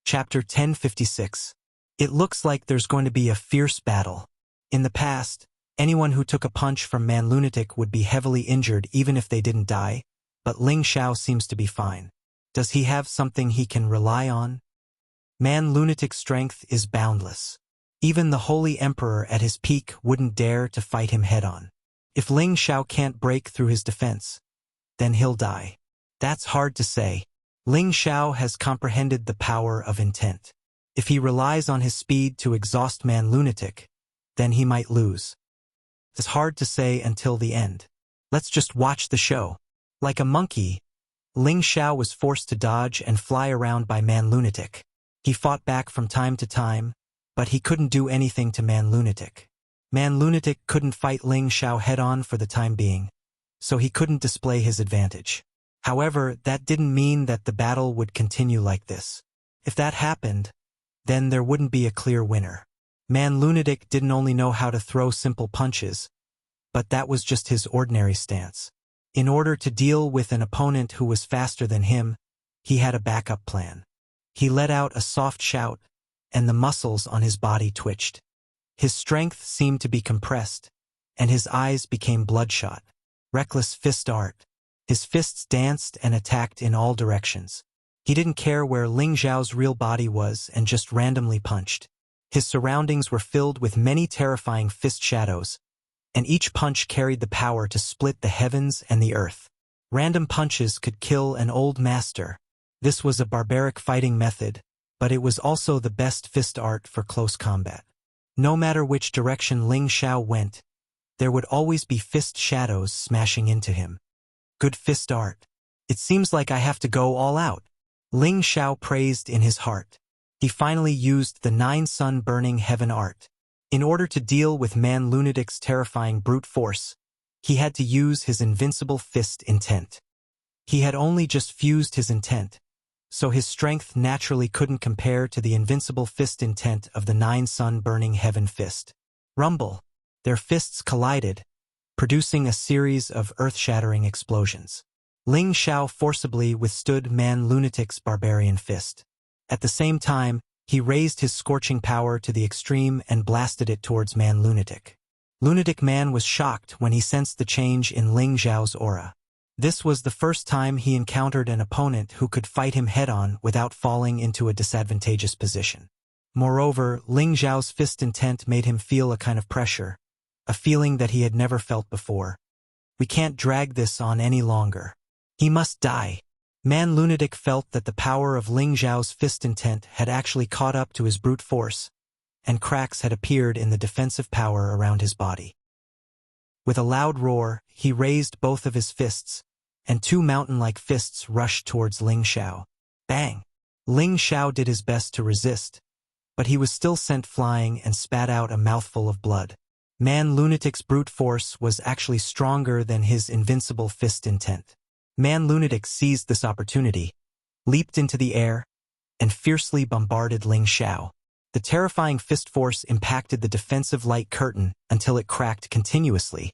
Chapter 1056. It looks like there's going to be a fierce battle. In the past, anyone who took a punch from Man Lunatic would be heavily injured even if they didn't die, but Ling Xiao seems to be fine. Does he have something he can rely on? Man Lunatic's strength is boundless. Even the Holy Emperor at his peak wouldn't dare to fight him head-on. If Ling Xiao can't break through his defense, then he'll die. That's hard to say. Ling Xiao has comprehended the power of intent. If he relies on his speed to exhaust Man Lunatic, then he might lose. It's hard to say until the end. Let's just watch the show. Like a monkey, Ling Xiao was forced to dodge and fly around by Man Lunatic. He fought back from time to time, but he couldn't do anything to Man Lunatic. Man Lunatic couldn't fight Ling Xiao head-on for the time being, so he couldn't display his advantage. However, that didn't mean that the battle would continue like this. If that happened, then there wouldn't be a clear winner. Man Lunatic didn't only know how to throw simple punches, but that was just his ordinary stance. In order to deal with an opponent who was faster than him, he had a backup plan. He let out a soft shout, and the muscles on his body twitched. His strength seemed to be compressed, and his eyes became bloodshot. Reckless fist art. His fists danced and attacked in all directions. He didn't care where Ling Xiao's real body was and just randomly punched. His surroundings were filled with many terrifying fist shadows, and each punch carried the power to split the heavens and the earth. Random punches could kill an old master. This was a barbaric fighting method, but it was also the best fist art for close combat. No matter which direction Ling Xiao went, there would always be fist shadows smashing into him. Good fist art. It seems like I have to go all out. Ling Xiao praised in his heart. He finally used the 9-sun burning heaven art. In order to deal with Man Lunatic's terrifying brute force, he had to use his invincible fist intent. He had only just fused his intent, so his strength naturally couldn't compare to the invincible fist intent of the 9-sun burning heaven fist. Rumble. Their fists collided, producing a series of earth-shattering explosions. Ling Xiao forcibly withstood Man Lunatic's barbarian fist. At the same time, he raised his scorching power to the extreme and blasted it towards Man Lunatic. Lunatic Man was shocked when he sensed the change in Ling Xiao's aura. This was the first time he encountered an opponent who could fight him head-on without falling into a disadvantageous position. Moreover, Ling Xiao's fist intent made him feel a kind of pressure, a feeling that he had never felt before. We can't drag this on any longer. He must die. Man Lunatic felt that the power of Ling Xiao's fist intent had actually caught up to his brute force, and cracks had appeared in the defensive power around his body. With a loud roar, he raised both of his fists, and two mountain-like fists rushed towards Ling Xiao. Bang! Ling Xiao did his best to resist, but he was still sent flying and spat out a mouthful of blood. Man Lunatic's brute force was actually stronger than his invincible fist intent. Man Lunatic seized this opportunity, leaped into the air, and fiercely bombarded Ling Xiao. The terrifying fist force impacted the defensive light curtain until it cracked continuously,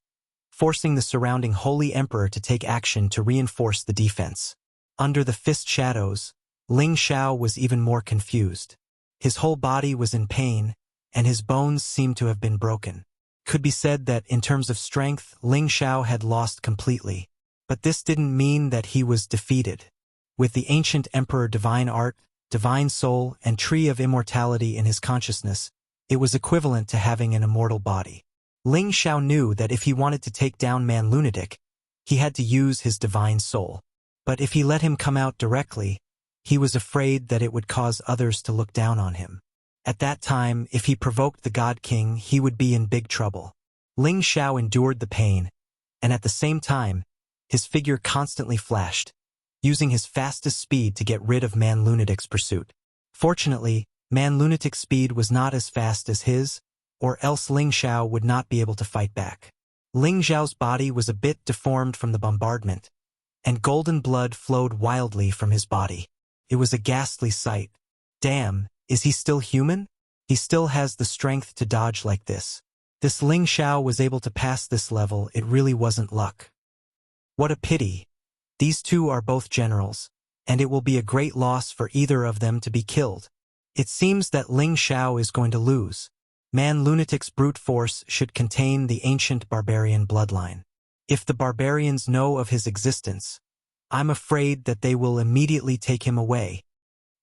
forcing the surrounding Holy Emperor to take action to reinforce the defense. Under the fist shadows, Ling Xiao was even more confused. His whole body was in pain, and his bones seemed to have been broken. Could be said that in terms of strength, Ling Xiao had lost completely. But this didn't mean that he was defeated. With the ancient Emperor Divine Art, Divine Soul, and Tree of Immortality in his consciousness, it was equivalent to having an immortal body. Ling Xiao knew that if he wanted to take down Man Lunatic, he had to use his Divine Soul. But if he let him come out directly, he was afraid that it would cause others to look down on him. At that time, if he provoked the God King, he would be in big trouble. Ling Xiao endured the pain, and at the same time, his figure constantly flashed, using his fastest speed to get rid of Man Lunatic's pursuit. Fortunately, Man Lunatic's speed was not as fast as his, or else Ling Xiao would not be able to fight back. Ling Xiao's body was a bit deformed from the bombardment, and golden blood flowed wildly from his body. It was a ghastly sight. Damn, is he still human? He still has the strength to dodge like this. This Ling Xiao was able to pass this level. It really wasn't luck. What a pity. These two are both generals, and it will be a great loss for either of them to be killed. It seems that Ling Xiao is going to lose. Man Lunatic's brute force should contain the ancient barbarian bloodline. If the barbarians know of his existence, I'm afraid that they will immediately take him away.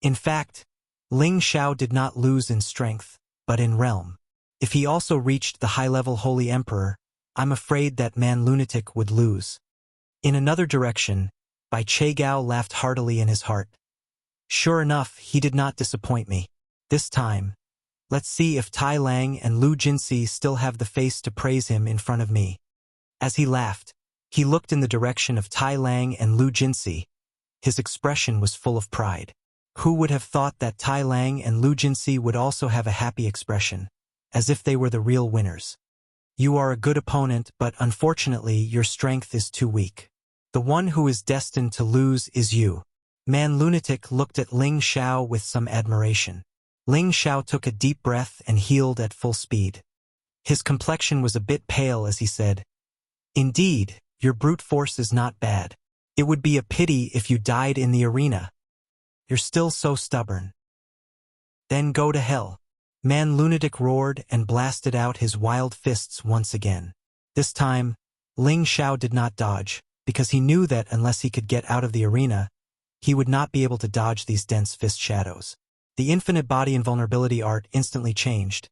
In fact, Ling Xiao did not lose in strength, but in realm. If he also reached the high-level Holy Emperor, I'm afraid that Man Lunatic would lose. In another direction, Bai Chegao laughed heartily in his heart. Sure enough, he did not disappoint me. This time, let's see if Tai Lang and Lu Jinsi still have the face to praise him in front of me. As he laughed, he looked in the direction of Tai Lang and Lu Jinsi. His expression was full of pride. Who would have thought that Tai Lang and Lu Jinsi would also have a happy expression, as if they were the real winners? You are a good opponent, but unfortunately your strength is too weak. The one who is destined to lose is you. Man Lunatic looked at Ling Xiao with some admiration. Ling Xiao took a deep breath and healed at full speed. His complexion was a bit pale as he said, "Indeed, your brute force is not bad. It would be a pity if you died in the arena. You're still so stubborn." "Then go to hell." Man Lunatic roared and blasted out his wild fists once again. This time, Ling Xiao did not dodge, because he knew that unless he could get out of the arena, he would not be able to dodge these dense fist shadows. The infinite body invulnerability art instantly changed.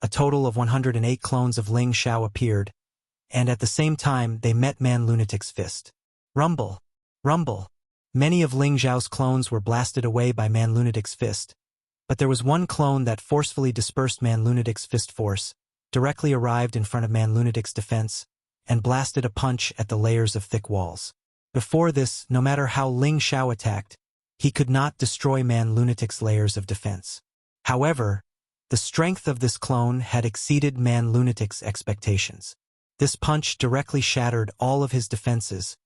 A total of 108 clones of Ling Xiao appeared, and at the same time they met Man Lunatic's fist. Rumble! Rumble! Many of Ling Xiao's clones were blasted away by Man Lunatic's fist, but there was one clone that forcefully dispersed Man Lunatic's fist force, directly arrived in front of Man Lunatic's defense, and blasted a punch at the layers of thick walls. Before this, no matter how Ling Xiao attacked, he could not destroy Man Lunatic's layers of defense. However, the strength of this clone had exceeded Man Lunatic's expectations. This punch directly shattered all of his defenses,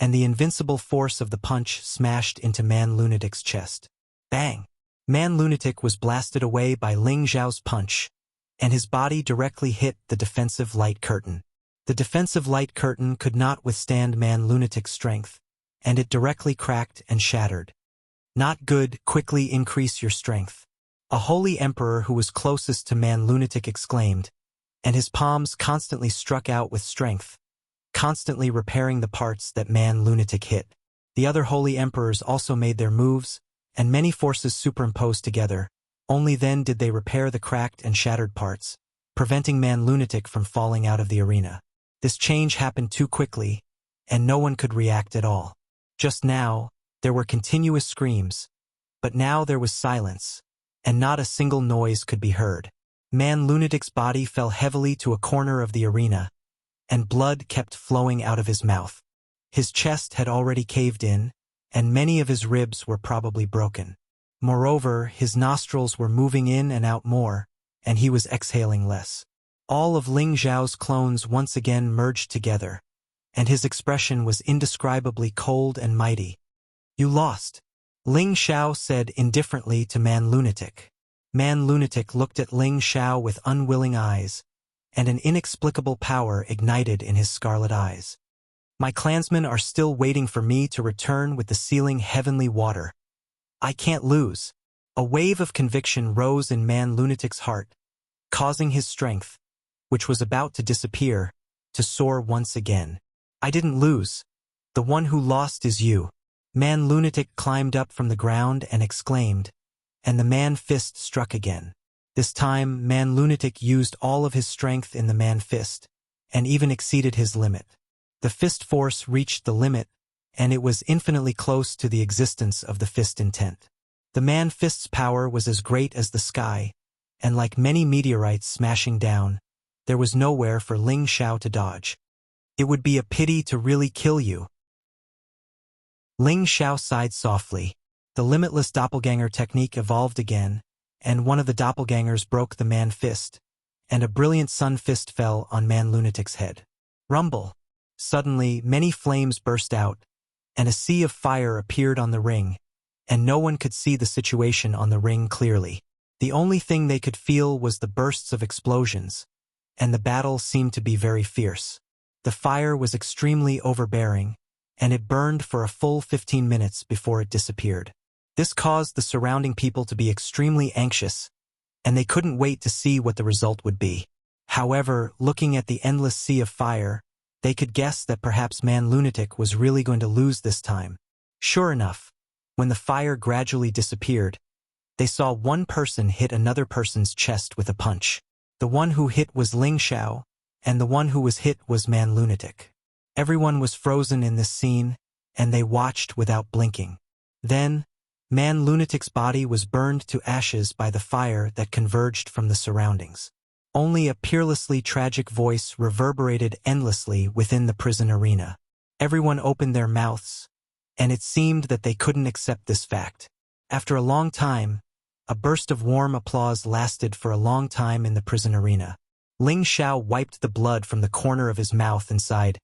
and the invincible force of the punch smashed into Man Lunatic's chest. Bang! Man Lunatic was blasted away by Ling Xiao's punch, and his body directly hit the defensive light curtain. The defensive light curtain could not withstand Man Lunatic's strength, and it directly cracked and shattered. Not good, quickly increase your strength. A holy emperor who was closest to Man Lunatic exclaimed, and his palms constantly struck out with strength, constantly repairing the parts that Man Lunatic hit. The other holy emperors also made their moves, and many forces superimposed together. Only then did they repair the cracked and shattered parts, preventing Man Lunatic from falling out of the arena. This change happened too quickly, and no one could react at all. Just now, there were continuous screams, but now there was silence, and not a single noise could be heard. Man Lunatic's body fell heavily to a corner of the arena, and blood kept flowing out of his mouth. His chest had already caved in, and many of his ribs were probably broken. Moreover, his nostrils were moving in and out more, and he was exhaling less. All of Ling Xiao's clones once again merged together, and his expression was indescribably cold and mighty. "You lost," Ling Xiao said indifferently to Man Lunatic. Man Lunatic looked at Ling Xiao with unwilling eyes, and an inexplicable power ignited in his scarlet eyes. "My clansmen are still waiting for me to return with the sealing heavenly water. I can't lose." A wave of conviction rose in Man Lunatic's heart, causing his strength, which was about to disappear, to soar once again. "I didn't lose. The one who lost is you." Man Lunatic climbed up from the ground and exclaimed, and the man fist struck again. This time, Man Lunatic used all of his strength in the man fist, and even exceeded his limit. The fist force reached the limit, and it was infinitely close to the existence of the fist intent. The man fist's power was as great as the sky, and like many meteorites smashing down, there was nowhere for Ling Xiao to dodge. "It would be a pity to really kill you." Ling Xiao sighed softly. The limitless doppelganger technique evolved again, and one of the doppelgangers broke the man fist, and a brilliant sun fist fell on Man Lunatic's head. Rumble! Suddenly, many flames burst out, and a sea of fire appeared on the ring, and no one could see the situation on the ring clearly. The only thing they could feel was the bursts of explosions, and the battle seemed to be very fierce. The fire was extremely overbearing, and it burned for a full 15 minutes before it disappeared. This caused the surrounding people to be extremely anxious, and they couldn't wait to see what the result would be. However, looking at the endless sea of fire, they could guess that perhaps Man Lunatic was really going to lose this time. Sure enough, when the fire gradually disappeared, they saw one person hit another person's chest with a punch. The one who hit was Ling Xiao, and the one who was hit was Man Lunatic. Everyone was frozen in this scene, and they watched without blinking. Then, Man Lunatic's body was burned to ashes by the fire that converged from the surroundings. Only a peerlessly tragic voice reverberated endlessly within the prison arena. Everyone opened their mouths, and it seemed that they couldn't accept this fact. After a long time, a burst of warm applause lasted for a long time in the prison arena. Ling Xiao wiped the blood from the corner of his mouth and sighed,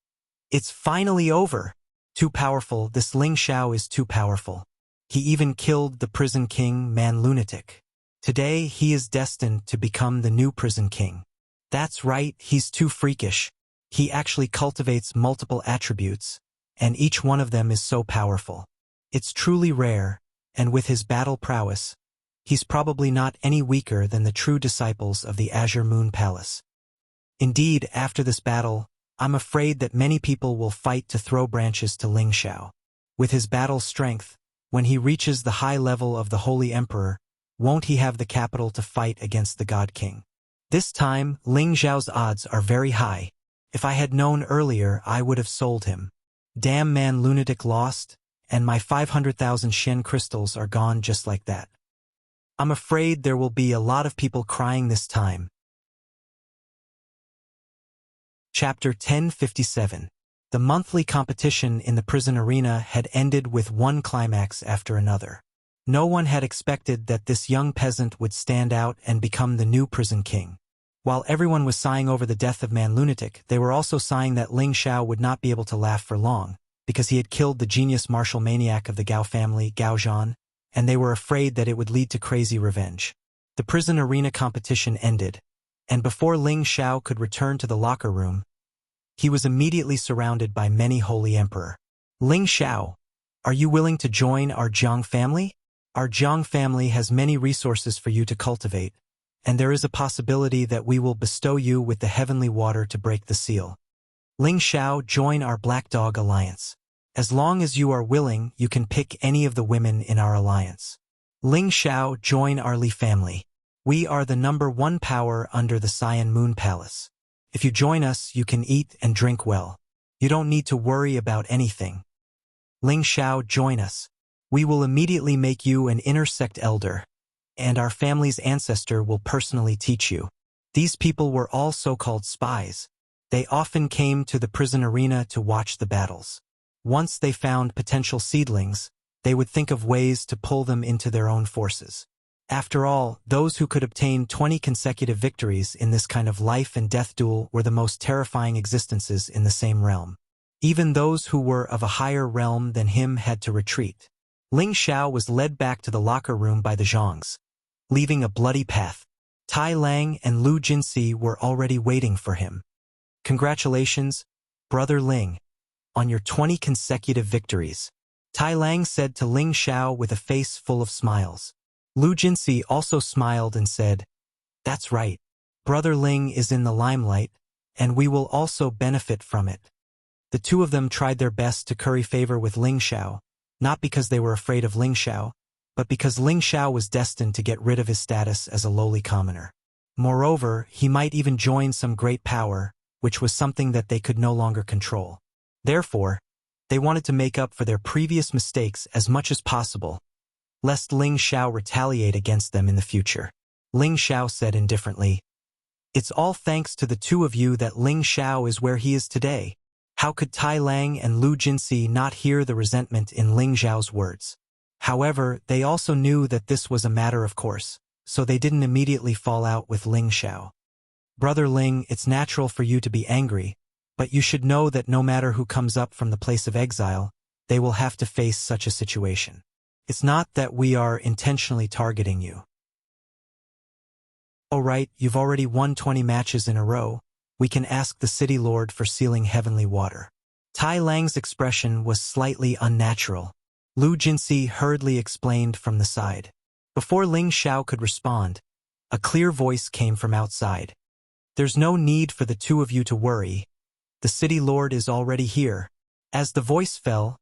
"It's finally over." Too powerful, this Ling Xiao is too powerful. He even killed the prison king, Man Lunatic. Today, he is destined to become the new prison king. That's right, he's too freakish. He actually cultivates multiple attributes, and each one of them is so powerful. It's truly rare, and with his battle prowess, he's probably not any weaker than the true disciples of the Azure Moon Palace. Indeed, after this battle, I'm afraid that many people will fight to throw branches to Ling Xiao. With his battle strength, when he reaches the high level of the Holy Emperor, won't he have the capital to fight against the God King? This time, Ling Xiao's odds are very high. If I had known earlier, I would have sold him. Damn, Man Lunatic lost, and my 500,000 Shen crystals are gone just like that. I'm afraid there will be a lot of people crying this time. Chapter 1057. The monthly competition in the prison arena had ended with one climax after another. No one had expected that this young peasant would stand out and become the new prison king. While everyone was sighing over the death of Man Lunatic, they were also sighing that Ling Xiao would not be able to laugh for long, because he had killed the genius martial maniac of the Gao family, Gao Zhan, and they were afraid that it would lead to crazy revenge. The prison arena competition ended, and before Ling Xiao could return to the locker room, he was immediately surrounded by many Holy Emperor. "Ling Xiao, are you willing to join our Jiang family? Our Jiang family has many resources for you to cultivate, and there is a possibility that we will bestow you with the heavenly water to break the seal. Ling Xiao, join our Black Dog Alliance. As long as you are willing, you can pick any of the women in our alliance. Ling Xiao, join our Li family. We are the #1 power under the Cyan Moon Palace. If you join us, you can eat and drink well. You don't need to worry about anything. Ling Xiao, join us. We will immediately make you an inner sect elder, and our family's ancestor will personally teach you." These people were all so-called spies. They often came to the prison arena to watch the battles. Once they found potential seedlings, they would think of ways to pull them into their own forces. After all, those who could obtain 20 consecutive victories in this kind of life and death duel were the most terrifying existences in the same realm. Even those who were of a higher realm than him had to retreat. Ling Xiao was led back to the locker room by the Zhangs, leaving a bloody path. Tai Lang and Lu Jinsi were already waiting for him. "Congratulations, Brother Ling, on your 20 consecutive victories," Tai Lang said to Ling Xiao with a face full of smiles. Lu Jinsi also smiled and said, "That's right. Brother Ling is in the limelight, and we will also benefit from it." The two of them tried their best to curry favor with Ling Xiao, not because they were afraid of Ling Xiao, but because Ling Xiao was destined to get rid of his status as a lowly commoner. Moreover, he might even join some great power, which was something that they could no longer control. Therefore, they wanted to make up for their previous mistakes as much as possible, lest Ling Xiao retaliate against them in the future. Ling Xiao said indifferently, "It's all thanks to the two of you that Ling Xiao is where he is today." How could Tai Lang and Lu Jinsi not hear the resentment in Ling Xiao's words? However, they also knew that this was a matter of course, so they didn't immediately fall out with Ling Xiao. "Brother Ling, it's natural for you to be angry, but you should know that no matter who comes up from the place of exile, they will have to face such a situation. It's not that we are intentionally targeting you. All right, you've already won 20 matches in a row. We can ask the City Lord for sealing heavenly water." Tai Lang's expression was slightly unnatural. Lu Jinsi hurriedly explained from the side. Before Ling Xiao could respond, a clear voice came from outside. There's no need for the two of you to worry. The city lord is already here. As the voice fell,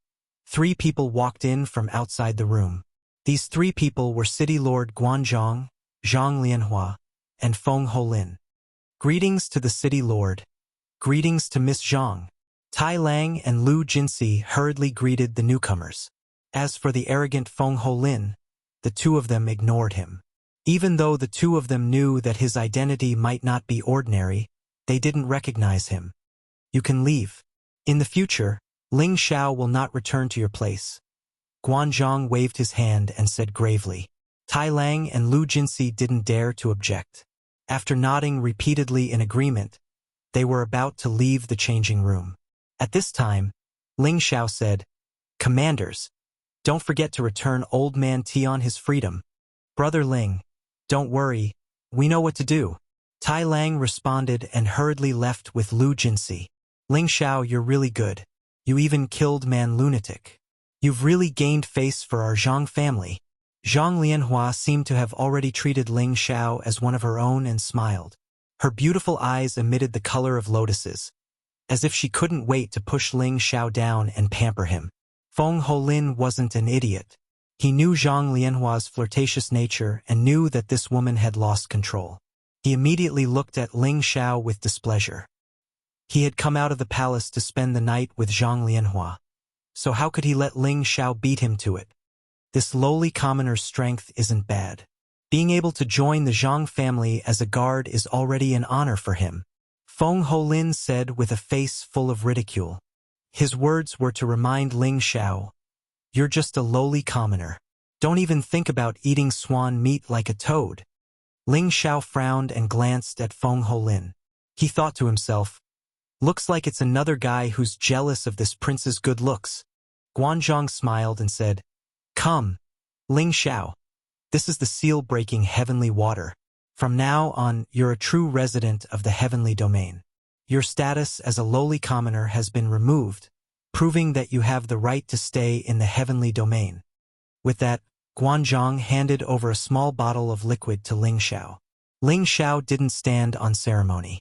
3 people walked in from outside the room. These 3 people were City Lord Guanzhong, Zhang Lianhua, and Feng Holin. Greetings to the City Lord. Greetings to Miss Zhang. Tai Lang and Lu Jinsi hurriedly greeted the newcomers. As for the arrogant Feng Holin, the 2 of them ignored him. Even though the 2 of them knew that his identity might not be ordinary, they didn't recognize him. You can leave. In the future, Ling Xiao will not return to your place. Guanzhong waved his hand and said gravely. Tai Lang and Lu Jinsi didn't dare to object. After nodding repeatedly in agreement, they were about to leave the changing room. At this time, Ling Xiao said, Commanders, don't forget to return Old Man Tian his freedom. Brother Ling, don't worry, we know what to do. Tai Lang responded and hurriedly left with Lu Jinsi. Ling Xiao, you're really good. You even killed Man Lunatic. You've really gained face for our Zhang family. Zhang Lianhua seemed to have already treated Ling Xiao as one of her own and smiled. Her beautiful eyes emitted the color of lotuses, as if she couldn't wait to push Ling Xiao down and pamper him. Feng Holin wasn't an idiot. He knew Zhang Lianhua's flirtatious nature and knew that this woman had lost control. He immediately looked at Ling Xiao with displeasure. He had come out of the palace to spend the night with Zhang Lianhua, so how could he let Ling Xiao beat him to it? This lowly commoner's strength isn't bad. Being able to join the Zhang family as a guard is already an honor for him. Feng Holin said with a face full of ridicule. His words were to remind Ling Xiao, you're just a lowly commoner. Don't even think about eating swan meat like a toad. Ling Xiao frowned and glanced at Feng Holin. He thought to himself, looks like it's another guy who's jealous of this prince's good looks. Guanzhong smiled and said, Come, Ling Xiao. This is the seal-breaking heavenly water. From now on, you're a true resident of the heavenly domain. Your status as a lowly commoner has been removed, proving that you have the right to stay in the heavenly domain. With that, Guanzhong handed over a small bottle of liquid to Ling Xiao. Ling Xiao didn't stand on ceremony.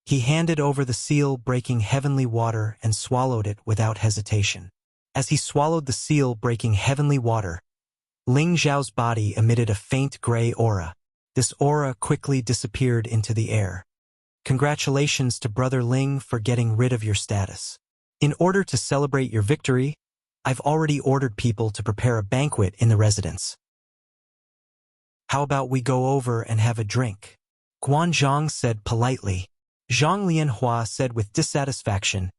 He handed over the seal-breaking heavenly water and swallowed it without hesitation. As he swallowed the seal-breaking heavenly water, Ling Xiao's body emitted a faint gray aura. This aura quickly disappeared into the air. Congratulations to Brother Ling for getting rid of your status. In order to celebrate your victory, I've already ordered people to prepare a banquet in the residence. How about we go over and have a drink? Guanzhong said politely. Zhang Lianhua said with dissatisfaction,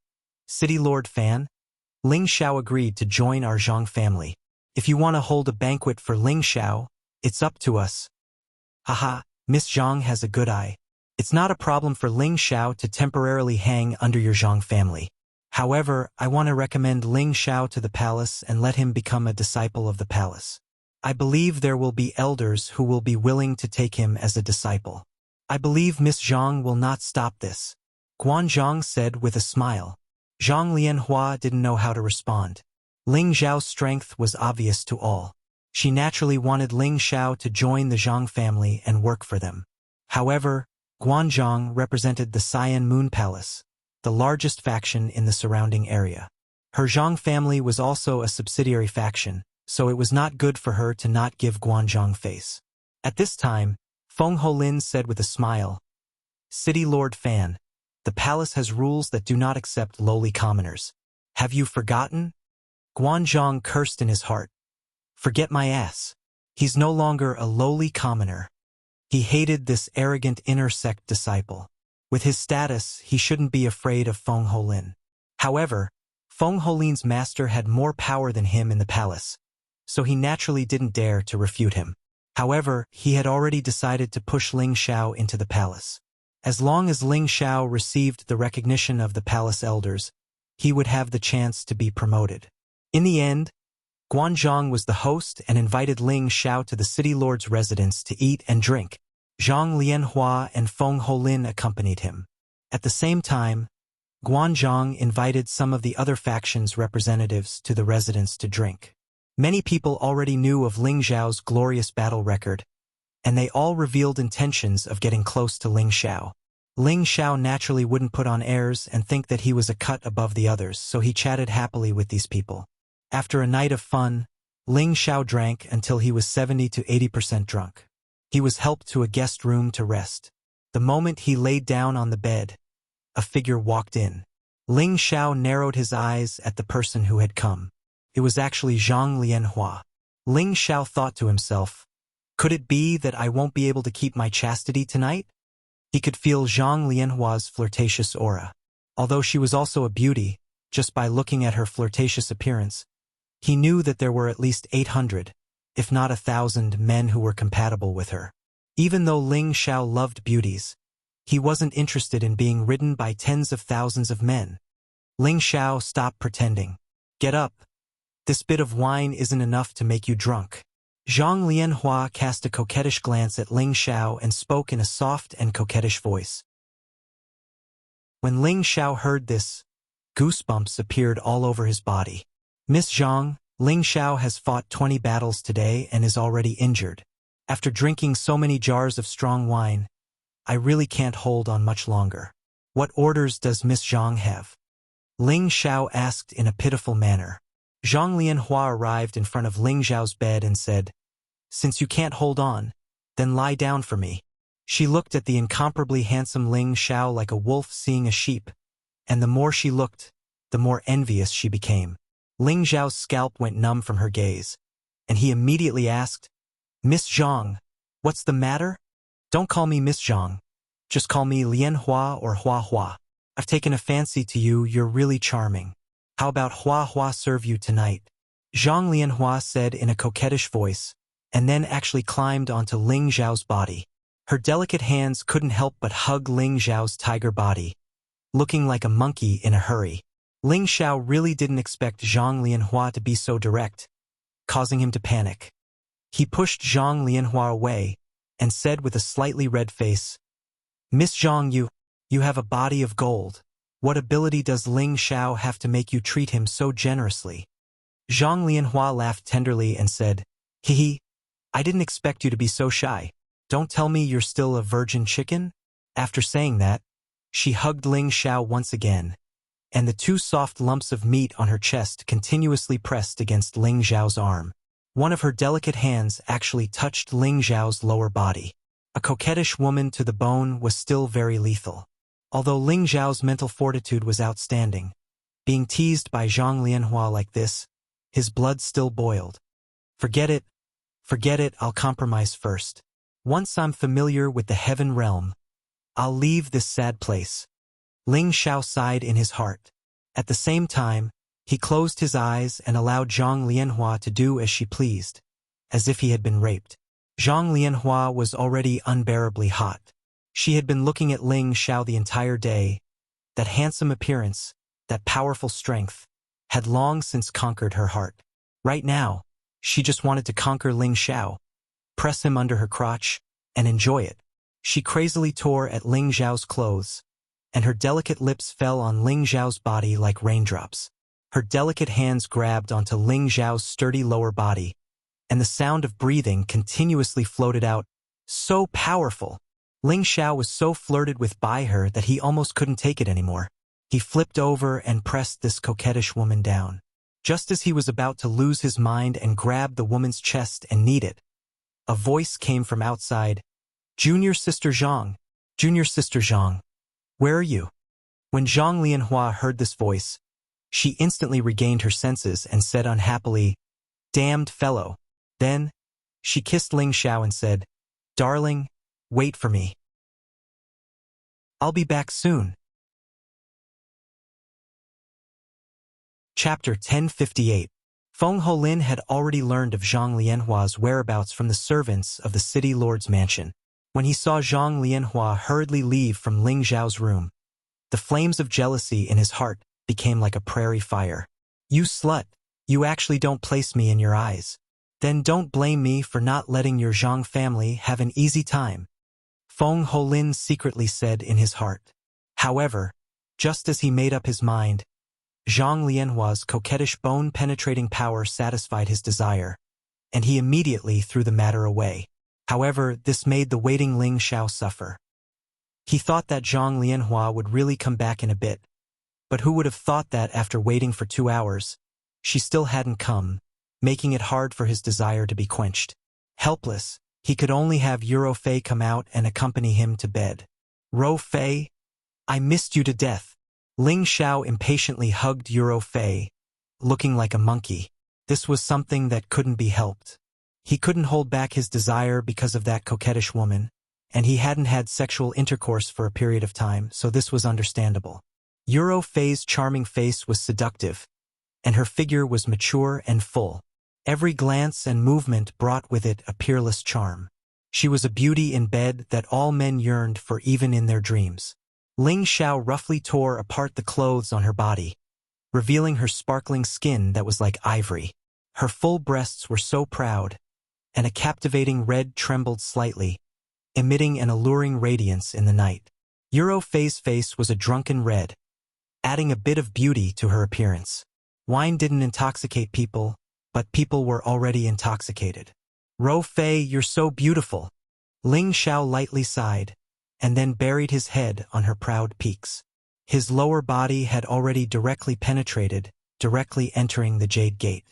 City Lord Fan, Ling Xiao agreed to join our Zhang family. If you want to hold a banquet for Ling Xiao, it's up to us. Haha, Miss Zhang has a good eye. It's not a problem for Ling Xiao to temporarily hang under your Zhang family. However, I want to recommend Ling Xiao to the palace and let him become a disciple of the palace. I believe there will be elders who will be willing to take him as a disciple. I believe Miss Zhang will not stop this. Guanzhong said with a smile. Zhang Lianhua didn't know how to respond. Ling Xiao's strength was obvious to all. She naturally wanted Ling Xiao to join the Zhang family and work for them. However, Guanzhong represented the Cyan Moon Palace, the largest faction in the surrounding area. Her Zhang family was also a subsidiary faction, so it was not good for her to not give Guanzhong face. At this time, Feng Holin said with a smile, City Lord Fan, the palace has rules that do not accept lowly commoners. Have you forgotten? Guanzhong cursed in his heart. Forget my ass. He's no longer a lowly commoner. He hated this arrogant inner sect disciple. With his status, he shouldn't be afraid of Feng Holin. However, Feng Holin's master had more power than him in the palace, so he naturally didn't dare to refute him. However, he had already decided to push Ling Xiao into the palace. As long as Ling Xiao received the recognition of the palace elders, he would have the chance to be promoted. In the end, Guanzhong was the host and invited Ling Xiao to the city lord's residence to eat and drink. Zhang Lianhua and Feng Holin accompanied him. At the same time, Guanzhong invited some of the other factions' representatives to the residence to drink. Many people already knew of Ling Xiao's glorious battle record, and they all revealed intentions of getting close to Ling Xiao. Ling Xiao naturally wouldn't put on airs and think that he was a cut above the others, so he chatted happily with these people. After a night of fun, Ling Xiao drank until he was 70 to 80% drunk. He was helped to a guest room to rest. The moment he laid down on the bed, a figure walked in. Ling Xiao narrowed his eyes at the person who had come. It was actually Zhang Lianhua. Ling Xiao thought to himself, could it be that I won't be able to keep my chastity tonight? He could feel Zhang Lianhua's flirtatious aura. Although she was also a beauty, just by looking at her flirtatious appearance, he knew that there were at least 800, if not 1,000 men who were compatible with her. Even though Ling Xiao loved beauties, he wasn't interested in being ridden by tens of thousands of men. Ling Xiao, stop pretending. Get up. This bit of wine isn't enough to make you drunk. Zhang Lianhua cast a coquettish glance at Ling Xiao and spoke in a soft and coquettish voice. When Ling Xiao heard this, goosebumps appeared all over his body. Miss Zhang, Ling Xiao has fought 20 battles today and is already injured. After drinking so many jars of strong wine, I really can't hold on much longer. What orders does Miss Zhang have? Ling Xiao asked in a pitiful manner. Zhang Lianhua arrived in front of Ling Xiao's bed and said, since you can't hold on, then lie down for me. She looked at the incomparably handsome Ling Xiao like a wolf seeing a sheep, and the more she looked, the more envious she became. Ling Xiao's scalp went numb from her gaze, and he immediately asked, Miss Zhang, what's the matter? Don't call me Miss Zhang. Just call me Lianhua or Hua Hua. I've taken a fancy to you, you're really charming. How about Hua Hua serve you tonight? Zhang Lianhua said in a coquettish voice, and then actually climbed onto Ling Xiao's body. Her delicate hands couldn't help but hug Ling Xiao's tiger body, looking like a monkey in a hurry. Ling Xiao really didn't expect Zhang Lianhua to be so direct, causing him to panic. He pushed Zhang Lianhua away and said with a slightly red face, Miss Zhang, you have a body of gold. What ability does Ling Xiao have to make you treat him so generously? Zhang Lianhua laughed tenderly and said, Hee, I didn't expect you to be so shy. Don't tell me you're still a virgin chicken? After saying that, she hugged Ling Xiao once again, and the two soft lumps of meat on her chest continuously pressed against Ling Xiao's arm. One of her delicate hands actually touched Ling Xiao's lower body. A coquettish woman to the bone was still very lethal. Although Ling Xiao's mental fortitude was outstanding, being teased by Zhang Lianhua like this, his blood still boiled. Forget it, I'll compromise first. Once I'm familiar with the heaven realm, I'll leave this sad place. Ling Xiao sighed in his heart. At the same time, he closed his eyes and allowed Zhang Lianhua to do as she pleased, as if he had been raped. Zhang Lianhua was already unbearably hot. She had been looking at Ling Xiao the entire day. That handsome appearance, that powerful strength, had long since conquered her heart. Right now, she just wanted to conquer Ling Xiao, press him under her crotch, and enjoy it. She crazily tore at Ling Xiao's clothes, and her delicate lips fell on Ling Xiao's body like raindrops. Her delicate hands grabbed onto Ling Xiao's sturdy lower body, and the sound of breathing continuously floated out. So powerful! Ling Xiao was so flirted with by her that he almost couldn't take it anymore. He flipped over and pressed this coquettish woman down. Just as he was about to lose his mind and grab the woman's chest and knead it, a voice came from outside. Junior Sister Zhang, where are you? When Zhang Lianhua heard this voice, she instantly regained her senses and said unhappily, Damned fellow. Then, she kissed Ling Xiao and said, Darling, wait for me. I'll be back soon. Chapter 1058. Feng Holin had already learned of Zhang Lianhua's whereabouts from the servants of the city lord's mansion. When he saw Zhang Lianhua hurriedly leave from Ling Xiao's room, the flames of jealousy in his heart became like a prairie fire. You slut, you actually don't place me in your eyes. Then don't blame me for not letting your Zhang family have an easy time, Feng Holin secretly said in his heart. However, just as he made up his mind, Zhang Lianhua's coquettish bone-penetrating power satisfied his desire, and he immediately threw the matter away. However, this made the waiting Ling Xiao suffer. He thought that Zhang Lianhua would really come back in a bit, but who would have thought that after waiting for 2 hours, she still hadn't come, making it hard for his desire to be quenched. Helpless, he could only have Euro Fei come out and accompany him to bed. Ro Fei, I missed you to death. Ling Xiao impatiently hugged Euro Fei, looking like a monkey. This was something that couldn't be helped. He couldn't hold back his desire because of that coquettish woman, and he hadn't had sexual intercourse for a period of time, so this was understandable. Euro Fei's charming face was seductive, and her figure was mature and full. Every glance and movement brought with it a peerless charm. She was a beauty in bed that all men yearned for even in their dreams. Ling Xiao roughly tore apart the clothes on her body, revealing her sparkling skin that was like ivory. Her full breasts were so proud, and a captivating red trembled slightly, emitting an alluring radiance in the night. Euro Fei's face was a drunken red, adding a bit of beauty to her appearance. Wine didn't intoxicate people, but people were already intoxicated. Ro Fei, you're so beautiful. Ling Xiao lightly sighed, and then buried his head on her proud peaks. His lower body had already directly penetrated, directly entering the Jade Gate.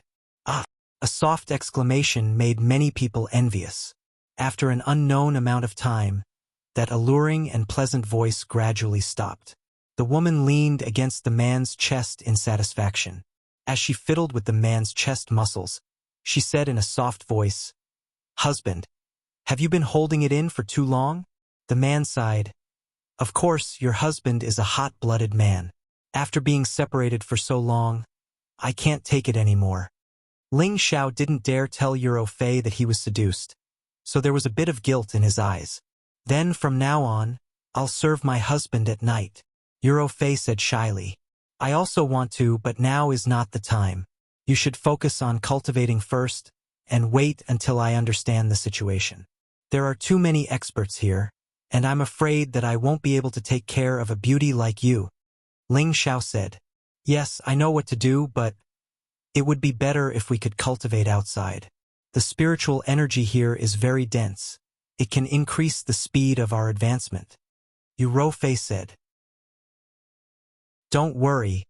Ah! A soft exclamation made many people envious. After an unknown amount of time, that alluring and pleasant voice gradually stopped. The woman leaned against the man's chest in satisfaction. As she fiddled with the man's chest muscles, she said in a soft voice, "Husband, have you been holding it in for too long?" The man sighed. "Of course, your husband is a hot-blooded man. After being separated for so long, I can't take it anymore." Ling Xiao didn't dare tell Euro Fei that he was seduced, so there was a bit of guilt in his eyes. "Then from now on, I'll serve my husband at night," Euro Fei said shyly. "I also want to, but now is not the time. You should focus on cultivating first, and wait until I understand the situation. There are too many experts here, and I'm afraid that I won't be able to take care of a beauty like you." Ling Xiao said, "Yes, I know what to do, but it would be better if we could cultivate outside. The spiritual energy here is very dense. It can increase the speed of our advancement." Ro Fei said, "Don't worry.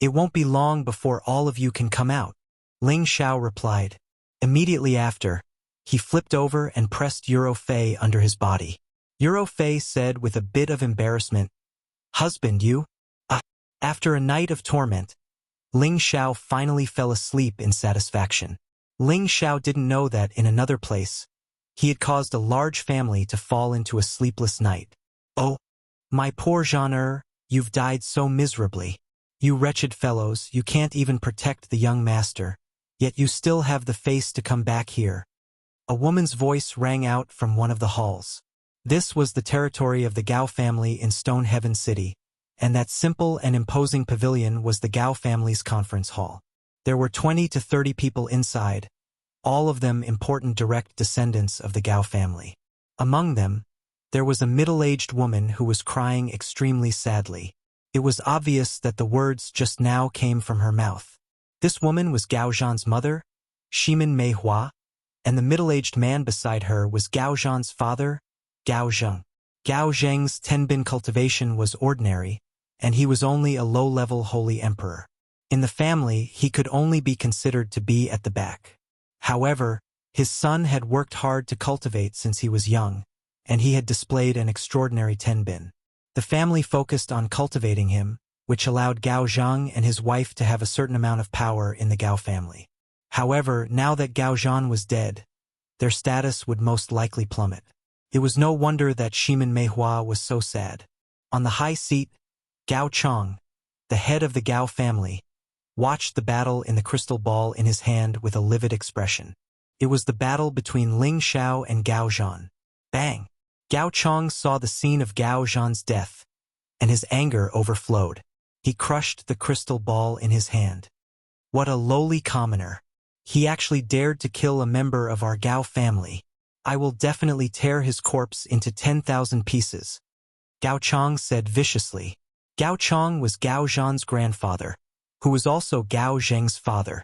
It won't be long before all of you can come out." Ling Xiao replied. Immediately after, he flipped over and pressed Euro Fei under his body. Euro Fei said with a bit of embarrassment, "Husband, you?" After a night of torment, Ling Xiao finally fell asleep in satisfaction. Ling Xiao didn't know that in another place, he had caused a large family to fall into a sleepless night. "Oh, my poor Jean-er, you've died so miserably. You wretched fellows, you can't even protect the young master, yet you still have the face to come back here." A woman's voice rang out from one of the halls. This was the territory of the Gao family in Stonehaven City, and that simple and imposing pavilion was the Gao family's conference hall. There were 20 to 30 people inside, all of them important direct descendants of the Gao family. Among them, there was a middle-aged woman who was crying extremely sadly. It was obvious that the words just now came from her mouth. This woman was Gao Zhan's mother, Shimin Mei Hua, and the middle-aged man beside her was Gao Zhan's father, Gao Zheng. Gao Zheng's tenbin cultivation was ordinary, and he was only a low-level holy emperor. In the family, he could only be considered to be at the back. However, his son had worked hard to cultivate since he was young, and he had displayed an extraordinary tenbin. The family focused on cultivating him, which allowed Gao Zhang and his wife to have a certain amount of power in the Gao family. However, now that Gao Zhan was dead, their status would most likely plummet. It was no wonder that Shimin Mei Hua was so sad. On the high seat, Gao Chong, the head of the Gao family, watched the battle in the crystal ball in his hand with a livid expression. It was the battle between Ling Xiao and Gao Zhan. Bang! Gao Chong saw the scene of Gao Zhan's death, and his anger overflowed. He crushed the crystal ball in his hand. What a lowly commoner! He actually dared to kill a member of our Gao family. I will definitely tear his corpse into 10,000 pieces, Gao Chong said viciously. Gao Chong was Gao Zhan's grandfather, who was also Gao Zheng's father.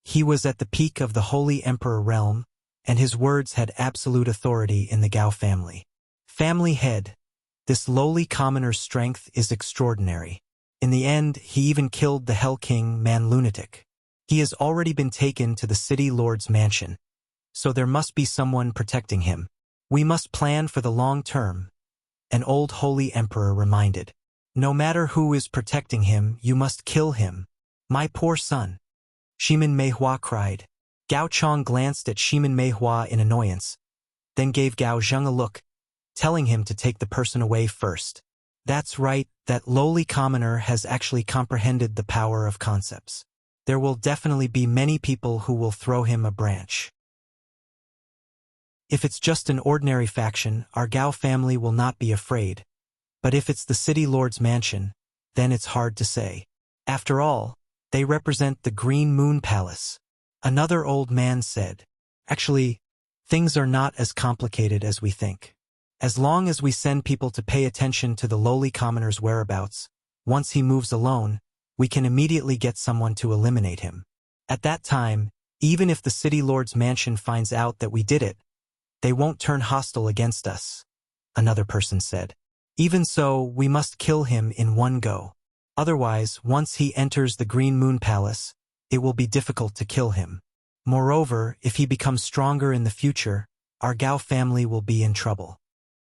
He was at the peak of the Holy Emperor realm, and his words had absolute authority in the Gao family. Family head. This lowly commoner's strength is extraordinary. In the end, he even killed the Hell King Man Lunatic. He has already been taken to the city lord's mansion, so there must be someone protecting him. We must plan for the long term, an old holy emperor reminded. No matter who is protecting him, you must kill him. My poor son. Shimin Meihua cried. Gao Chong glanced at Shimin Meihua in annoyance, then gave Gao Zheng a look, telling him to take the person away first. That's right, that lowly commoner has actually comprehended the power of concepts. There will definitely be many people who will throw him a branch. If it's just an ordinary faction, our Gao family will not be afraid. But if it's the city lord's mansion, then it's hard to say. After all, they represent the Green Moon Palace. Another old man said. Actually, things are not as complicated as we think. As long as we send people to pay attention to the lowly commoner's whereabouts, once he moves alone, we can immediately get someone to eliminate him. At that time, even if the city lord's mansion finds out that we did it, they won't turn hostile against us, another person said. Even so, we must kill him in one go. Otherwise, once he enters the Green Moon Palace, it will be difficult to kill him. Moreover, if he becomes stronger in the future, our Gao family will be in trouble.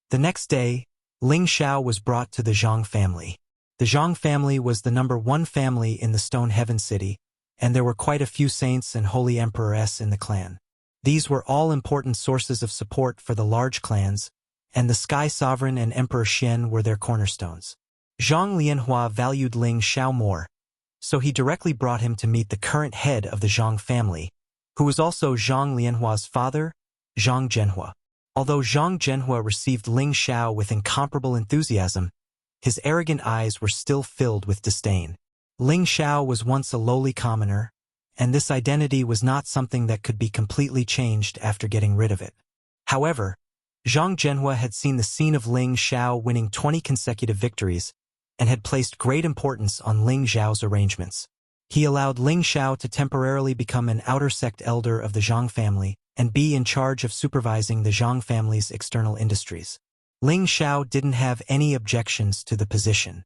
The next day, Ling Xiao was brought to the Zhang family. The Zhang family was the #1 family in the Stone Heaven City, and there were quite a few saints and holy emperors in the clan. These were all important sources of support for the large clans, and the Sky Sovereign and Emperor Xian were their cornerstones. Zhang Lianhua valued Ling Xiao more, so he directly brought him to meet the current head of the Zhang family, who was also Zhang Lianhua's father, Zhang Zhenhua. Although Zhang Zhenhua received Ling Xiao with incomparable enthusiasm, his arrogant eyes were still filled with disdain. Ling Xiao was once a lowly commoner, and this identity was not something that could be completely changed after getting rid of it. However, Zhang Zhenhua had seen the scene of Ling Xiao winning 20 consecutive victories, and had placed great importance on Ling Xiao's arrangements. He allowed Ling Xiao to temporarily become an outer sect elder of the Zhang family, and be in charge of supervising the Zhang family's external industries. Ling Xiao didn't have any objections to the position.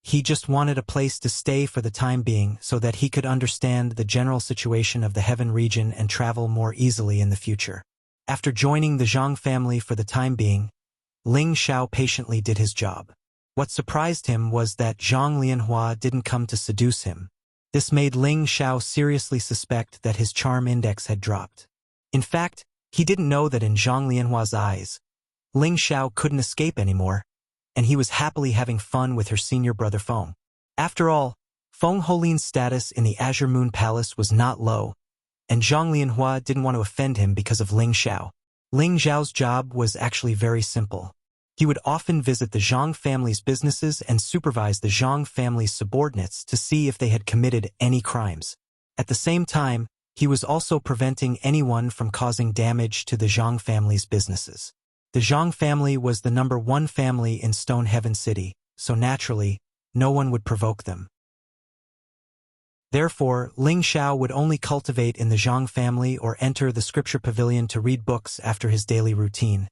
He just wanted a place to stay for the time being so that he could understand the general situation of the Heaven region and travel more easily in the future. After joining the Zhang family for the time being, Ling Xiao patiently did his job. What surprised him was that Zhang Lianhua didn't come to seduce him. This made Ling Xiao seriously suspect that his charm index had dropped. In fact, he didn't know that in Zhang Lianhua's eyes, Ling Xiao couldn't escape anymore, and he was happily having fun with her senior brother Feng. After all, Feng Holin's status in the Azure Moon Palace was not low, and Zhang Lianhua didn't want to offend him because of Ling Xiao. Ling Xiao's job was actually very simple. He would often visit the Zhang family's businesses and supervise the Zhang family's subordinates to see if they had committed any crimes. At the same time, he was also preventing anyone from causing damage to the Zhang family's businesses. The Zhang family was the #1 family in Stone Heaven City, so naturally, no one would provoke them. Therefore, Ling Xiao would only cultivate in the Zhang family or enter the scripture pavilion to read books after his daily routine,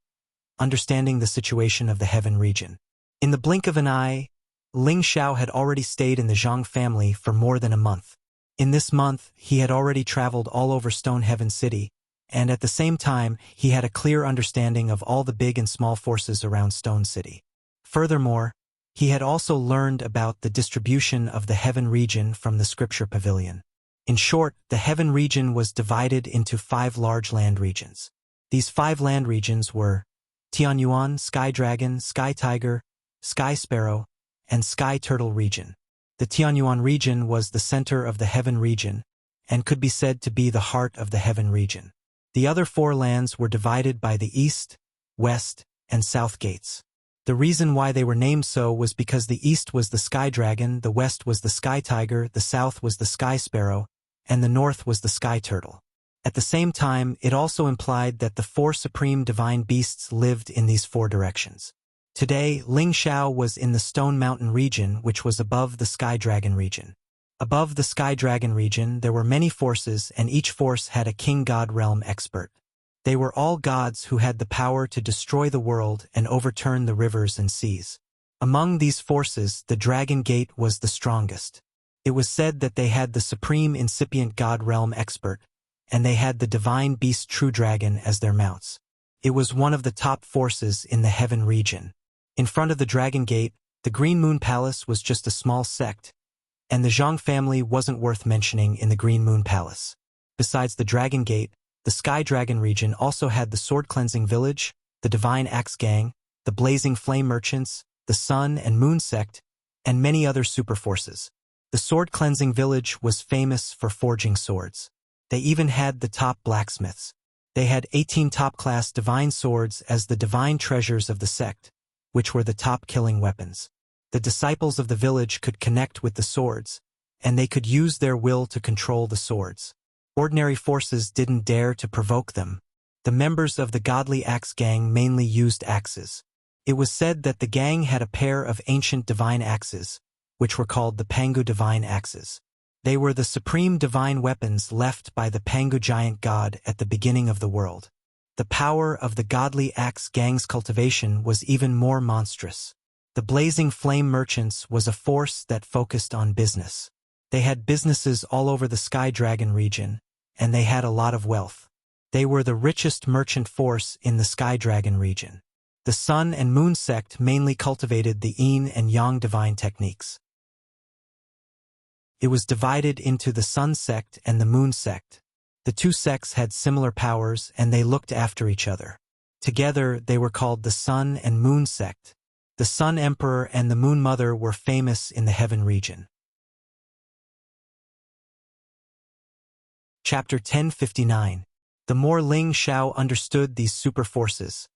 understanding the situation of the Heaven region. In the blink of an eye, Ling Xiao had already stayed in the Zhang family for more than a month. In this month, he had already traveled all over Stone Heaven City, and at the same time, he had a clear understanding of all the big and small forces around Stone City. Furthermore, he had also learned about the distribution of the Heaven region from the Scripture Pavilion. In short, the Heaven region was divided into 5 large land regions. These 5 land regions were Tianyuan, Sky Dragon, Sky Tiger, Sky Sparrow, and Sky Turtle region. The Tianyuan region was the center of the Heaven region, and could be said to be the heart of the Heaven region. The other 4 lands were divided by the east, west, and south gates. The reason why they were named so was because the east was the Sky Dragon, the west was the Sky Tiger, the south was the Sky Sparrow, and the north was the Sky Turtle. At the same time, it also implied that the 4 supreme divine beasts lived in these 4 directions. Today, Ling Xiao was in the Stone Mountain region, which was above the Sky Dragon region. Above the Sky Dragon region, there were many forces, and each force had a king god realm expert. They were all gods who had the power to destroy the world and overturn the rivers and seas. Among these forces, the Dragon Gate was the strongest. It was said that they had the supreme incipient god realm expert, and they had the divine beast True Dragon as their mounts. It was one of the top forces in the Heaven region. In front of the Dragon Gate, the Green Moon Palace was just a small sect, and the Zhang family wasn't worth mentioning in the Green Moon Palace. Besides the Dragon Gate, the Sky Dragon region also had the Sword Cleansing Village, the Divine Axe Gang, the Blazing Flame Merchants, the Sun and Moon Sect, and many other super forces. The Sword Cleansing Village was famous for forging swords. They even had the top blacksmiths. They had 18 top-class divine swords as the divine treasures of the sect, which were the top killing weapons. The disciples of the village could connect with the swords, and they could use their will to control the swords. Ordinary forces didn't dare to provoke them. The members of the Godly Axe Gang mainly used axes. It was said that the gang had a pair of ancient divine axes, which were called the Pangu Divine Axes. They were the supreme divine weapons left by the Pangu giant god at the beginning of the world. The power of the Godly Axe Gang's cultivation was even more monstrous. The Blazing Flame Merchants was a force that focused on business. They had businesses all over the Sky Dragon region, and they had a lot of wealth. They were the richest merchant force in the Sky Dragon region. The Sun and Moon sect mainly cultivated the Yin and Yang divine techniques. It was divided into the Sun sect and the Moon sect. The two sects had similar powers, and they looked after each other. Together, they were called the Sun and Moon sect. The Sun Emperor and the Moon Mother were famous in the Heaven region. Chapter 1059. The more Ling Xiao understood these super forces,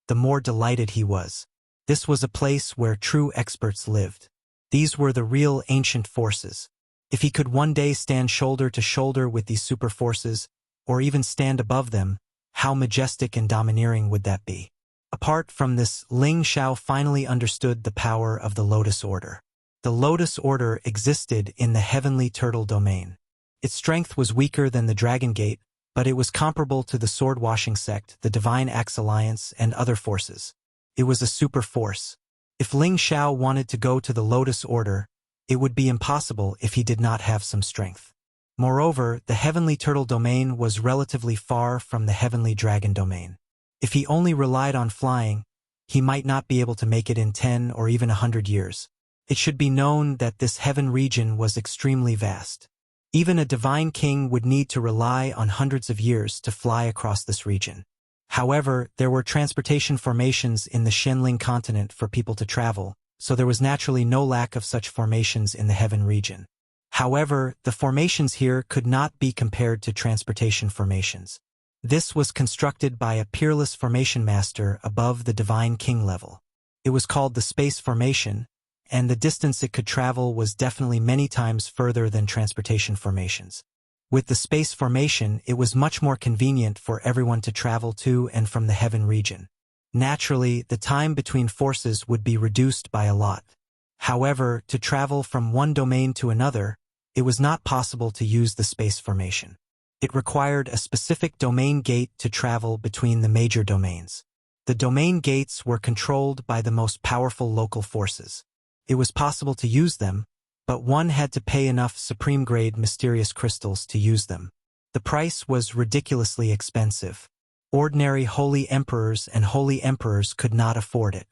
the more delighted he was. This was a place where true experts lived. These were the real ancient forces. If he could one day stand shoulder to shoulder with these super forces, or even stand above them, how majestic and domineering would that be? Apart from this, Ling Xiao finally understood the power of the Lotus Order. The Lotus Order existed in the Heavenly Turtle Domain. Its strength was weaker than the Dragon Gate, but it was comparable to the Sword Washing Sect, the Divine Axe Alliance, and other forces. It was a super force. If Ling Xiao wanted to go to the Lotus Order, it would be impossible if he did not have some strength. Moreover, the Heavenly Turtle Domain was relatively far from the Heavenly Dragon Domain. If he only relied on flying, he might not be able to make it in 10 or even 100 years. It should be known that this Heaven region was extremely vast. Even a divine king would need to rely on hundreds of years to fly across this region. However, there were transportation formations in the Shenling continent for people to travel, so there was naturally no lack of such formations in the Heaven region. However, the formations here could not be compared to transportation formations. This was constructed by a peerless formation master above the divine king level. It was called the Space Formation, and the distance it could travel was definitely many times further than transportation formations. With the Space Formation, it was much more convenient for everyone to travel to and from the Heaven region. Naturally, the time between forces would be reduced by a lot. However, to travel from one domain to another, it was not possible to use the Space Formation. It required a specific domain gate to travel between the major domains. The domain gates were controlled by the most powerful local forces. It was possible to use them, but one had to pay enough supreme-grade mysterious crystals to use them. The price was ridiculously expensive. Ordinary holy emperors and holy emperors could not afford it.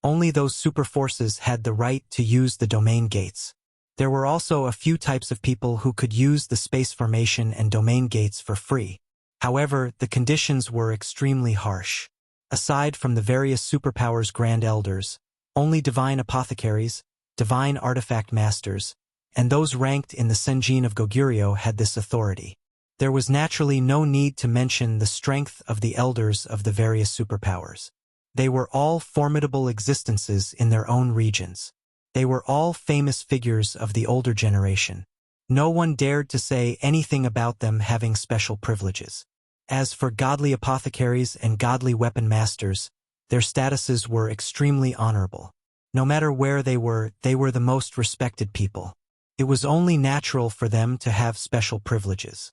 Only those super forces had the right to use the domain gates. There were also a few types of people who could use the Space Formation and domain gates for free. However, the conditions were extremely harsh. Aside from the various superpowers Grand Elders, only divine apothecaries, divine artifact masters, and those ranked in the Senjin of Goguryeo had this authority. There was naturally no need to mention the strength of the elders of the various superpowers. They were all formidable existences in their own regions. They were all famous figures of the older generation. No one dared to say anything about them having special privileges. As for godly apothecaries and godly weapon masters, their statuses were extremely honorable. No matter where they were the most respected people. It was only natural for them to have special privileges.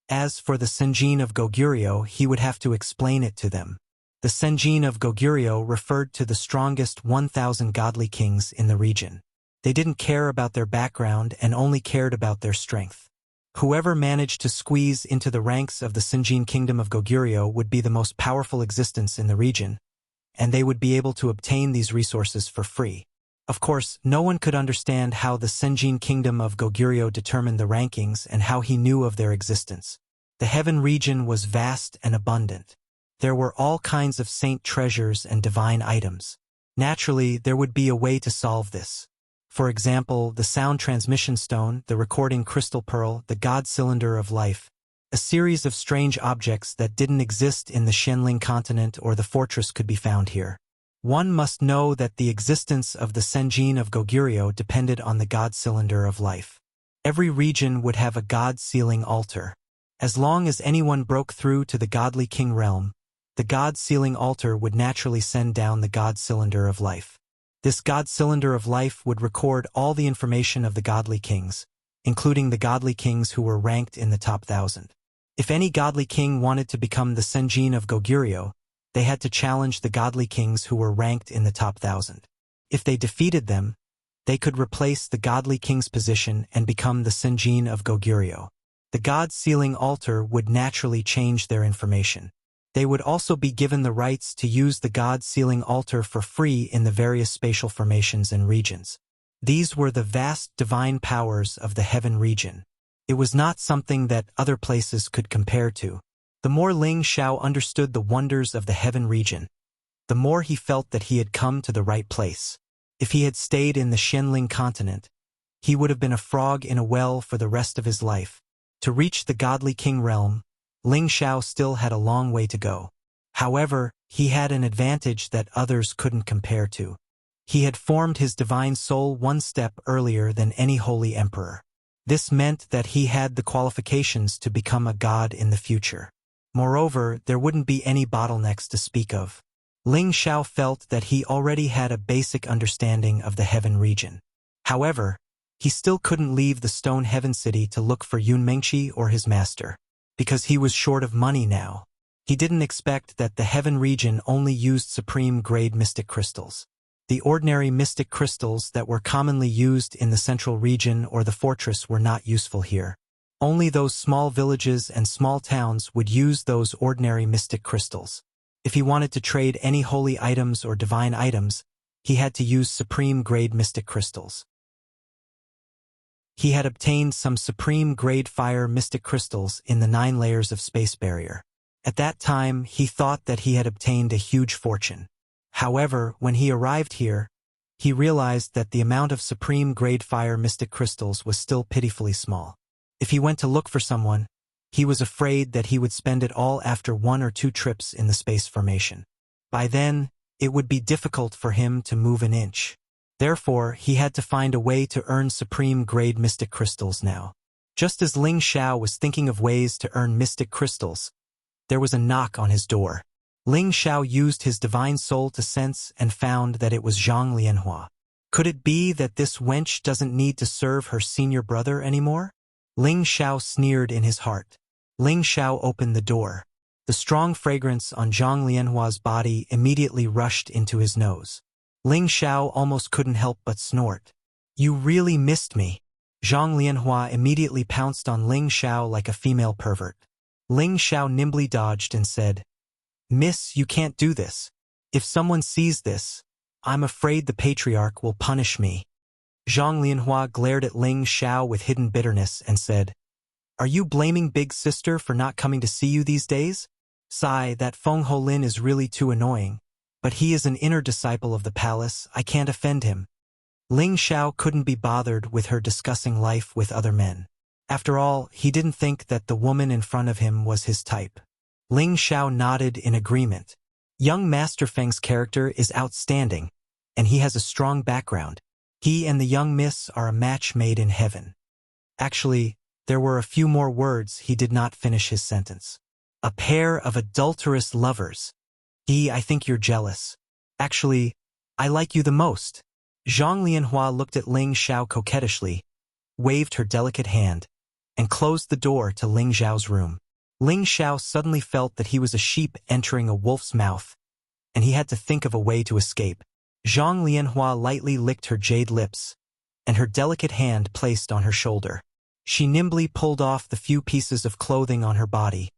As for the Senjin of Goguryeo, he would have to explain it to them. The Senjin of Goguryeo referred to the strongest 1,000 godly kings in the region. They didn't care about their background and only cared about their strength. Whoever managed to squeeze into the ranks of the Senjin kingdom of Goguryeo would be the most powerful existence in the region, and they would be able to obtain these resources for free. Of course, no one could understand how the Senjin kingdom of Goguryeo determined the rankings and how he knew of their existence. The heaven region was vast and abundant. There were all kinds of saint treasures and divine items. Naturally, there would be a way to solve this. For example, the sound transmission stone, the recording crystal pearl, the god cylinder of life, a series of strange objects that didn't exist in the Xianling continent or the fortress could be found here. One must know that the existence of the Senjin of Goguryeo depended on the god cylinder of life. Every region would have a god sealing altar. As long as anyone broke through to the godly king realm, the god sealing altar would naturally send down the god cylinder of life. This god cylinder of life would record all the information of the godly kings, including the godly kings who were ranked in the top 1,000. If any godly king wanted to become the Senjin of Goguryeo, they had to challenge the godly kings who were ranked in the top 1,000. If they defeated them, they could replace the godly king's position and become the Senjin of Goguryeo. The god sealing altar would naturally change their information. They would also be given the rights to use the god sealing altar for free in the various spatial formations and regions. These were the vast divine powers of the heaven region. It was not something that other places could compare to. The more Ling Xiao understood the wonders of the heaven region, the more he felt that he had come to the right place. If he had stayed in the Xianling continent, he would have been a frog in a well for the rest of his life. To reach the godly king realm, Ling Xiao still had a long way to go. However, he had an advantage that others couldn't compare to. He had formed his divine soul one step earlier than any holy emperor. This meant that he had the qualifications to become a god in the future. Moreover, there wouldn't be any bottlenecks to speak of. Ling Xiao felt that he already had a basic understanding of the heaven region. However, he still couldn't leave the stone heaven city to look for Yun Mengqi or his master, because he was short of money now. He didn't expect that the heaven region only used supreme-grade mystic crystals. The ordinary mystic crystals that were commonly used in the central region or the fortress were not useful here. Only those small villages and small towns would use those ordinary mystic crystals. If he wanted to trade any holy items or divine items, he had to use supreme-grade mystic crystals. He had obtained some supreme-grade fire mystic crystals in the 9 layers of space barrier. At that time, he thought that he had obtained a huge fortune. However, when he arrived here, he realized that the amount of supreme-grade fire mystic crystals was still pitifully small. If he went to look for someone, he was afraid that he would spend it all after 1 or 2 trips in the space formation. By then, it would be difficult for him to move an inch. Therefore, he had to find a way to earn supreme-grade mystic crystals now. Just as Ling Xiao was thinking of ways to earn mystic crystals, there was a knock on his door. Ling Xiao used his divine soul to sense and found that it was Zhang Lianhua. Could it be that this wench doesn't need to serve her senior brother anymore? Ling Xiao sneered in his heart. Ling Xiao opened the door. The strong fragrance on Zhang Lianhua's body immediately rushed into his nose. Ling Xiao almost couldn't help but snort. "You really missed me." Zhang Lianhua immediately pounced on Ling Xiao like a female pervert. Ling Xiao nimbly dodged and said, "Miss, you can't do this. If someone sees this, I'm afraid the patriarch will punish me." Zhang Lianhua glared at Ling Xiao with hidden bitterness and said, "Are you blaming Big Sister for not coming to see you these days? Sigh, that Feng Holin is really too annoying, but he is an inner disciple of the palace, I can't offend him." Ling Xiao couldn't be bothered with her discussing life with other men. After all, he didn't think that the woman in front of him was his type. Ling Xiao nodded in agreement. Young Master Feng's character is outstanding, and he has a strong background. He and the young miss are a match made in heaven. Actually, there were a few more words he did not finish his sentence. A pair of adulterous lovers. I think you're jealous. Actually, I like you the most. Zhang Lianhua looked at Ling Xiao coquettishly, waved her delicate hand, and closed the door to Ling Xiao's room. Ling Xiao suddenly felt that he was a sheep entering a wolf's mouth, and he had to think of a way to escape. Zhang Lianhua lightly licked her jade lips, and her delicate hand placed on her shoulder. She nimbly pulled off the few pieces of clothing on her body,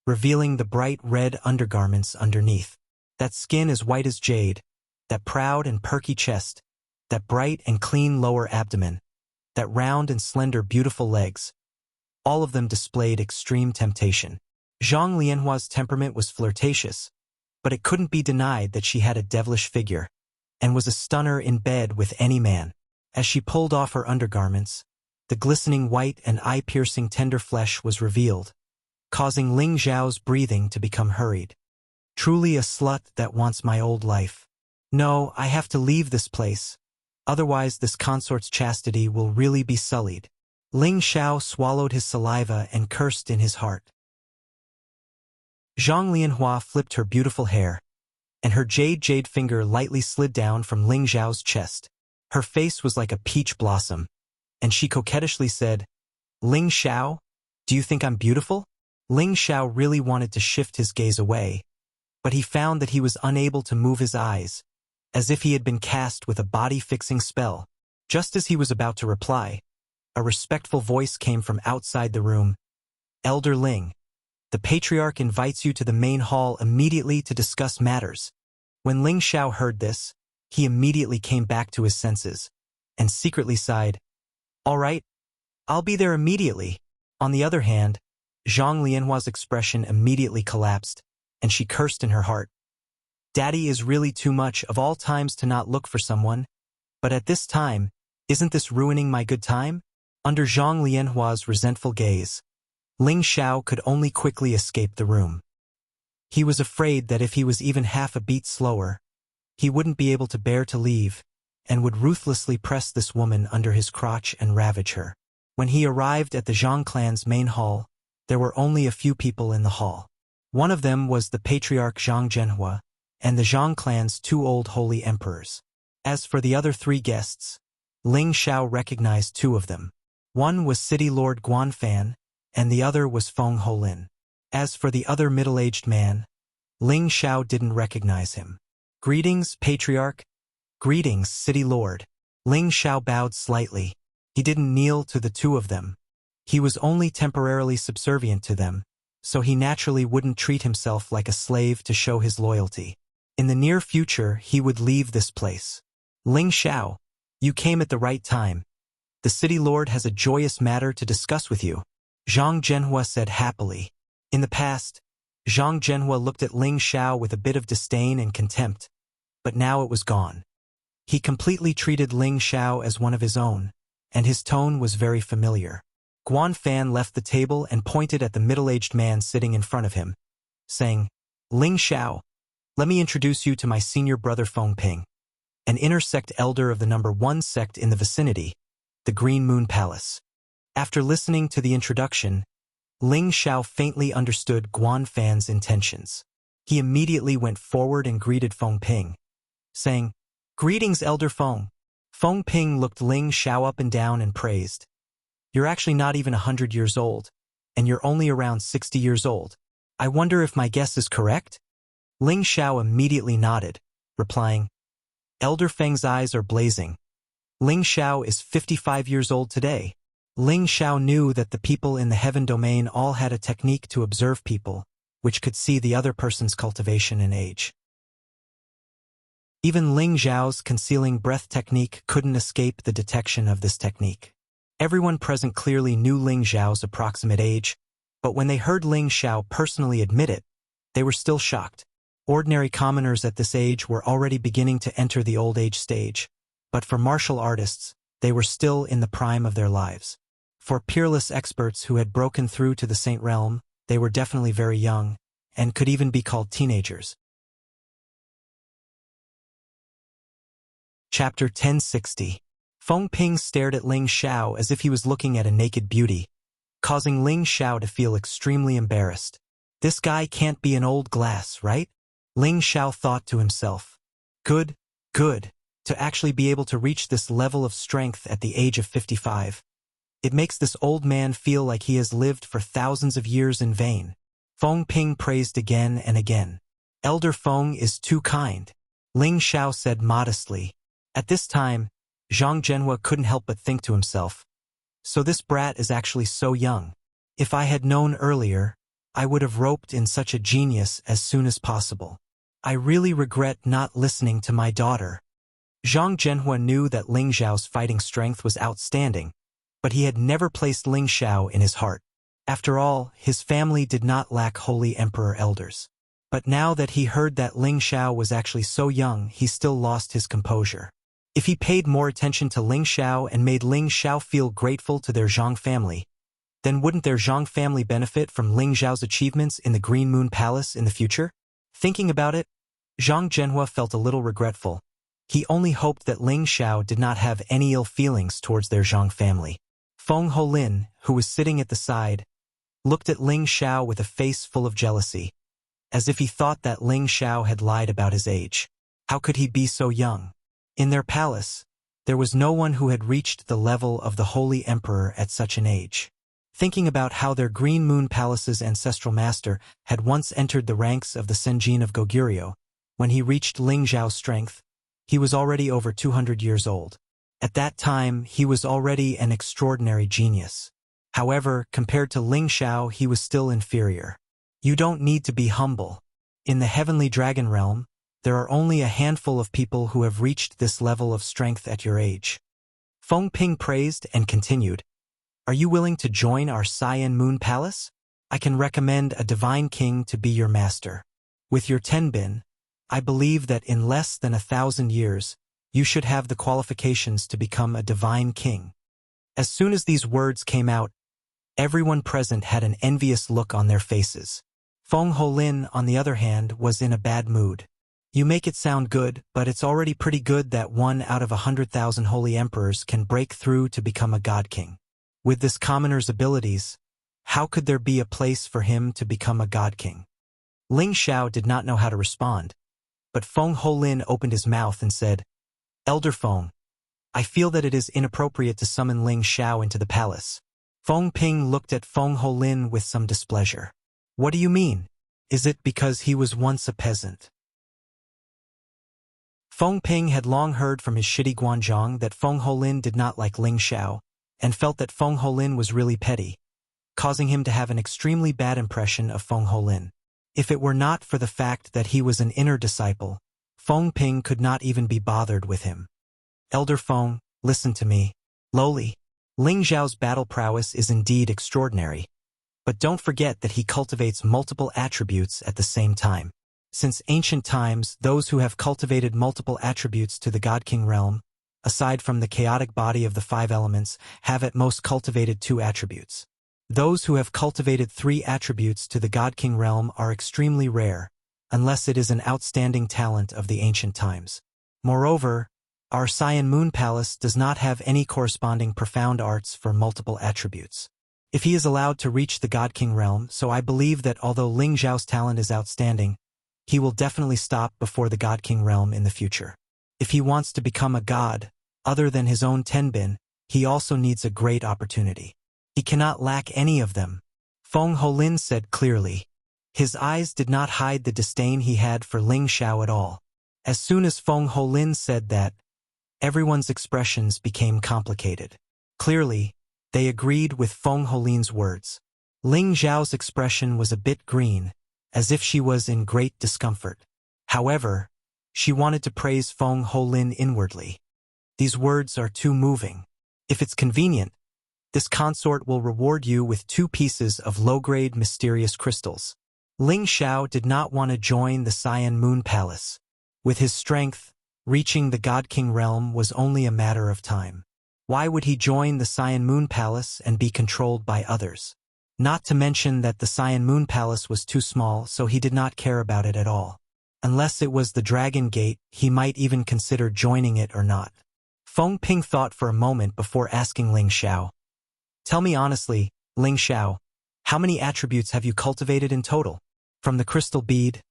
revealing the bright red undergarments underneath. That skin as white as jade, that proud and perky chest, that bright and clean lower abdomen, that round and slender beautiful legs, all of them displayed extreme temptation. Zhang Lianhua's temperament was flirtatious, but it couldn't be denied that she had a devilish figure, and was a stunner in bed with any man. As she pulled off her undergarments, the glistening white and eye-piercing tender flesh was revealed, causing Ling Xiao's breathing to become hurried. Truly a slut that wants my old life. No, I have to leave this place. Otherwise this consort's chastity will really be sullied. Ling Xiao swallowed his saliva and cursed in his heart. Zhang Lianhua flipped her beautiful hair, and her jade finger lightly slid down from Ling Xiao's chest. Her face was like a peach blossom, and she coquettishly said, "Ling Xiao, do you think I'm beautiful?" Ling Xiao really wanted to shift his gaze away, but he found that he was unable to move his eyes, as if he had been cast with a body-fixing spell. Just as he was about to reply, a respectful voice came from outside the room. "Elder Ling, the patriarch invites you to the main hall immediately to discuss matters." When Ling Xiao heard this, he immediately came back to his senses, and secretly sighed, "All right, I'll be there immediately." On the other hand, Zhang Lianhua's expression immediately collapsed, and she cursed in her heart. Daddy is really too much of all times to not look for someone, but at this time, isn't this ruining my good time? Under Zhang Lianhua's resentful gaze, Ling Xiao could only quickly escape the room. He was afraid that if he was even half a beat slower, he wouldn't be able to bear to leave, and would ruthlessly press this woman under his crotch and ravage her. When he arrived at the Zhang clan's main hall, there were only a few people in the hall. One of them was the patriarch Zhang Zhenhua, and the Zhang clan's two old holy emperors. As for the other three guests, Ling Xiao recognized two of them. One was City Lord Guanfan, and the other was Feng Holin. As for the other middle-aged man, Ling Xiao didn't recognize him. "Greetings, Patriarch." "Greetings, City Lord." Ling Xiao bowed slightly. He didn't kneel to the two of them. He was only temporarily subservient to them, so he naturally wouldn't treat himself like a slave to show his loyalty. In the near future, he would leave this place. "Ling Xiao, you came at the right time. The City Lord has a joyous matter to discuss with you," Zhang Zhenhua said happily. In the past, Zhang Zhenhua looked at Ling Xiao with a bit of disdain and contempt, but now it was gone. He completely treated Ling Xiao as one of his own, and his tone was very familiar. Guanfan left the table and pointed at the middle-aged man sitting in front of him, saying, "Ling Xiao, let me introduce you to my senior brother Feng Ping, an inner sect elder of the number 1 sect in the vicinity, the Green Moon Palace." After listening to the introduction, Ling Xiao faintly understood Guanfan's intentions. He immediately went forward and greeted Feng Ping, saying, "Greetings, Elder Feng." Feng Ping looked Ling Xiao up and down and praised, "You're actually not even 100 years old, and you're only around 60 years old. I wonder if my guess is correct?" Ling Xiao immediately nodded, replying, "Elder Feng's eyes are blazing. Ling Xiao is 55 years old today." Ling Xiao knew that the people in the heaven domain all had a technique to observe people, which could see the other person's cultivation and age. Even Ling Xiao's concealing breath technique couldn't escape the detection of this technique. Everyone present clearly knew Ling Xiao's approximate age, but when they heard Ling Xiao personally admit it, they were still shocked. Ordinary commoners at this age were already beginning to enter the old age stage, but for martial artists, they were still in the prime of their lives. For peerless experts who had broken through to the Saint Realm, they were definitely very young, and could even be called teenagers. Chapter 1060. Feng Ping stared at Ling Xiao as if he was looking at a naked beauty, causing Ling Xiao to feel extremely embarrassed. This guy can't be an old glass, right? Ling Xiao thought to himself. Good. To actually be able to reach this level of strength at the age of 55. It makes this old man feel like he has lived for thousands of years in vain. Feng Ping praised again and again. Elder Feng is too kind, Ling Xiao said modestly. At this time, Zhang Zhenhua couldn't help but think to himself, so this brat is actually so young. If I had known earlier, I would have roped in such a genius as soon as possible. I really regret not listening to my daughter. Zhang Zhenhua knew that Ling Xiao's fighting strength was outstanding, but he had never placed Ling Xiao in his heart. After all, his family did not lack holy emperor elders. But now that he heard that Ling Xiao was actually so young, he still lost his composure. If he paid more attention to Ling Xiao and made Ling Xiao feel grateful to their Zhang family, then wouldn't their Zhang family benefit from Ling Xiao's achievements in the Green Moon Palace in the future? Thinking about it, Zhang Zhenhua felt a little regretful. He only hoped that Ling Xiao did not have any ill feelings towards their Zhang family. Feng Holin, who was sitting at the side, looked at Ling Xiao with a face full of jealousy, as if he thought that Ling Xiao had lied about his age. How could he be so young? In their palace, there was no one who had reached the level of the Holy Emperor at such an age. Thinking about how their Green Moon Palace's ancestral master had once entered the ranks of the Senjin of Goguryeo, when he reached Ling Xiao's strength, he was already over 200 years old. At that time, he was already an extraordinary genius. However, compared to Ling Xiao, he was still inferior. You don't need to be humble. In the Heavenly Dragon Realm, there are only a handful of people who have reached this level of strength at your age. Feng Ping praised and continued, Are you willing to join our Cyan Moon Palace? I can recommend a divine king to be your master. With your Tenbin, I believe that in less than 1,000 years, you should have the qualifications to become a divine king. As soon as these words came out, everyone present had an envious look on their faces. Feng Holin, on the other hand, was in a bad mood. You make it sound good, but it's already pretty good that 1 out of 100,000 holy emperors can break through to become a god king. With this commoner's abilities, how could there be a place for him to become a god king? Ling Xiao did not know how to respond, but Feng Holin opened his mouth and said, Elder Feng, I feel that it is inappropriate to summon Ling Xiao into the palace. Feng Ping looked at Feng Holin with some displeasure. What do you mean? Is it because he was once a peasant? Feng Ping had long heard from his shitty Guanzhong that Feng Holin did not like Ling Xiao, and felt that Feng Holin was really petty, causing him to have an extremely bad impression of Feng Holin. If it were not for the fact that he was an inner disciple, Feng Ping could not even be bothered with him. Elder Feng, listen to me. Lowly, Ling Xiao's battle prowess is indeed extraordinary, but don't forget that he cultivates multiple attributes at the same time. Since ancient times, those who have cultivated multiple attributes to the God King realm, aside from the chaotic body of the 5 elements, have at most cultivated 2 attributes. Those who have cultivated 3 attributes to the God King realm are extremely rare, unless it is an outstanding talent of the ancient times. Moreover, our Cyan Moon Palace does not have any corresponding profound arts for multiple attributes. If he is allowed to reach the God King realm, so I believe that although Ling Xiao's talent is outstanding, he will definitely stop before the God King realm in the future. If he wants to become a god, other than his own Tenbin, he also needs a great opportunity. He cannot lack any of them. Feng Holin said clearly. His eyes did not hide the disdain he had for Ling Xiao at all. As soon as Feng Holin said that, everyone's expressions became complicated. Clearly, they agreed with Feng Holin's words. Ling Xiao's expression was a bit green, as if she was in great discomfort. However, she wanted to praise Feng Holin inwardly. These words are too moving. If it's convenient, this consort will reward you with 2 pieces of low-grade mysterious crystals. Ling Xiao did not want to join the Cyan Moon Palace. With his strength, reaching the God King realm was only a matter of time. Why would he join the Cyan Moon Palace and be controlled by others? Not to mention that the Cyan Moon Palace was too small, so he did not care about it at all. Unless it was the Dragon Gate, he might even consider joining it or not. Feng Ping thought for a moment before asking Ling Xiao. Tell me honestly, Ling Xiao, how many attributes have you cultivated in total? From the crystal bead,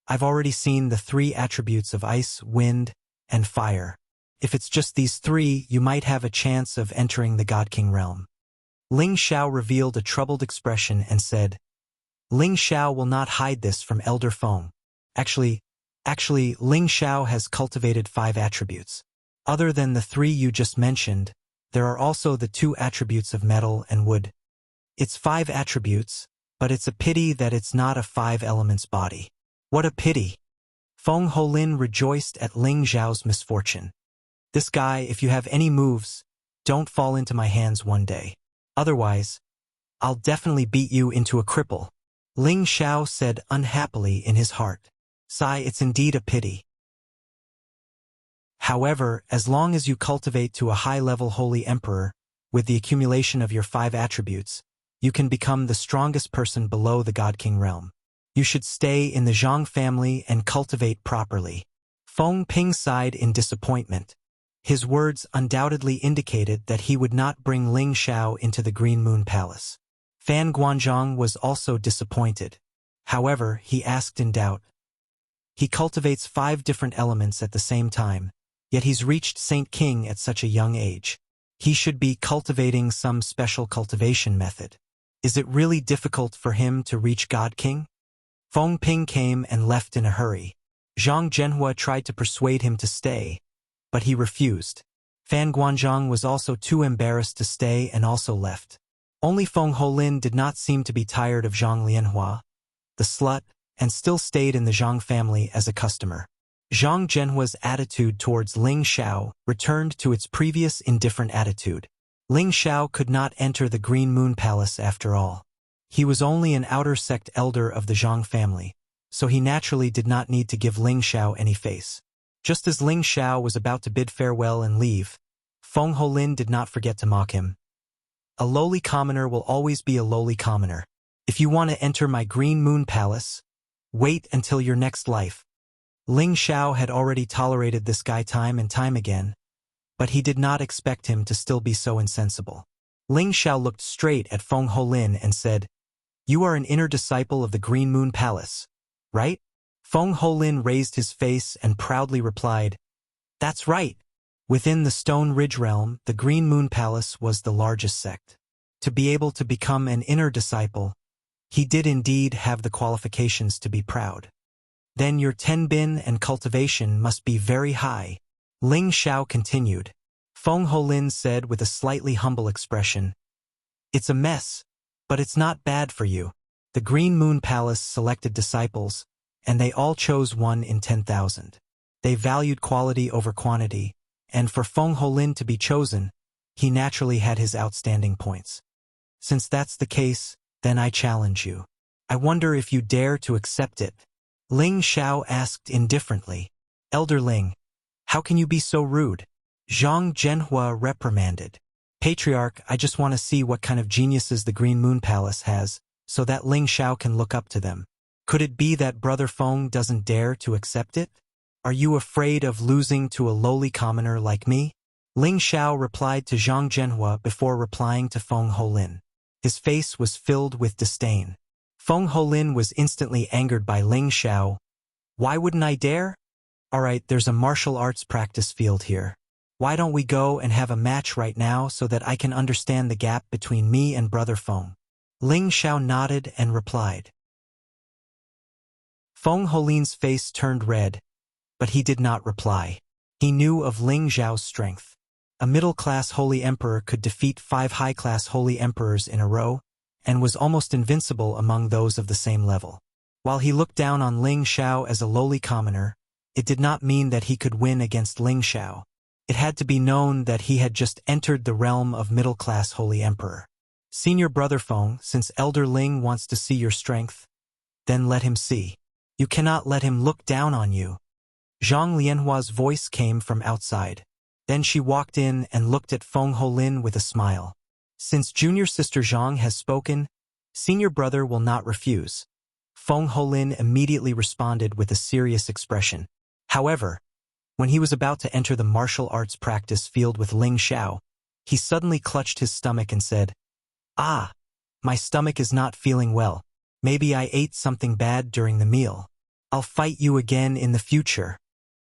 I've already seen the 3 attributes of ice, wind, and fire. If it's just these three, you might have a chance of entering the God King realm. Ling Xiao revealed a troubled expression and said, Ling Xiao will not hide this from Elder Feng. Actually, Ling Xiao has cultivated 5 attributes. Other than the 3 you just mentioned, there are also the 2 attributes of metal and wood. It's 5 attributes, but it's a pity that it's not a 5 elements body. What a pity! Feng Holin rejoiced at Ling Xiao's misfortune. This guy, if you have any moves, don't fall into my hands one day. Otherwise, I'll definitely beat you into a cripple. Ling Xiao said unhappily in his heart. Sigh, it's indeed a pity. However, as long as you cultivate to a high-level holy emperor, with the accumulation of your 5 attributes, you can become the strongest person below the God King realm. You should stay in the Zhang family and cultivate properly. Feng Ping sighed in disappointment. His words undoubtedly indicated that he would not bring Ling Xiao into the Green Moon Palace. Fan Guanzhong was also disappointed. However, he asked in doubt. He cultivates 5 different elements at the same time, yet he's reached Saint King at such a young age. He should be cultivating some special cultivation method. Is it really difficult for him to reach God King? Feng Ping came and left in a hurry. Zhang Zhenhua tried to persuade him to stay, but he refused. Fan Guanzhong was also too embarrassed to stay and also left. Only Feng Holin did not seem to be tired of Zhang Lianhua, the slut, and still stayed in the Zhang family as a customer. Zhang Zhenhua's attitude towards Ling Xiao returned to its previous indifferent attitude. Ling Xiao could not enter the Green Moon Palace after all. He was only an outer sect elder of the Zhang family, so he naturally did not need to give Ling Xiao any face. Just as Ling Xiao was about to bid farewell and leave, Feng Holin did not forget to mock him. A lowly commoner will always be a lowly commoner. If you want to enter my Green Moon Palace, wait until your next life. Ling Xiao had already tolerated this guy time and time again, but he did not expect him to still be so insensible. Ling Xiao looked straight at Feng Holin and said, You are an inner disciple of the Green Moon Palace, right? Feng Holin raised his face and proudly replied, That's right. Within the Stone Ridge realm, the Green Moon Palace was the largest sect. To be able to become an inner disciple, he did indeed have the qualifications to be proud. Then your tenbin and cultivation must be very high. Ling Xiao continued. Feng Holin said with a slightly humble expression, It's a mess, but it's not bad for you. The Green Moon Palace selected disciples, and they all chose 1 in 10,000. They valued quality over quantity, and for Feng Holin to be chosen, he naturally had his outstanding points. Since that's the case, then I challenge you. I wonder if you dare to accept it. Ling Xiao asked indifferently. Elder Ling, how can you be so rude? Zhang Zhenhua reprimanded. Patriarch, I just want to see what kind of geniuses the Green Moon Palace has, so that Ling Xiao can look up to them. Could it be that Brother Feng doesn't dare to accept it? Are you afraid of losing to a lowly commoner like me? Ling Xiao replied to Zhang Zhenhua before replying to Feng Holin. His face was filled with disdain. Feng Holin was instantly angered by Ling Xiao. Why wouldn't I dare? Alright, there's a martial arts practice field here. Why don't we go and have a match right now so that I can understand the gap between me and Brother Feng? Ling Xiao nodded and replied. Feng Holin's face turned red, but he did not reply. He knew of Ling Xiao's strength. A middle-class holy emperor could defeat 5 high-class holy emperors in a row, and was almost invincible among those of the same level. While he looked down on Ling Xiao as a lowly commoner, it did not mean that he could win against Ling Xiao. It had to be known that he had just entered the realm of middle-class holy emperor. Senior Brother Feng, since Elder Ling wants to see your strength, then let him see. You cannot let him look down on you. Zhang Lianhua's voice came from outside. Then she walked in and looked at Feng Holin with a smile. Since junior sister Zhang has spoken, senior brother will not refuse. Feng Holin immediately responded with a serious expression. However, when he was about to enter the martial arts practice field with Ling Xiao, he suddenly clutched his stomach and said, Ah, my stomach is not feeling well. Maybe I ate something bad during the meal. I'll fight you again in the future.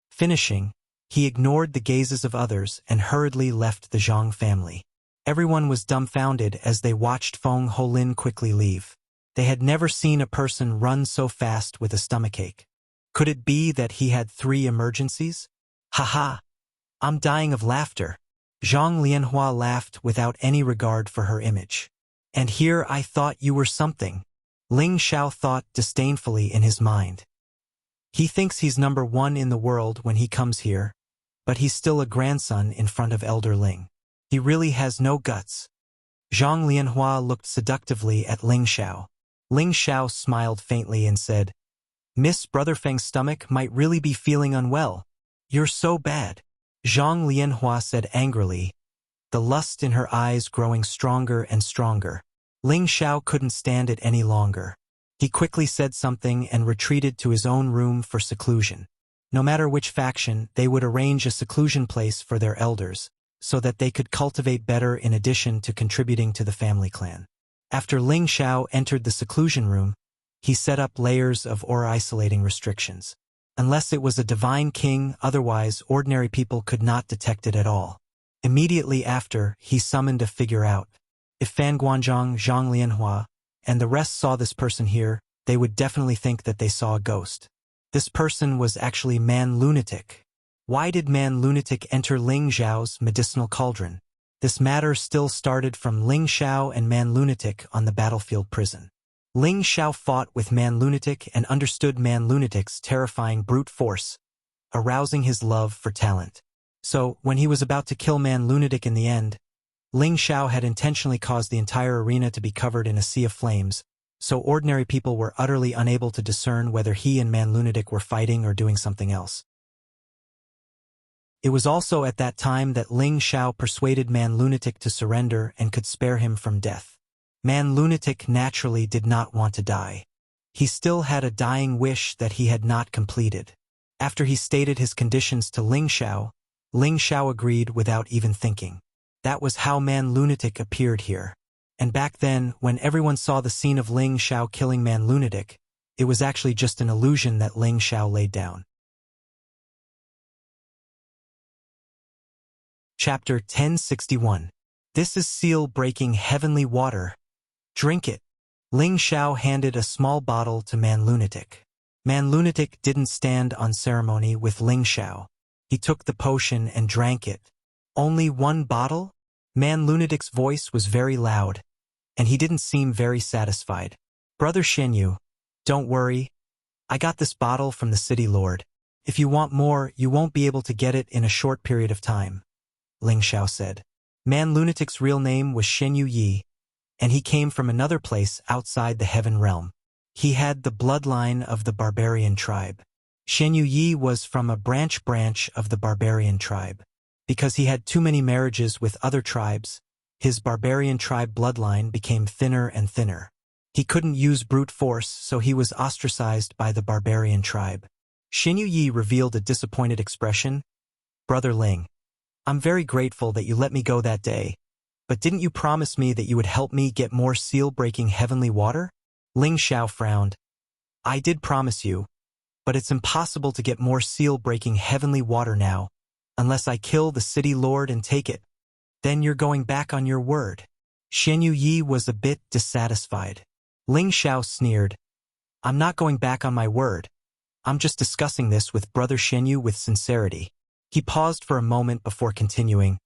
Finishing, He ignored the gazes of others and hurriedly left the Zhang family. Everyone was dumbfounded as they watched Feng Holin quickly leave. They had never seen a person run so fast with a stomachache. Could it be that he had 3 emergencies? Ha! I'm dying of laughter. Zhang Lianhua laughed without any regard for her image. And here I thought you were something. Ling Xiao thought disdainfully in his mind. He thinks he's number 1 in the world when he comes here, but he's still a grandson in front of Elder Ling. He really has no guts. Zhang Lianhua looked seductively at Ling Xiao. Ling Xiao smiled faintly and said, Miss Brother Feng's stomach might really be feeling unwell. You're so bad. Zhang Lianhua said angrily, the lust in her eyes growing stronger and stronger. Ling Xiao couldn't stand it any longer. He quickly said something and retreated to his own room for seclusion. No matter which faction, they would arrange a seclusion place for their elders, so that they could cultivate better in addition to contributing to the family clan. After Ling Xiao entered the seclusion room, he set up layers of aura-isolating restrictions. Unless it was a divine king, otherwise ordinary people could not detect it at all. Immediately after, he summoned a figure out. If Fan Guanzhong, Zhang Lianhua, and the rest saw this person here, they would definitely think that they saw a ghost. This person was actually Man Lunatic. Why did Man Lunatic enter Ling Xiao's medicinal cauldron? This matter still started from Ling Xiao and Man Lunatic on the battlefield prison. Ling Xiao fought with Man Lunatic and understood Man Lunatic's terrifying brute force, arousing his love for talent. So, when he was about to kill Man Lunatic in the end, Ling Xiao had intentionally caused the entire arena to be covered in a sea of flames, so ordinary people were utterly unable to discern whether he and Man Lunatic were fighting or doing something else. It was also at that time that Ling Xiao persuaded Man Lunatic to surrender and could spare him from death. Man Lunatic naturally did not want to die. He still had a dying wish that he had not completed. After he stated his conditions to Ling Xiao agreed without even thinking. That was how Man Lunatic appeared here. And back then, when everyone saw the scene of Ling Xiao killing Man Lunatic, it was actually just an illusion that Ling Xiao laid down. Chapter 1061. This is seal-breaking heavenly water. Drink it. Ling Xiao handed a small bottle to Man Lunatic. Man Lunatic didn't stand on ceremony with Ling Xiao. He took the potion and drank it. Only 1 bottle? Man Lunatic's voice was very loud, and he didn't seem very satisfied. Brother Shenyu, don't worry. I got this bottle from the city lord. If you want more, you won't be able to get it in a short period of time, Ling Xiao said. Man Lunatic's real name was Shenyu Yi, and he came from another place outside the heaven realm. He had the bloodline of the barbarian tribe. Shenyu Yi was from a branch of the barbarian tribe. Because he had too many marriages with other tribes, his barbarian tribe bloodline became thinner and thinner. He couldn't use brute force, so he was ostracized by the barbarian tribe. Shenyu Yi revealed a disappointed expression. Brother Ling, I'm very grateful that you let me go that day. But didn't you promise me that you would help me get more seal-breaking heavenly water? Ling Xiao frowned. I did promise you, but it's impossible to get more seal-breaking heavenly water now, unless I kill the city lord and take it. Then you're going back on your word. Shenyu Yi was a bit dissatisfied. Ling Xiao sneered. I'm not going back on my word. I'm just discussing this with Brother Shenyu with sincerity. He paused for a moment before continuing.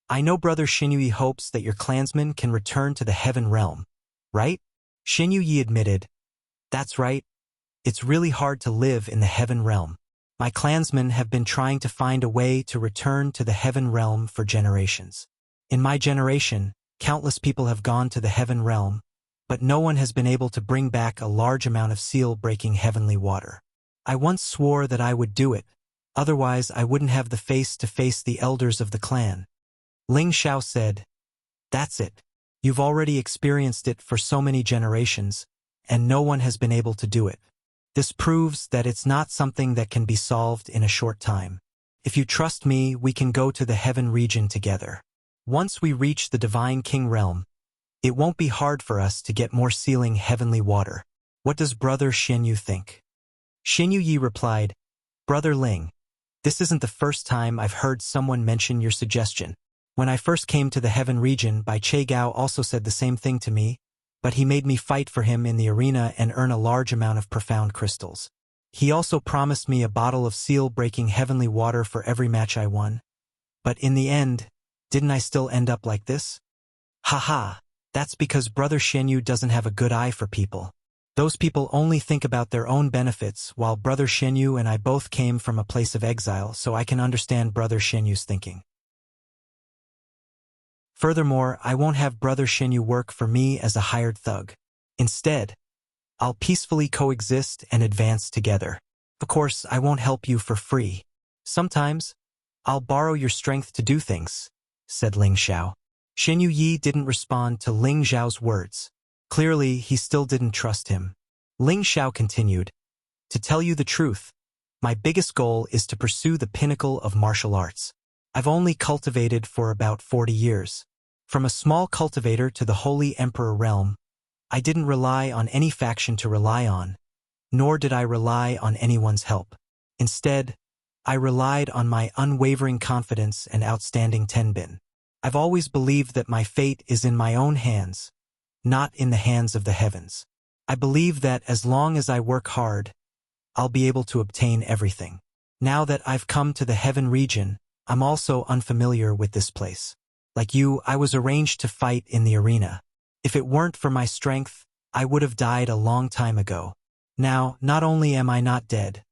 I know Brother Shenyu Yi hopes that your clansmen can return to the heaven realm, right? Shenyu Yi admitted. That's right. It's really hard to live in the heaven realm. My clansmen have been trying to find a way to return to the heaven realm for generations. In my generation, countless people have gone to the heaven realm, but no one has been able to bring back a large amount of seal-breaking heavenly water. I once swore that I would do it, otherwise I wouldn't have the face to face the elders of the clan. Ling Xiao said, That's it. You've already experienced it for so many generations, and no one has been able to do it. This proves that it's not something that can be solved in a short time. If you trust me, we can go to the heaven region together. Once we reach the Divine King realm, it won't be hard for us to get more sealing heavenly water. What does Brother Shenyu think? Shenyu Yi replied, Brother Ling, This isn't the first time I've heard someone mention your suggestion. When I first came to the Heaven region, Bai Che Gao also said the same thing to me, but he made me fight for him in the arena and earn a large amount of profound crystals. He also promised me a bottle of seal-breaking heavenly water for every match I won. But in the end, didn't I still end up like this? Haha, that's because Brother Shenyu doesn't have a good eye for people. Those people only think about their own benefits, while Brother Shenyu and I both came from a place of exile, so I can understand Brother Shenyu's thinking. Furthermore, I won't have Brother Shenyu work for me as a hired thug. Instead, I'll peacefully coexist and advance together. Of course, I won't help you for free. Sometimes, I'll borrow your strength to do things, said Ling Xiao. Shenyu Yi didn't respond to Ling Xiao's words. Clearly, he still didn't trust him. Ling Xiao continued, "To tell you the truth, my biggest goal is to pursue the pinnacle of martial arts. I've only cultivated for about 40 years. From a small cultivator to the Holy Emperor realm, I didn't rely on any faction to rely on, nor did I rely on anyone's help. Instead, I relied on my unwavering confidence and outstanding tenbin. I've always believed that my fate is in my own hands, not in the hands of the heavens. I believe that as long as I work hard, I'll be able to obtain everything. Now that I've come to the Heaven region, I'm also unfamiliar with this place. Like you, I was arranged to fight in the arena. If it weren't for my strength, I would have died a long time ago. Now, not only am I not dead,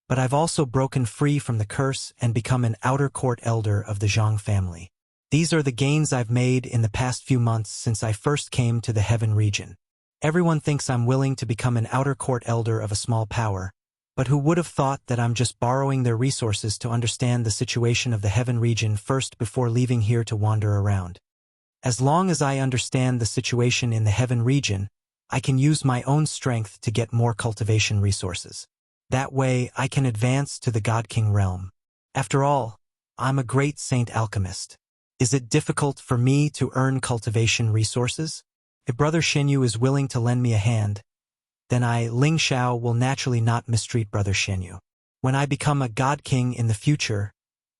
but I've also broken free from the curse and become an outer court elder of the Zhang family. These are the gains I've made in the past few months since I first came to the Heaven region. Everyone thinks I'm willing to become an outer court elder of a small power, but who would have thought that I'm just borrowing their resources to understand the situation of the Heaven region first before leaving here to wander around. As long as I understand the situation in the Heaven region, I can use my own strength to get more cultivation resources. That way, I can advance to the God King realm. After all, I'm a great saint alchemist. Is it difficult for me to earn cultivation resources? If Brother Shenyu is willing to lend me a hand, then I, Ling Xiao, will naturally not mistreat Brother Shenyu. When I become a God King in the future,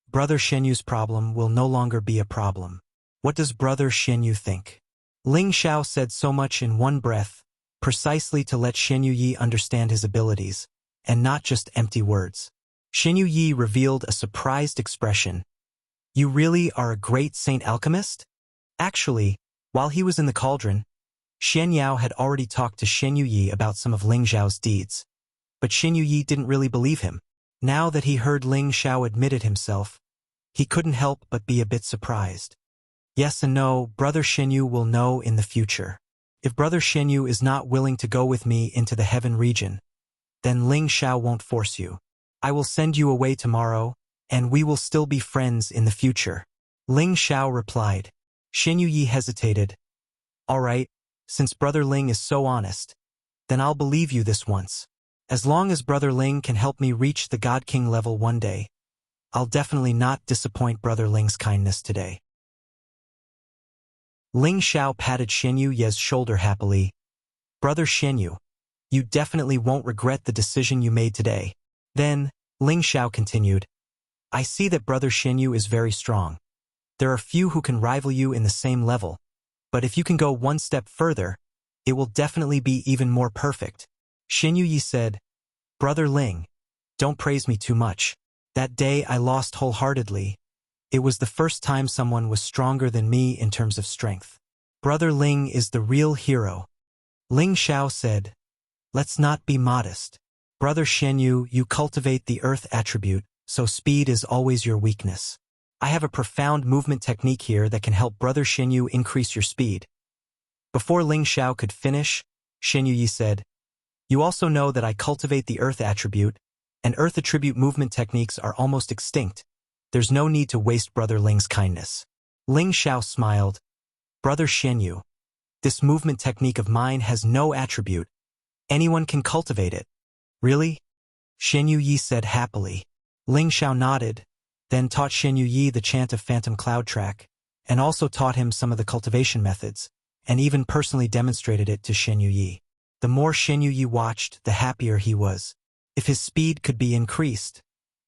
Brother Shenyu's problem will no longer be a problem. What does Brother Shenyu think? Ling Xiao said so much in one breath, precisely to let Shenyu Yi understand his abilities, and not just empty words. Shenyu Yi revealed a surprised expression. You really are a great saint alchemist? Actually, while he was in the cauldron, Shen Yao had already talked to Shenyu Yi about some of Ling Xiao's deeds. But Shenyu Yi didn't really believe him. Now that he heard Ling Xiao admit it himself, he couldn't help but be a bit surprised. Yes and no, Brother Shenyu will know in the future. If Brother Shenyu is not willing to go with me into the Heaven region, then Ling Xiao won't force you. I will send you away tomorrow, and we will still be friends in the future. Ling Xiao replied. Shenyu Yi hesitated. All right, since Brother Ling is so honest, then I'll believe you this once. As long as Brother Ling can help me reach the God King level one day, I'll definitely not disappoint Brother Ling's kindness today. Ling Xiao patted Shenyu Ye's shoulder happily. Brother Shenyu, you definitely won't regret the decision you made today. Then, Ling Xiao continued, I see that Brother Shenyu is very strong. There are few who can rival you in the same level, but if you can go one step further, it will definitely be even more perfect. Shenyu Yi said, Brother Ling, don't praise me too much. That day I lost wholeheartedly. It was the first time someone was stronger than me in terms of strength. Brother Ling is the real hero. Ling Xiao said, Let's not be modest. Brother Shenyu, you cultivate the earth attribute, so speed is always your weakness. I have a profound movement technique here that can help Brother Shenyu increase your speed. Before Ling Xiao could finish, Shenyu Yi said, You also know that I cultivate the earth attribute, and earth attribute movement techniques are almost extinct. There's no need to waste Brother Ling's kindness. Ling Xiao smiled. Brother Shenyu, this movement technique of mine has no attribute. Anyone can cultivate it. Really? Shenyu Yi said happily. Ling Xiao nodded, then taught Shenyu Yi the chant of Phantom Cloud Track, and also taught him some of the cultivation methods, and even personally demonstrated it to Shenyu Yi. The more Shenyu Yi watched, the happier he was. If his speed could be increased,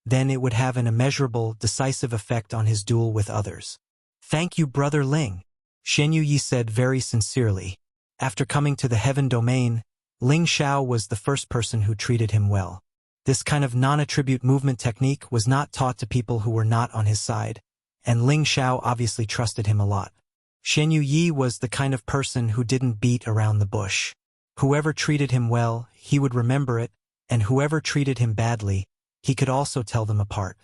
then it would have an immeasurable, decisive effect on his duel with others. "Thank you, Brother Ling," Shen Yi said very sincerely. After coming to the heaven domain, Ling Xiao was the first person who treated him well. This kind of non-attribute movement technique was not taught to people who were not on his side, and Ling Xiao obviously trusted him a lot. Shen Yi was the kind of person who didn't beat around the bush. Whoever treated him well, he would remember it, and whoever treated him badly, he could also tell them apart.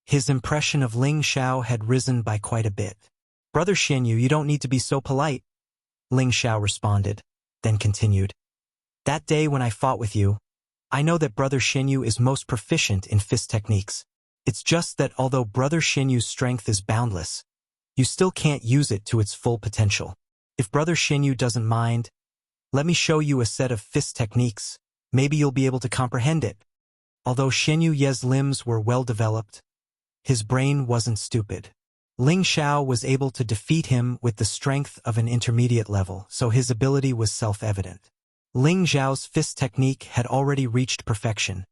His impression of Ling Xiao had risen by quite a bit. "Brother Shen Yu, you don't need to be so polite," Ling Xiao responded, then continued. "That day when I fought with you, I know that Brother Shen Yu is most proficient in fist techniques. It's just that although Brother Shen Yu's strength is boundless, you still can't use it to its full potential. If Brother Shen Yu doesn't mind, let me show you a set of fist techniques. Maybe you'll be able to comprehend it." Although Shen Yu's limbs were well developed, his brain wasn't stupid. Ling Xiao was able to defeat him with the strength of an intermediate level, so his ability was self-evident. Ling Xiao's fist technique had already reached perfection,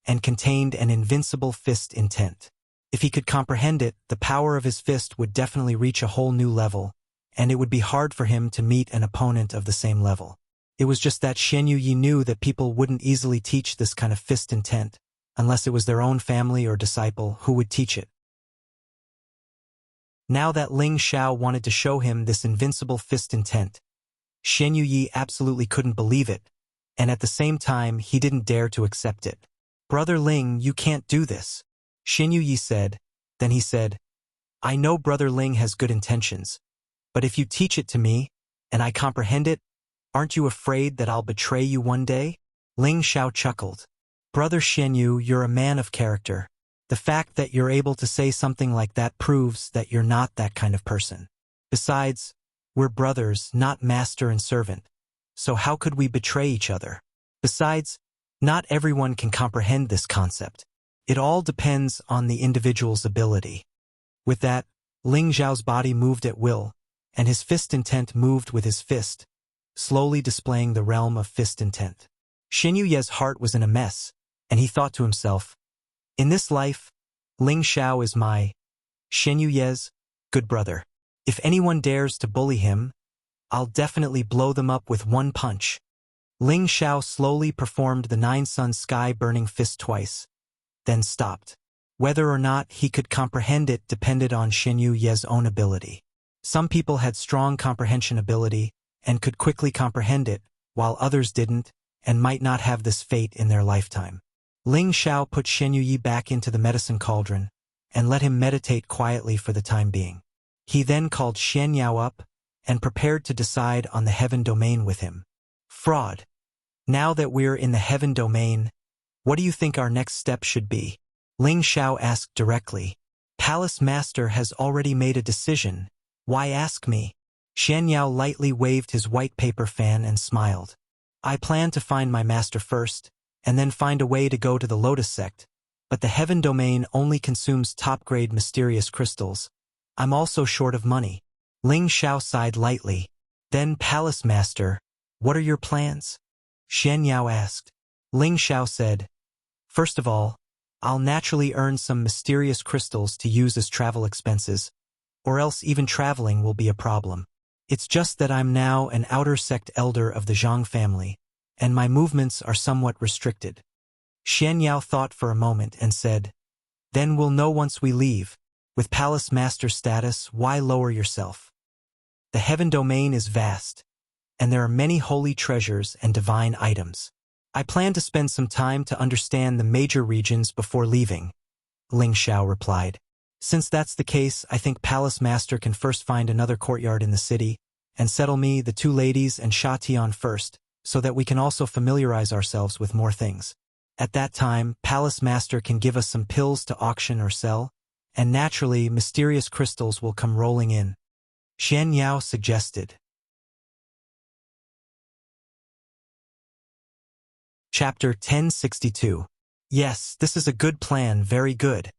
and contained an invincible fist intent. If he could comprehend it, the power of his fist would definitely reach a whole new level, and it would be hard for him to meet an opponent of the same level. It was just that Shen Yi knew that people wouldn't easily teach this kind of fist intent, unless it was their own family or disciple who would teach it. Now that Ling Xiao wanted to show him this invincible fist intent, Shen Yi absolutely couldn't believe it, and at the same time he didn't dare to accept it. "Brother Ling, you can't do this," Shen Yi said. Then he said, "I know Brother Ling has good intentions, but if you teach it to me, and I comprehend it, aren't you afraid that I'll betray you one day?" Ling Xiao chuckled. "Brother Shen Yu, you're a man of character. The fact that you're able to say something like that proves that you're not that kind of person. Besides, we're brothers, not master and servant, so how could we betray each other? Besides, not everyone can comprehend this concept. It all depends on the individual's ability." With that, Ling Xiao's body moved at will, and his fist intent moved with his fist, slowly displaying the realm of fist intent. Shen Yu's heart was in a mess, and he thought to himself, "In this life, Ling Xiao is my Shen Yu's good brother. If anyone dares to bully him, I'll definitely blow them up with one punch." Ling Xiao slowly performed the nine-sun sky-burning fist twice, then stopped. Whether or not he could comprehend it depended on Shen Yu's own ability. Some people had strong comprehension ability and could quickly comprehend it, while others didn't and might not have this fate in their lifetime. Ling Xiao put Shen Yu back into the medicine cauldron and let him meditate quietly for the time being. He then called Shen Yao up and prepared to decide on the heaven domain with him. "Fraud. Now that we're in the heaven domain, what do you think our next step should be?" Ling Xiao asked directly. "Palace Master has already made a decision. Why ask me?" Shen Yao lightly waved his white paper fan and smiled. "I plan to find my master first, and then find a way to go to the Lotus Sect, but the heaven domain only consumes top-grade mysterious crystals. I'm also short of money." Ling Xiao sighed lightly. "Then, Palace Master, what are your plans?" Shen Yao asked. Ling Xiao said, "First of all, I'll naturally earn some mysterious crystals to use as travel expenses, or else even traveling will be a problem. It's just that I'm now an outer sect elder of the Zhang family, and my movements are somewhat restricted." Shen Yao thought for a moment and said, "Then we'll know once we leave. With Palace Master status, why lower yourself? The heaven domain is vast, and there are many holy treasures and divine items. I plan to spend some time to understand the major regions before leaving," Ling Xiao replied. "Since that's the case, I think Palace Master can first find another courtyard in the city and settle me, the two ladies, and Sha Tian first, so that we can also familiarize ourselves with more things. At that time, Palace Master can give us some pills to auction or sell, and naturally, mysterious crystals will come rolling in," Shen Yao suggested. Chapter 1062. "Yes, this is a good plan, very good,"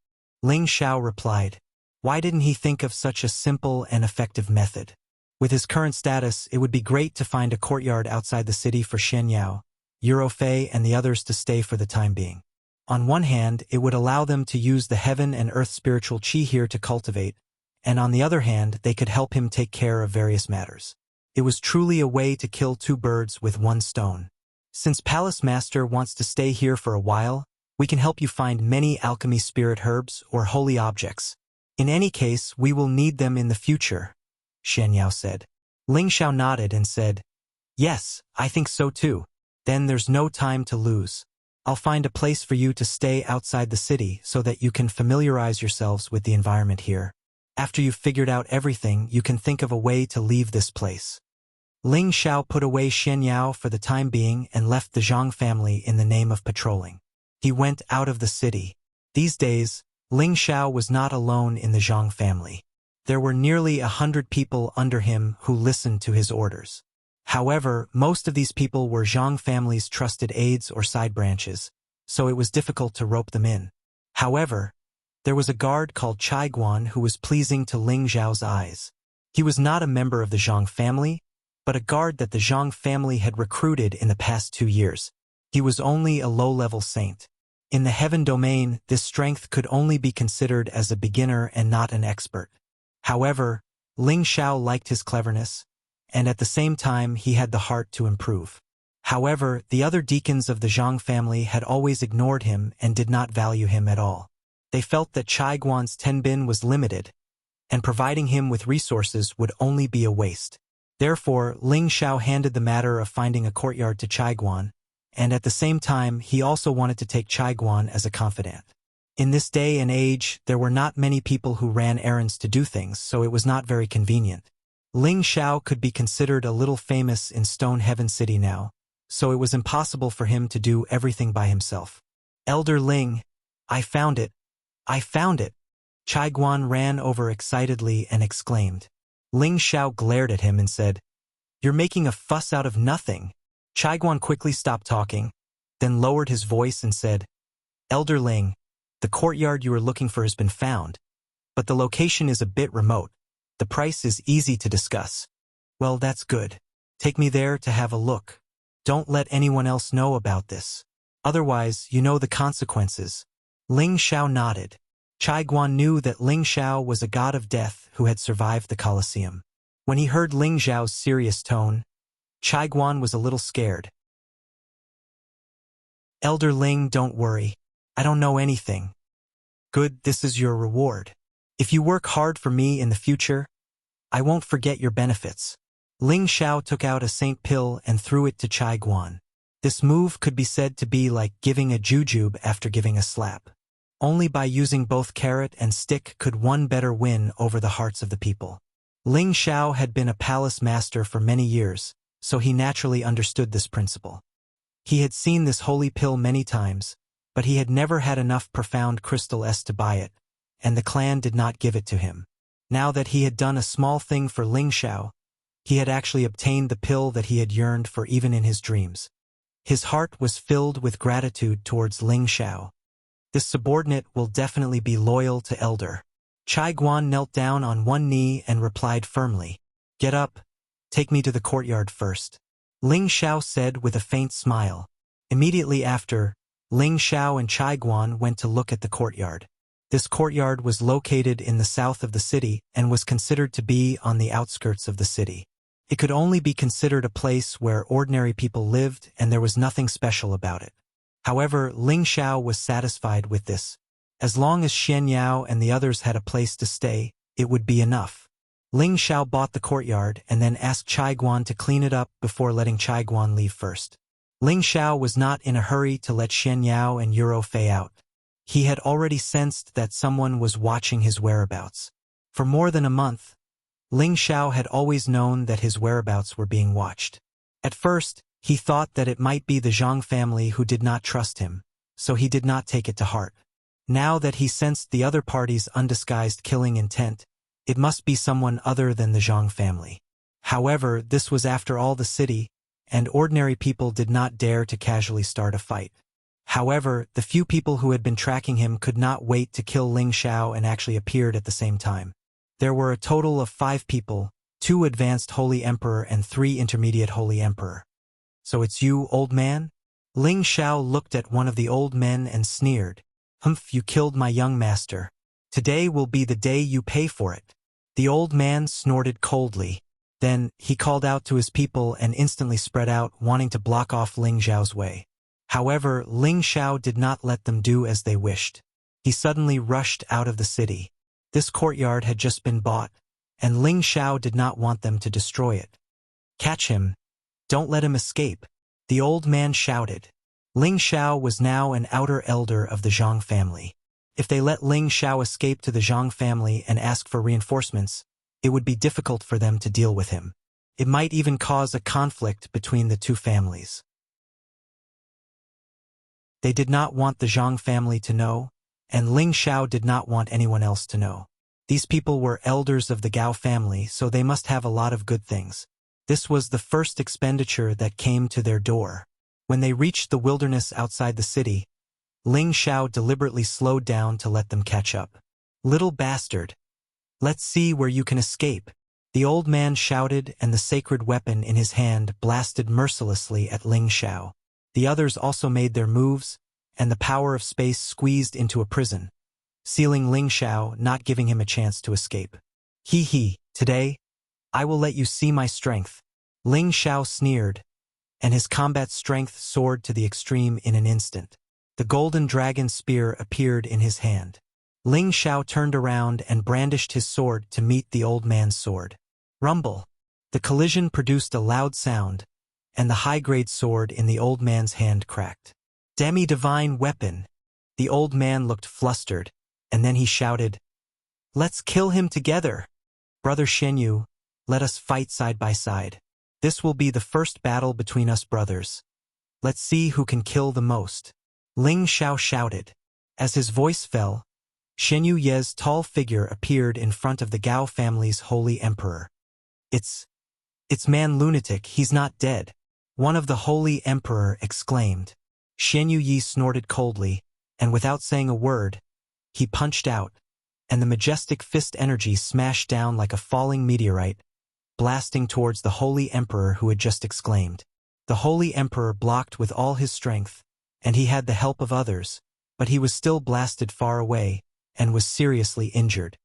Ling Xiao replied. Why didn't he think of such a simple and effective method? With his current status, it would be great to find a courtyard outside the city for Shen Yao, Eurofei, and the others to stay for the time being. On one hand, it would allow them to use the heaven and earth spiritual chi here to cultivate, and on the other hand, they could help him take care of various matters. It was truly a way to kill two birds with one stone. Since Palace Master wants to stay here for a while, we can help you find many alchemy spirit herbs or holy objects. In any case, we will need them in the future, Xian Yao said. Ling Xiao nodded and said, "Yes, I think so too. Then there's no time to lose. I'll find a place for you to stay outside the city so that you can familiarize yourselves with the environment here. After you've figured out everything, you can think of a way to leave this place." Ling Xiao put away Xian Yao for the time being and left the Zhang family in the name of patrolling. He went out of the city. These days, Ling Xiao was not alone in the Zhang family. There were nearly 100 people under him who listened to his orders. However, most of these people were Zhang family's trusted aides or side branches, so it was difficult to rope them in. However, there was a guard called Chai Guan who was pleasing to Ling Xiao's eyes. He was not a member of the Zhang family, but a guard that the Zhang family had recruited in the past 2 years. He was only a low-level saint. In the heaven domain, this strength could only be considered as a beginner and not an expert. However, Ling Xiao liked his cleverness, and at the same time he had the heart to improve. However, the other deacons of the Zhang family had always ignored him and did not value him at all. They felt that Chai Guan's tenbin was limited, and providing him with resources would only be a waste. Therefore, Ling Xiao handed the matter of finding a courtyard to Chai Guan, and at the same time he also wanted to take Chai Guan as a confidant. In this day and age, there were not many people who ran errands to do things, so it was not very convenient. Ling Xiao could be considered a little famous in Stone Heaven City now, so it was impossible for him to do everything by himself. "Elder Ling, I found it! I found it!" Chai Guan ran over excitedly and exclaimed. Ling Xiao glared at him and said, "You're making a fuss out of nothing." Chai Guan quickly stopped talking, then lowered his voice and said, "Elder Ling, the courtyard you are looking for has been found, but the location is a bit remote. The price is easy to discuss." "Well, that's good. Take me there to have a look. Don't let anyone else know about this. Otherwise, you know the consequences." Ling Xiao nodded. Chai Guan knew that Ling Xiao was a god of death who had survived the Colosseum. When he heard Ling Xiao's serious tone, Chai Guan was a little scared. "Elder Ling, don't worry. I don't know anything." "Good, this is your reward. If you work hard for me in the future, I won't forget your benefits." Ling Xiao took out a saint pill and threw it to Chai Guan. This move could be said to be like giving a jujube after giving a slap. Only by using both carrot and stick could one better win over the hearts of the people. Ling Xiao had been a palace master for many years, so he naturally understood this principle. He had seen this holy pill many times, but he had never had enough profound crystal S to buy it, and the clan did not give it to him. Now that he had done a small thing for Ling Xiao, he had actually obtained the pill that he had yearned for even in his dreams. His heart was filled with gratitude towards Ling Xiao. This subordinate will definitely be loyal to Elder. Chai Guan knelt down on one knee and replied firmly, "Get up. Take me to the courtyard first." Ling Xiao said with a faint smile. Immediately after, Ling Xiao and Chai Guan went to look at the courtyard. This courtyard was located in the south of the city and was considered to be on the outskirts of the city. It could only be considered a place where ordinary people lived, and there was nothing special about it. However, Ling Xiao was satisfied with this. As long as Xian Yao and the others had a place to stay, it would be enough. Ling Xiao bought the courtyard and then asked Chai Guan to clean it up before letting Chai Guan leave first. Ling Xiao was not in a hurry to let Xian Yao and Euro Fei out. He had already sensed that someone was watching his whereabouts. For more than a month, Ling Xiao had always known that his whereabouts were being watched. At first, he thought that it might be the Zhang family who did not trust him, so he did not take it to heart. Now that he sensed the other party's undisguised killing intent, it must be someone other than the Zhang family. However, this was after all the city, and ordinary people did not dare to casually start a fight. However, the few people who had been tracking him could not wait to kill Ling Xiao and actually appeared at the same time. There were a total of 5 people, 2 advanced Holy Emperor and 3 intermediate Holy Emperor. "So it's you, old man?" Ling Xiao looked at one of the old men and sneered. Humph, you killed my young master. Today will be the day you pay for it. The old man snorted coldly. Then, he called out to his people and instantly spread out, wanting to block off Ling Xiao's way. However, Ling Xiao did not let them do as they wished. He suddenly rushed out of the city. This courtyard had just been bought, and Ling Xiao did not want them to destroy it. Catch him. Don't let him escape, the old man shouted. Ling Xiao was now an outer elder of the Zhang family. If they let Ling Xiao escape to the Zhang family and ask for reinforcements, it would be difficult for them to deal with him. It might even cause a conflict between the two families. They did not want the Zhang family to know, and Ling Xiao did not want anyone else to know. These people were elders of the Gao family, so they must have a lot of good things. This was the first expenditure that came to their door. When they reached the wilderness outside the city, Ling Xiao deliberately slowed down to let them catch up. Little bastard! Let's see where you can escape. The old man shouted, and the sacred weapon in his hand blasted mercilessly at Ling Xiao. The others also made their moves, and the power of space squeezed into a prison, sealing Ling Xiao, not giving him a chance to escape. He, today, I will let you see my strength. Ling Xiao sneered, and his combat strength soared to the extreme in an instant. The golden dragon spear appeared in his hand. Ling Xiao turned around and brandished his sword to meet the old man's sword. Rumble! The collision produced a loud sound, and the high-grade sword in the old man's hand cracked. Demi-divine weapon! The old man looked flustered, and then he shouted, "Let's kill him together! Brother Shenyu, let us fight side by side. This will be the first battle between us brothers. Let's see who can kill the most." Ling Xiao shouted. As his voice fell, Shenyu Ye's tall figure appeared in front of the Gao family's holy emperor. It's man lunatic, he's not dead," one of the holy emperor exclaimed. Shenyu Yi snorted coldly, and without saying a word, he punched out, and the majestic fist energy smashed down like a falling meteorite, blasting towards the holy emperor who had just exclaimed. The holy emperor blocked with all his strength, and he had the help of others, but he was still blasted far away, and was seriously injured.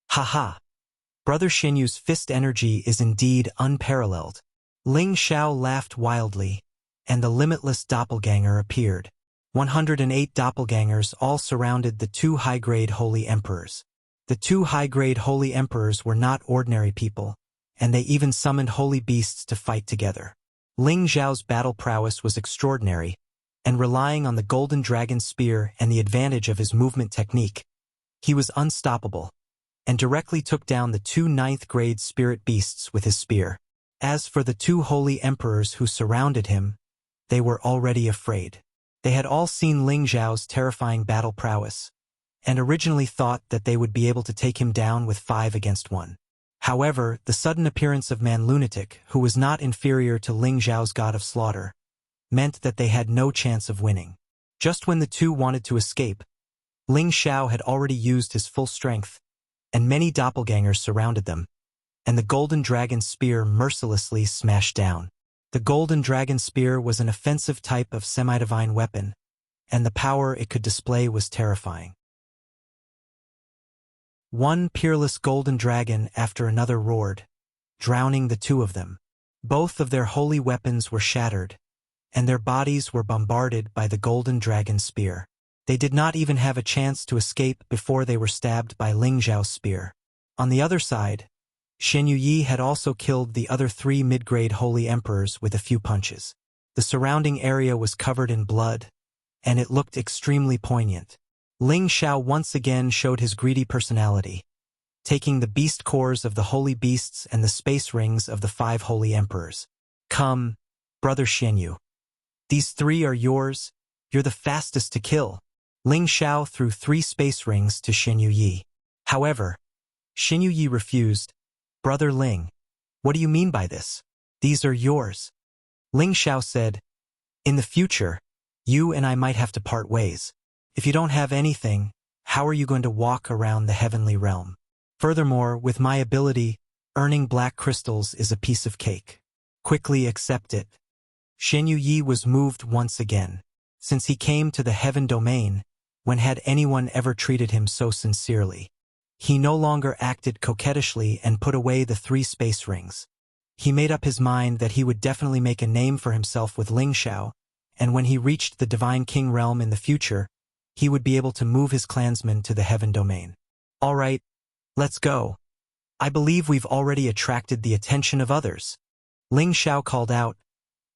Ha! Brother Shenyu's fist energy is indeed unparalleled. Ling Xiao laughed wildly, and the limitless doppelganger appeared. 108 doppelgangers all surrounded the two high-grade holy emperors. The two high-grade holy emperors were not ordinary people, and they even summoned holy beasts to fight together. Ling Xiao's battle prowess was extraordinary, and relying on the golden dragon spear and the advantage of his movement technique, he was unstoppable, and directly took down the two ninth-grade spirit beasts with his spear. As for the two holy emperors who surrounded him, they were already afraid. They had all seen Ling Xiao's terrifying battle prowess, and originally thought that they would be able to take him down with 5 against 1. However, the sudden appearance of Man Lunatic, who was not inferior to Ling Xiao's god of slaughter, meant that they had no chance of winning. Just when the two wanted to escape, Ling Xiao had already used his full strength, and many doppelgangers surrounded them, and the golden dragon spear mercilessly smashed down. The golden dragon spear was an offensive type of semi-divine weapon, and the power it could display was terrifying. One peerless golden dragon after another roared, drowning the two of them. Both of their holy weapons were shattered, and their bodies were bombarded by the golden dragon spear. They did not even have a chance to escape before they were stabbed by Ling Xiao's spear. On the other side, Shenyu Yi had also killed the other 3 mid-grade holy emperors with a few punches. The surrounding area was covered in blood, and it looked extremely poignant. Ling Xiao once again showed his greedy personality, taking the beast cores of the holy beasts and the space rings of the 5 holy emperors. "Come, brother Shenyu. These 3 are yours. You're the fastest to kill." Ling Xiao threw 3 space rings to Shenyu Yi. However, Shenyu Yi refused. "Brother Ling, what do you mean by this? These are yours." Ling Xiao said, "In the future, you and I might have to part ways. If you don't have anything, how are you going to walk around the heavenly realm? Furthermore, with my ability, earning black crystals is a piece of cake. Quickly accept it." Shen Yi was moved once again. Since he came to the heaven domain, when had anyone ever treated him so sincerely? He no longer acted coquettishly and put away the 3 space rings. He made up his mind that he would definitely make a name for himself with Ling Xiao, and when he reached the Divine King realm in the future, he would be able to move his clansmen to the heaven domain. All right, let's go. I believe we've already attracted the attention of others. Ling Xiao called out,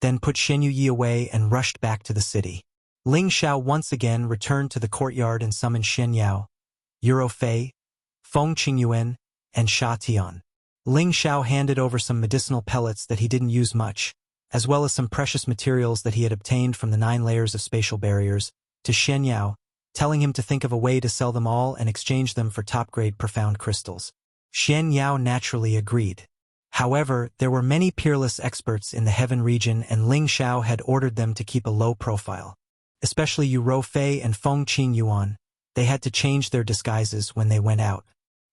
then put Shen Yi away and rushed back to the city. Ling Xiao once again returned to the courtyard and summoned Shen Yao, Euro Fei, Feng Qingyuan, and Sha Tian. Ling Xiao handed over some medicinal pellets that he didn't use much, as well as some precious materials that he had obtained from the 9 layers of spatial barriers, to Shen Yao, telling him to think of a way to sell them all and exchange them for top-grade profound crystals. Shen Yao naturally agreed. However, there were many peerless experts in the heaven region and Ling Xiao had ordered them to keep a low profile. Especially Yu Rofei and Feng Qingyuan, they had to change their disguises when they went out.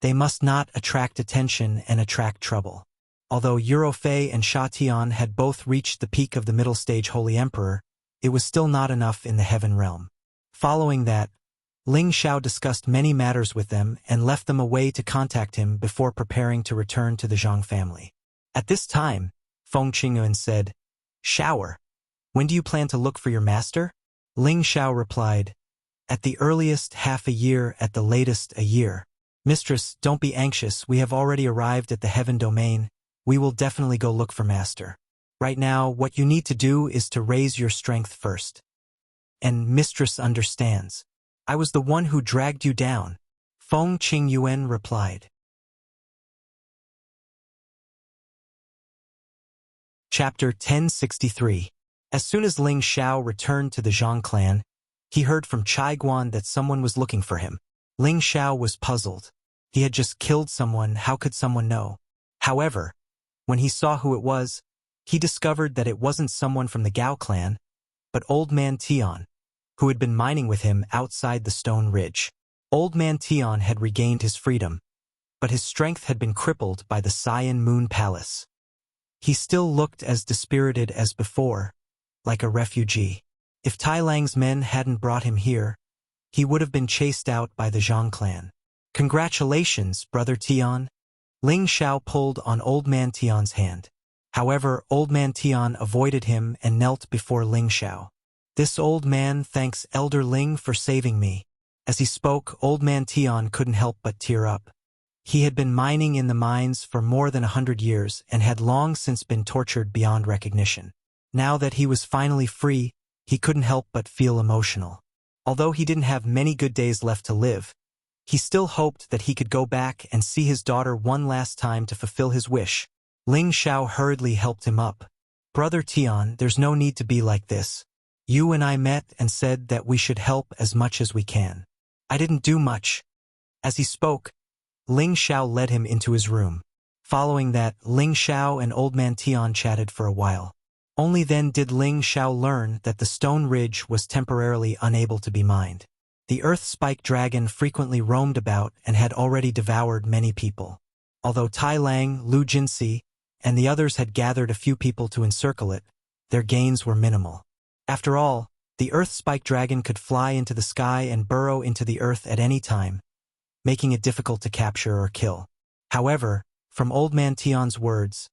They must not attract attention and attract trouble. Although Yu Rofei and Sha Tian had both reached the peak of the middle stage Holy Emperor, it was still not enough in the heaven realm. Following that, Ling Xiao discussed many matters with them and left them a way to contact him before preparing to return to the Zhang family. At this time, Feng Qingyuan said, "Shower. When do you plan to look for your master?" Ling Xiao replied, "At the earliest, half a year, at the latest, a year." "Mistress, don't be anxious, we have already arrived at the heaven domain. We will definitely go look for master. Right now, what you need to do is to raise your strength first. And mistress understands. I was the one who dragged you down," Feng Qingyuan replied. Chapter 1063. As soon as Ling Xiao returned to the Zhang clan, he heard from Chai Guan that someone was looking for him. Ling Xiao was puzzled. He had just killed someone, how could someone know? However, when he saw who it was, he discovered that it wasn't someone from the Gao clan, but Old Man Tian, who had been mining with him outside the Stone Ridge. Old Man Tian had regained his freedom, but his strength had been crippled by the Cyan Moon Palace. He still looked as dispirited as before, like a refugee. If Tai Lang's men hadn't brought him here, he would have been chased out by the Zhang clan. "Congratulations, Brother Tian." Ling Xiao pulled on Old Man Tian's hand. However, Old Man Tian avoided him and knelt before Ling Xiao. "This old man thanks Elder Ling for saving me." As he spoke, Old Man Tian couldn't help but tear up. He had been mining in the mines for more than 100 years and had long since been tortured beyond recognition. Now that he was finally free, he couldn't help but feel emotional. Although he didn't have many good days left to live, he still hoped that he could go back and see his daughter one last time to fulfill his wish. Ling Xiao hurriedly helped him up. "Brother Tian, there's no need to be like this. You and I met and said that we should help as much as we can. I didn't do much." As he spoke, Ling Xiao led him into his room. Following that, Ling Xiao and Old Man Tian chatted for a while. Only then did Ling Xiao learn that the Stone Ridge was temporarily unable to be mined. The Earth Spike Dragon frequently roamed about and had already devoured many people. Although Tai Lang, Lu Jinsi, and the others had gathered a few people to encircle it, their gains were minimal. After all, the Earth Spike Dragon could fly into the sky and burrow into the earth at any time, making it difficult to capture or kill. However, from Old Man Tian's words,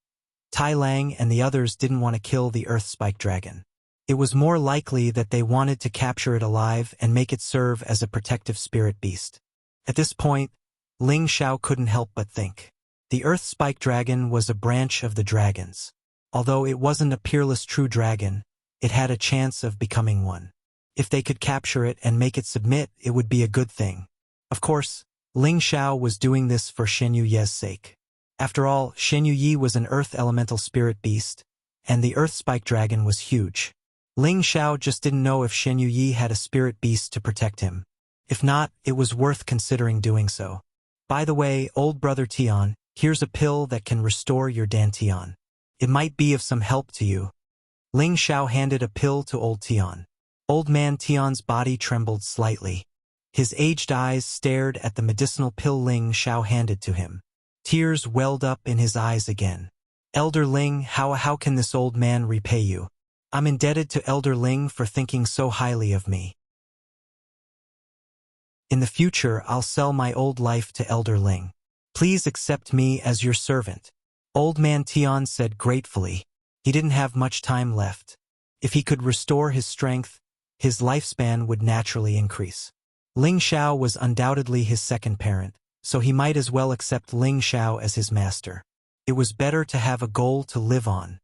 Tai Lang and the others didn't want to kill the Earth Spike Dragon. It was more likely that they wanted to capture it alive and make it serve as a protective spirit beast. At this point, Ling Xiao couldn't help but think. The Earth Spike Dragon was a branch of the dragons. Although it wasn't a peerless true dragon, it had a chance of becoming one. If they could capture it and make it submit, it would be a good thing. Of course, Ling Xiao was doing this for Shen Yuye's sake. After all, Shen Yuye was an earth elemental spirit beast, and the Earth Spike Dragon was huge. Ling Xiao just didn't know if Shen Yuye had a spirit beast to protect him. If not, it was worth considering doing so. "By the way, old brother Tian, here's a pill that can restore your Dantian. It might be of some help to you." Ling Xiao handed a pill to old Tian. Old Man Tian's body trembled slightly. His aged eyes stared at the medicinal pill Ling Xiao handed to him. Tears welled up in his eyes again. "Elder Ling, how can this old man repay you?" I'm indebted to Elder Ling for thinking so highly of me. In the future, I'll sell my old life to Elder Ling. Please accept me as your servant. Old Man Tian said gratefully. He didn't have much time left. If he could restore his strength, his lifespan would naturally increase. Ling Xiao was undoubtedly his second parent, so he might as well accept Ling Xiao as his master. It was better to have a goal to live on.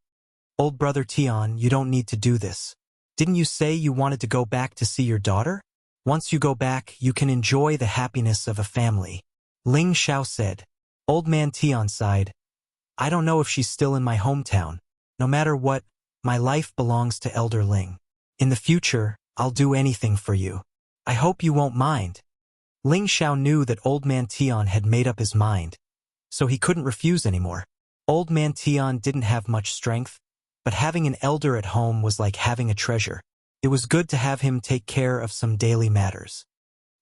Old brother Tian, you don't need to do this. Didn't you say you wanted to go back to see your daughter? Once you go back, you can enjoy the happiness of a family. Ling Xiao said. Old Man Tian sighed. I don't know if she's still in my hometown. No matter what, my life belongs to Elder Ling. In the future, I'll do anything for you. I hope you won't mind. Ling Xiao knew that Old Man Tian had made up his mind, so he couldn't refuse anymore. Old Man Tian didn't have much strength, but having an elder at home was like having a treasure. It was good to have him take care of some daily matters.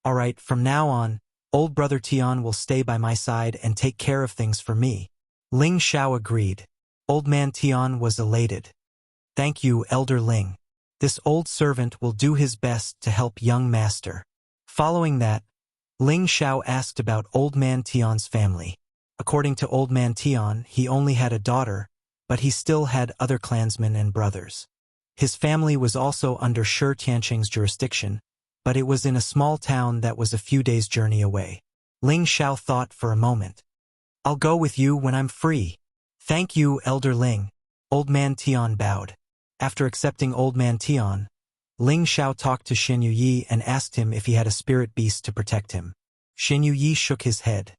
All right, from now on, old brother Tian will stay by my side and take care of things for me. Ling Xiao agreed. Old Man Tian was elated. Thank you, Elder Ling. This old servant will do his best to help young master. Following that, Ling Xiao asked about Old Man Tian's family. According to Old Man Tian, he only had a daughter, but he still had other clansmen and brothers. His family was also under Shi Tianqing's jurisdiction, but it was in a small town that was a few days' journey away. Ling Xiao thought for a moment. I'll go with you when I'm free. Thank you, Elder Ling. Old Man Tian bowed. After accepting Old Man Tian, Ling Xiao talked to Xin Yuyi and asked him if he had a spirit beast to protect him. Xin Yuyi shook his head.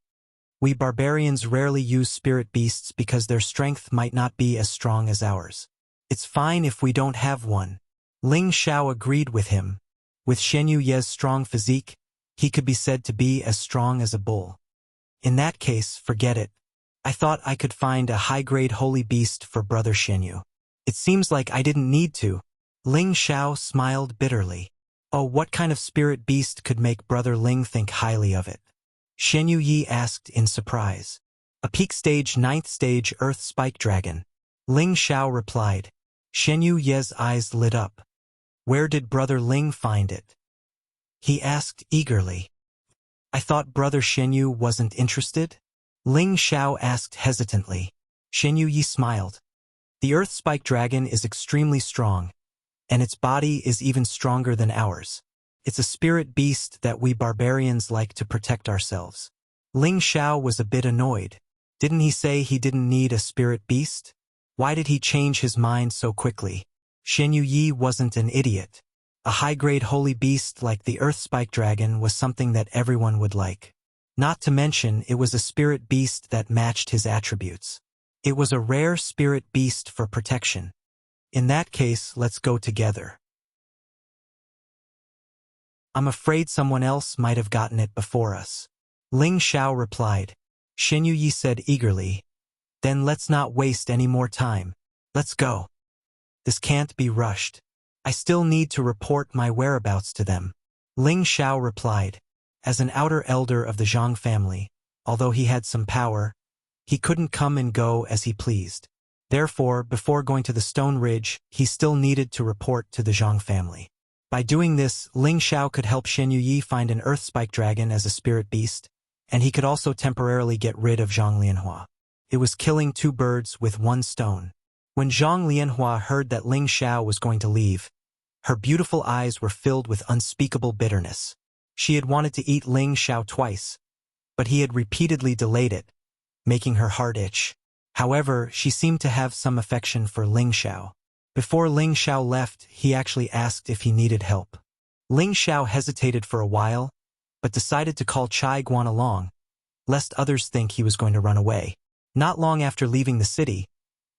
We barbarians rarely use spirit beasts because their strength might not be as strong as ours. It's fine if we don't have one. Ling Xiao agreed with him. With Shen Yuye's strong physique, he could be said to be as strong as a bull. In that case, forget it. I thought I could find a high-grade holy beast for Brother Shenyu. It seems like I didn't need to. Ling Xiao smiled bitterly. Oh, what kind of spirit beast could make Brother Ling think highly of it? Shen Yuyi asked in surprise. A peak stage 9th stage earth spike dragon. Ling Xiao replied. Shen Yuye's eyes lit up. Where did Brother Ling find it? He asked eagerly. I thought Brother Shenyu wasn't interested? Ling Xiao asked hesitantly. Shen Yuyi smiled. The earth spike dragon is extremely strong, and its body is even stronger than ours. It's a spirit beast that we barbarians like to protect ourselves. Ling Xiao was a bit annoyed. Didn't he say he didn't need a spirit beast? Why did he change his mind so quickly? Shen Yuyi wasn't an idiot. A high-grade holy beast like the earth spike dragon was something that everyone would like. Not to mention, it was a spirit beast that matched his attributes. It was a rare spirit beast for protection. In that case, let's go together. I'm afraid someone else might have gotten it before us. Ling Xiao replied. Shen Yuyi said eagerly. Then let's not waste any more time. Let's go. This can't be rushed. I still need to report my whereabouts to them. Ling Xiao replied. As an outer elder of the Zhang family, although he had some power, he couldn't come and go as he pleased. Therefore, before going to the Stone Ridge, he still needed to report to the Zhang family. By doing this, Ling Xiao could help Shen Yuyi find an earth spike dragon as a spirit beast, and he could also temporarily get rid of Zhang Lianhua. It was killing two birds with one stone. When Zhang Lianhua heard that Ling Xiao was going to leave, her beautiful eyes were filled with unspeakable bitterness. She had wanted to eat Ling Xiao twice, but he had repeatedly delayed it, making her heart itch. However, she seemed to have some affection for Ling Xiao. Before Ling Xiao left, he actually asked if he needed help. Ling Xiao hesitated for a while, but decided to call Chai Guan along, lest others think he was going to run away. Not long after leaving the city,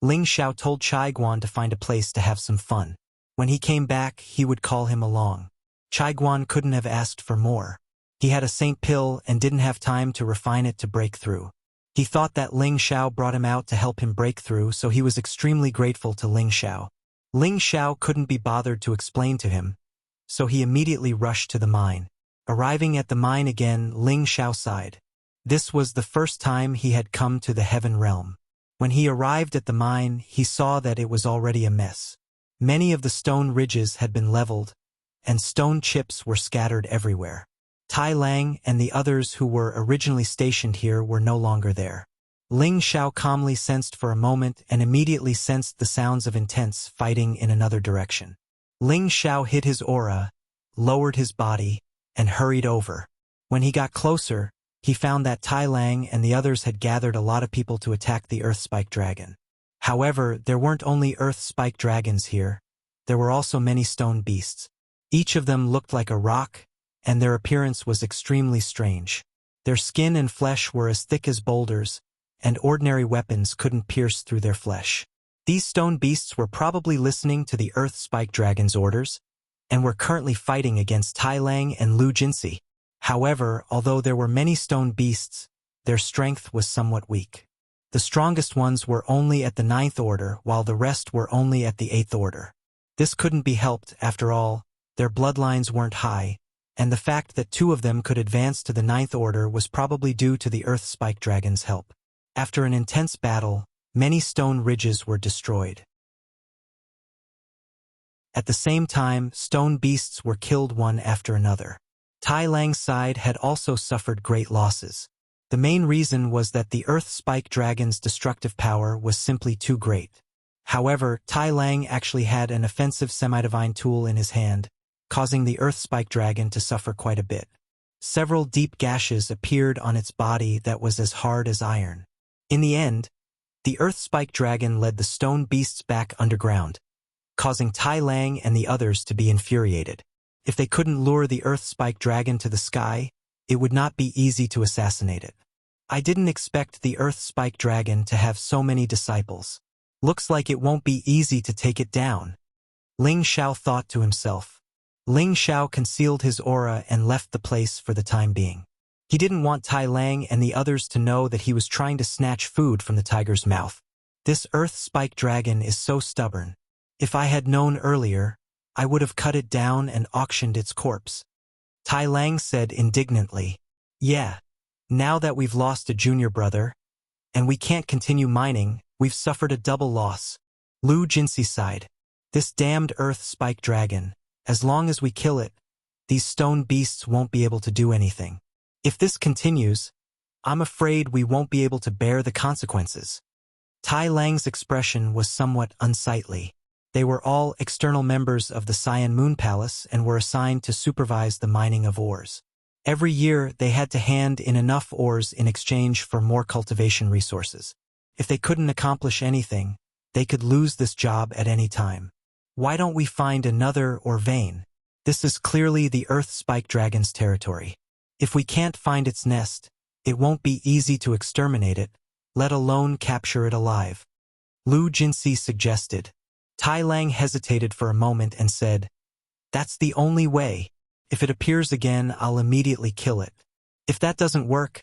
Ling Xiao told Chai Guan to find a place to have some fun. When he came back, he would call him along. Chai Guan couldn't have asked for more. He had a saint pill and didn't have time to refine it to break through. He thought that Ling Xiao brought him out to help him break through, so he was extremely grateful to Ling Xiao. Ling Xiao couldn't be bothered to explain to him, so he immediately rushed to the mine. Arriving at the mine again, Ling Xiao sighed. This was the first time he had come to the Heaven Realm. When he arrived at the mine, he saw that it was already a mess. Many of the stone ridges had been leveled, and stone chips were scattered everywhere. Tai Lang and the others who were originally stationed here were no longer there. Ling Xiao calmly sensed for a moment and immediately sensed the sounds of intense fighting in another direction. Ling Xiao hid his aura, lowered his body, and hurried over. When he got closer, he found that Tai Lang and the others had gathered a lot of people to attack the Earth Spike Dragon. However, there weren't only Earth Spike Dragons here, there were also many stone beasts. Each of them looked like a rock, and their appearance was extremely strange. Their skin and flesh were as thick as boulders, and ordinary weapons couldn't pierce through their flesh. These stone beasts were probably listening to the Earth Spike Dragon's orders, and were currently fighting against Tai Lang and Lu Jinsi. However, although there were many stone beasts, their strength was somewhat weak. The strongest ones were only at the 9th order, while the rest were only at the 8th order. This couldn't be helped, after all, their bloodlines weren't high, and the fact that 2 of them could advance to the 9th order was probably due to the Earth Spike Dragon's help. After an intense battle, many stone ridges were destroyed. At the same time, stone beasts were killed one after another. Tai Lang's side had also suffered great losses. The main reason was that the Earth Spike Dragon's destructive power was simply too great. However, Tai Lang actually had an offensive semi-divine tool in his hand, causing the Earth Spike Dragon to suffer quite a bit. Several deep gashes appeared on its body that was as hard as iron. In the end, the Earth Spike Dragon led the stone beasts back underground, causing Tai Lang and the others to be infuriated. If they couldn't lure the Earth Spike Dragon to the sky, it would not be easy to assassinate it. I didn't expect the Earth Spike Dragon to have so many disciples. Looks like it won't be easy to take it down. Ling Xiao thought to himself. Ling Xiao concealed his aura and left the place for the time being. He didn't want Tai Lang and the others to know that he was trying to snatch food from the tiger's mouth. This Earth Spike Dragon is so stubborn. If I had known earlier, I would have cut it down and auctioned its corpse. Tai Lang said indignantly. Yeah, now that we've lost a junior brother, and we can't continue mining, we've suffered a double loss. Lu Jinsi sighed. This damned Earth Spike Dragon, as long as we kill it, these stone beasts won't be able to do anything. If this continues, I'm afraid we won't be able to bear the consequences. Tai Lang's expression was somewhat unsightly. They were all external members of the Cyan Moon Palace and were assigned to supervise the mining of ores. Every year, they had to hand in enough ores in exchange for more cultivation resources. If they couldn't accomplish anything, they could lose this job at any time. Why don't we find another ore vein? This is clearly the Earth Spike Dragon's territory. If we can't find its nest, it won't be easy to exterminate it, let alone capture it alive. Lu Jinsi suggested. Tai Lang hesitated for a moment and said, That's the only way. If it appears again, I'll immediately kill it. If that doesn't work,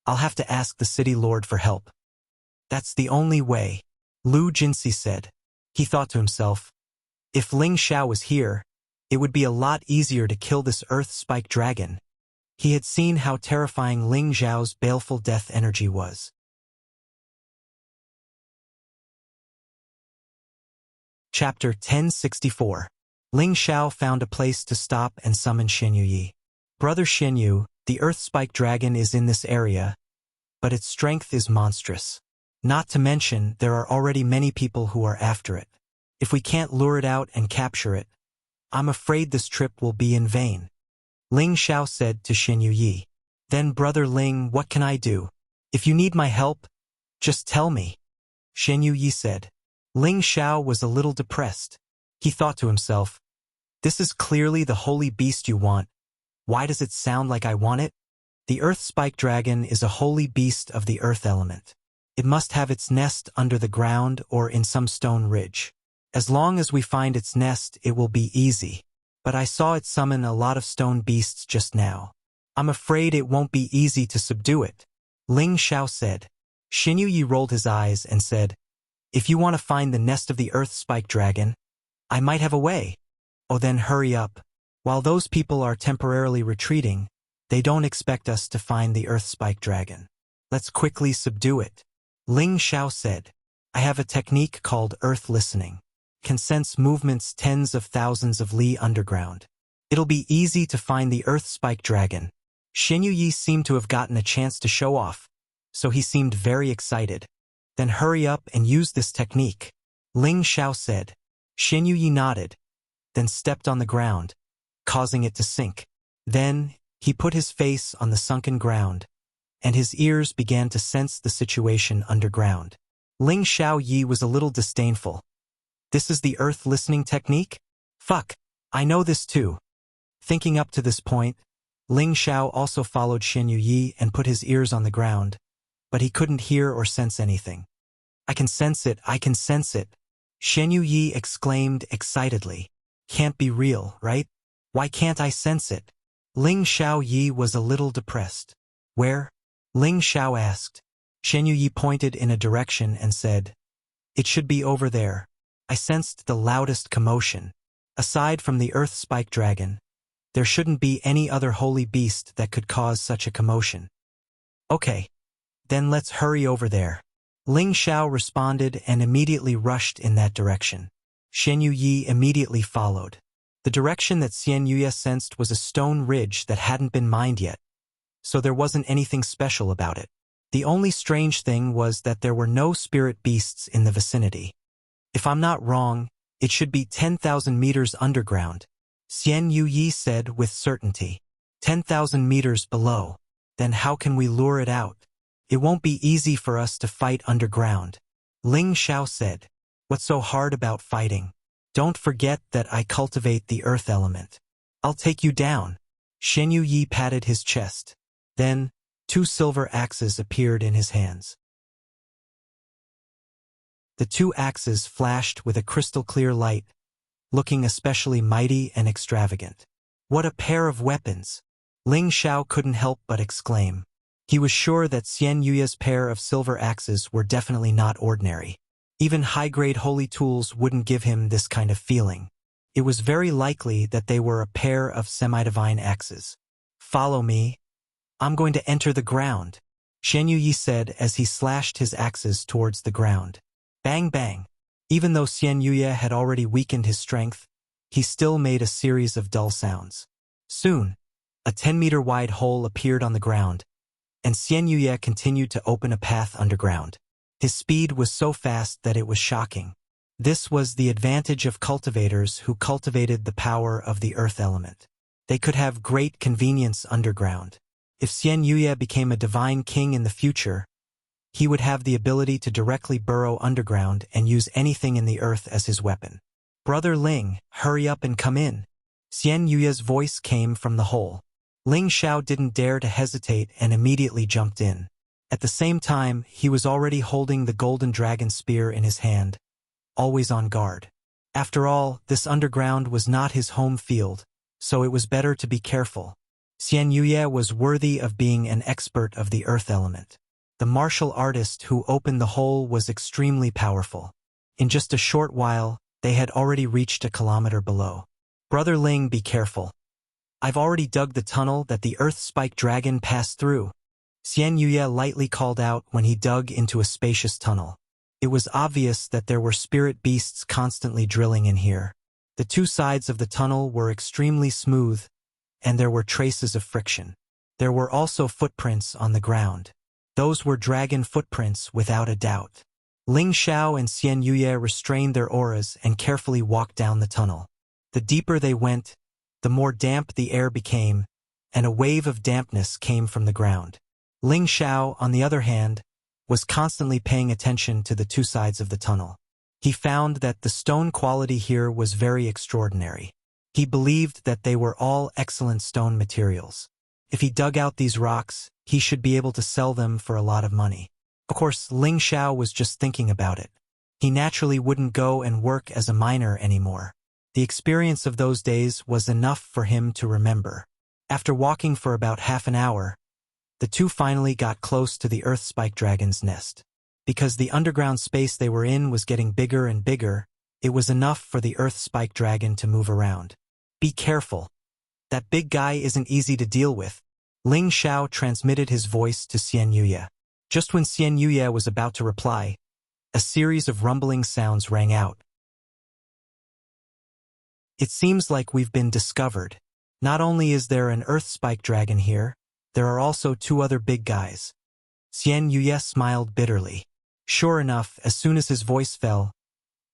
I'll have to ask the city lord for help. That's the only way, Lu Jinsi said. He thought to himself, if Ling Xiao was here, it would be a lot easier to kill this Earth Spike Dragon. He had seen how terrifying Ling Xiao's baleful death energy was. Chapter 1064. Ling Xiao found a place to stop and summon Xinyu Yi. Brother Xinyu, the Earth Spike Dragon is in this area, but its strength is monstrous. Not to mention, there are already many people who are after it. If we can't lure it out and capture it, I'm afraid this trip will be in vain. Ling Xiao said to Xinyu Yi. Then Brother Ling, what can I do? If you need my help, just tell me. Xinyu Yi said. Ling Xiao was a little depressed. He thought to himself, this is clearly the holy beast you want. Why does it sound like I want it? The Earth Spike Dragon is a holy beast of the earth element. It must have its nest under the ground or in some stone ridge. As long as we find its nest, it will be easy. But I saw it summon a lot of stone beasts just now. I'm afraid it won't be easy to subdue it. Ling Xiao said. Xinyu Yi rolled his eyes and said, if you want to find the nest of the Earth Spike Dragon, I might have a way. Oh, then hurry up. While those people are temporarily retreating, they don't expect us to find the Earth Spike Dragon. Let's quickly subdue it. Ling Xiao said, I have a technique called Earth Listening. can sense movements tens of thousands of li underground. It'll be easy to find the Earth Spike Dragon. Xian Yuyi seemed to have gotten a chance to show off, so he seemed very excited. Then hurry up and use this technique, Ling Xiao said. Xian Yuyi nodded, then stepped on the ground, causing it to sink. Then, he put his face on the sunken ground, and his ears began to sense the situation underground. Ling Xiao Yi was a little disdainful. This is the earth listening technique? Fuck, I know this too. Thinking up to this point, Ling Xiao also followed Xian Yuyi and put his ears on the ground, but he couldn't hear or sense anything. I can sense it, I can sense it. Xian Yuyi exclaimed excitedly. Can't be real, right? Why can't I sense it? Ling Xiao Yi was a little depressed. Where? Ling Xiao asked. Xian Yuyi pointed in a direction and said, It should be over there. I sensed the loudest commotion. Aside from the Earth Spike Dragon, there shouldn't be any other holy beast that could cause such a commotion. Okay, then let's hurry over there. Ling Xiao responded and immediately rushed in that direction. Xian Yuyi immediately followed. The direction that Xian Yuyi sensed was a stone ridge that hadn't been mined yet, so there wasn't anything special about it. The only strange thing was that there were no spirit beasts in the vicinity. If I'm not wrong, it should be 10,000 meters underground, Xian Yuyi said with certainty. 10,000 meters below. Then how can we lure it out? It won't be easy for us to fight underground, Ling Xiao said. What's so hard about fighting? Don't forget that I cultivate the earth element. I'll take you down. Xian Yuyi patted his chest. Then, 2 silver axes appeared in his hands. The 2 axes flashed with a crystal-clear light, looking especially mighty and extravagant. What a pair of weapons! Ling Xiao couldn't help but exclaim. He was sure that Xian Yuyi's pair of silver axes were definitely not ordinary. Even high-grade holy tools wouldn't give him this kind of feeling. It was very likely that they were a pair of semi-divine axes. Follow me. I'm going to enter the ground, Xian Yuyi said as he slashed his axes towards the ground. Bang bang. Even though Xian Yuyi had already weakened his strength, he still made a series of dull sounds. Soon, a 10-meter wide hole appeared on the ground, and Xian Yuyi continued to open a path underground. His speed was so fast that it was shocking. This was the advantage of cultivators who cultivated the power of the earth element. They could have great convenience underground. If Xian Yuyi became a divine king in the future, he would have the ability to directly burrow underground and use anything in the earth as his weapon. Brother Ling, hurry up and come in. Xian Yuyi's voice came from the hole. Ling Xiao didn't dare to hesitate and immediately jumped in. At the same time, he was already holding the golden dragon spear in his hand, always on guard. After all, this underground was not his home field, so it was better to be careful. Xian Yuyi was worthy of being an expert of the earth element. The martial artist who opened the hole was extremely powerful. In just a short while, they had already reached a kilometer below. Brother Ling, be careful. I've already dug the tunnel that the Earth Spike Dragon passed through, Xian Yuyi lightly called out when he dug into a spacious tunnel. It was obvious that there were spirit beasts constantly drilling in here. The 2 sides of the tunnel were extremely smooth, and there were traces of friction. There were also footprints on the ground. Those were dragon footprints without a doubt. Ling Xiao and Xian Yuyi restrained their auras and carefully walked down the tunnel. The deeper they went, the more damp the air became, and a wave of dampness came from the ground. Ling Xiao, on the other hand, was constantly paying attention to the 2 sides of the tunnel. He found that the stone quality here was very extraordinary. He believed that they were all excellent stone materials. If he dug out these rocks, he should be able to sell them for a lot of money. Of course, Ling Xiao was just thinking about it. He naturally wouldn't go and work as a miner anymore. The experience of those days was enough for him to remember. After walking for about half an hour, the 2 finally got close to the Earth Spike Dragon's nest. Because the underground space they were in was getting bigger and bigger, it was enough for the Earth Spike Dragon to move around. Be careful. That big guy isn't easy to deal with. Ling Xiao transmitted his voice to Xian Yuyi. Just when Xian Yuyi was about to reply, a series of rumbling sounds rang out. It seems like we've been discovered. Not only is there an earth spike dragon here, there are also two other big guys. Xian Yuye smiled bitterly. Sure enough, as soon as his voice fell,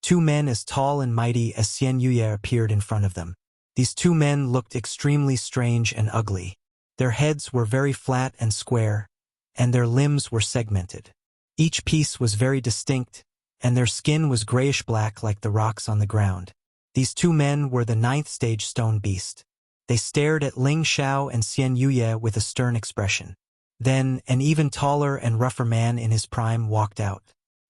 two men as tall and mighty as Xian Yuye appeared in front of them. These two men looked extremely strange and ugly. Their heads were very flat and square, and their limbs were segmented. Each piece was very distinct, and their skin was grayish-black like the rocks on the ground. These two men were the 9th stage stone beast. They stared at Ling Xiao and Xian Yuye with a stern expression. Then, an even taller and rougher man in his prime walked out.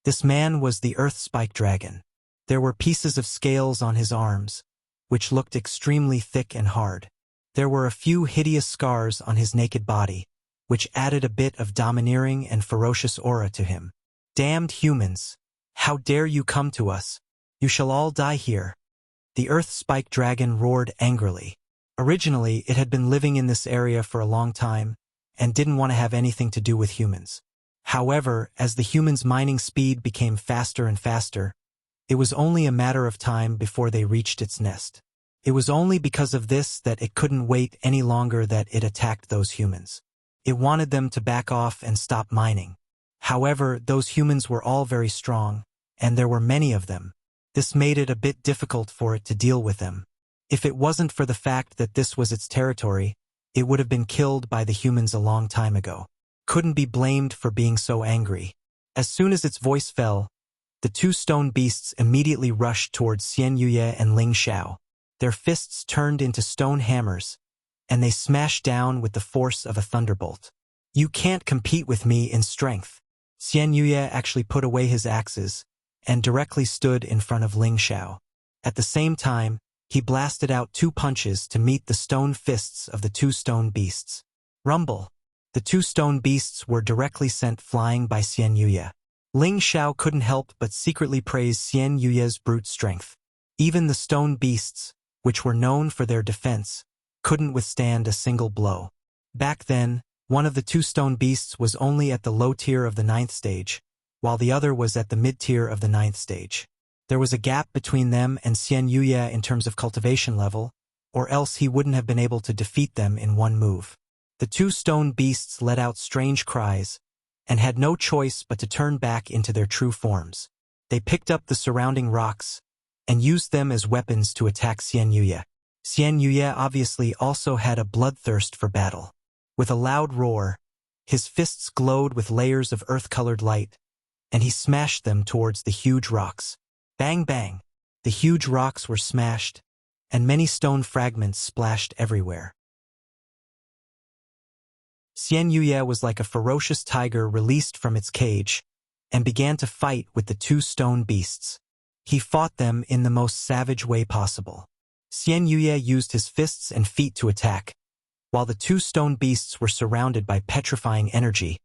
This man was the Earth Spike Dragon. There were pieces of scales on his arms, which looked extremely thick and hard. There were a few hideous scars on his naked body, which added a bit of domineering and ferocious aura to him. Damned humans! How dare you come to us? You shall all die here. The Earth Spike Dragon roared angrily. Originally, it had been living in this area for a long time, and didn't want to have anything to do with humans. However, as the humans' mining speed became faster and faster, it was only a matter of time before they reached its nest. It was only because of this that it couldn't wait any longer that it attacked those humans. It wanted them to back off and stop mining. However, those humans were all very strong, and there were many of them. This made it a bit difficult for it to deal with them. If it wasn't for the fact that this was its territory, it would have been killed by the humans a long time ago. Couldn't be blamed for being so angry. As soon as its voice fell, the two stone beasts immediately rushed towards Xian Yuye and Ling Xiao. Their fists turned into stone hammers, and they smashed down with the force of a thunderbolt. You can't compete with me in strength. Xian Yuye actually put away his axes and directly stood in front of Ling Xiao. At the same time, he blasted out 2 punches to meet the stone fists of the 2 stone beasts. Rumble! The 2 stone beasts were directly sent flying by Xian Yuye. Ling Xiao couldn't help but secretly praise Xian Yuye's brute strength. Even the stone beasts, which were known for their defense, couldn't withstand a single blow. Back then, one of the 2 stone beasts was only at the low tier of the 9th stage, while the other was at the mid-tier of the 9th stage. There was a gap between them and Xian Yuye in terms of cultivation level, or else he wouldn't have been able to defeat them in one move. The 2 stone beasts let out strange cries, and had no choice but to turn back into their true forms. They picked up the surrounding rocks, and used them as weapons to attack Xian Yuye. Xian Yuye obviously also had a bloodthirst for battle. With a loud roar, his fists glowed with layers of earth-colored light, and he smashed them towards the huge rocks. Bang bang! The huge rocks were smashed, and many stone fragments splashed everywhere. Xian Yuye was like a ferocious tiger released from its cage, and began to fight with the 2 stone beasts. He fought them in the most savage way possible. Xian Yuye used his fists and feet to attack, while the 2 stone beasts were surrounded by petrifying energy,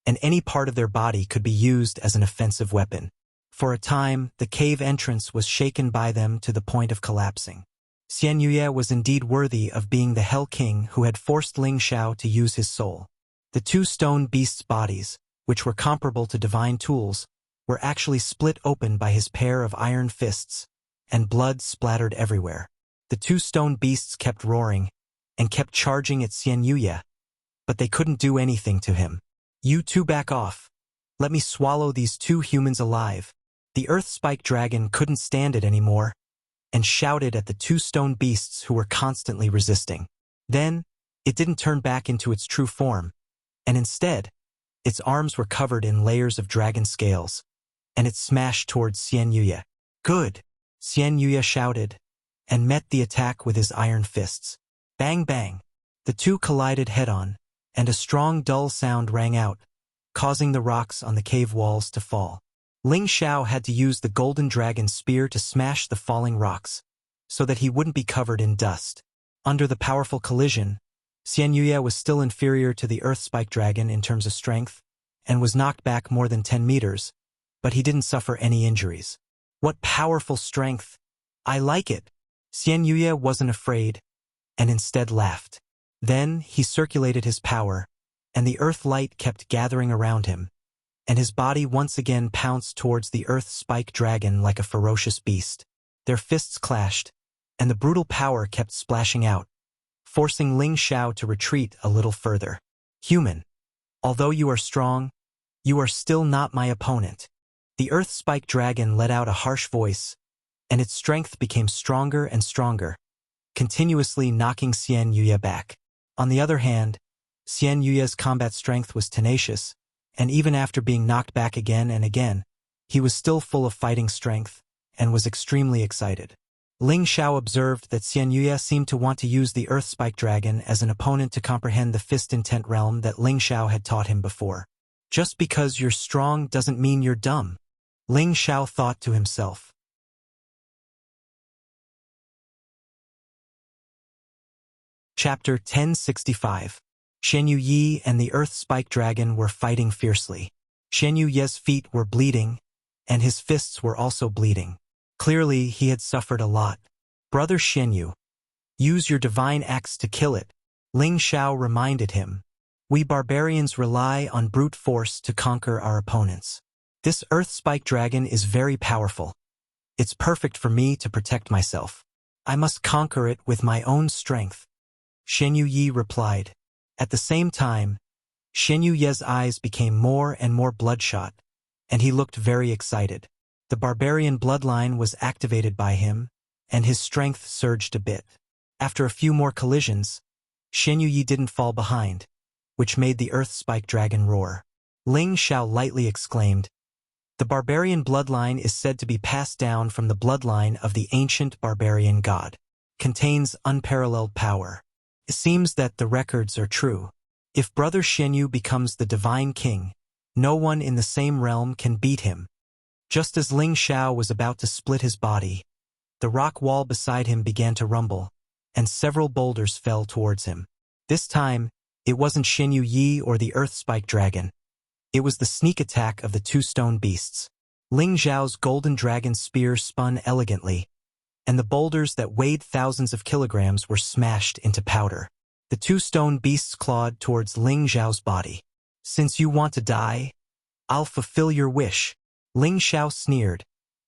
and any part of their body could be used as an offensive weapon. For a time, the cave entrance was shaken by them to the point of collapsing. Xian Yuye was indeed worthy of being the Hell King who had forced Ling Xiao to use his soul. The 2 stone beasts' bodies, which were comparable to divine tools, were actually split open by his pair of iron fists, and blood splattered everywhere. The 2 stone beasts kept roaring, and kept charging at Xian Yuye, but they couldn't do anything to him. You two back off. Let me swallow these 2 humans alive. The Earth Spike Dragon couldn't stand it anymore, and shouted at the 2 stone beasts who were constantly resisting. Then, it didn't turn back into its true form, and instead, its arms were covered in layers of dragon scales, and it smashed towards Xian Yuye. Good! Xian Yuye shouted, and met the attack with his iron fists. Bang bang! The 2 collided head-on, and a strong dull sound rang out, causing the rocks on the cave walls to fall. Ling Xiao had to use the golden dragon spear to smash the falling rocks, so that he wouldn't be covered in dust. Under the powerful collision, Xian Yuye was still inferior to the Earth Spike Dragon in terms of strength, and was knocked back more than 10 meters, but he didn't suffer any injuries. What powerful strength! I like it! Xian Yuye wasn't afraid, and instead laughed. Then he circulated his power, and the earth light kept gathering around him, and his body once again pounced towards the Earth Spike Dragon like a ferocious beast. Their fists clashed, and the brutal power kept splashing out, forcing Ling Xiao to retreat a little further. Human, although you are strong, you are still not my opponent. The Earth Spike Dragon let out a harsh voice, and its strength became stronger and stronger, continuously knocking Xian Yuya back. On the other hand, Xian Yuya's combat strength was tenacious, and even after being knocked back again and again, he was still full of fighting strength and was extremely excited. Ling Xiao observed that Xian Yuya seemed to want to use the Earth Spike Dragon as an opponent to comprehend the fist intent realm that Ling Xiao had taught him before. Just because you're strong doesn't mean you're dumb, Ling Xiao thought to himself. Chapter 1065. Shen Yu and the Earth Spike Dragon were fighting fiercely. Shen Yu's feet were bleeding, and his fists were also bleeding. Clearly, he had suffered a lot. Brother Shen Yu, use your divine axe to kill it, Ling Xiao reminded him. We barbarians rely on brute force to conquer our opponents. This Earth Spike Dragon is very powerful. It's perfect for me to protect myself. I must conquer it with my own strength, Shen Yu replied. At the same time, Shen Yu's eyes became more and more bloodshot, and he looked very excited. The barbarian bloodline was activated by him, and his strength surged a bit. After a few more collisions, Shen Yu didn't fall behind, which made the Earth Spike Dragon roar. Ling Xiao lightly exclaimed, "The barbarian bloodline is said to be passed down from the bloodline of the ancient barbarian god. Contains unparalleled power. It seems that the records are true. If Brother Shen Yu becomes the divine king, no one in the same realm can beat him." Just as Ling Xiao was about to split his body, the rock wall beside him began to rumble, and several boulders fell towards him. This time, it wasn't Shen Yu or the Earth Spike Dragon. It was the sneak attack of the two stone beasts. Ling Xiao's golden dragon spear spun elegantly, and the boulders that weighed thousands of kilograms were smashed into powder. The two stone beasts clawed towards Ling Xiao's body. "Since you want to die, I'll fulfill your wish," Ling Xiao sneered,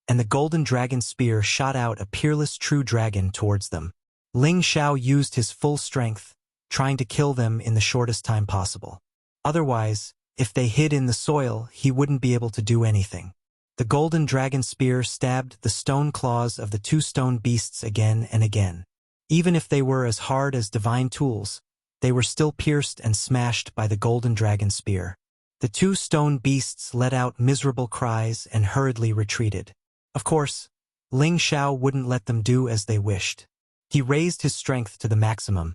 and the golden dragon spear shot out a peerless true dragon towards them. Ling Xiao used his full strength, trying to kill them in the shortest time possible. Otherwise, if they hid in the soil, he wouldn't be able to do anything. The golden dragon spear stabbed the stone claws of the two stone beasts again and again. Even if they were as hard as divine tools, they were still pierced and smashed by the golden dragon spear. The two stone beasts let out miserable cries and hurriedly retreated. Of course, Ling Xiao wouldn't let them do as they wished. He raised his strength to the maximum,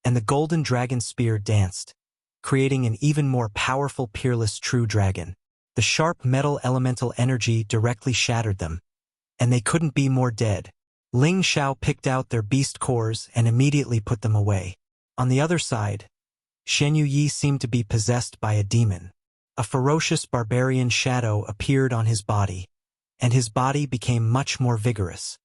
and the golden dragon spear danced, creating an even more powerful peerless true dragon. The sharp metal elemental energy directly shattered them, and they couldn't be more dead. Ling Xiao picked out their beast cores and immediately put them away. On the other side, Shen Yu seemed to be possessed by a demon. A ferocious barbarian shadow appeared on his body, and his body became much more vigorous.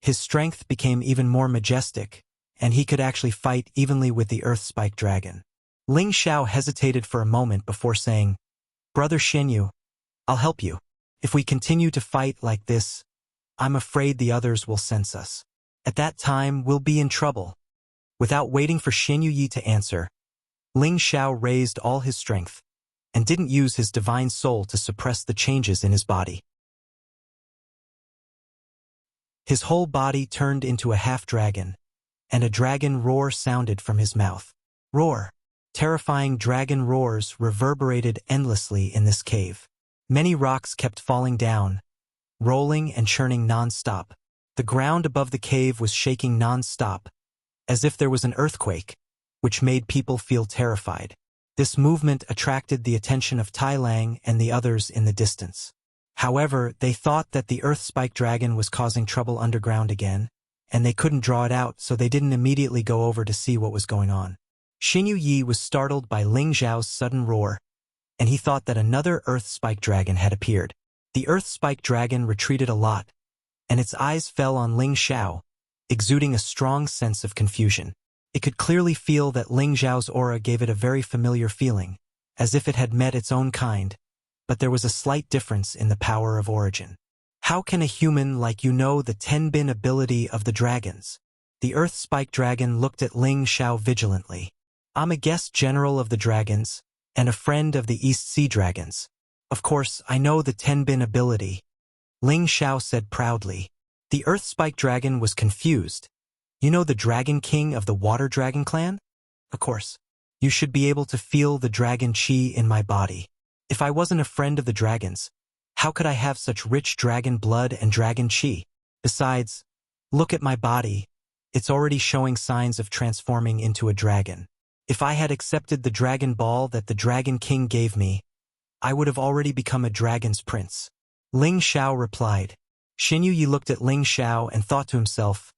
His strength became even more majestic, and he could actually fight evenly with the Earth Spike Dragon. Ling Xiao hesitated for a moment before saying, "Brother Shen Yu, I'll help you. If we continue to fight like this, I'm afraid the others will sense us. At that time, we'll be in trouble." Without waiting for Shen Yu to answer, Ling Xiao raised all his strength, and didn't use his divine soul to suppress the changes in his body. His whole body turned into a half-dragon, and a dragon roar sounded from his mouth. Roar! Terrifying dragon roars reverberated endlessly in this cave. Many rocks kept falling down, rolling and churning non-stop. The ground above the cave was shaking non-stop, as if there was an earthquake, which made people feel terrified. This movement attracted the attention of Tai Lang and the others in the distance. However, they thought that the Earth Spike Dragon was causing trouble underground again, and they couldn't draw it out, so they didn't immediately go over to see what was going on. Shen Yu was startled by Ling Xiao's sudden roar, and he thought that another Earth Spike Dragon had appeared. The Earth Spike Dragon retreated a lot, and its eyes fell on Ling Xiao, exuding a strong sense of confusion. It could clearly feel that Ling Xiao's aura gave it a very familiar feeling, as if it had met its own kind, but there was a slight difference in the power of origin. "How can a human like you know the 10-bin ability of the dragons?" The Earth Spike Dragon looked at Ling Xiao vigilantly. I'm a guest general of the dragons, and a friend of the East Sea Dragons. Of course, I know the 10-bin ability, Ling Xiao said proudly. The Earth Spike Dragon was confused. You know the Dragon King of the Water Dragon clan? Of course. You should be able to feel the dragon chi in my body. If I wasn't a friend of the dragons, how could I have such rich dragon blood and dragon chi? Besides, look at my body. It's already showing signs of transforming into a dragon. If I had accepted the Dragon Ball that the Dragon King gave me, I would have already become a dragon's prince. Ling Xiao replied. Xin Yi looked at Ling Xiao and thought to himself,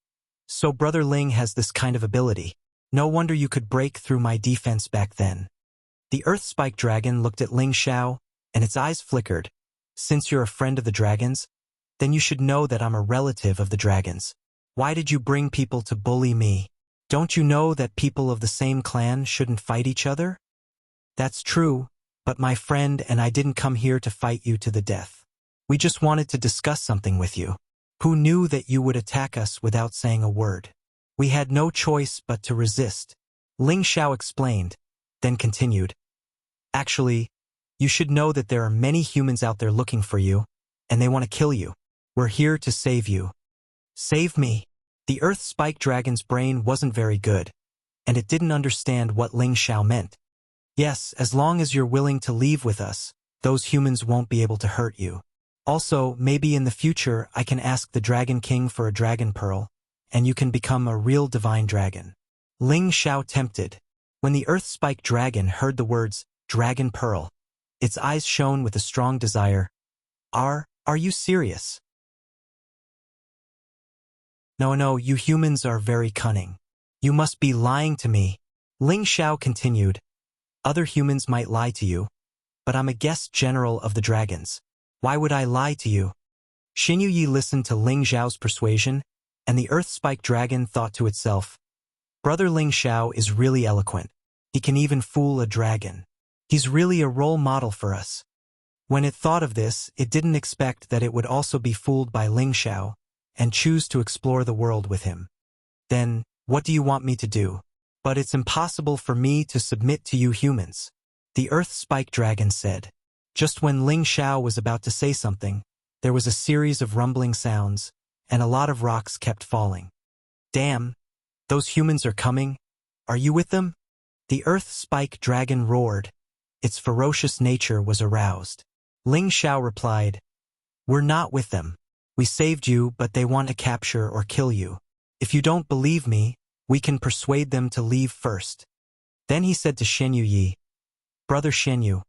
so Brother Ling has this kind of ability. No wonder you could break through my defense back then. The Earth Spike Dragon looked at Ling Xiao, and its eyes flickered. Since you're a friend of the dragons, then you should know that I'm a relative of the dragons. Why did you bring people to bully me? Don't you know that people of the same clan shouldn't fight each other? That's true, but my friend and I didn't come here to fight you to the death. We just wanted to discuss something with you. Who knew that you would attack us without saying a word? We had no choice but to resist. Ling Xiao explained, then continued. Actually, you should know that there are many humans out there looking for you, and they want to kill you. We're here to save you. Save me. The Earth Spike Dragon's brain wasn't very good, and it didn't understand what Ling Xiao meant. Yes, as long as you're willing to leave with us, those humans won't be able to hurt you. Also, maybe in the future I can ask the Dragon King for a dragon pearl, and you can become a real divine dragon. Ling Xiao tempted. When the Earth Spike Dragon heard the words, dragon pearl, its eyes shone with a strong desire. Are you serious? No, you humans are very cunning. You must be lying to me. Ling Xiao continued. Other humans might lie to you, but I'm a guest general of the dragons. Why would I lie to you? Xin Yi listened to Ling Xiao's persuasion, and the Earth Spike Dragon thought to itself, Brother Ling Xiao is really eloquent. He can even fool a dragon. He's really a role model for us. When it thought of this, it didn't expect that it would also be fooled by Ling Xiao and choose to explore the world with him. Then, what do you want me to do? But it's impossible for me to submit to you humans. The Earth Spike Dragon said. Just when Ling Xiao was about to say something, there was a series of rumbling sounds, and a lot of rocks kept falling. Damn! Those humans are coming. Are you with them? The Earth Spike Dragon roared. Its ferocious nature was aroused. Ling Xiao replied, We're not with them. We saved you, but they want to capture or kill you. If you don't believe me, we can persuade them to leave first. Then he said to Shen Yi, Brother Shen Yu,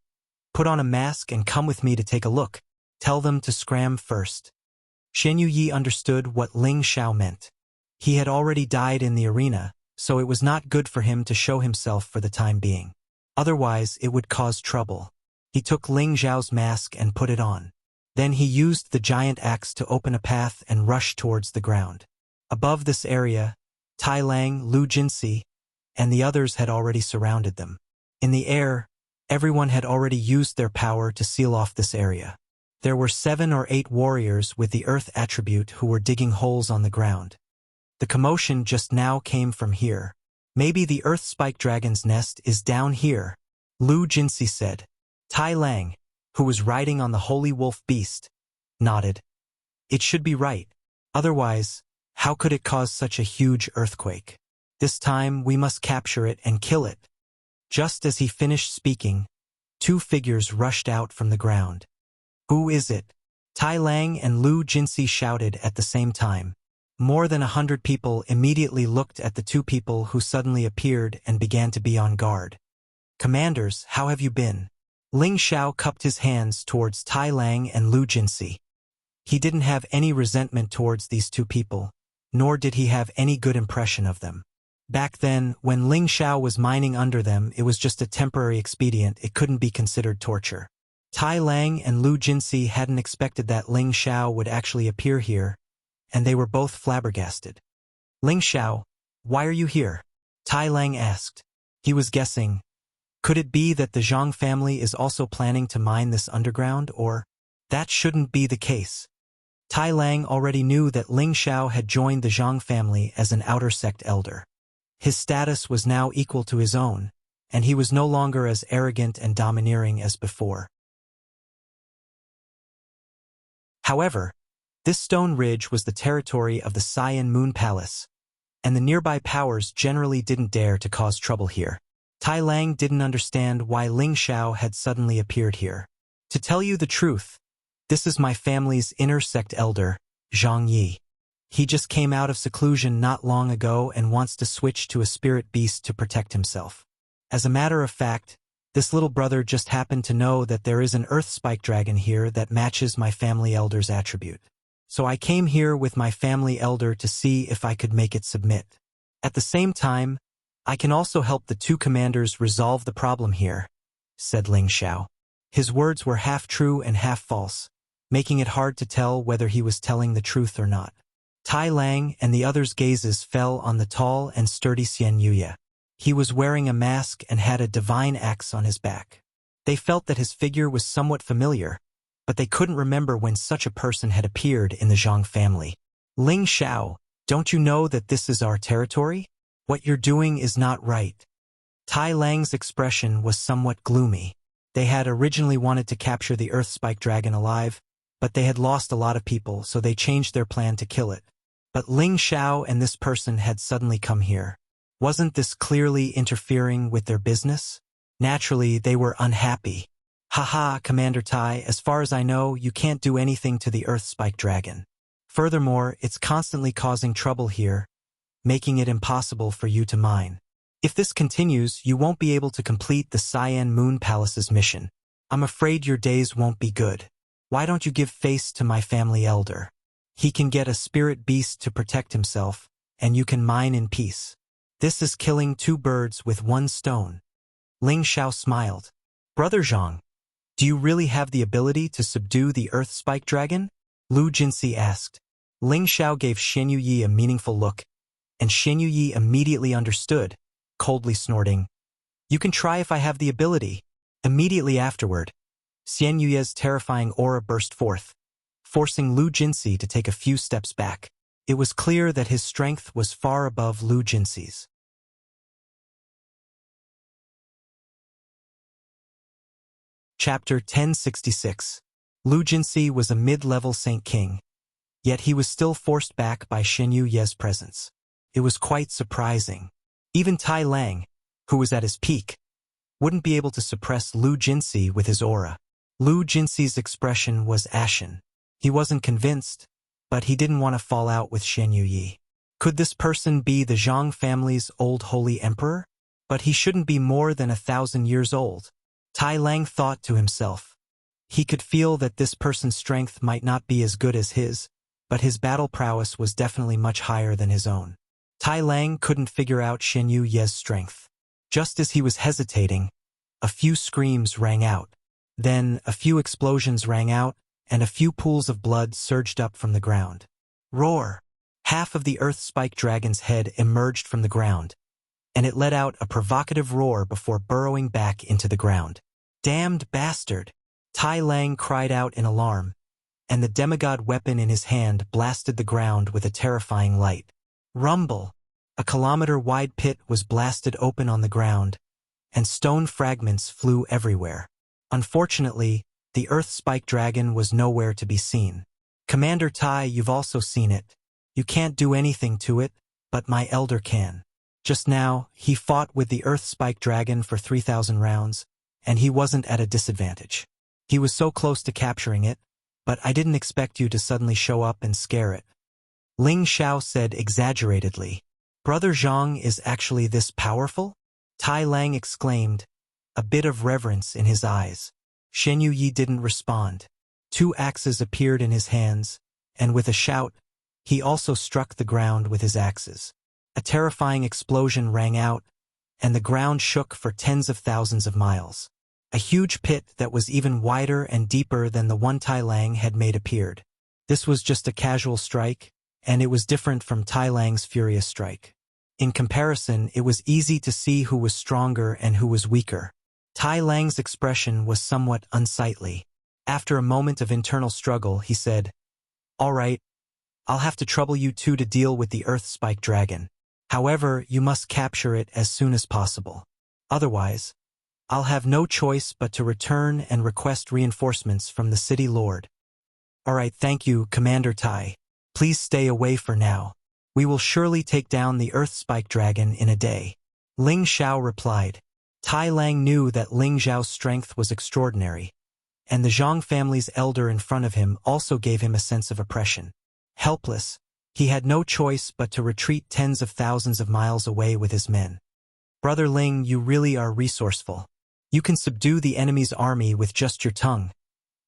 put on a mask and come with me to take a look. Tell them to scram first. Shen Yi understood what Ling Xiao meant. He had already died in the arena, so it was not good for him to show himself for the time being. Otherwise, it would cause trouble. He took Ling Xiao's mask and put it on. Then he used the giant axe to open a path and rush towards the ground. Above this area, Tai Lang, Lu Jinsi, and the others had already surrounded them. In the air, everyone had already used their power to seal off this area. There were 7 or 8 warriors with the earth attribute who were digging holes on the ground. The commotion just now came from here. Maybe the Earth Spike Dragon's nest is down here, Lu Jinsi said. Tai Lang, who was riding on the holy wolf beast, nodded. It should be right. Otherwise, how could it cause such a huge earthquake? This time we must capture it and kill it. Just as he finished speaking, 2 figures rushed out from the ground. Who is it? Tai Lang and Lu Jinsi shouted at the same time. More than 100 people immediately looked at the 2 people who suddenly appeared and began to be on guard. Commanders, how have you been? Ling Xiao cupped his hands towards Tai Lang and Lu Jinsi. He didn't have any resentment towards these 2 people, nor did he have any good impression of them. Back then, when Ling Xiao was mining under them, it was just a temporary expedient. It couldn't be considered torture. Tai Lang and Lu Jinsi hadn't expected that Ling Xiao would actually appear here, and they were both flabbergasted. Ling Xiao, why are you here? Tai Lang asked. He was guessing. Could it be that the Zhang family is also planning to mine this underground, or? That shouldn't be the case. Tai Lang already knew that Ling Xiao had joined the Zhang family as an outer sect elder. His status was now equal to his own, and he was no longer as arrogant and domineering as before. However, this stone ridge was the territory of the Cyan Moon Palace, and the nearby powers generally didn't dare to cause trouble here. Tai Lang didn't understand why Ling Xiao had suddenly appeared here. To tell you the truth, this is my family's inner sect elder, Zhang Yi. He just came out of seclusion not long ago and wants to switch to a spirit beast to protect himself. As a matter of fact, this little brother just happened to know that there is an earth spike dragon here that matches my family elder's attribute. So I came here with my family elder to see if I could make it submit. At the same time, I can also help the two commanders resolve the problem here, said Ling Xiao. His words were half true and half false, making it hard to tell whether he was telling the truth or not. Tai Lang and the others' gazes fell on the tall and sturdy Xian Yuya. He was wearing a mask and had a divine axe on his back. They felt that his figure was somewhat familiar, but they couldn't remember when such a person had appeared in the Zhang family. Ling Xiao, don't you know that this is our territory? What you're doing is not right. Tai Lang's expression was somewhat gloomy. They had originally wanted to capture the Earth Spike Dragon alive, but they had lost a lot of people, so they changed their plan to kill it. But Ling Xiao and this person had suddenly come here. Wasn't this clearly interfering with their business? Naturally, they were unhappy. Haha, Commander Tai, as far as I know, you can't do anything to the Earth Spike Dragon. Furthermore, it's constantly causing trouble here, making it impossible for you to mine. If this continues, you won't be able to complete the Cyan Moon Palace's mission. I'm afraid your days won't be good. Why don't you give face to my family elder? He can get a spirit beast to protect himself, and you can mine in peace. This is killing two birds with one stone. Ling Xiao smiled. Brother Zhang, do you really have the ability to subdue the Earth Spike Dragon? Lu Jinsi asked. Ling Xiao gave Xian Yuyi a meaningful look, and Xian Yuyi immediately understood, coldly snorting. You can try if I have the ability. Immediately afterward, Xian Yuyi's terrifying aura burst forth, forcing Lu Jinsi to take a few steps back. It was clear that his strength was far above Lu Jinsi's. Chapter 1066. Lu Jinsi was a mid-level Saint King, yet he was still forced back by Xian Yuyi's presence. It was quite surprising. Even Tai Lang, who was at his peak, wouldn't be able to suppress Lu Jinsi with his aura. Lu Jinsi's expression was ashen. He wasn't convinced, but he didn't want to fall out with Xian Yuyi. Could this person be the Zhang family's old holy emperor? But he shouldn't be more than 1,000 years old. Tai Lang thought to himself. He could feel that this person's strength might not be as good as his, but his battle prowess was definitely much higher than his own. Tai Lang couldn't figure out Xian Yuyi's strength. Just as he was hesitating, a few screams rang out. Then a few explosions rang out, and a few pools of blood surged up from the ground. Roar! Half of the Earth Spike Dragon's head emerged from the ground, and it let out a provocative roar before burrowing back into the ground. Damned bastard! Tai Lang cried out in alarm, and the demigod weapon in his hand blasted the ground with a terrifying light. Rumble! A kilometer-wide pit was blasted open on the ground, and stone fragments flew everywhere. Unfortunately, the Earth Spike Dragon was nowhere to be seen. Commander Tai, you've also seen it. You can't do anything to it, but my elder can. Just now, he fought with the Earth Spike Dragon for 3,000 rounds, and he wasn't at a disadvantage. He was so close to capturing it, but I didn't expect you to suddenly show up and scare it. Ling Xiao said exaggeratedly. Brother Zhang is actually this powerful? Tai Lang exclaimed, a bit of reverence in his eyes. Xian Yuyi didn't respond. Two axes appeared in his hands, and with a shout, he also struck the ground with his axes. A terrifying explosion rang out, and the ground shook for tens of thousands of miles. A huge pit that was even wider and deeper than the one Tai Lang had made appeared. This was just a casual strike, and it was different from Tai Lang's furious strike. In comparison, it was easy to see who was stronger and who was weaker. Tai Lang's expression was somewhat unsightly. After a moment of internal struggle, he said, Alright, I'll have to trouble you two to deal with the Earth Spike Dragon. However, you must capture it as soon as possible. Otherwise, I'll have no choice but to return and request reinforcements from the City Lord. Alright, thank you, Commander Tai. Please stay away for now. We will surely take down the Earth Spike Dragon in a day. Ling Xiao replied. Tai Lang knew that Ling Xiao's strength was extraordinary, and the Zhang family's elder in front of him also gave him a sense of oppression. Helpless, he had no choice but to retreat tens of thousands of miles away with his men. Brother Ling, you really are resourceful. You can subdue the enemy's army with just your tongue.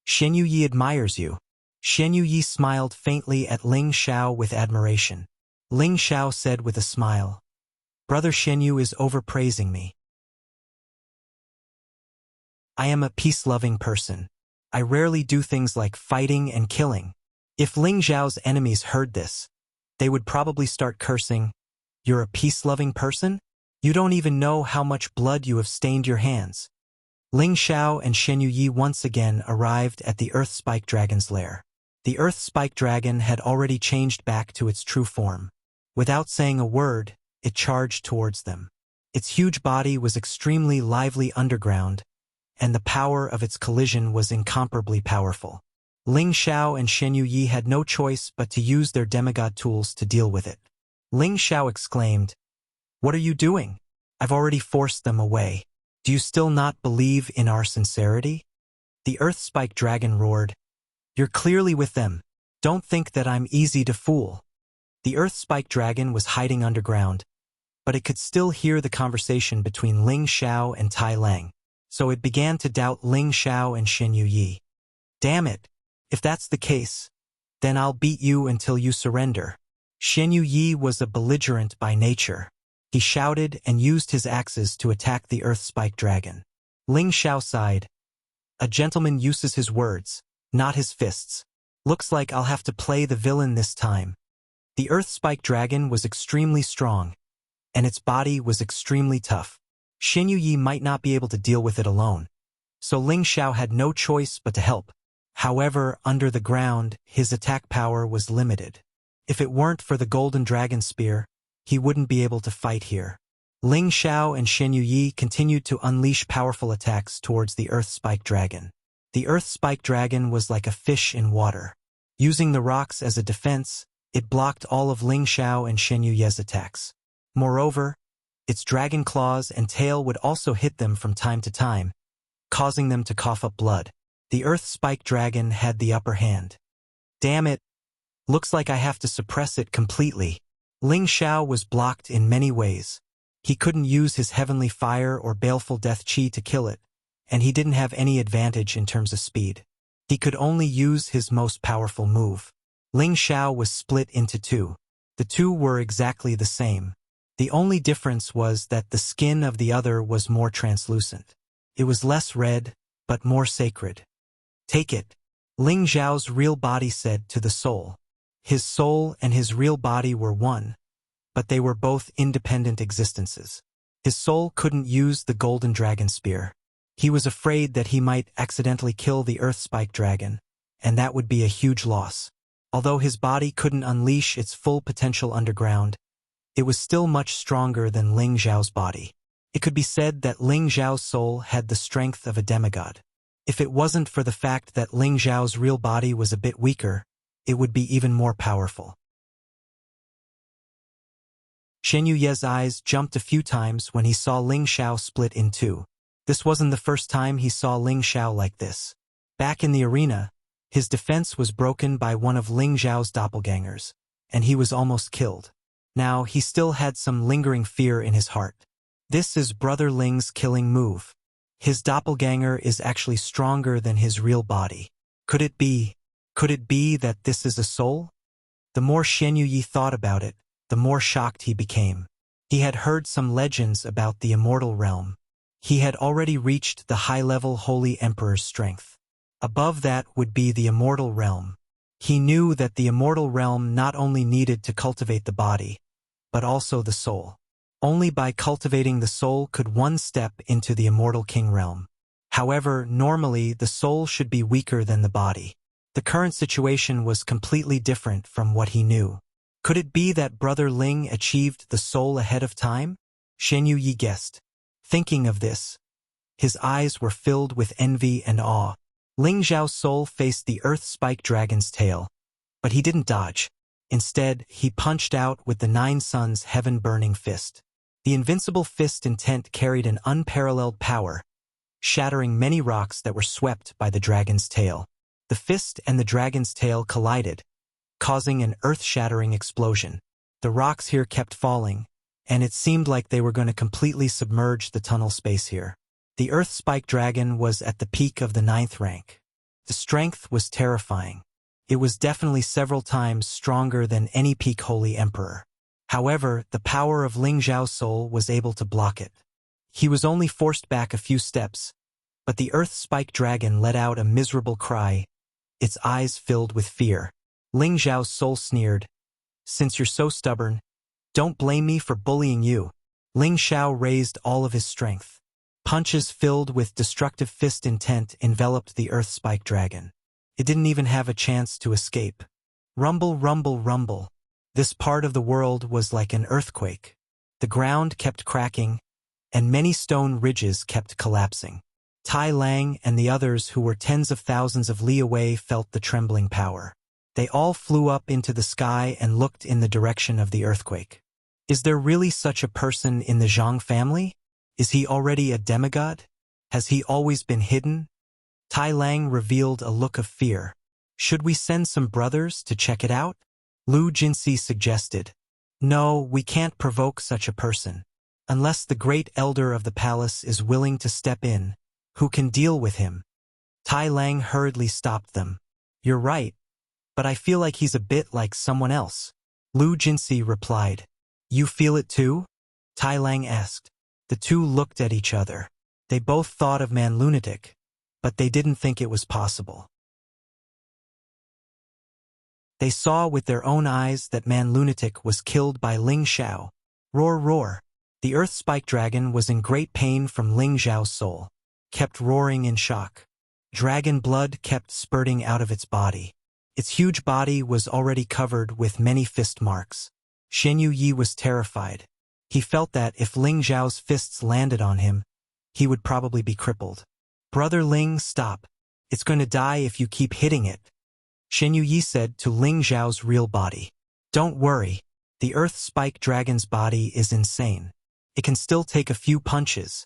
Shen Yuyi admires you. Shen Yuyi smiled faintly at Ling Xiao with admiration. Ling Xiao said with a smile, Brother Shen Yu is overpraising me. I am a peace-loving person. I rarely do things like fighting and killing. If Ling Xiao's enemies heard this, they would probably start cursing, You're a peace-loving person? You don't even know how much blood you have stained your hands. Ling Xiao and Shen Yuyi once again arrived at the Earth Spike Dragon's lair. The Earth Spike Dragon had already changed back to its true form. Without saying a word, it charged towards them. Its huge body was extremely lively underground, and the power of its collision was incomparably powerful. Ling Xiao and Shen Yuyi had no choice but to use their demigod tools to deal with it. Ling Xiao exclaimed, What are you doing? I've already forced them away. Do you still not believe in our sincerity? The Earth Spike Dragon roared, You're clearly with them. Don't think that I'm easy to fool. The Earth Spike Dragon was hiding underground, but it could still hear the conversation between Ling Xiao and Tai Lang, so it began to doubt Ling Xiao and Shen Yuyi. Damn it! If that's the case, then I'll beat you until you surrender. Shen Yuyi was a belligerent by nature. He shouted and used his axes to attack the Earth Spike Dragon. Ling Xiao sighed. A gentleman uses his words, not his fists. Looks like I'll have to play the villain this time. The Earth Spike Dragon was extremely strong, and its body was extremely tough. Shen Yuyi might not be able to deal with it alone, so Ling Xiao had no choice but to help. However, under the ground, his attack power was limited. If it weren't for the Golden Dragon Spear, he wouldn't be able to fight here. Ling Xiao and Shen Yuyi continued to unleash powerful attacks towards the Earth Spike Dragon. The Earth Spike Dragon was like a fish in water. Using the rocks as a defense, it blocked all of Ling Xiao and Shen Yuyi's attacks. Moreover, its dragon claws and tail would also hit them from time to time, causing them to cough up blood. The Earth Spike Dragon had the upper hand. Damn it! Looks like I have to suppress it completely. Ling Xiao was blocked in many ways. He couldn't use his heavenly fire or baleful death chi to kill it, and he didn't have any advantage in terms of speed. He could only use his most powerful move. Ling Xiao was split into two. The two were exactly the same. The only difference was that the skin of the other was more translucent. It was less red, but more sacred. Take it. Ling Xiao's real body said to the soul. His soul and his real body were one, but they were both independent existences. His soul couldn't use the Golden Dragon Spear. He was afraid that he might accidentally kill the Earth Spike Dragon, and that would be a huge loss. Although his body couldn't unleash its full potential underground, it was still much stronger than Ling Xiao's body. It could be said that Ling Xiao's soul had the strength of a demigod. If it wasn't for the fact that Ling Xiao's real body was a bit weaker, it would be even more powerful. Shen Yuyi's eyes jumped a few times when he saw Ling Xiao split in two. This wasn't the first time he saw Ling Xiao like this. Back in the arena, his defense was broken by one of Ling Xiao's doppelgangers, and he was almost killed. Now, he still had some lingering fear in his heart. This is Brother Ling's killing move. His doppelganger is actually stronger than his real body. Could it be that this is a soul? The more Shen Yuyi thought about it, the more shocked he became. He had heard some legends about the immortal realm. He had already reached the high-level Holy Emperor's strength. Above that would be the immortal realm. He knew that the immortal realm not only needed to cultivate the body, but also the soul. Only by cultivating the soul could one step into the immortal king realm. However, normally the soul should be weaker than the body. The current situation was completely different from what he knew. Could it be that Brother Ling achieved the soul ahead of time? Shen Yi guessed. Thinking of this, his eyes were filled with envy and awe. Ling Zhao's soul faced the Earth Spike Dragon's tail, but he didn't dodge. Instead, he punched out with the Nine Suns' heaven-burning fist. The invincible fist intent carried an unparalleled power, shattering many rocks that were swept by the dragon's tail. The fist and the dragon's tail collided, causing an earth-shattering explosion. The rocks here kept falling, and it seemed like they were going to completely submerge the tunnel space here. The Earth Spike Dragon was at the peak of the 9th rank. The strength was terrifying. It was definitely several times stronger than any peak Holy Emperor. However, the power of Ling Zhao's soul was able to block it. He was only forced back a few steps, but the Earth Spike Dragon let out a miserable cry, its eyes filled with fear. Ling Zhao's soul sneered, "Since you're so stubborn, don't blame me for bullying you." Ling Zhao raised all of his strength. Punches filled with destructive fist intent enveloped the Earth Spike Dragon. It didn't even have a chance to escape. Rumble, rumble, rumble. This part of the world was like an earthquake. The ground kept cracking, and many stone ridges kept collapsing. Tai Lang and the others who were tens of thousands of li away felt the trembling power. They all flew up into the sky and looked in the direction of the earthquake. Is there really such a person in the Zhang family? Is he already a demigod? Has he always been hidden? Tai Lang revealed a look of fear. Should we send some brothers to check it out? Lu Jinsi suggested. No, we can't provoke such a person. Unless the great elder of the palace is willing to step in, who can deal with him? Tai Lang hurriedly stopped them. You're right, but I feel like he's a bit like someone else. Lu Jinsi replied. You feel it too? Tai Lang asked. The two looked at each other. They both thought of Man Lunatic, but they didn't think it was possible. They saw with their own eyes that Man Lunatic was killed by Ling Zhao. Roar, roar. The Earth Spike Dragon was in great pain from Ling Zhao's soul, kept roaring in shock. Dragon blood kept spurting out of its body. Its huge body was already covered with many fist marks. Shen Yi was terrified. He felt that if Ling Zhao's fists landed on him, he would probably be crippled. Brother Ling, stop. It's going to die if you keep hitting it. Shen Yi said to Ling Zhao's real body. Don't worry. The Earth Spike Dragon's body is insane. It can still take a few punches.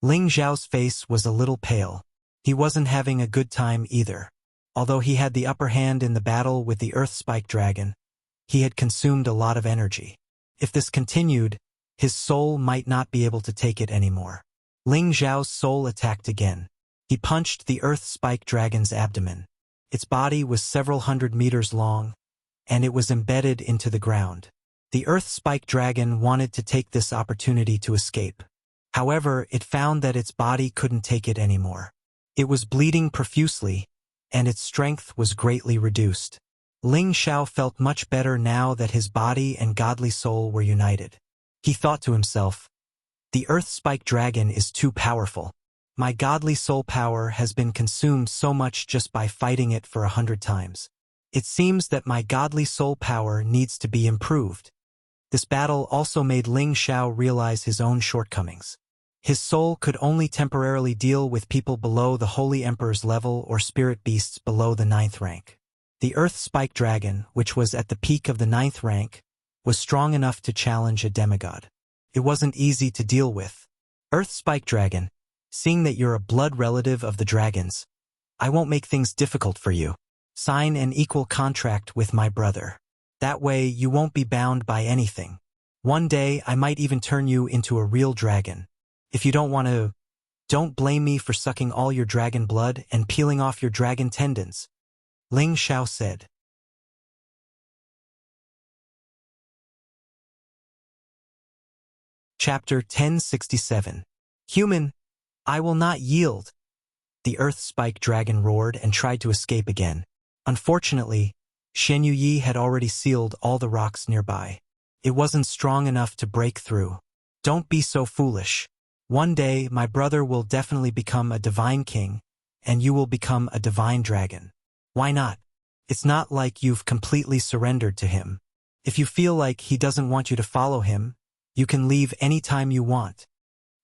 Ling Zhao's face was a little pale. He wasn't having a good time either. Although he had the upper hand in the battle with the Earth Spike Dragon, he had consumed a lot of energy. If this continued, his soul might not be able to take it anymore. Ling Zhao's soul attacked again. He punched the Earth Spike Dragon's abdomen. Its body was several hundred meters long, and it was embedded into the ground. The Earth Spike Dragon wanted to take this opportunity to escape. However, it found that its body couldn't take it anymore. It was bleeding profusely, and its strength was greatly reduced. Ling Zhao felt much better now that his body and godly soul were united. He thought to himself, the Earth Spike Dragon is too powerful. My godly soul power has been consumed so much just by fighting it for 100 times. It seems that my godly soul power needs to be improved. This battle also made Ling Zhao realize his own shortcomings. His soul could only temporarily deal with people below the Holy Emperor's level or spirit beasts below the 9th rank. The Earth Spike Dragon, which was at the peak of the 9th rank, was strong enough to challenge a demigod. It wasn't easy to deal with. Earth Spike Dragon, seeing that you're a blood relative of the dragons, I won't make things difficult for you. Sign an equal contract with my brother. That way you won't be bound by anything. One day I might even turn you into a real dragon. If you don't want to, don't blame me for sucking all your dragon blood and peeling off your dragon tendons. Ling Zhao said. Chapter 1067. Human, I will not yield. The Earth Spike Dragon roared and tried to escape again. Unfortunately, Shen Yi had already sealed all the rocks nearby. It wasn't strong enough to break through. Don't be so foolish. One day, my brother will definitely become a divine king, and you will become a divine dragon. Why not? It's not like you've completely surrendered to him. If you feel like he doesn't want you to follow him, you can leave any time you want.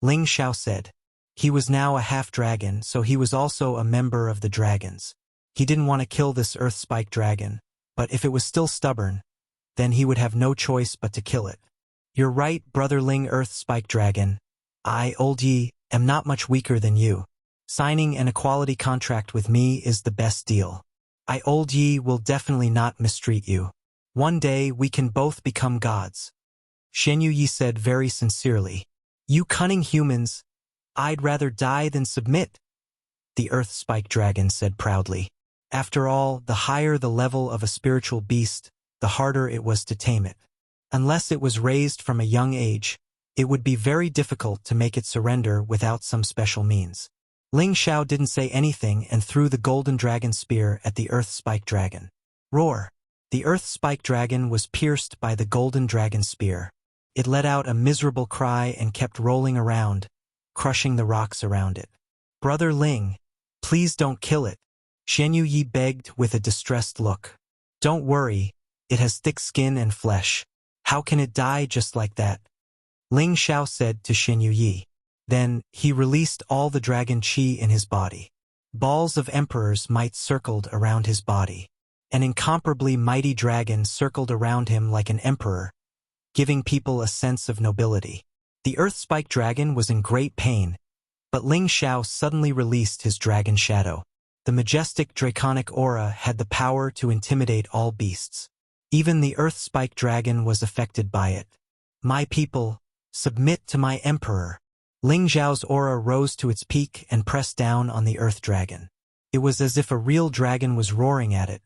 Ling Xiao said. He was now a half-dragon, so he was also a member of the dragons. He didn't want to kill this earth-spike dragon, but if it was still stubborn, then he would have no choice but to kill it. You're right, Brother Ling Earth-spike dragon. I, Old Yi, am not much weaker than you. Signing an equality contract with me is the best deal. I, Old Yi, will definitely not mistreat you. One day we can both become gods. Shen Yi said very sincerely. You cunning humans, I'd rather die than submit. The Earth-spike dragon said proudly. After all, the higher the level of a spiritual beast, the harder it was to tame it. Unless it was raised from a young age, it would be very difficult to make it surrender without some special means. Ling Xiao didn't say anything and threw the golden dragon spear at the Earth-spike dragon. Roar! The Earth-spike dragon was pierced by the golden dragon spear. It let out a miserable cry and kept rolling around, crushing the rocks around it. Brother Ling, please don't kill it, Shen Yi begged with a distressed look. Don't worry, it has thick skin and flesh. How can it die just like that? Ling Xiao said to Shen Yi. Then, he released all the dragon qi in his body. Balls of emperor's might circled around his body. An incomparably mighty dragon circled around him like an emperor, giving people a sense of nobility. The Earth-spike dragon was in great pain, but Ling Xiao suddenly released his dragon shadow. The majestic draconic aura had the power to intimidate all beasts. Even the Earth-spike dragon was affected by it. My people, submit to my emperor. Ling Xiao's aura rose to its peak and pressed down on the Earth dragon. It was as if a real dragon was roaring at it,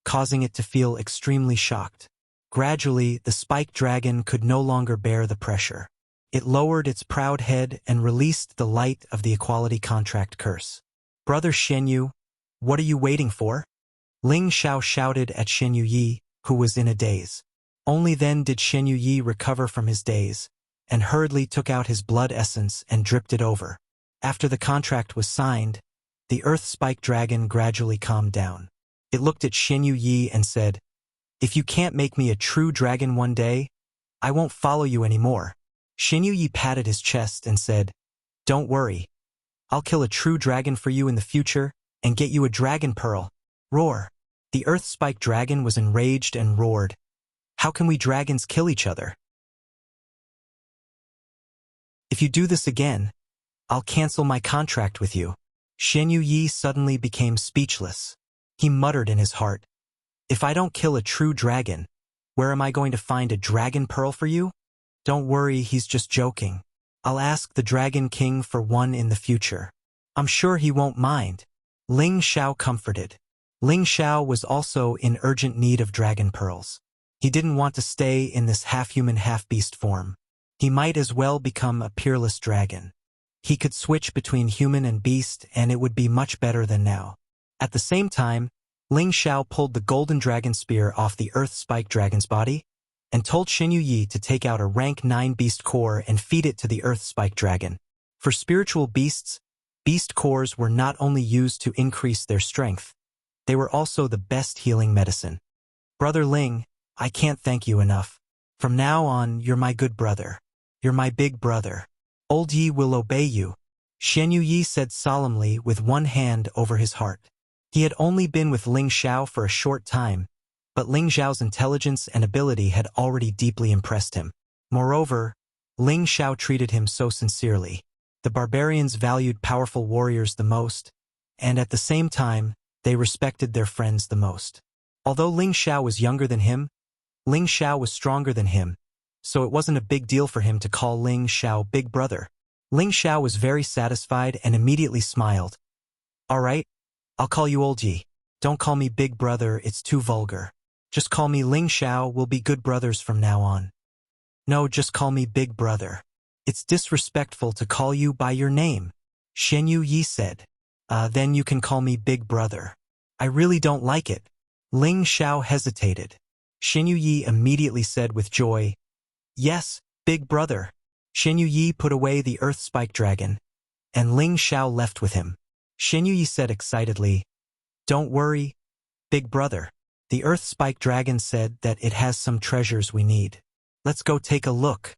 causing it to feel extremely shocked. Gradually, the spike dragon could no longer bear the pressure. It lowered its proud head and released the light of the equality contract curse. Brother Shenyu, what are you waiting for? Ling Xiao shouted at Shen Yi, who was in a daze. Only then did Shen Yi recover from his daze, and hurriedly took out his blood essence and dripped it over. After the contract was signed, the Earth-spike dragon gradually calmed down. It looked at Shen Yi and said, If you can't make me a true dragon one day, I won't follow you anymore. Shen Yi patted his chest and said, Don't worry. I'll kill a true dragon for you in the future and get you a dragon pearl. Roar. The Earth-spike dragon was enraged and roared. How can we dragons kill each other? If you do this again, I'll cancel my contract with you. Shen Yi suddenly became speechless. He muttered in his heart, If I don't kill a true dragon, where am I going to find a dragon pearl for you? Don't worry, he's just joking. I'll ask the Dragon King for one in the future. I'm sure he won't mind. Ling Xiao comforted. Ling Xiao was also in urgent need of dragon pearls. He didn't want to stay in this half-human, half-beast form. He might as well become a peerless dragon. He could switch between human and beast, and it would be much better than now. At the same time, Ling Xiao pulled the golden dragon spear off the Earth-spike dragon's body and told Shen Yi to take out a rank 9 beast core and feed it to the Earth-spike dragon. For spiritual beasts, beast cores were not only used to increase their strength, they were also the best healing medicine. Brother Ling, I can't thank you enough. From now on, you're my good brother. You're my big brother. Old Yi will obey you, Shen Yi said solemnly with one hand over his heart. He had only been with Ling Xiao for a short time, but Ling Xiao's intelligence and ability had already deeply impressed him. Moreover, Ling Xiao treated him so sincerely. The barbarians valued powerful warriors the most, and at the same time, they respected their friends the most. Although Ling Xiao was younger than him, Ling Xiao was stronger than him, so it wasn't a big deal for him to call Ling Xiao big brother. Ling Xiao was very satisfied and immediately smiled. All right, I'll call you Old Yi. Don't call me big brother, it's too vulgar. Just call me Ling Xiao, we'll be good brothers from now on. No, just call me big brother. It's disrespectful to call you by your name, Shen Yi said. Then you can call me big brother. I really don't like it. Ling Xiao hesitated. Shen Yi immediately said with joy, Yes, big brother. Shen Yi put away the Earth-spike dragon, and Ling Xiao left with him. Shen Yi said excitedly, Don't worry, Big brother, the Earth Spike Dragon said that it has some treasures we need. Let's go take a look.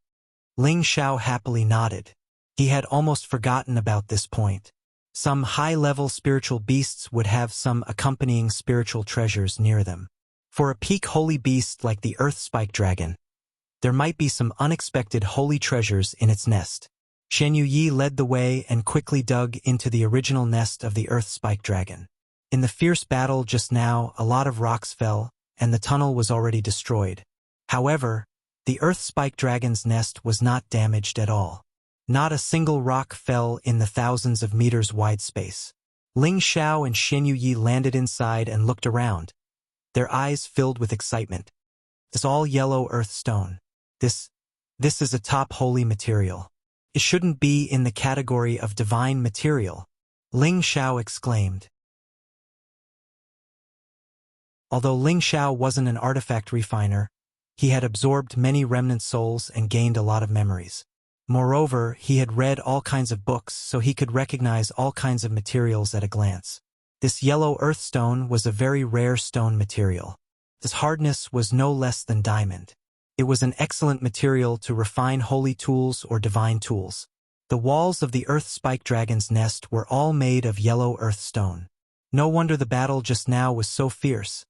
Ling Xiao happily nodded. He had almost forgotten about this point. Some high-level spiritual beasts would have some accompanying spiritual treasures near them. For a peak holy beast like the Earth Spike Dragon, there might be some unexpected holy treasures in its nest. Shen Yuyi led the way and quickly dug into the original nest of the Earth Spike Dragon. In the fierce battle just now, a lot of rocks fell, and the tunnel was already destroyed. However, the Earth Spike Dragon's nest was not damaged at all. Not a single rock fell in the thousands of meters wide space. Ling Xiao and Shen Yuyi landed inside and looked around, their eyes filled with excitement. This all yellow earth stone. This is a top holy material. It shouldn't be in the category of divine material, Ling Xiao exclaimed. Although Ling Xiao wasn't an artifact refiner, he had absorbed many remnant souls and gained a lot of memories. Moreover, he had read all kinds of books, so he could recognize all kinds of materials at a glance. This yellow earth stone was a very rare stone material. Its hardness was no less than diamond. It was an excellent material to refine holy tools or divine tools. The walls of the Earth Spike Dragon's nest were all made of yellow earth stone. No wonder the battle just now was so fierce.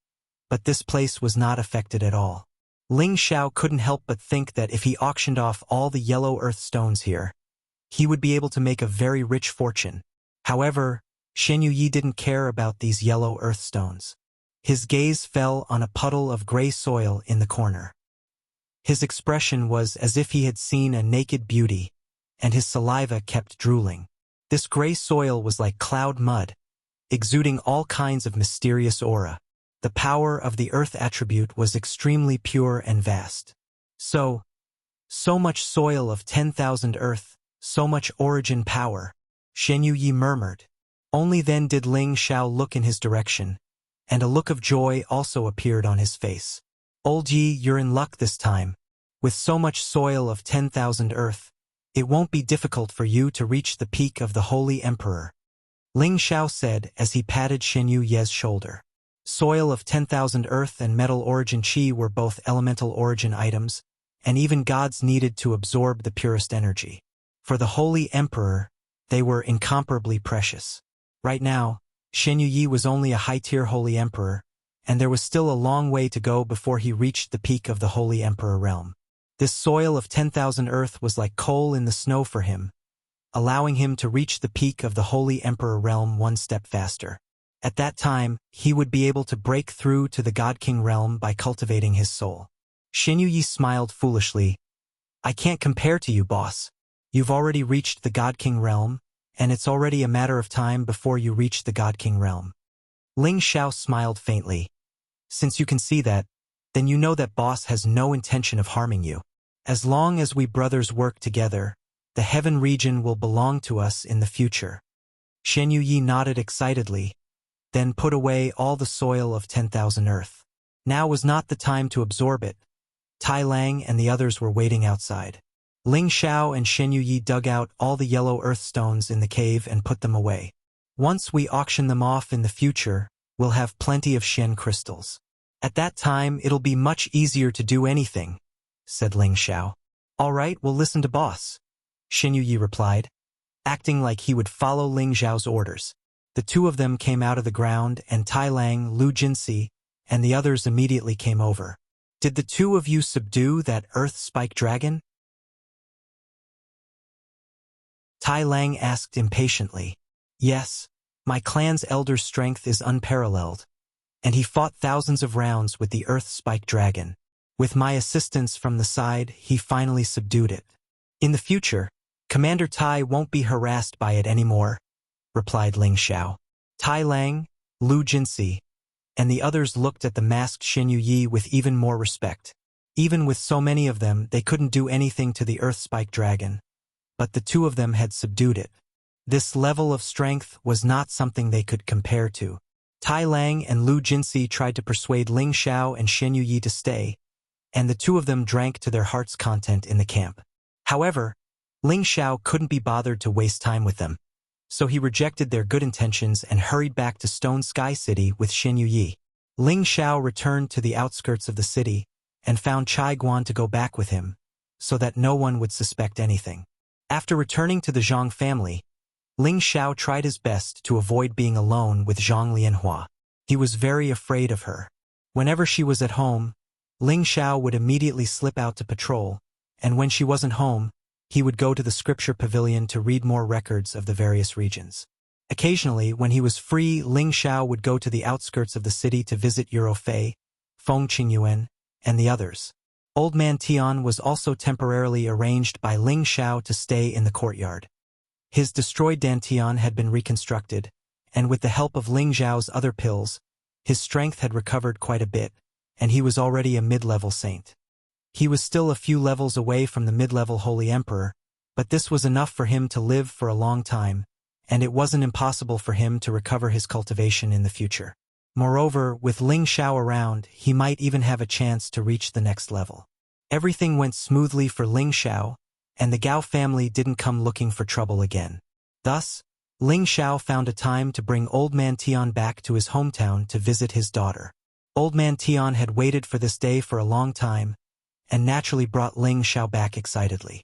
But this place was not affected at all. Ling Xiao couldn't help but think that if he auctioned off all the yellow earth stones here, he would be able to make a very rich fortune. However, Shen Yuyi didn't care about these yellow earth stones. His gaze fell on a puddle of gray soil in the corner. His expression was as if he had seen a naked beauty, and his saliva kept drooling. This gray soil was like cloud mud, exuding all kinds of mysterious aura. The power of the earth attribute was extremely pure and vast. So much soil of 10,000 earth, so much origin power, Shen Yuyi murmured. Only then did Ling Xiao look in his direction, and a look of joy also appeared on his face. Old Yi, you're in luck this time. With so much soil of 10,000 earth, it won't be difficult for you to reach the peak of the Holy Emperor, Ling Xiao said as he patted Shen Yuyi's shoulder. Soil of 10,000 earth and metal origin chi were both elemental origin items, and even gods needed to absorb the purest energy. For the Holy Emperor, they were incomparably precious. Right now, Shen Yuyi was only a high-tier Holy Emperor, and there was still a long way to go before he reached the peak of the Holy Emperor realm. This soil of 10,000 earth was like coal in the snow for him, allowing him to reach the peak of the Holy Emperor realm one step faster. At that time, he would be able to break through to the God King realm by cultivating his soul. Shen Yuyi smiled foolishly. I can't compare to you, boss. You've already reached the God King realm, and it's already a matter of time before you reach the God King realm. Ling Xiao smiled faintly. Since you can see that, then you know that boss has no intention of harming you. As long as we brothers work together, the heaven region will belong to us in the future. Shen Yuyi nodded excitedly, then put away all the soil of 10,000 earth. Now was not the time to absorb it. Tai Lang and the others were waiting outside. Ling Xiao and Shen Yuyi dug out all the yellow earth stones in the cave and put them away. Once we auction them off in the future, we'll have plenty of Shen crystals. At that time, it'll be much easier to do anything, said Ling Xiao. All right, we'll listen to boss, Shen Yuyi replied, acting like he would follow Ling Xiao's orders. The two of them came out of the ground, and Tai Lang, Lu Jinsi, and the others immediately came over. Did the two of you subdue that Earth Spike Dragon? Tai Lang asked impatiently. Yes, my clan's elder's strength is unparalleled, and he fought thousands of rounds with the Earth Spike Dragon. With my assistance from the side, he finally subdued it. In the future, Commander Tai won't be harassed by it anymore, replied Ling Xiao. Tai Lang, Lu Jinsi, and the others looked at the masked Shen Yuyi with even more respect. Even with so many of them, they couldn't do anything to the Earth Spike Dragon, but the two of them had subdued it. This level of strength was not something they could compare to. Tai Lang and Lu Jinsi tried to persuade Ling Xiao and Shen Yuyi to stay, and the two of them drank to their heart's content in the camp. However, Ling Xiao couldn't be bothered to waste time with them, so he rejected their good intentions and hurried back to Stone Sky City with Shen Yuyi. Ling Xiao returned to the outskirts of the city and found Chai Guan to go back with him, so that no one would suspect anything. After returning to the Zhang family, Ling Xiao tried his best to avoid being alone with Zhang Lianhua. He was very afraid of her. Whenever she was at home, Ling Xiao would immediately slip out to patrol, and when she wasn't home, he would go to the scripture pavilion to read more records of the various regions. Occasionally, when he was free, Ling Xiao would go to the outskirts of the city to visit Eurofei, Feng Qingyuan, and the others. Old Man Tian was also temporarily arranged by Ling Xiao to stay in the courtyard. His destroyed dantian had been reconstructed, and with the help of Ling Xiao's other pills, his strength had recovered quite a bit, and he was already a mid-level saint. He was still a few levels away from the mid-level Holy Emperor, but this was enough for him to live for a long time, and it wasn't impossible for him to recover his cultivation in the future. Moreover, with Ling Xiao around, he might even have a chance to reach the next level. Everything went smoothly for Ling Xiao, and the Gao family didn't come looking for trouble again. Thus, Ling Xiao found a time to bring Old Man Tian back to his hometown to visit his daughter. Old Man Tian had waited for this day for a long time, and naturally brought Ling Xiao back excitedly.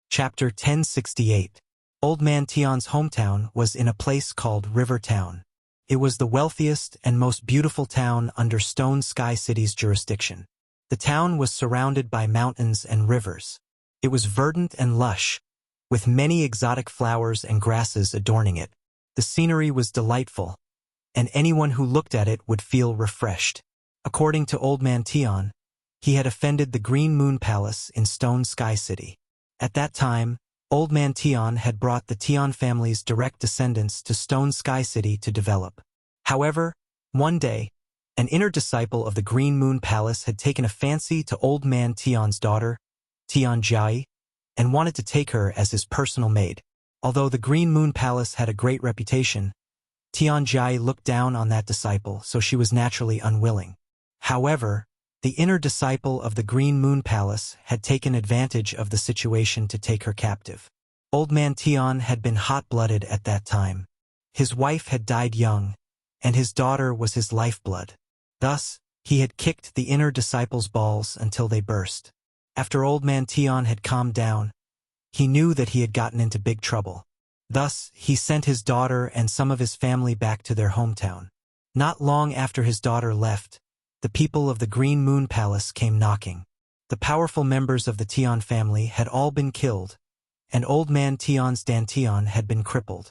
Chapter 1068. Old Man Tian's hometown was in a place called River Town. It was the wealthiest and most beautiful town under Stone Sky City's jurisdiction. The town was surrounded by mountains and rivers. It was verdant and lush, with many exotic flowers and grasses adorning it. The scenery was delightful, and anyone who looked at it would feel refreshed. According to Old Man Tian, he had offended the Green Moon Palace in Stone Sky City. At that time, Old Man Tian had brought the Tian family's direct descendants to Stone Sky City to develop. However, one day, an inner disciple of the Green Moon Palace had taken a fancy to Old Man Tian's daughter, Tian Jai, and wanted to take her as his personal maid. Although the Green Moon Palace had a great reputation, Tian Jai looked down on that disciple, so she was naturally unwilling. However, the inner disciple of the Green Moon Palace had taken advantage of the situation to take her captive. Old Man Tian had been hot-blooded at that time. His wife had died young, and his daughter was his lifeblood. Thus, he had kicked the inner disciple's balls until they burst. After Old Man Tian had calmed down, he knew that he had gotten into big trouble. Thus, he sent his daughter and some of his family back to their hometown. Not long after his daughter left, the people of the Green Moon Palace came knocking. The powerful members of the Tian family had all been killed, and Old Man Tian's dantian had been crippled.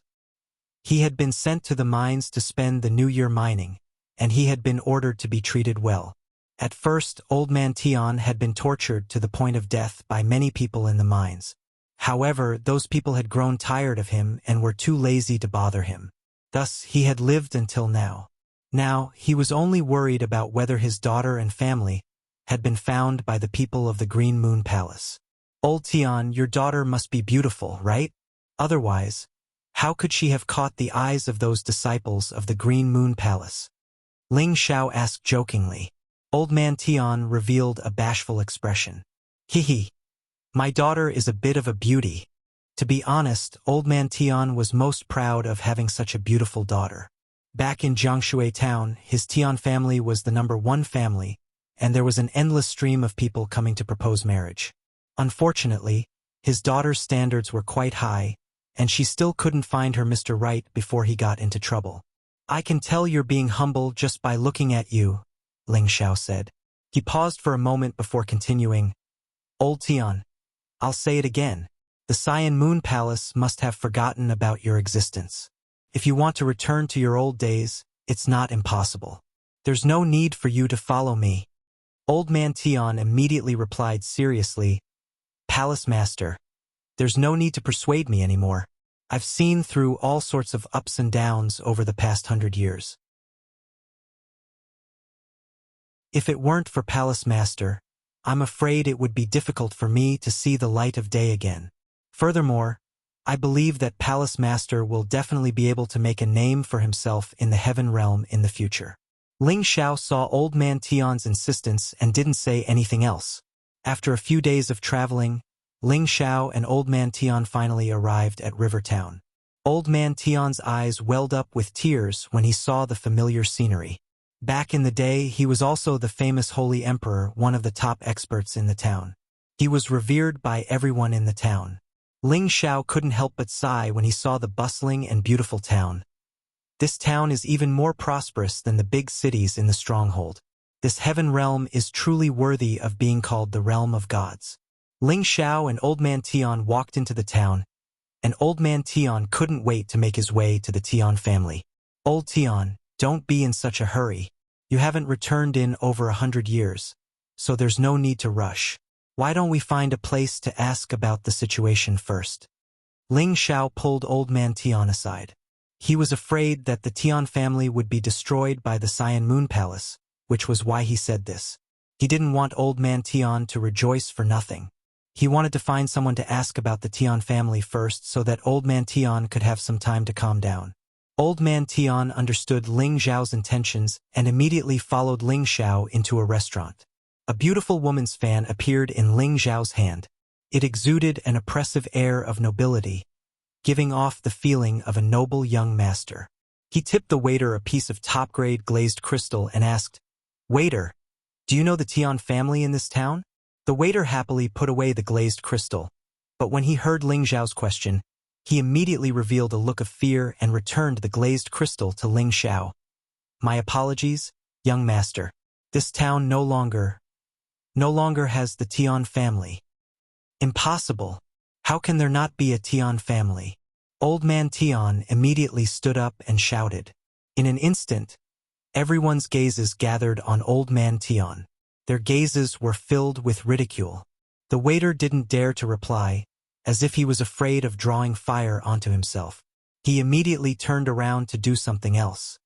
He had been sent to the mines to spend the new year mining, and he had been ordered to be treated well. At first, Old Man Tian had been tortured to the point of death by many people in the mines. However, those people had grown tired of him and were too lazy to bother him. Thus, he had lived until now. Now, he was only worried about whether his daughter and family had been found by the people of the Green Moon Palace. Old Tian, your daughter must be beautiful, right? Otherwise, how could she have caught the eyes of those disciples of the Green Moon Palace? Ling Xiao asked jokingly. Old Man Tian revealed a bashful expression. Hee. My daughter is a bit of a beauty. To be honest, Old Man Tian was most proud of having such a beautiful daughter. Back in Jiangshui town, his Tian family was the #1 family, and there was an endless stream of people coming to propose marriage. Unfortunately, his daughter's standards were quite high, and she still couldn't find her Mr. Right before he got into trouble. I can tell you're being humble just by looking at you, Ling Xiao said. He paused for a moment before continuing. Old Tian, I'll say it again. The Cyan Moon Palace must have forgotten about your existence. If you want to return to your old days, it's not impossible. There's no need for you to follow me. Old Man Tian immediately replied seriously, Palace Master, there's no need to persuade me anymore. I've seen through all sorts of ups and downs over the past 100 years. If it weren't for Palace Master, I'm afraid it would be difficult for me to see the light of day again. Furthermore, I believe that Palace Master will definitely be able to make a name for himself in the Heaven Realm in the future. Ling Xiao saw Old Man Tian's insistence and didn't say anything else. After a few days of traveling, Ling Xiao and Old Man Tian finally arrived at River Town. Old Man Tian's eyes welled up with tears when he saw the familiar scenery. Back in the day, he was also the famous Holy Emperor, one of the top experts in the town. He was revered by everyone in the town. Ling Xiao couldn't help but sigh when he saw the bustling and beautiful town. This town is even more prosperous than the big cities in the stronghold. This heaven realm is truly worthy of being called the realm of gods. Ling Xiao and Old Man Tian walked into the town, and Old Man Tian couldn't wait to make his way to the Tian family. Old Tian, don't be in such a hurry. You haven't returned in over 100 years, so there's no need to rush. Why don't we find a place to ask about the situation first? Ling Xiao pulled Old Man Tian aside. He was afraid that the Tian family would be destroyed by the Cyan Moon Palace, which was why he said this. He didn't want Old Man Tian to rejoice for nothing. He wanted to find someone to ask about the Tian family first so that Old Man Tian could have some time to calm down. Old Man Tian understood Ling Xiao's intentions and immediately followed Ling Xiao into a restaurant. A beautiful woman's fan appeared in Ling Xiao's hand. It exuded an oppressive air of nobility, giving off the feeling of a noble young master. He tipped the waiter a piece of top-grade glazed crystal and asked, "Waiter, do you know the Tian family in this town?" The waiter happily put away the glazed crystal, but when he heard Ling Xiao's question, he immediately revealed a look of fear and returned the glazed crystal to Ling Xiao. "My apologies, young master. This town no longer has the Tian family." "Impossible. How can there not be a Tian family?" Old Man Tian immediately stood up and shouted. In an instant, everyone's gazes gathered on Old Man Tian. Their gazes were filled with ridicule. The waiter didn't dare to reply, as if he was afraid of drawing fire onto himself. He immediately turned around to do something else.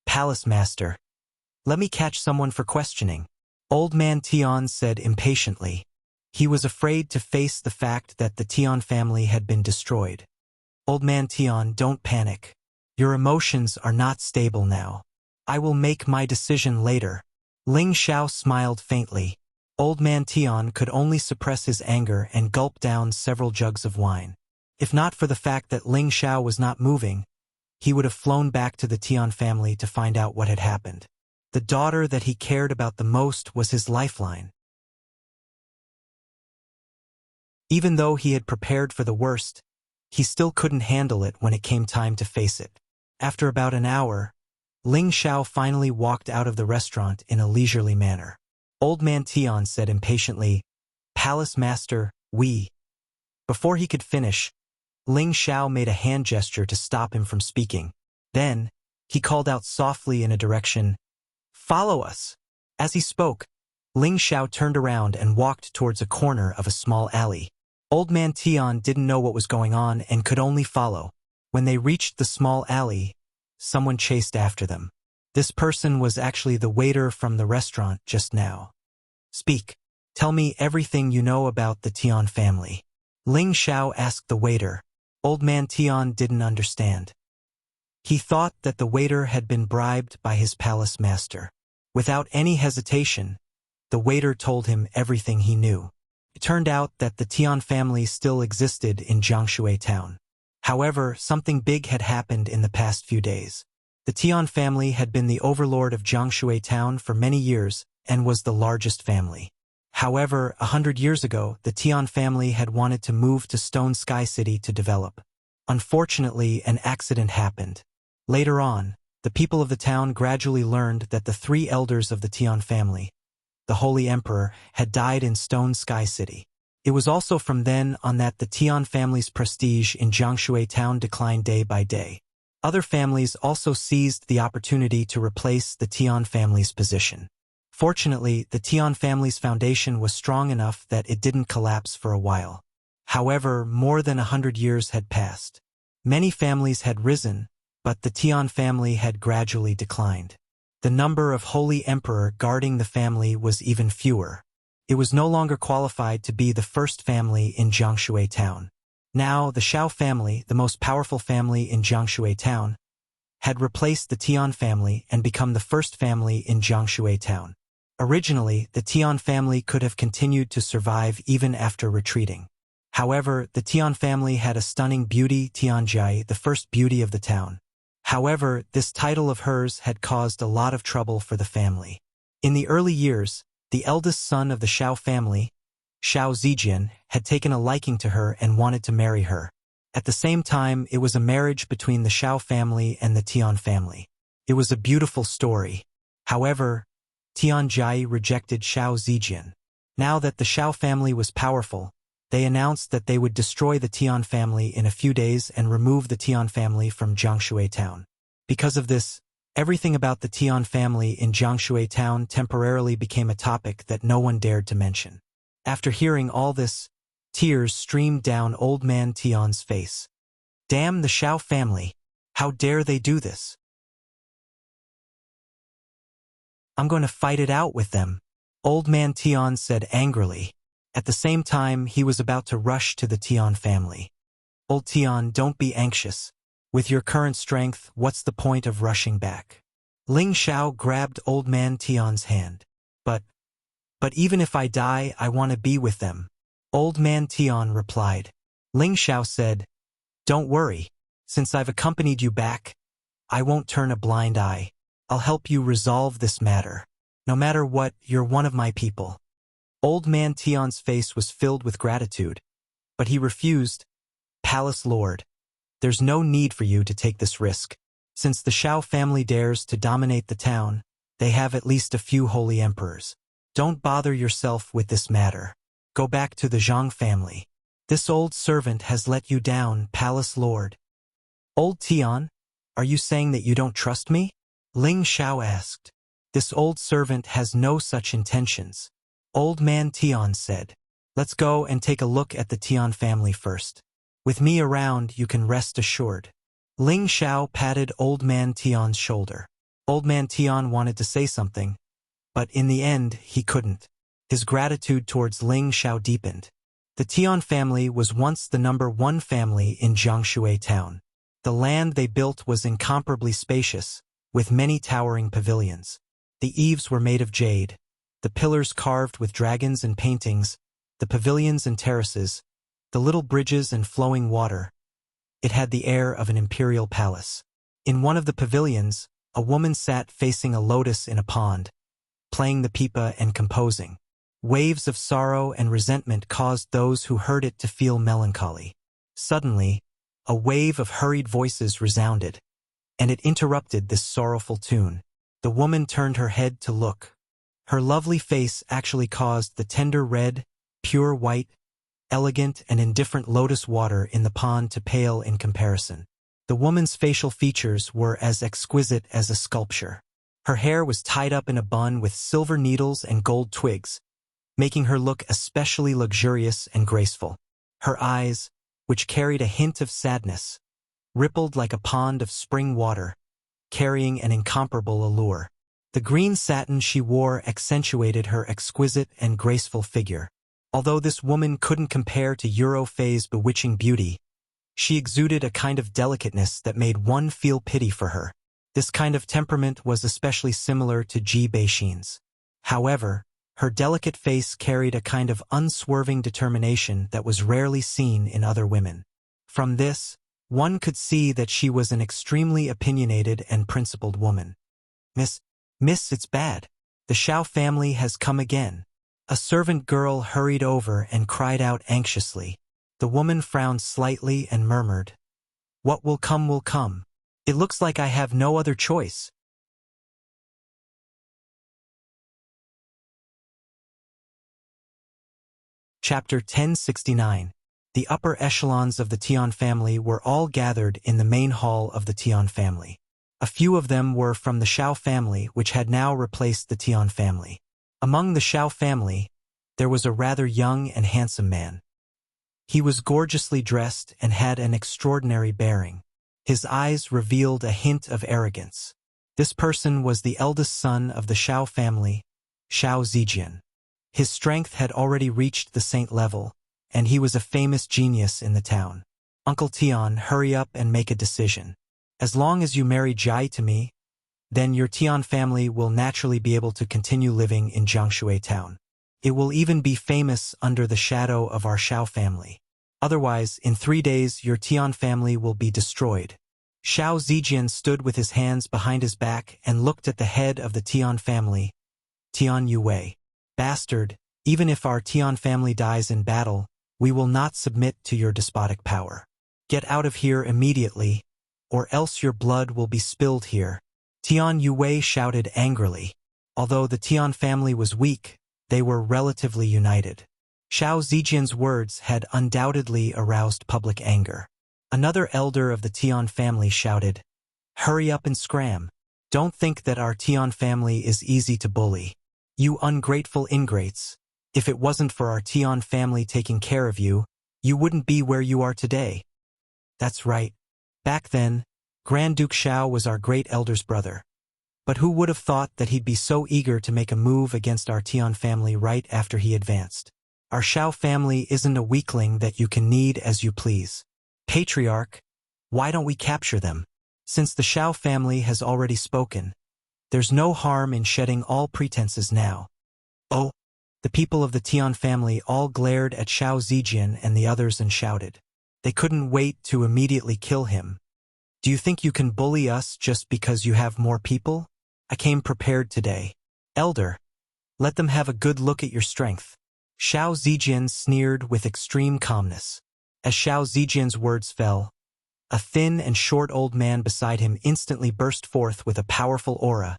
"Palace Master, let me catch someone for questioning," Old Man Tian said impatiently. He was afraid to face the fact that the Tian family had been destroyed. "Old Man Tian, don't panic. Your emotions are not stable now. I will make my decision later." Ling Xiao smiled faintly. Old Man Tian could only suppress his anger and gulp down several jugs of wine. If not for the fact that Ling Xiao was not moving, he would have flown back to the Tian family to find out what had happened. The daughter that he cared about the most was his lifeline. Even though he had prepared for the worst, he still couldn't handle it when it came time to face it. After about an hour, Ling Xiao finally walked out of the restaurant in a leisurely manner. Old Man Tian said impatiently, "Palace Master, we..." Before he could finish, Ling Xiao made a hand gesture to stop him from speaking. Then, he called out softly in a direction, "Follow us." As he spoke, Ling Xiao turned around and walked towards a corner of a small alley. Old Man Tian didn't know what was going on and could only follow. When they reached the small alley, someone chased after them. This person was actually the waiter from the restaurant just now. "Speak. Tell me everything you know about the Tian family." Ling Xiao asked the waiter. Old Man Tian didn't understand. He thought that the waiter had been bribed by his palace master. Without any hesitation, the waiter told him everything he knew. It turned out that the Tian family still existed in Jiangshui town. However, something big had happened in the past few days. The Tian family had been the overlord of Jiangshui town for many years and was the largest family. However, 100 years ago, the Tian family had wanted to move to Stone Sky City to develop. Unfortunately, an accident happened. Later on, the people of the town gradually learned that the three elders of the Tian family, the Holy Emperor, had died in Stone Sky City. It was also from then on that the Tian family's prestige in Jiangshui town declined day by day. Other families also seized the opportunity to replace the Tian family's position. Fortunately, the Tian family's foundation was strong enough that it didn't collapse for a while. However, more than 100 years had passed. Many families had risen, but the Tian family had gradually declined. The number of Holy Emperor guarding the family was even fewer. It was no longer qualified to be the first family in Jiangshui town. Now, the Xiao family, the most powerful family in Jiangshui town, had replaced the Tian family and become the first family in Jiangshui town. Originally, the Tian family could have continued to survive even after retreating. However, the Tian family had a stunning beauty, Tianjai, the first beauty of the town. However, this title of hers had caused a lot of trouble for the family. In the early years, the eldest son of the Shao family, Shao Zijian, had taken a liking to her and wanted to marry her. At the same time, it was a marriage between the Shao family and the Tian family. It was a beautiful story. However, Tianjai rejected Shao Zijian. Now that the Shao family was powerful, they announced that they would destroy the Tian family in a few days and remove the Tian family from Jiangshui town. Because of this, everything about the Tian family in Jiangshui town temporarily became a topic that no one dared to mention. After hearing all this, tears streamed down Old Man Tian's face. Damn the Shao family! How dare they do this? I'm going to fight it out with them, Old Man Tian said angrily. At the same time, he was about to rush to the Tian family. Old Tian, don't be anxious. With your current strength, what's the point of rushing back? Ling Xiao grabbed Old Man Tian's hand. But even if I die, I want to be with them, Old Man Tian replied. Ling Xiao said, don't worry. Since I've accompanied you back, I won't turn a blind eye. I'll help you resolve this matter. No matter what, you're one of my people. Old Man Tian's face was filled with gratitude, but he refused. Palace Lord, there's no need for you to take this risk. Since the Shao family dares to dominate the town, they have at least a few holy emperors. Don't bother yourself with this matter. Go back to the Zhang family. This old servant has let you down, Palace Lord. Old Tian, are you saying that you don't trust me? Ling Xiao asked. This old servant has no such intentions. Old Man Tian said. Let's go and take a look at the Tian family first. With me around, you can rest assured. Ling Xiao patted Old Man Tian's shoulder. Old Man Tian wanted to say something, but in the end, he couldn't. His gratitude towards Ling Xiao deepened. The Tian family was once the #1 family in Jiangshui town. The land they built was incomparably spacious, with many towering pavilions. The eaves were made of jade, the pillars carved with dragons and paintings, the pavilions and terraces, the little bridges and flowing water. It had the air of an imperial palace. In one of the pavilions, a woman sat facing a lotus in a pond, playing the pipa and composing. Waves of sorrow and resentment caused those who heard it to feel melancholy. Suddenly, a wave of hurried voices resounded, and it interrupted this sorrowful tune. The woman turned her head to look. Her lovely face actually caused the tender red, pure white, elegant and indifferent lotus water in the pond to pale in comparison. The woman's facial features were as exquisite as a sculpture. Her hair was tied up in a bun with silver needles and gold twigs, making her look especially luxurious and graceful. Her eyes, which carried a hint of sadness, rippled like a pond of spring water, carrying an incomparable allure. The green satin she wore accentuated her exquisite and graceful figure. Although this woman couldn't compare to Eurofei's bewitching beauty, she exuded a kind of delicateness that made one feel pity for her. This kind of temperament was especially similar to Ji Beixin's. However, her delicate face carried a kind of unswerving determination that was rarely seen in other women. From this, one could see that she was an extremely opinionated and principled woman. Miss, it's bad. The Shao family has come again. A servant girl hurried over and cried out anxiously. The woman frowned slightly and murmured, "What will come will come. It looks like I have no other choice." Chapter 1069. The upper echelons of the Tian family were all gathered in the main hall of the Tian family. A few of them were from the Shao family, which had now replaced the Tian family. Among the Shao family, there was a rather young and handsome man. He was gorgeously dressed and had an extraordinary bearing. His eyes revealed a hint of arrogance. This person was the eldest son of the Shao family, Shao Zijian. His strength had already reached the saint level, and he was a famous genius in the town. Uncle Tian, hurry up and make a decision. As long as you marry Jai to me, then your Tian family will naturally be able to continue living in Jiangshui town. It will even be famous under the shadow of our Shao family. Otherwise, in 3 days your Tian family will be destroyed. Xiao Zijian stood with his hands behind his back and looked at the head of the Tian family. Tian Yue. Bastard, even if our Tian family dies in battle, we will not submit to your despotic power. Get out of here immediately, or else your blood will be spilled here. Tian Yue shouted angrily. Although the Tian family was weak, they were relatively united. Xiao Zijian's words had undoubtedly aroused public anger. Another elder of the Tian family shouted, "Hurry up and scram. Don't think that our Tian family is easy to bully. You ungrateful ingrates. If it wasn't for our Tian family taking care of you, you wouldn't be where you are today." That's right. Back then, Grand Duke Xiao was our great elder's brother. But who would have thought that he'd be so eager to make a move against our Tian family right after he advanced? Our Xiao family isn't a weakling that you can knead as you please. Patriarch, why don't we capture them? Since the Xiao family has already spoken, there's no harm in shedding all pretenses now. Oh, the people of the Tian family all glared at Xiao Zijian and the others and shouted. They couldn't wait to immediately kill him. Do you think you can bully us just because you have more people? I came prepared today. Elder, let them have a good look at your strength. Xiao Zijian sneered with extreme calmness. As Xiao Zijian's words fell, a thin and short old man beside him instantly burst forth with a powerful aura,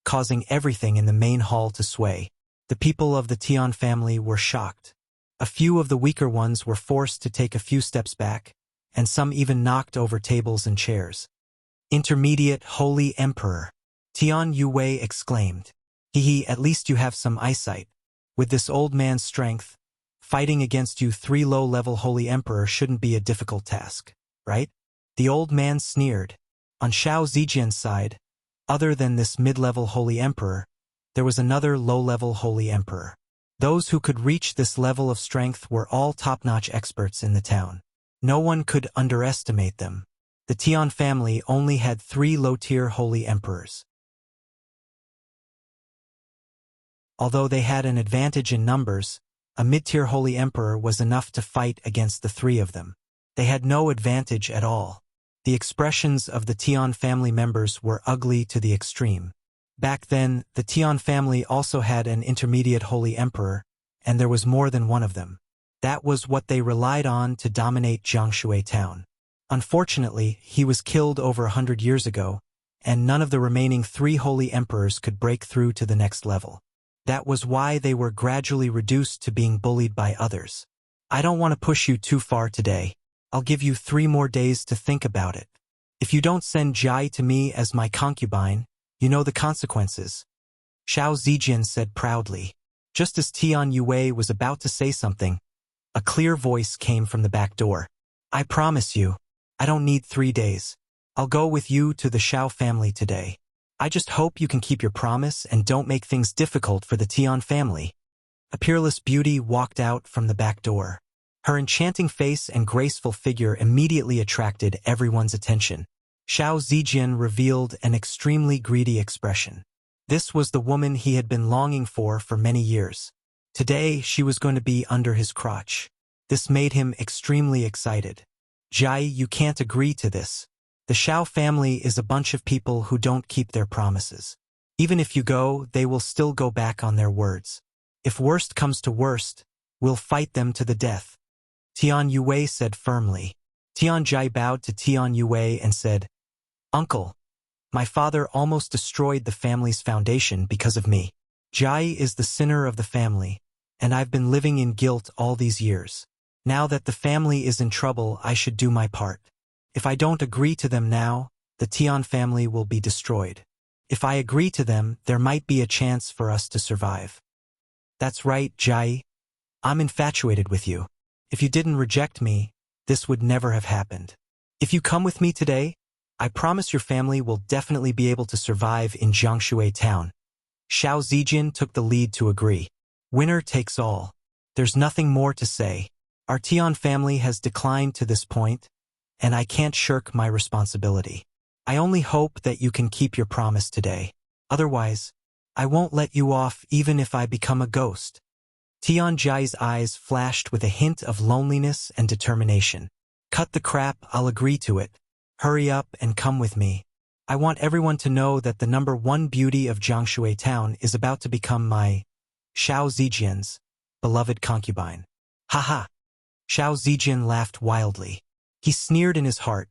causing everything in the main hall to sway. The people of the Tian family were shocked. A few of the weaker ones were forced to take a few steps back, and some even knocked over tables and chairs. Intermediate Holy Emperor, Tian Yue exclaimed. Hee, at least you have some eyesight. With this old man's strength, fighting against you 3 low-level Holy Emperor shouldn't be a difficult task, right? The old man sneered. On Xiao Zijian's side, other than this mid-level Holy Emperor, there was another low-level Holy Emperor. Those who could reach this level of strength were all top-notch experts in the town. No one could underestimate them. The Tian family only had 3 low-tier Holy Emperors. Although they had an advantage in numbers, a mid-tier Holy Emperor was enough to fight against the 3 of them. They had no advantage at all. The expressions of the Tian family members were ugly to the extreme. Back then, the Tian family also had an intermediate Holy Emperor, and there was more than one of them. That was what they relied on to dominate Jiangshui town. Unfortunately, he was killed over 100 years ago, and none of the remaining 3 Holy Emperors could break through to the next level. That was why they were gradually reduced to being bullied by others. I don't want to push you too far today. I'll give you 3 more days to think about it. If you don't send Jai to me as my concubine, you know the consequences. Xiao Zijian said proudly. Just as Tian Yue was about to say something, a clear voice came from the back door. I promise you, I don't need 3 days. I'll go with you to the Xiao family today. I just hope you can keep your promise and don't make things difficult for the Tian family. A peerless beauty walked out from the back door. Her enchanting face and graceful figure immediately attracted everyone's attention. Xiao Zijian revealed an extremely greedy expression. This was the woman he had been longing for many years. Today, she was going to be under his crotch. This made him extremely excited. Jai, you can't agree to this. The Xiao family is a bunch of people who don't keep their promises. Even if you go, they will still go back on their words. If worst comes to worst, we'll fight them to the death. Tian Yue said firmly. Tian Jai bowed to Tian Yue and said, Uncle, my father almost destroyed the family's foundation because of me. Jai is the sinner of the family, and I've been living in guilt all these years. Now that the family is in trouble, I should do my part. If I don't agree to them now, the Tian family will be destroyed. If I agree to them, there might be a chance for us to survive. That's right, Jai. I'm infatuated with you. If you didn't reject me, this would never have happened. If you come with me today, I promise your family will definitely be able to survive in Jiangshui town. Xiao Zijian took the lead to agree. Winner takes all. There's nothing more to say. Our Tian family has declined to this point, and I can't shirk my responsibility. I only hope that you can keep your promise today. Otherwise, I won't let you off even if I become a ghost. Tian Jai's eyes flashed with a hint of loneliness and determination. Cut the crap, I'll agree to it. Hurry up and come with me. I want everyone to know that the #1 beauty of Jiangshui town is about to become my Xiao Zijian's beloved concubine. Ha. Xiao Zijian laughed wildly. He sneered in his heart.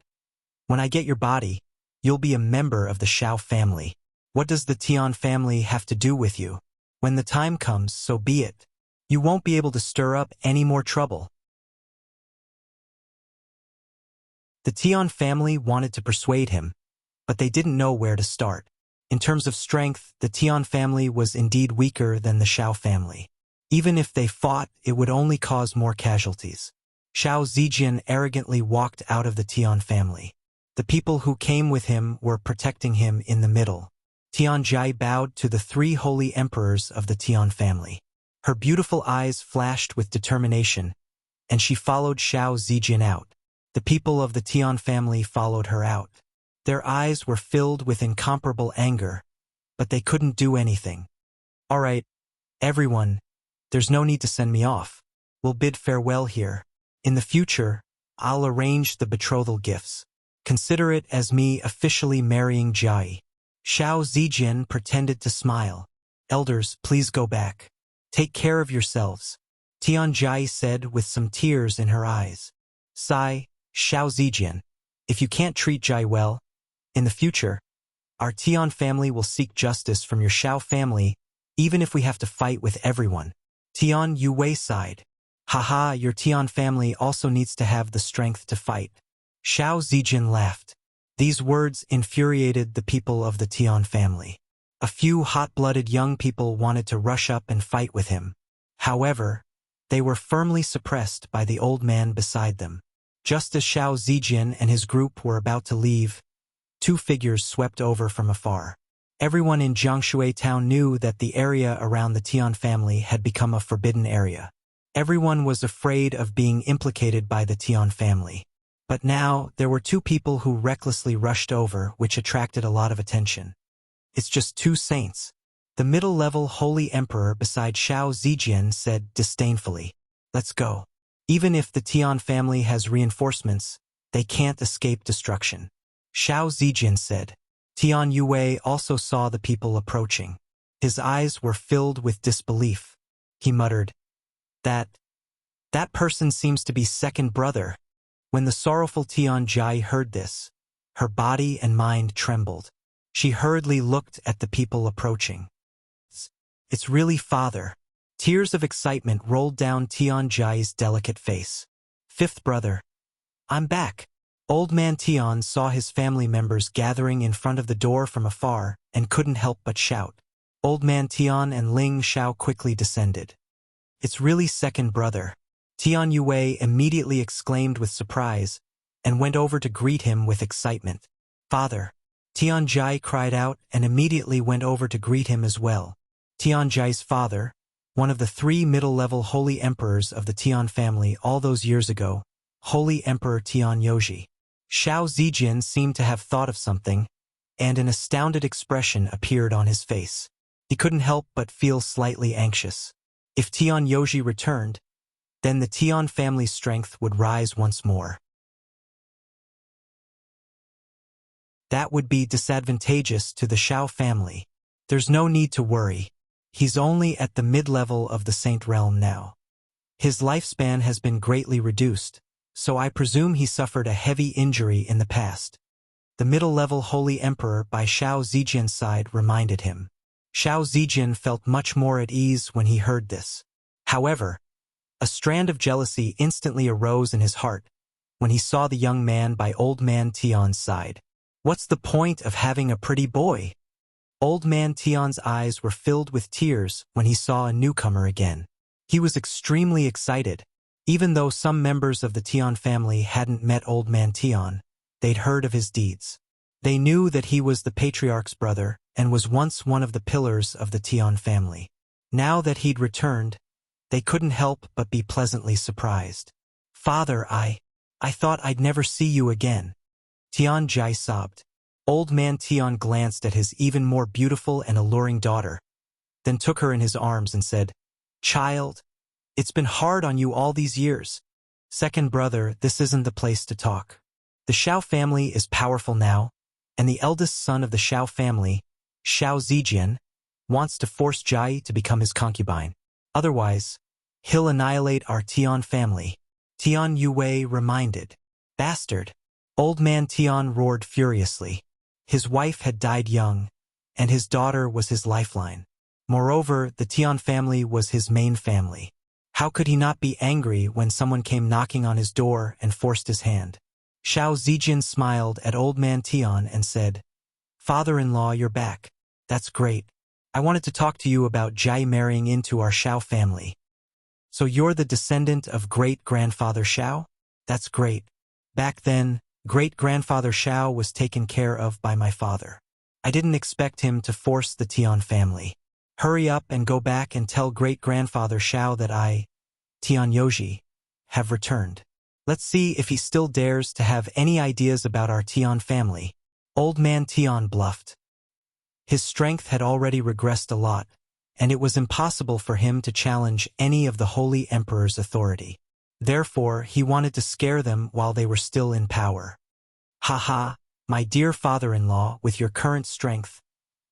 When I get your body, you'll be a member of the Xiao family. What does the Tian family have to do with you? When the time comes, so be it. You won't be able to stir up any more trouble. The Tian family wanted to persuade him, but they didn't know where to start. In terms of strength, the Tian family was indeed weaker than the Xiao family. Even if they fought, it would only cause more casualties. Xiao Zijian arrogantly walked out of the Tian family. The people who came with him were protecting him in the middle. Tian Jai bowed to the 3 holy emperors of the Tian family. Her beautiful eyes flashed with determination, and she followed Xiao Zijian out. The people of the Tian family followed her out. Their eyes were filled with incomparable anger, but they couldn't do anything. All right, everyone, there's no need to send me off. We'll bid farewell here. In the future, I'll arrange the betrothal gifts. Consider it as me officially marrying Jai. Xiao Zijian pretended to smile. Elders, please go back. Take care of yourselves, Tian Jai said with some tears in her eyes. Sigh, Xiao Zijian, if you can't treat Jai well, in the future, our Tian family will seek justice from your Xiao family, even if we have to fight with everyone. Tian Yue sighed. Haha, your Tian family also needs to have the strength to fight. Xiao Zijian laughed. These words infuriated the people of the Tian family. A few hot-blooded young people wanted to rush up and fight with him. However, they were firmly suppressed by the old man beside them. Just as Xiao Zijian and his group were about to leave, 2 figures swept over from afar. Everyone in Jiangshui town knew that the area around the Tian family had become a forbidden area. Everyone was afraid of being implicated by the Tian family. But now, there were 2 people who recklessly rushed over, which attracted a lot of attention. It's just 2 saints. The middle-level holy emperor beside Xiao Zijian said disdainfully, Let's go. Even if the Tian family has reinforcements, they can't escape destruction. Xiao Zijian said. Tian Yue also saw the people approaching. His eyes were filled with disbelief. He muttered, That person seems to be second brother. When the sorrowful Tian Jai heard this, her body and mind trembled. She hurriedly looked at the people approaching. It's really father. Tears of excitement rolled down Tian Jai's delicate face. 5th brother. I'm back. Old man Tian saw his family members gathering in front of the door from afar and couldn't help but shout. Old man Tian and Ling Xiao quickly descended. It's really second brother. Tian Yue immediately exclaimed with surprise and went over to greet him with excitement. Father. Tian Jai cried out and immediately went over to greet him as well. Tian Jai's father, one of the 3 middle-level holy emperors of the Tian family all those years ago, Holy Emperor Tian Yoji. Xiao Zijian seemed to have thought of something, and an astounded expression appeared on his face. He couldn't help but feel slightly anxious. If Tian Yoji returned, then the Tian family's strength would rise once more. That would be disadvantageous to the Xiao family. There's no need to worry. He's only at the mid-level of the Saint Realm now. His lifespan has been greatly reduced, so I presume he suffered a heavy injury in the past. The middle-level Holy Emperor by Xiao Zijian's side reminded him. Xiao Zijian felt much more at ease when he heard this. However, a strand of jealousy instantly arose in his heart when he saw the young man by old man Tian's side. What's the point of having a pretty boy? Old man Tian's eyes were filled with tears when he saw a newcomer again. He was extremely excited. Even though some members of the Tian family hadn't met old man Tian, they'd heard of his deeds. They knew that he was the patriarch's brother and was once one of the pillars of the Tian family. Now that he'd returned, they couldn't help but be pleasantly surprised. Father, I thought I'd never see you again. Tian Jai sobbed. Old man Tian glanced at his even more beautiful and alluring daughter, then took her in his arms and said, Child, It's been hard on you all these years. Second brother, this isn't the place to talk. The Xiao family is powerful now, and the eldest son of the Xiao family, Xiao Zijian, wants to force Jai to become his concubine. Otherwise, he'll annihilate our Tian family. Tian Yue reminded. Bastard. Old man Tian roared furiously. His wife had died young, and his daughter was his lifeline. Moreover, the Tian family was his main family. How could he not be angry when someone came knocking on his door and forced his hand? Xiao Zijin smiled at old man Tian and said, Father-in-law, you're back. That's great. I wanted to talk to you about Jai marrying into our Xiao family. So you're the descendant of great-grandfather Xiao? That's great. Back then, great-grandfather Xiao was taken care of by my father. I didn't expect him to force the Tian family. Hurry up and go back and tell great-grandfather Xiao that I, Tian Yoji, have returned. Let's see if he still dares to have any ideas about our Tian family. Old man Tian bluffed. His strength had already regressed a lot, and it was impossible for him to challenge any of the Holy Emperor's authority. Therefore, he wanted to scare them while they were still in power. Ha, my dear father-in-law, with your current strength,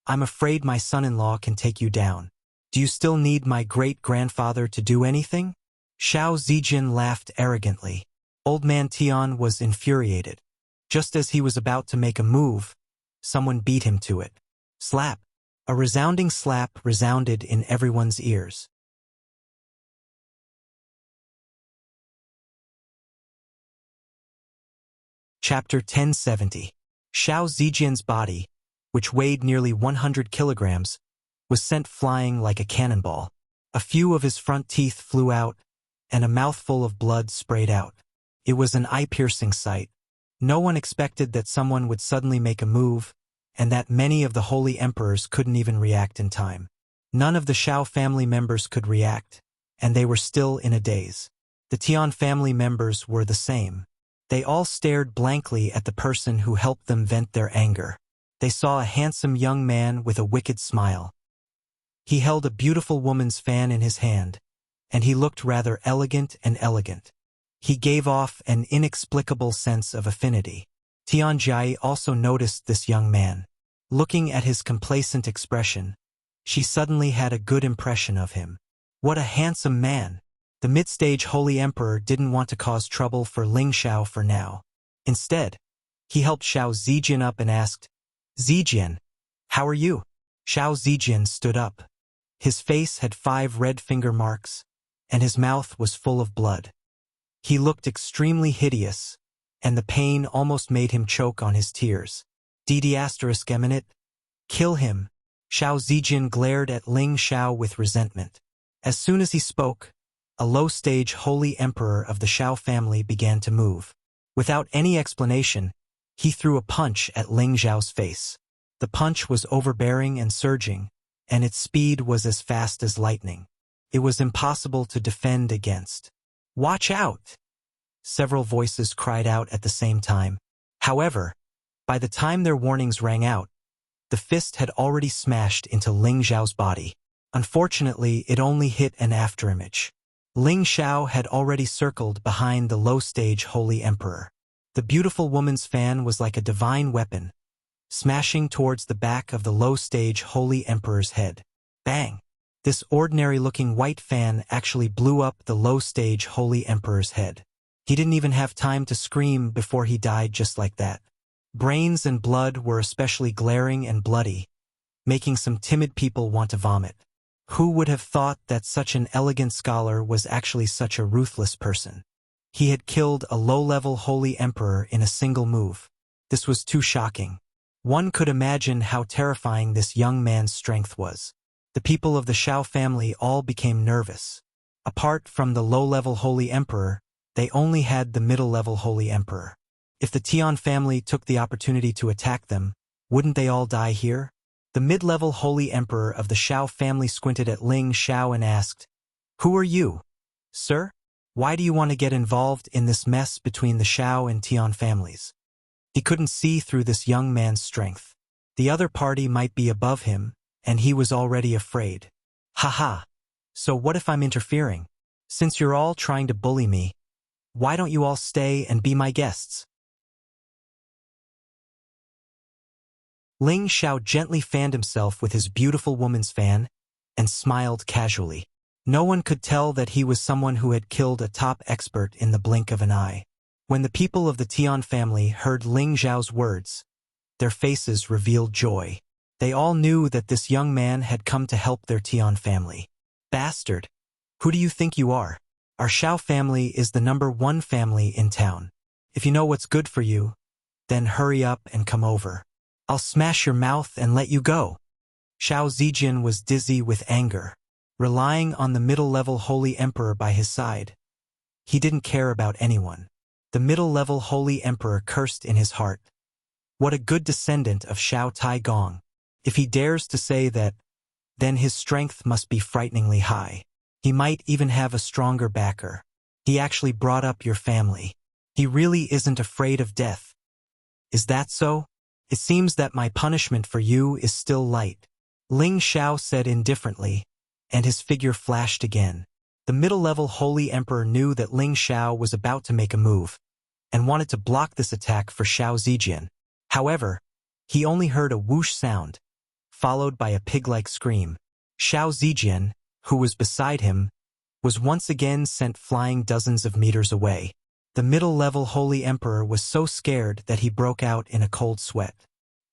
I'm afraid my son-in-law can take you down. Do you still need my great-grandfather to do anything? Xiao Zijin laughed arrogantly. Old man Tian was infuriated. Just as he was about to make a move, someone beat him to it. Slap. A resounding slap resounded in everyone's ears. Chapter 1070. Xiao Zijin's body, which weighed nearly 100 kilograms, was sent flying like a cannonball. A few of his front teeth flew out, and a mouthful of blood sprayed out. It was an eye-piercing sight. No one expected that someone would suddenly make a move, and that many of the holy emperors couldn't even react in time. None of the Xiao family members could react, and they were still in a daze. The Tian family members were the same. They all stared blankly at the person who helped them vent their anger. They saw a handsome young man with a wicked smile. He held a beautiful woman's fan in his hand, and he looked rather elegant and elegant. He gave off an inexplicable sense of affinity. Tian Jai also noticed this young man. Looking at his complacent expression, she suddenly had a good impression of him. What a handsome man! The mid-stage holy emperor didn't want to cause trouble for Ling Xiao for now. Instead, he helped Xiao Zijin up and asked, Zijin, how are you? Xiao Zijin stood up. His face had 5 red finger marks, and his mouth was full of blood. He looked extremely hideous, and the pain almost made him choke on his tears. ****, kill him. Xiao Zijin glared at Ling Xiao with resentment. As soon as he spoke, a low-stage holy emperor of the Xiao family began to move. Without any explanation, he threw a punch at Ling Xiao's face. The punch was overbearing and surging, and its speed was as fast as lightning. It was impossible to defend against. Watch out! Several voices cried out at the same time. However, by the time their warnings rang out, the fist had already smashed into Ling Xiao's body. Unfortunately, it only hit an afterimage. Ling Xiao had already circled behind the low-stage holy emperor. The beautiful woman's fan was like a divine weapon, smashing towards the back of the low-stage holy emperor's head. Bang! This ordinary-looking white fan actually blew up the low-stage holy emperor's head. He didn't even have time to scream before he died just like that. Brains and blood were especially glaring and bloody, making some timid people want to vomit. Who would have thought that such an elegant scholar was actually such a ruthless person? He had killed a low-level holy emperor in a single move. This was too shocking. One could imagine how terrifying this young man's strength was. The people of the Xiao family all became nervous. Apart from the low-level holy emperor, they only had the middle-level holy emperor. If the Tian family took the opportunity to attack them, wouldn't they all die here? The mid-level holy emperor of the Xiao family squinted at Ling Xiao and asked, "Who are you, sir? Why do you want to get involved in this mess between the Xiao and Tian families?" He couldn't see through this young man's strength. The other party might be above him, and he was already afraid. "Ha ha! So what if I'm interfering? Since you're all trying to bully me, why don't you all stay and be my guests? Ling Xiao gently fanned himself with his beautiful woman's fan and smiled casually. No one could tell that he was someone who had killed a top expert in the blink of an eye. When the people of the Tian family heard Ling Xiao's words, their faces revealed joy. They all knew that this young man had come to help their Tian family. Bastard! Who do you think you are? Our Xiao family is the #1 family in town. If you know what's good for you, then hurry up and come over. I'll smash your mouth and let you go. Xiao Zijian was dizzy with anger. Relying on the middle-level Holy Emperor by his side, he didn't care about anyone. The middle-level Holy Emperor cursed in his heart. What a good descendant of Xiao Taigong. If he dares to say that, then his strength must be frighteningly high. He might even have a stronger backer. He actually brought up your family. He really isn't afraid of death. Is that so? It seems that my punishment for you is still light. Ling Xiao said indifferently, and his figure flashed again. The middle-level Holy Emperor knew that Ling Xiao was about to make a move, and wanted to block this attack for Xiao Zijian. However, he only heard a whoosh sound, followed by a pig-like scream. Xiao Zijian, who was beside him, was once again sent flying dozens of meters away. The middle-level Holy Emperor was so scared that he broke out in a cold sweat.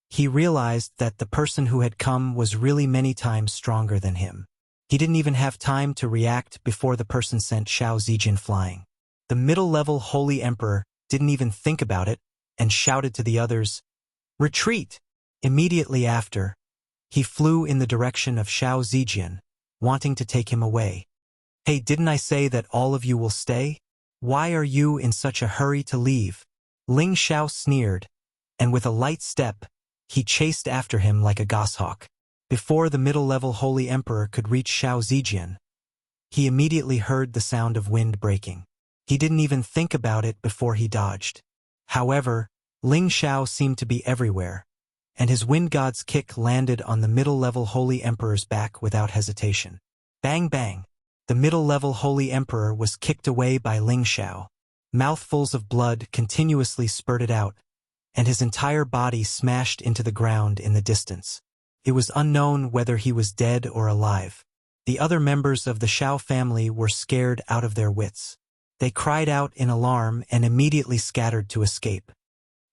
He realized that the person who had come was really many times stronger than him. He didn't even have time to react before the person sent Xiao Zijian flying. The middle-level Holy Emperor didn't even think about it and shouted to the others, "Retreat!" Immediately after, he flew in the direction of Xiao Zijian, wanting to take him away. "Hey, didn't I say that all of you will stay? Why are you in such a hurry to leave?" Ling Xiao sneered, and with a light step, he chased after him like a goshawk. Before the middle-level Holy Emperor could reach Xiao Zijian, he immediately heard the sound of wind breaking. He didn't even think about it before he dodged. However, Ling Xiao seemed to be everywhere, and his wind god's kick landed on the middle-level Holy Emperor's back without hesitation. Bang bang! The middle-level Holy Emperor was kicked away by Ling Xiao. Mouthfuls of blood continuously spurted out, and his entire body smashed into the ground in the distance. It was unknown whether he was dead or alive. The other members of the Xiao family were scared out of their wits. They cried out in alarm and immediately scattered to escape.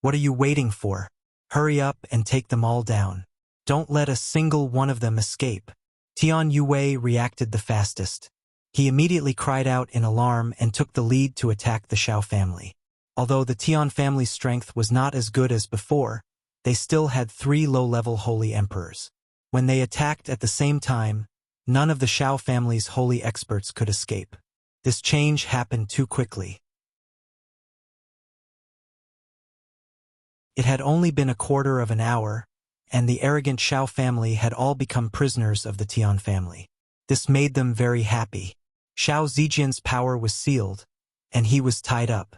"What are you waiting for? Hurry up and take them all down. Don't let a single one of them escape." Tian Yue reacted the fastest. He immediately cried out in alarm and took the lead to attack the Xiao family. Although the Tian family's strength was not as good as before, they still had 3 low-level holy emperors. When they attacked at the same time, none of the Xiao family's holy experts could escape. This change happened too quickly. It had only been a quarter of an hour, and the arrogant Xiao family had all become prisoners of the Tian family. This made them very happy. Xiao Zijian's power was sealed, and he was tied up.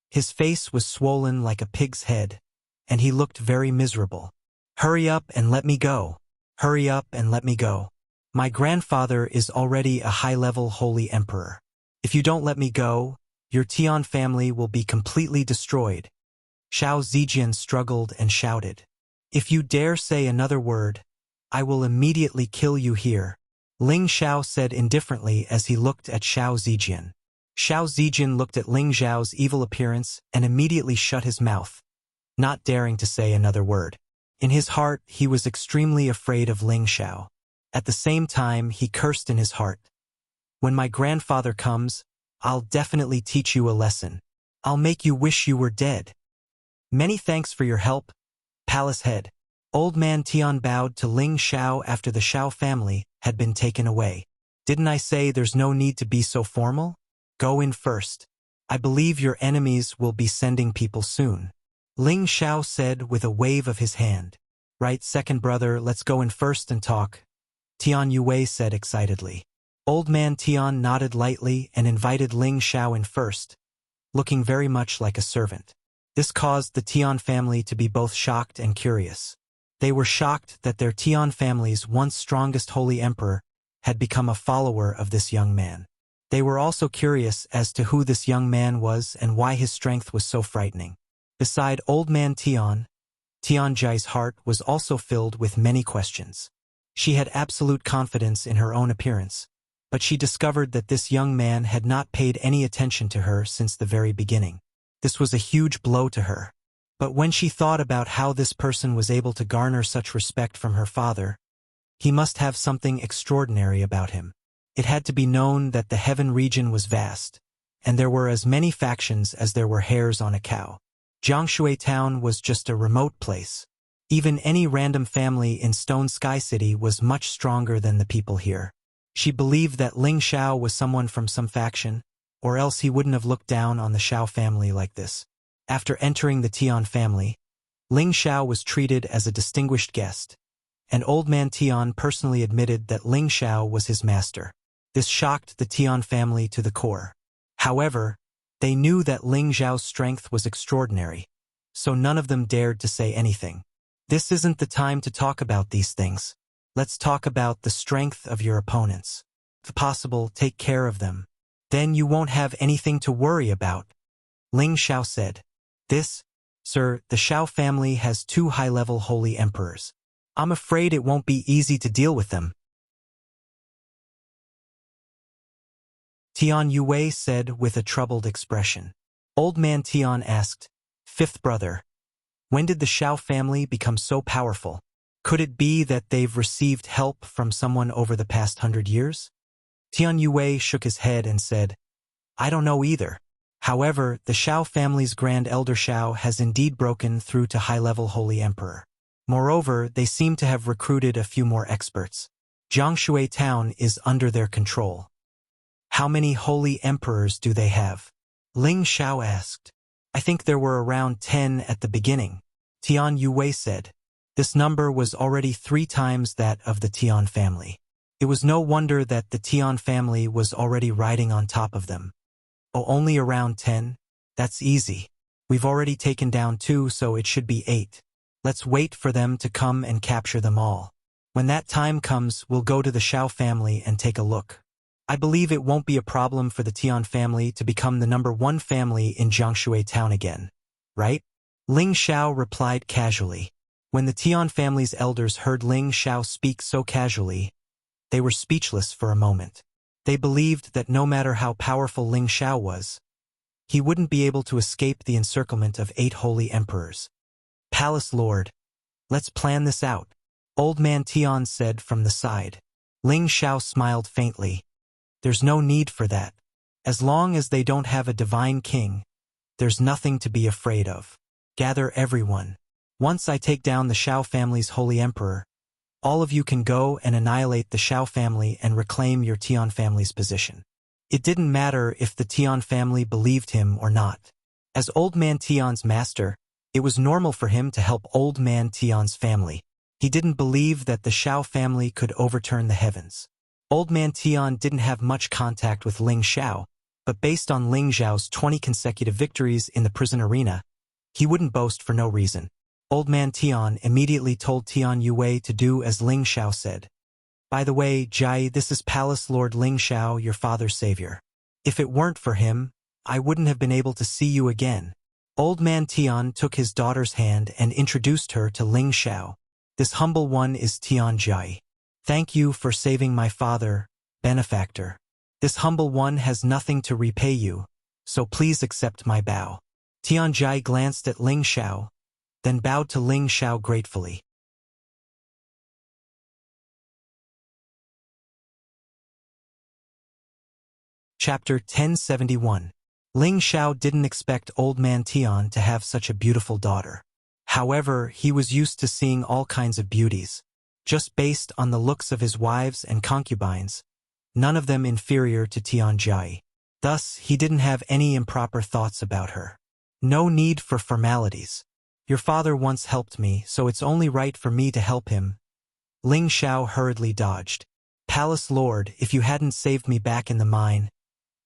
His face was swollen like a pig's head, and he looked very miserable. "Hurry up and let me go. Hurry up and let me go. My grandfather is already a high-level holy emperor. If you don't let me go, your Tian family will be completely destroyed." Xiao Zijian struggled and shouted, "If you dare say another word, I will immediately kill you here." Ling Xiao said indifferently as he looked at Xiao Zijian. Xiao Zijian looked at Ling Xiao's evil appearance and immediately shut his mouth, not daring to say another word. In his heart, he was extremely afraid of Ling Xiao. At the same time, he cursed in his heart. "When my grandfather comes, I'll definitely teach you a lesson. I'll make you wish you were dead." "Many thanks for your help, Palace Head." Old Man Tian bowed to Ling Xiao after the Xiao family had been taken away. "Didn't I say there's no need to be so formal? Go in first. I believe your enemies will be sending people soon." Ling Xiao said with a wave of his hand. "Right, second brother, let's go in first and talk," Tian Yue said excitedly. Old Man Tian nodded lightly and invited Ling Xiao in first, looking very much like a servant. This caused the Tian family to be both shocked and curious. They were shocked that their Tian family's once strongest holy emperor had become a follower of this young man. They were also curious as to who this young man was and why his strength was so frightening. Beside Old Man Tianjai's heart was also filled with many questions. She had absolute confidence in her own appearance, but she discovered that this young man had not paid any attention to her since the very beginning. This was a huge blow to her. But when she thought about how this person was able to garner such respect from her father, he must have something extraordinary about him. It had to be known that the heaven region was vast, and there were as many factions as there were hairs on a cow. Jiangshui Town was just a remote place. Even any random family in Stone Sky City was much stronger than the people here. She believed that Ling Xiao was someone from some faction, or else he wouldn't have looked down on the Xiao family like this. After entering the Tian family, Ling Xiao was treated as a distinguished guest, and Old Man Tian personally admitted that Ling Xiao was his master. This shocked the Tian family to the core. However, they knew that Ling Xiao's strength was extraordinary, so none of them dared to say anything. This isn't the time to talk about these things. Let's talk about the strength of your opponents. If possible, take care of them. Then you won't have anything to worry about, Ling Xiao said. This, sir, the Xiao family has 2 high-level holy emperors. I'm afraid it won't be easy to deal with them. Tian Yue said with a troubled expression. Old Man Tian asked, "Fifth brother, when did the Xiao family become so powerful? Could it be that they've received help from someone over the past 100 years? Tian Yue shook his head and said, I don't know either. However, the Xiao family's Grand Elder Xiao has indeed broken through to high-level Holy Emperor. Moreover, they seem to have recruited a few more experts. Jiangshui Town is under their control. How many Holy Emperors do they have? Ling Xiao asked. I think there were around 10 at the beginning, Tian Yue said. This number was already 3 times that of the Tian family. It was no wonder that the Tian family was already riding on top of them. Oh, only around 10? That's easy. We've already taken down 2, so it should be 8. Let's wait for them to come and capture them all. When that time comes, we'll go to the Xiao family and take a look. I believe it won't be a problem for the Tian family to become the #1 family in Jiangshui Town again, right? Ling Xiao replied casually. When the Tian family's elders heard Ling Xiao speak so casually, they were speechless for a moment. They believed that no matter how powerful Ling Xiao was, he wouldn't be able to escape the encirclement of 8 holy emperors. Palace Lord, let's plan this out, Old Man Tian said from the side. Ling Xiao smiled faintly. There's no need for that. As long as they don't have a divine king, there's nothing to be afraid of. Gather everyone. Once I take down the Xiao family's holy emperor, all of you can go and annihilate the Xiao family and reclaim your Tian family's position. It didn't matter if the Tian family believed him or not. As Old Man Tian's master, it was normal for him to help Old Man Tian's family. He didn't believe that the Xiao family could overturn the heavens. Old Man Tian didn't have much contact with Ling Xiao, but based on Ling Xiao's 20 consecutive victories in the prison arena, he wouldn't boast for no reason. Old Man Tian immediately told Tian Yue to do as Ling Xiao said. By the way, Jai, this is Palace Lord Ling Xiao, your father's savior. If it weren't for him, I wouldn't have been able to see you again. Old Man Tian took his daughter's hand and introduced her to Ling Xiao. This humble one is Tian Jai. Thank you for saving my father, benefactor. This humble one has nothing to repay you, so please accept my bow. Tian Jai glanced at Ling Xiao, then bowed to Ling Xiao gratefully. Chapter 1071. Ling Xiao didn't expect Old Man Tian to have such a beautiful daughter. However, he was used to seeing all kinds of beauties. Just based on the looks of his wives and concubines, none of them inferior to Tian Jai. Thus, he didn't have any improper thoughts about her. No need for formalities. Your father once helped me, so it's only right for me to help him. Ling Xiao hurriedly dodged. Palace Lord, if you hadn't saved me back in the mine,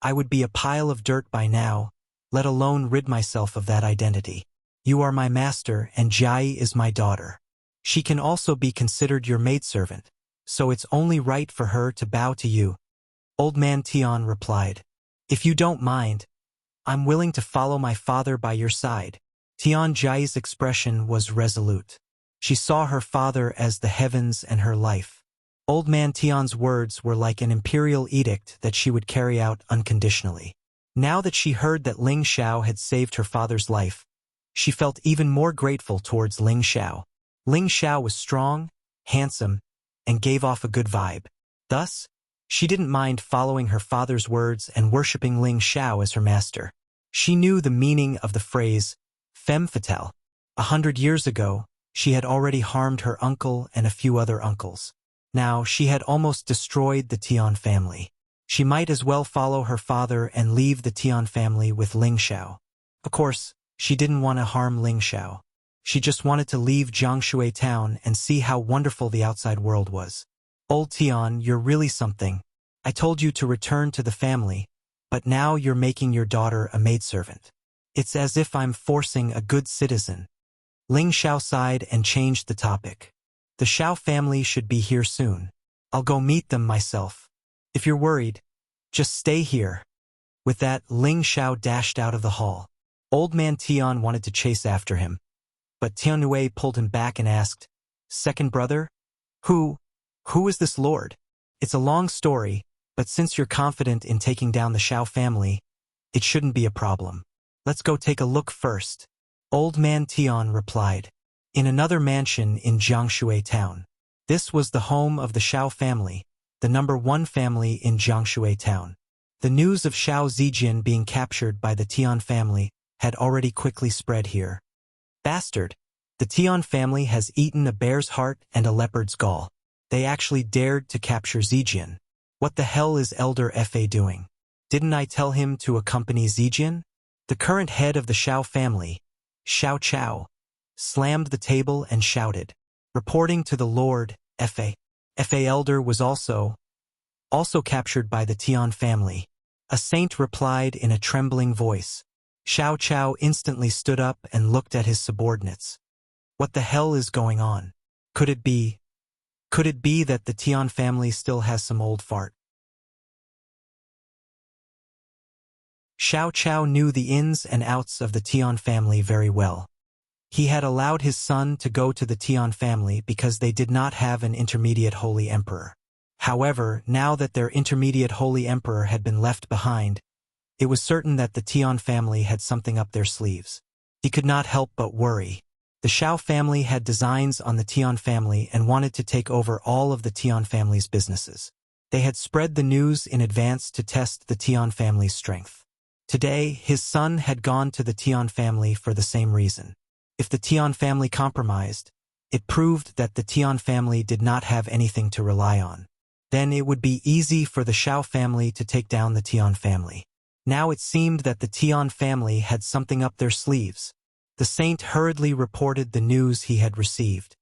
I would be a pile of dirt by now, let alone rid myself of that identity. You are my master and Jai is my daughter. She can also be considered your maidservant, so it's only right for her to bow to you. Old man Tian replied, "If you don't mind, I'm willing to follow my father by your side." Tian Jai's expression was resolute. She saw her father as the heavens and her life. Old man Tian's words were like an imperial edict that she would carry out unconditionally. Now that she heard that Ling Xiao had saved her father's life, she felt even more grateful towards Ling Xiao. Ling Xiao was strong, handsome, and gave off a good vibe. Thus, she didn't mind following her father's words and worshipping Ling Xiao as her master. She knew the meaning of the phrase, femme fatale. 100 years ago, she had already harmed her uncle and a few other uncles. Now, she had almost destroyed the Tian family. She might as well follow her father and leave the Tian family with Ling Xiao. Of course, she didn't want to harm Ling Xiao. She just wanted to leave Jiangshui town and see how wonderful the outside world was. Old Tian, you're really something. I told you to return to the family, but now you're making your daughter a maidservant. It's as if I'm forcing a good citizen. Ling Xiao sighed and changed the topic. The Xiao family should be here soon. I'll go meet them myself. If you're worried, just stay here. With that, Ling Xiao dashed out of the hall. Old man Tian wanted to chase after him, but Tianhui pulled him back and asked, "Second brother? Who is this lord?" "It's a long story, but since you're confident in taking down the Xiao family, it shouldn't be a problem. Let's go take a look first." Old man Tian replied. In another mansion in Jiangshui town. This was the home of the Xiao family, the #1 family in Jiangshui town. The news of Xiao Zijian being captured by the Tian family had already quickly spread here. "Bastard! The Tian family has eaten a bear's heart and a leopard's gall. They actually dared to capture Zijian. What the hell is Elder Fa doing? Didn't I tell him to accompany Zijian?" The current head of the Xiao family, Xiao Chao, slammed the table and shouted, reporting to the Lord, Fa Elder was also captured by the Tian family. A saint replied in a trembling voice. Xiao Chao instantly stood up and looked at his subordinates. What the hell is going on? Could it be that the Tian family still has some old fart? Xiao Chao knew the ins and outs of the Tian family very well. He had allowed his son to go to the Tian family because they did not have an intermediate holy emperor. However, now that their intermediate holy emperor had been left behind, it was certain that the Tian family had something up their sleeves. He could not help but worry. The Xiao family had designs on the Tian family and wanted to take over all of the Tian family's businesses. They had spread the news in advance to test the Tian family's strength. Today, his son had gone to the Tian family for the same reason. If the Tian family compromised, it proved that the Tian family did not have anything to rely on. Then it would be easy for the Xiao family to take down the Tian family. Now it seemed that the Tian family had something up their sleeves. The saint hurriedly reported the news he had received.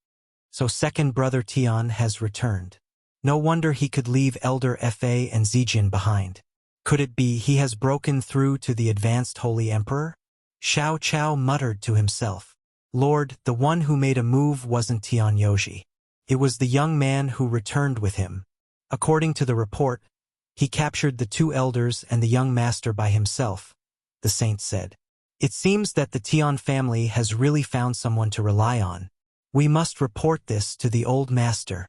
So second brother Tian has returned. No wonder he could leave Elder Fa and Zijian behind. Could it be he has broken through to the advanced holy emperor? Xiao Chao muttered to himself. Lord, the one who made a move wasn't Tian Yoji. It was the young man who returned with him. According to the report, he captured the 2 elders and the young master by himself, the saint said. It seems that the Tian family has really found someone to rely on. We must report this to the old master.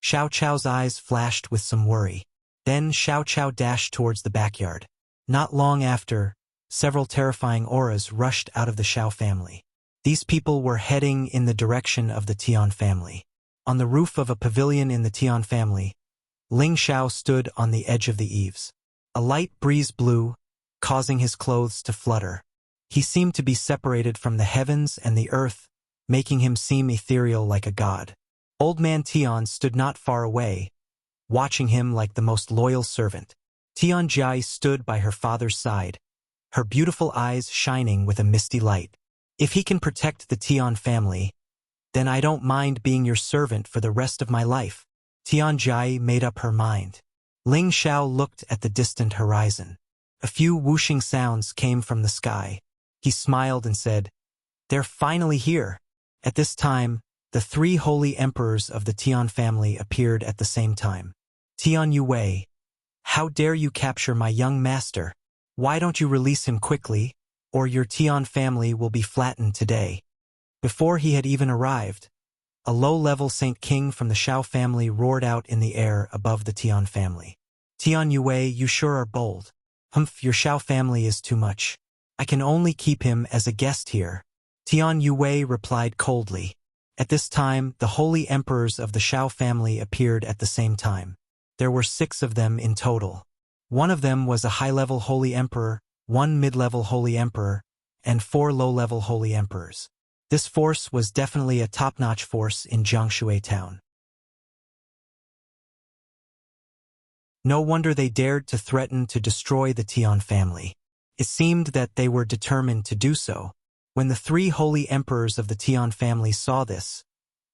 Xiao Chao's eyes flashed with some worry. Then Xiao Chao dashed towards the backyard. Not long after, several terrifying auras rushed out of the Xiao family. These people were heading in the direction of the Tian family. On the roof of a pavilion in the Tian family, Ling Xiao stood on the edge of the eaves. A light breeze blew, causing his clothes to flutter. He seemed to be separated from the heavens and the earth, making him seem ethereal like a god. Old man Tian stood not far away, watching him like the most loyal servant. Tian Jai stood by her father's side, her beautiful eyes shining with a misty light. If he can protect the Tian family, then I don't mind being your servant for the rest of my life. Tian Jai made up her mind. Ling Xiao looked at the distant horizon. A few whooshing sounds came from the sky. He smiled and said, "They're finally here." At this time, the 3 holy emperors of the Tian family appeared at the same time. Tian Yue, How dare you capture my young master? Why don't you release him quickly, or your Tian family will be flattened today. Before he had even arrived, a low-level Saint King from the Shao family roared out in the air above the Tian family. Tian Yue, you sure are bold. Humph, your Shao family is too much. I can only keep him as a guest here. Tian Yue replied coldly. At this time, the holy emperors of the Shao family appeared at the same time. There were 6 of them in total. One of them was a high-level holy emperor, 1 mid-level holy emperor, and 4 low-level holy emperors. This force was definitely a top-notch force in Jiangshui town. No wonder they dared to threaten to destroy the Tian family. It seemed that they were determined to do so. When the 3 holy emperors of the Tian family saw this,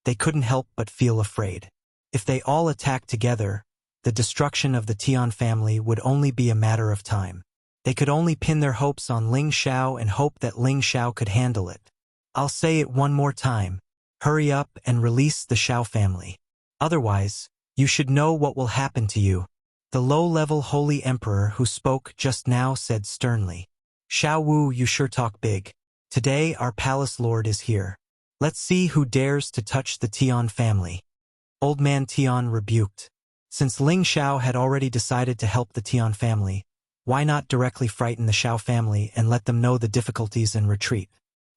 they couldn't help but feel afraid. If they all attacked together, the destruction of the Tian family would only be a matter of time. They could only pin their hopes on Ling Shao and hope that Ling Shao could handle it. I'll say it one more time. Hurry up and release the Shao family. Otherwise, you should know what will happen to you. The low-level holy emperor who spoke just now said sternly. Shao Wu, you sure talk big. Today our palace lord is here. Let's see who dares to touch the Tian family. Old man Tian rebuked. Since Ling Shao had already decided to help the Tian family, why not directly frighten the Shao family and let them know the difficulties and retreat?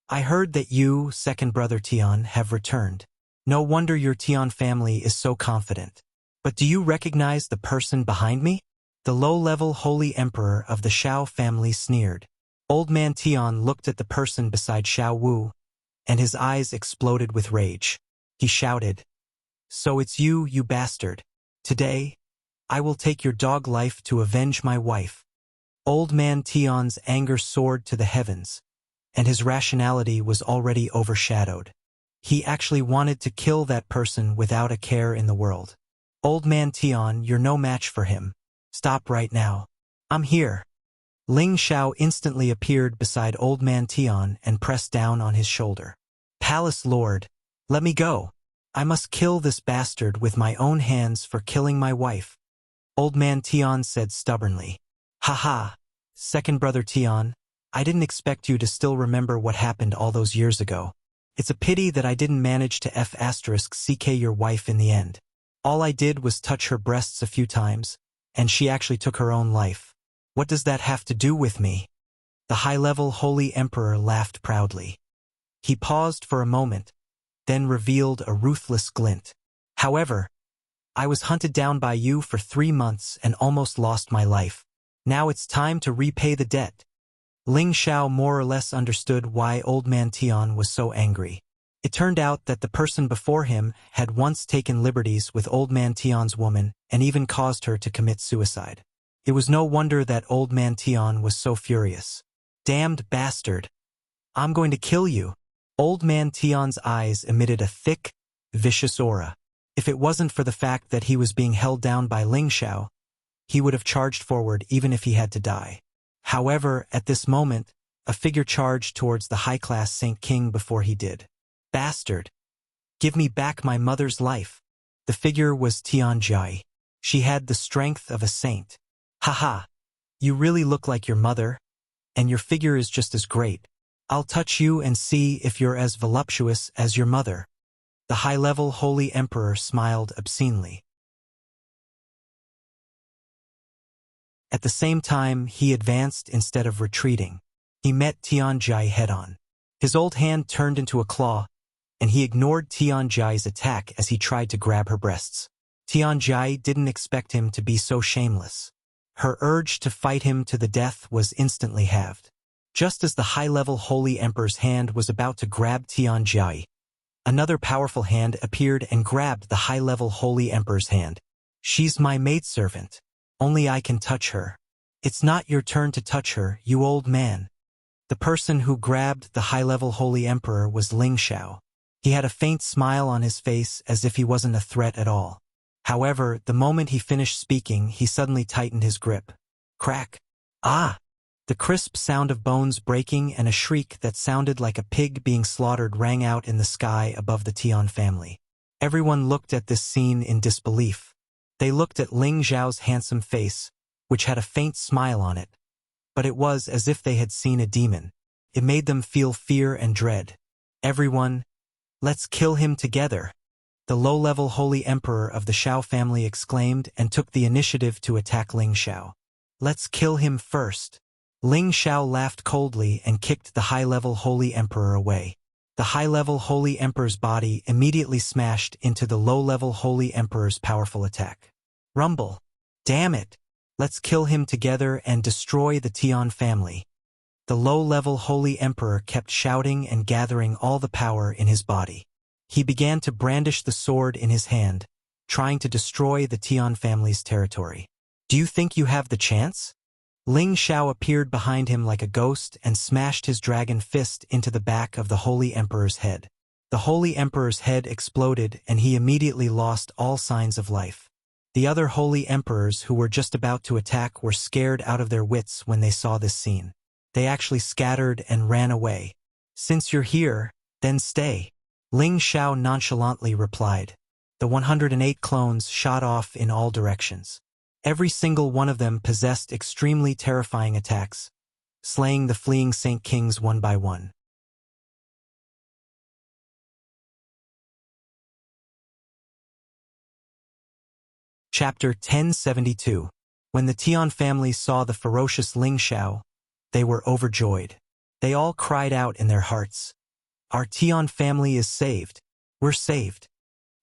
I heard that you, second brother Tian, have returned. No wonder your Tian family is so confident. But do you recognize the person behind me? The low-level holy emperor of the Shao family sneered. Old man Tian looked at the person beside Shao Wu, and his eyes exploded with rage. He shouted, "So it's you, you bastard. Today, I will take your dog life to avenge my wife." Old man Tian's anger soared to the heavens, and his rationality was already overshadowed. He actually wanted to kill that person without a care in the world. Old man Tian, you're no match for him. Stop right now. I'm here. Ling Shao instantly appeared beside old man Tian and pressed down on his shoulder. Palace Lord, let me go. I must kill this bastard with my own hands for killing my wife. Old man Tian said stubbornly. Haha, second brother Tian, I didn't expect you to still remember what happened all those years ago. It's a pity that I didn't manage to ck your wife in the end. All I did was touch her breasts a few times, and she actually took her own life. What does that have to do with me? The high-level holy emperor laughed proudly. He paused for a moment, then revealed a ruthless glint. However, I was hunted down by you for 3 months and almost lost my life. Now it's time to repay the debt. Ling Shao more or less understood why old man Tian was so angry. It turned out that the person before him had once taken liberties with old man Tian's woman and even caused her to commit suicide. It was no wonder that old man Tian was so furious. Damned bastard! I'm going to kill you! Old man Tian's eyes emitted a thick, vicious aura. If it wasn't for the fact that he was being held down by Ling Shao, he would have charged forward even if he had to die. However, at this moment, a figure charged towards the high-class Saint King before he did. Bastard! Give me back my mother's life. The figure was Tian Jai. She had the strength of a saint. Haha! You really look like your mother, and your figure is just as great. I'll touch you and see if you're as voluptuous as your mother. The high-level holy emperor smiled obscenely. At the same time, he advanced instead of retreating. He met Tian Jai head-on. His old hand turned into a claw, and he ignored Tian Jai's attack as he tried to grab her breasts. Tian Jai didn't expect him to be so shameless. Her urge to fight him to the death was instantly halved. Just as the high-level holy emperor's hand was about to grab Tian Jai, another powerful hand appeared and grabbed the high-level holy emperor's hand. She's my maidservant. Only I can touch her. It's not your turn to touch her, you old man. The person who grabbed the high-level holy emperor was Ling Shao. He had a faint smile on his face as if he wasn't a threat at all. However, the moment he finished speaking, he suddenly tightened his grip. Crack! Ah! The crisp sound of bones breaking and a shriek that sounded like a pig being slaughtered rang out in the sky above the Tian family. Everyone looked at this scene in disbelief. They looked at Ling Zhao's handsome face, which had a faint smile on it. But it was as if they had seen a demon. It made them feel fear and dread. "Everyone, let's kill him together," the low-level holy emperor of the Shao family exclaimed and took the initiative to attack Ling Shao. "Let's kill him first." Ling Shao laughed coldly and kicked the high-level holy emperor away. The high-level holy emperor's body immediately smashed into the low-level holy emperor's powerful attack. Rumble. "Damn it! Let's kill him together and destroy the Tian family." The low-level holy emperor kept shouting and gathering all the power in his body. He began to brandish the sword in his hand, trying to destroy the Tian family's territory. "Do you think you have the chance?" Ling Shao appeared behind him like a ghost and smashed his dragon fist into the back of the holy emperor's head. The holy emperor's head exploded and he immediately lost all signs of life. The other holy emperors who were just about to attack were scared out of their wits when they saw this scene. They actually scattered and ran away. "Since you're here, then stay," Ling Shao nonchalantly replied. The 108 clones shot off in all directions. Every single one of them possessed extremely terrifying attacks, slaying the fleeing Saint Kings one by one. Chapter 1072. When the Tian family saw the ferocious Ling Shao, they were overjoyed. They all cried out in their hearts, "Our Tian family is saved. We're saved."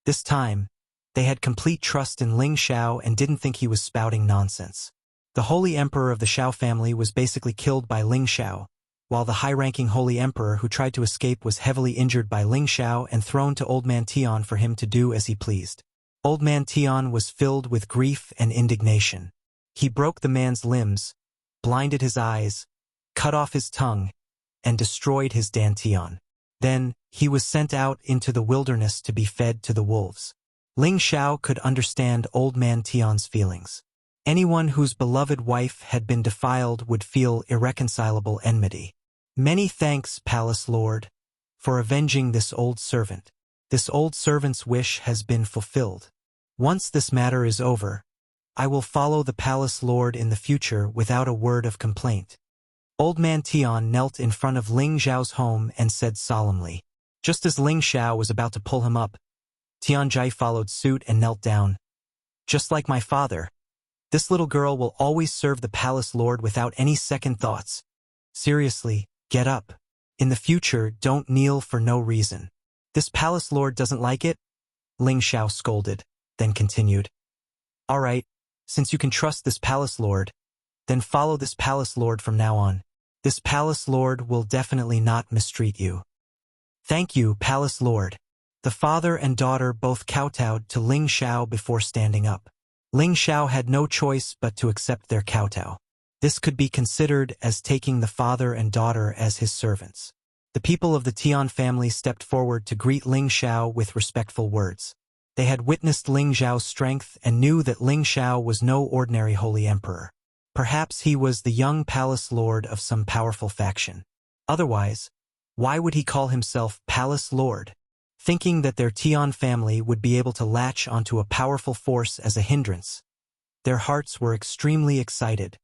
This time, they had complete trust in Ling Shao and didn't think he was spouting nonsense. The holy emperor of the Shao family was basically killed by Ling Shao, while the high-ranking holy emperor who tried to escape was heavily injured by Ling Shao and thrown to Old Man Tian for him to do as he pleased. Old Man Tian was filled with grief and indignation. He broke the man's limbs, blinded his eyes, cut off his tongue, and destroyed his dantian. Then, he was sent out into the wilderness to be fed to the wolves. Ling Shao could understand Old Man Tian's feelings. Anyone whose beloved wife had been defiled would feel irreconcilable enmity. "Many thanks, Palace Lord, for avenging this old servant. This old servant's wish has been fulfilled. Once this matter is over, I will follow the Palace Lord in the future without a word of complaint." Old Man Tian knelt in front of Ling Xiao's home and said solemnly. Just as Ling Xiao was about to pull him up, Tian Jai followed suit and knelt down. "Just like my father, this little girl will always serve the Palace Lord without any second thoughts. Seriously, get up. In the future, don't kneel for no reason." "This Palace Lord doesn't like it?" Ling Xiao scolded, then continued. "All right, since you can trust this Palace Lord, then follow this Palace Lord from now on. This Palace Lord will definitely not mistreat you." "Thank you, Palace Lord." The father and daughter both kowtowed to Ling Shao before standing up. Ling Shao had no choice but to accept their kowtow. This could be considered as taking the father and daughter as his servants. The people of the Tian family stepped forward to greet Ling Shao with respectful words. They had witnessed Ling Xiao's strength and knew that Ling Shao was no ordinary holy emperor. Perhaps he was the young palace lord of some powerful faction. Otherwise, why would he call himself Palace Lord? Thinking that their Tian family would be able to latch onto a powerful force as a hindrance, their hearts were extremely excited.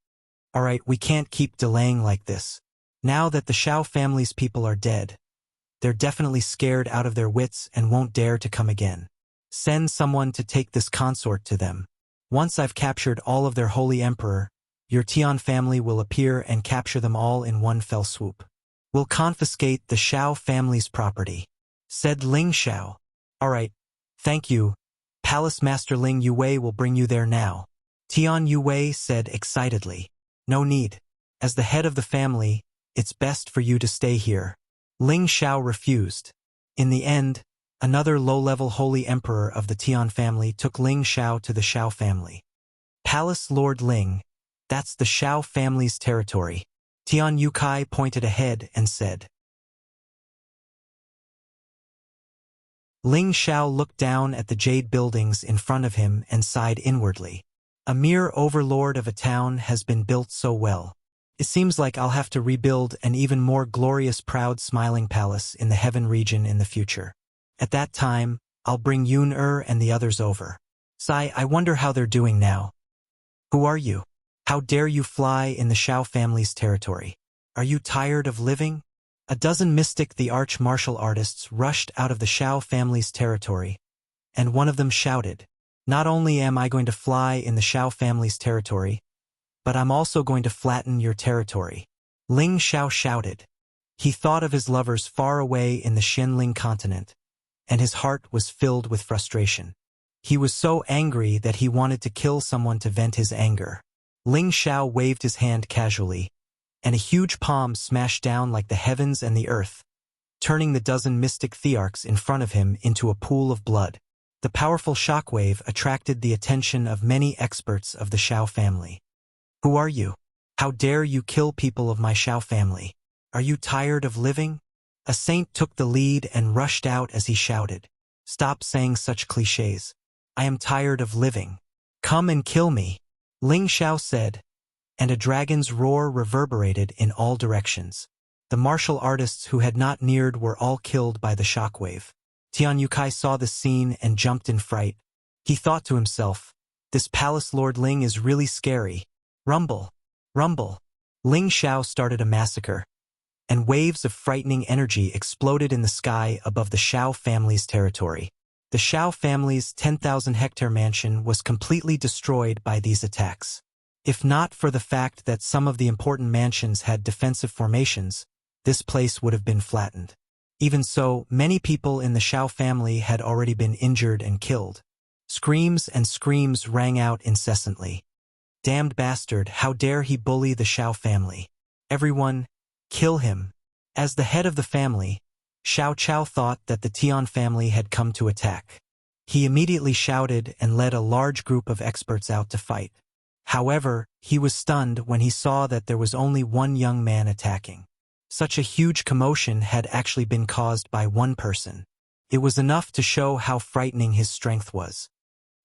"All right, we can't keep delaying like this. Now that the Shao family's people are dead, they're definitely scared out of their wits and won't dare to come again. Send someone to take this consort to them. Once I've captured all of their holy emperor, your Tian family will appear and capture them all in one fell swoop. We'll confiscate the Shao family's property," said Ling Shao. "All right, thank you. Palace Master Ling Yue will bring you there now," Tian Yue said excitedly. "No need. As the head of the family, it's best for you to stay here." Ling Shao refused. In the end, another low-level holy emperor of the Tian family took Ling Shao to the Shao family. "Palace Lord Ling, that's the Shao family's territory." Tian Yukai pointed ahead and said. Ling Shao looked down at the jade buildings in front of him and sighed inwardly. A mere overlord of a town has been built so well. It seems like I'll have to rebuild an even more glorious, proud, smiling palace in the heaven region in the future. At that time, I'll bring Yun-Er and the others over. Sai, I wonder how they're doing now. "Who are you?" How dare you fly in the Shao family's territory? Are you tired of living? A dozen mystic the arch martial artists rushed out of the Shao family's territory, and one of them shouted, "Not only am I going to fly in the Shao family's territory, but I'm also going to flatten your territory." Ling Shao shouted. He thought of his lovers far away in the Xianling continent, and his heart was filled with frustration. He was so angry that he wanted to kill someone to vent his anger. Ling Shao waved his hand casually, and a huge palm smashed down like the heavens and the earth, turning the dozen mystic thearchs in front of him into a pool of blood. The powerful shockwave attracted the attention of many experts of the Shao family. "Who are you? How dare you kill people of my Shao family? Are you tired of living?" A saint took the lead and rushed out as he shouted, "Stop saying such cliches. I am tired of living. Come and kill me," Ling Shao said, and a dragon's roar reverberated in all directions. The martial artists who had not neared were all killed by the shockwave. Tian Yukai saw the scene and jumped in fright. He thought to himself, "This palace Lord Ling is really scary." Rumble, rumble. Ling Shao started a massacre, and waves of frightening energy exploded in the sky above the Shao family's territory. The Shao family's 10,000-hectare mansion was completely destroyed by these attacks. If not for the fact that some of the important mansions had defensive formations, this place would have been flattened. Even so, many people in the Shao family had already been injured and killed. Screams and screams rang out incessantly. "Damned bastard, how dare he bully the Shao family? Everyone, kill him." As the head of the family, Xiao Chao thought that the Tian family had come to attack. He immediately shouted and led a large group of experts out to fight. However, he was stunned when he saw that there was only one young man attacking. Such a huge commotion had actually been caused by one person. It was enough to show how frightening his strength was.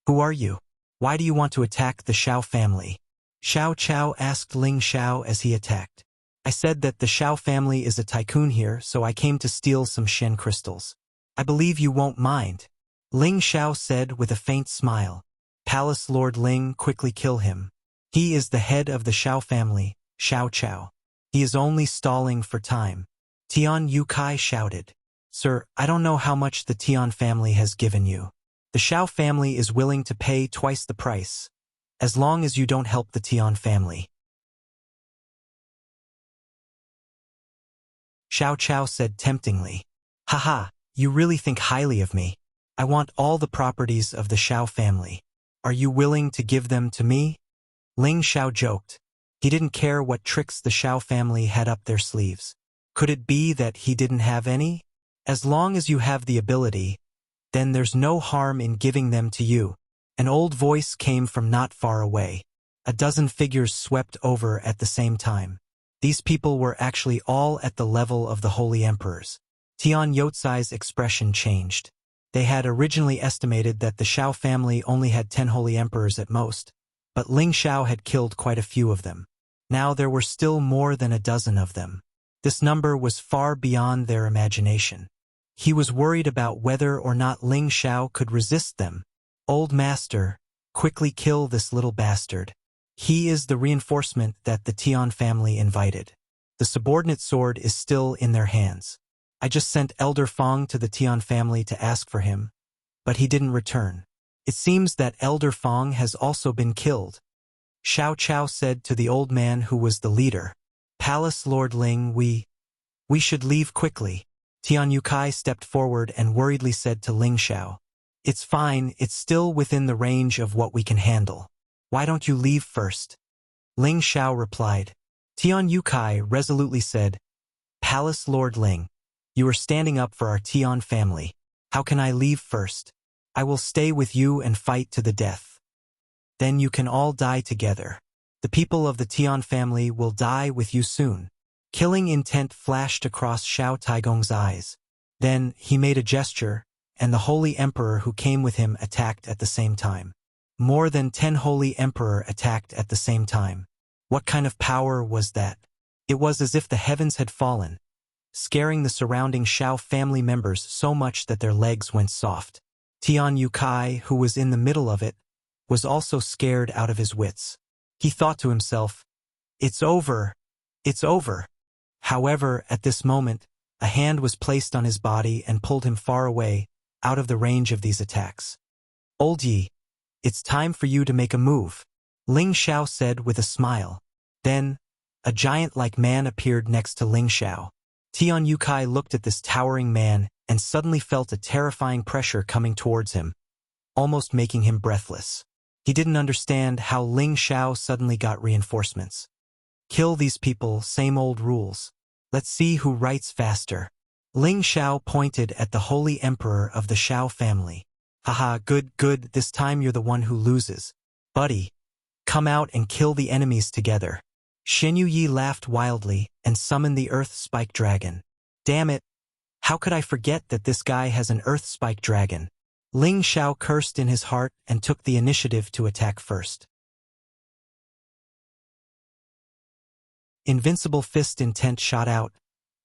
"Who are you? Why do you want to attack the Shao family?" Xiao Chao asked Ling Shao as he attacked. "I said that the Shao family is a tycoon here, so I came to steal some Shen crystals. I believe you won't mind," Ling Shao said with a faint smile. "Palace Lord Ling, quickly kill him. He is the head of the Shao family, Xiao Chao. He is only stalling for time." Tian Yukai shouted, "Sir, I don't know how much the Tian family has given you. The Shao family is willing to pay twice the price, as long as you don't help the Tian family." Xiao Chao said temptingly, "Haha, you really think highly of me. I want all the properties of the Shao family. Are you willing to give them to me?" Ling Shao joked. He didn't care what tricks the Shao family had up their sleeves. Could it be that he didn't have any? As long as you have the ability, then there's no harm in giving them to you. An old voice came from not far away. A dozen figures swept over at the same time. These people were actually all at the level of the holy emperors. Tian Youcai's expression changed. They had originally estimated that the Shao family only had 10 holy emperors at most, but Ling Shao had killed quite a few of them. Now there were still more than a dozen of them. This number was far beyond their imagination. He was worried about whether or not Ling Shao could resist them. "Old master, quickly kill this little bastard. He is the reinforcement that the Tian family invited. The subordinate sword is still in their hands. I just sent Elder Fong to the Tian family to ask for him, but he didn't return. It seems that Elder Fong has also been killed." Xiao Chao said to the old man who was the leader, "Palace Lord Ling, we should leave quickly." Tian Yukai stepped forward and worriedly said to Ling Shao, "It's fine, it's still within the range of what we can handle. Why don't you leave first?" Ling Shao replied. Tian Yukai resolutely said, "Palace Lord Ling, you are standing up for our Tian family. How can I leave first? I will stay with you and fight to the death. Then you can all die together. The people of the Tian family will die with you soon." Killing intent flashed across Xiao Taigong's eyes. Then he made a gesture, and the holy emperor who came with him attacked at the same time. More than 10 holy emperor attacked at the same time. What kind of power was that? It was as if the heavens had fallen, scaring the surrounding Shao family members so much that their legs went soft. Tian Yukai, who was in the middle of it, was also scared out of his wits. He thought to himself, "It's over. It's over." However, at this moment, a hand was placed on his body and pulled him far away, out of the range of these attacks. "Old Yi, it's time for you to make a move," Ling Xiao said with a smile. Then, a giant-like man appeared next to Ling Xiao. Tian Yukai looked at this towering man and suddenly felt a terrifying pressure coming towards him, almost making him breathless. He didn't understand how Ling Xiao suddenly got reinforcements. Kill these people, same old rules. Let's see who writes faster. Ling Xiao pointed at the holy emperor of the Xiao family. "Haha, good, good, this time you're the one who loses. Buddy, come out and kill the enemies together." Shen Yi laughed wildly and summoned the Earth Spike Dragon. "Damn it! How could I forget that this guy has an Earth Spike Dragon?" Ling Xiao cursed in his heart and took the initiative to attack first. Invincible Fist Intent shot out,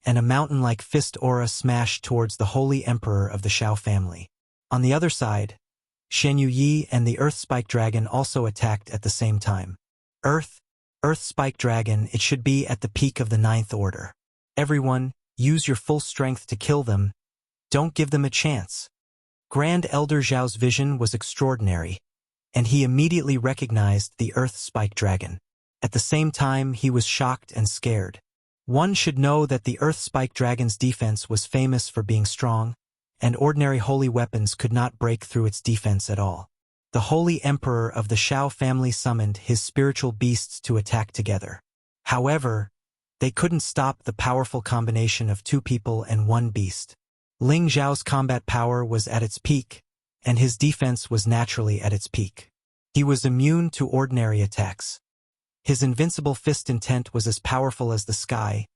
and a mountain-like fist aura smashed towards the Holy Emperor of the Xiao family. On the other side, Shen Yi and the Earth Spike Dragon also attacked at the same time. Earth Spike Dragon, it should be at the peak of the 9th order. Everyone, use your full strength to kill them. Don't give them a chance. Grand Elder Zhao's vision was extraordinary, and he immediately recognized the Earth Spike Dragon. At the same time, he was shocked and scared. One should know that the Earth Spike Dragon's defense was famous for being strong, and ordinary holy weapons could not break through its defense at all. The Holy Emperor of the Xiao family summoned his spiritual beasts to attack together. However, they couldn't stop the powerful combination of 2 people and 1 beast. Ling Zhao's combat power was at its peak, and his defense was naturally at its peak. He was immune to ordinary attacks. His invincible fist intent was as powerful as the sky,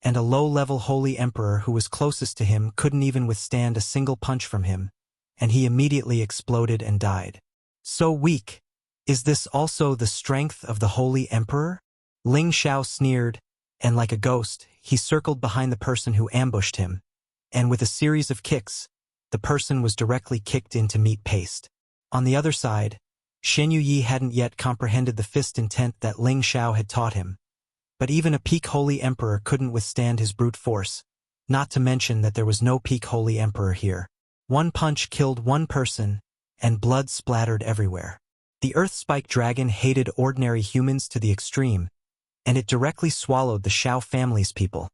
and a low-level holy emperor who was closest to him couldn't even withstand a single punch from him, and he immediately exploded and died. So weak. Is this also the strength of the holy emperor? Ling Xiao sneered, and like a ghost, he circled behind the person who ambushed him, and with a series of kicks, the person was directly kicked into meat paste. On the other side, Shen Yi hadn't yet comprehended the fist intent that Ling Xiao had taught him, but even a peak holy emperor couldn't withstand his brute force, not to mention that there was no peak holy emperor here. 1 punch killed 1 person, and blood splattered everywhere. The Earth Spike Dragon hated ordinary humans to the extreme, and it directly swallowed the Xiao family's people,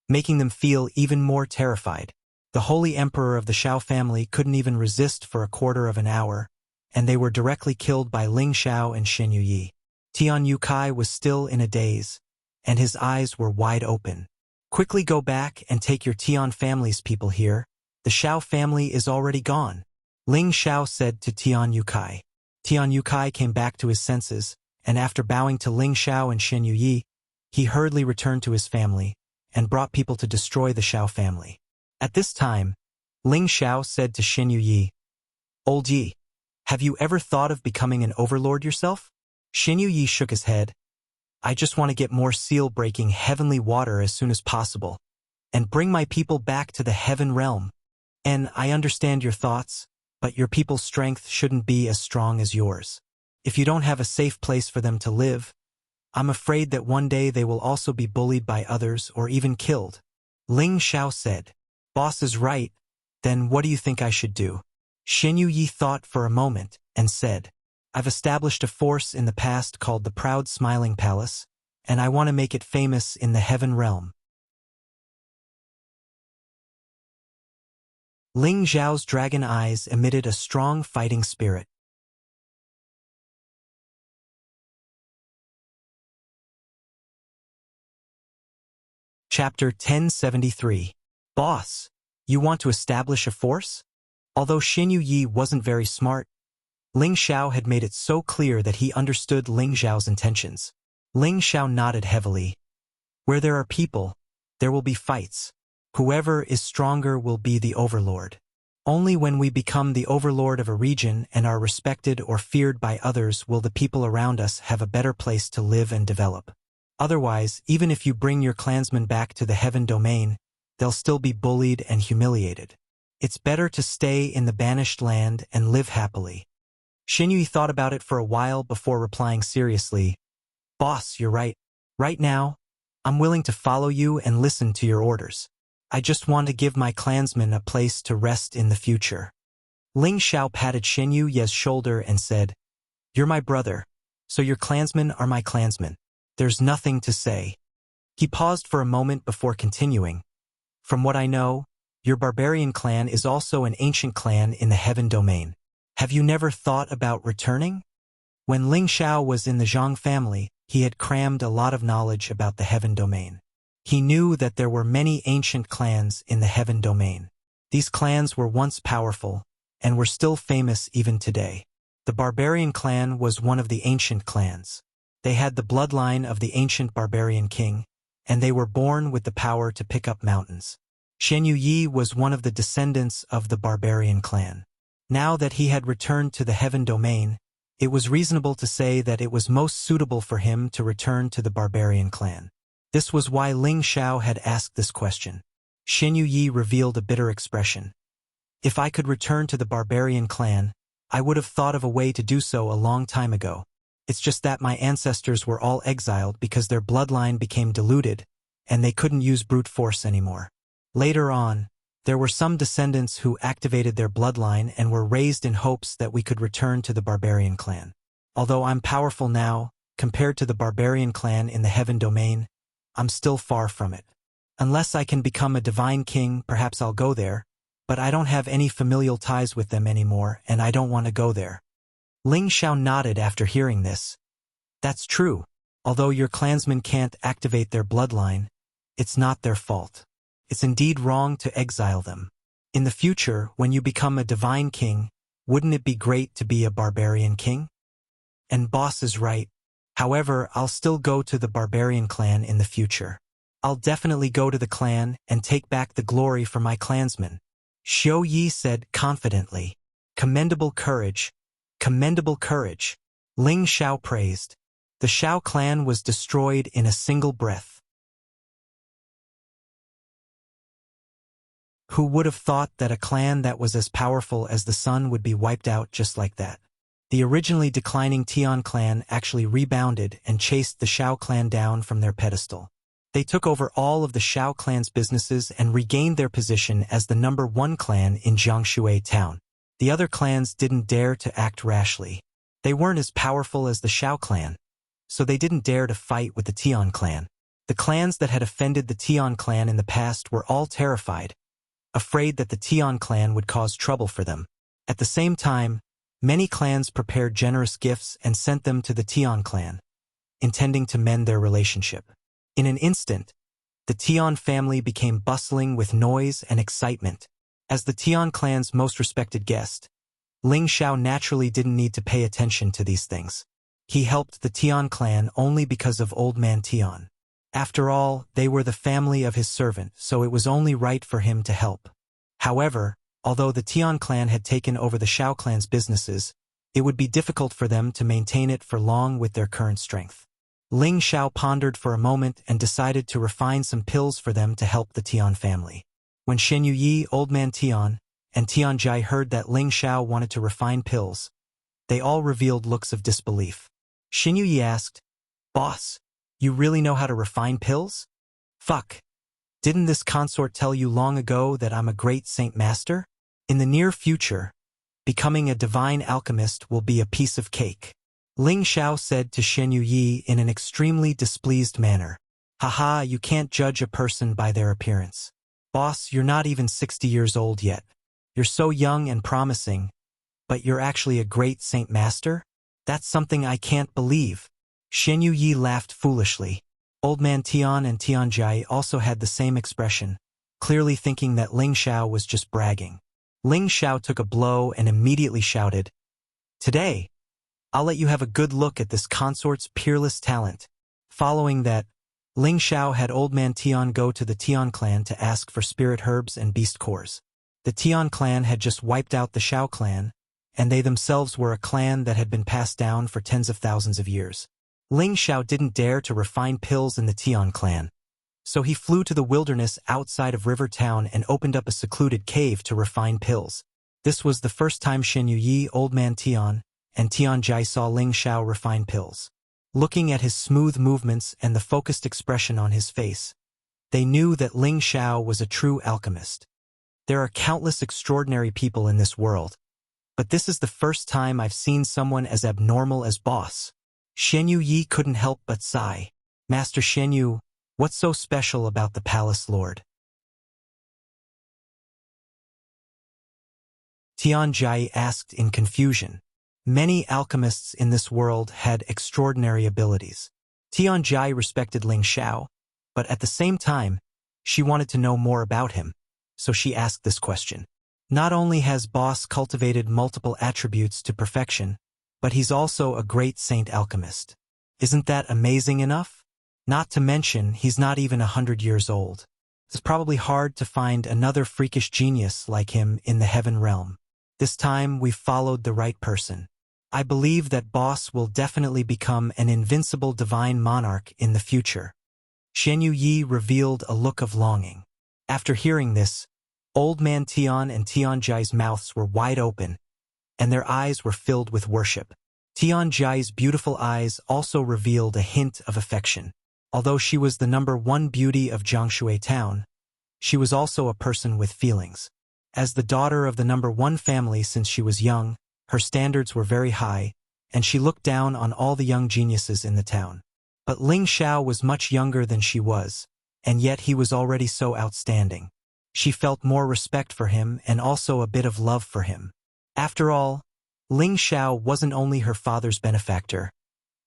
making them feel even more terrified. The Holy Emperor of the Xiao family couldn't even resist for a quarter of an hour, and they were directly killed by Ling Xiao and Shen Yi. Tian Yukai was still in a daze, and his eyes were wide open. "Quickly go back and take your Tian family's people here. The Xiao family is already gone," Ling Xiao said to Tian Yukai. Tian Yukai came back to his senses, and after bowing to Ling Xiao and Shen Yi, he hurriedly returned to his family, and brought people to destroy the Xiao family. At this time, Ling Xiao said to Shen Yi, "Old Yi, have you ever thought of becoming an overlord yourself?" Shen Yi shook his head. "I just want to get more seal-breaking heavenly water as soon as possible, and bring my people back to the heaven realm. And I understand your thoughts, but your people's strength shouldn't be as strong as yours. If you don't have a safe place for them to live, I'm afraid that one day they will also be bullied by others or even killed." Ling Xiao said, "Boss is right, then what do you think I should do?" Shen Yi thought for a moment and said, "I've established a force in the past called the Proud Smiling Palace, and I want to make it famous in the heaven realm." Ling Zhao's dragon eyes emitted a strong fighting spirit. Chapter 1073. Boss, you want to establish a force? Although Shen Yi wasn't very smart, Ling Xiao had made it so clear that he understood Ling Zhao's intentions. Ling Xiao nodded heavily. "Where there are people, there will be fights. Whoever is stronger will be the overlord. Only when we become the overlord of a region and are respected or feared by others will the people around us have a better place to live and develop. Otherwise, even if you bring your clansmen back to the heaven domain, they'll still be bullied and humiliated. It's better to stay in the banished land and live happily." Shen Yi thought about it for a while before replying seriously, Boss, you're right. Right now, I'm willing to follow you and listen to your orders. I just want to give my clansmen a place to rest in the future. Ling Xiao patted Shen Yu's shoulder and said, You're my brother, so your clansmen are my clansmen. There's nothing to say. He paused for a moment before continuing. From what I know, your barbarian clan is also an ancient clan in the Heaven Domain. Have you never thought about returning? When Ling Xiao was in the Zhang family, he had crammed a lot of knowledge about the Heaven Domain. He knew that there were many ancient clans in the Heaven Domain. These clans were once powerful, and were still famous even today. The barbarian clan was one of the ancient clans. They had the bloodline of the ancient barbarian king, and they were born with the power to pick up mountains. Shen Yu was one of the descendants of the barbarian clan. Now that he had returned to the Heaven Domain, it was reasonable to say that it was most suitable for him to return to the barbarian clan. This was why Ling Xiao had asked this question. Shen Yu revealed a bitter expression. If I could return to the barbarian clan, I would have thought of a way to do so a long time ago. It's just that my ancestors were all exiled because their bloodline became diluted, and they couldn't use brute force anymore. Later on, there were some descendants who activated their bloodline and were raised in hopes that we could return to the barbarian clan. Although I'm powerful now, compared to the barbarian clan in the Heaven Domain, I'm still far from it. Unless I can become a divine king, perhaps I'll go there, but I don't have any familial ties with them anymore, and I don't want to go there. Ling Xiao nodded after hearing this. That's true. Although your clansmen can't activate their bloodline, it's not their fault. It's indeed wrong to exile them. In the future, when you become a divine king, wouldn't it be great to be a barbarian king? And boss is right. However, I'll still go to the barbarian clan in the future. I'll definitely go to the clan and take back the glory for my clansmen. Xiao Yi said confidently. Commendable courage. Commendable courage. Ling Xiao praised. The Xiao clan was destroyed in a single breath. Who would have thought that a clan that was as powerful as the sun would be wiped out just like that? The originally declining Tian clan actually rebounded and chased the Xiao clan down from their pedestal. They took over all of the Xiao clan's businesses and regained their position as the #1 clan in Jiangshui town. The other clans didn't dare to act rashly. They weren't as powerful as the Xiao clan, so they didn't dare to fight with the Tian clan. The clans that had offended the Tian clan in the past were all terrified, afraid that the Tian clan would cause trouble for them. At the same time, many clans prepared generous gifts and sent them to the Tian clan, intending to mend their relationship. In an instant, the Tian family became bustling with noise and excitement. As the Tian clan's most respected guest, Ling Xiao naturally didn't need to pay attention to these things. He helped the Tian clan only because of Old Man Tian. After all, they were the family of his servant, so it was only right for him to help. However, although the Tian clan had taken over the Xiao clan's businesses, it would be difficult for them to maintain it for long with their current strength. Ling Xiao pondered for a moment and decided to refine some pills for them to help the Tian family. When Shen Yu, Old Man Tian, and Tian Jai heard that Ling Xiao wanted to refine pills, they all revealed looks of disbelief. Shen Yu asked, Boss, you really know how to refine pills? Fuck. Didn't this consort tell you long ago that I'm a great Saint Master? In the near future, becoming a divine alchemist will be a piece of cake. Ling Xiao said to Shen Yu in an extremely displeased manner. Haha, you can't judge a person by their appearance. Boss, you're not even 60 years old yet. You're so young and promising, but you're actually a great Saint Master? That's something I can't believe. Shen Yu laughed foolishly. Old Man Tian and Tian Jai also had the same expression, clearly thinking that Ling Xiao was just bragging. Ling Xiao took a blow and immediately shouted, Today, I'll let you have a good look at this consort's peerless talent. Following that, Ling Xiao had Old Man Tian go to the Tian clan to ask for spirit herbs and beast cores. The Tian clan had just wiped out the Xiao clan, and they themselves were a clan that had been passed down for tens of thousands of years. Ling Xiao didn't dare to refine pills in the Tian clan, so he flew to the wilderness outside of River Town and opened up a secluded cave to refine pills. This was the first time Shen Yu, Old Man Tian, and Tian Jai saw Ling Xiao refine pills. Looking at his smooth movements and the focused expression on his face, they knew that Ling Xiao was a true alchemist. There are countless extraordinary people in this world, but this is the first time I've seen someone as abnormal as Boss. Shen Yi couldn't help but sigh. Master Shen Yu, what's so special about the palace lord? Tian Jai asked in confusion. Many alchemists in this world had extraordinary abilities. Tian Jai respected Ling Xiao, but at the same time, she wanted to know more about him, so she asked this question. Not only has Boss cultivated multiple attributes to perfection, but he's also a great saint alchemist. Isn't that amazing enough? Not to mention, he's not even 100 years old. It's probably hard to find another freakish genius like him in the heaven realm. This time, we've followed the right person. I believe that Boss will definitely become an invincible divine monarch in the future. Shen Yi revealed a look of longing. After hearing this, Old Man Tian and Tian Jai's mouths were wide open, and their eyes were filled with worship. Tian Jai's beautiful eyes also revealed a hint of affection. Although she was the #1 beauty of Jiangshui town, she was also a person with feelings. As the daughter of the #1 family since she was young, her standards were very high, and she looked down on all the young geniuses in the town. But Ling Xiao was much younger than she was, and yet he was already so outstanding. She felt more respect for him and also a bit of love for him. After all, Ling Xiao wasn't only her father's benefactor,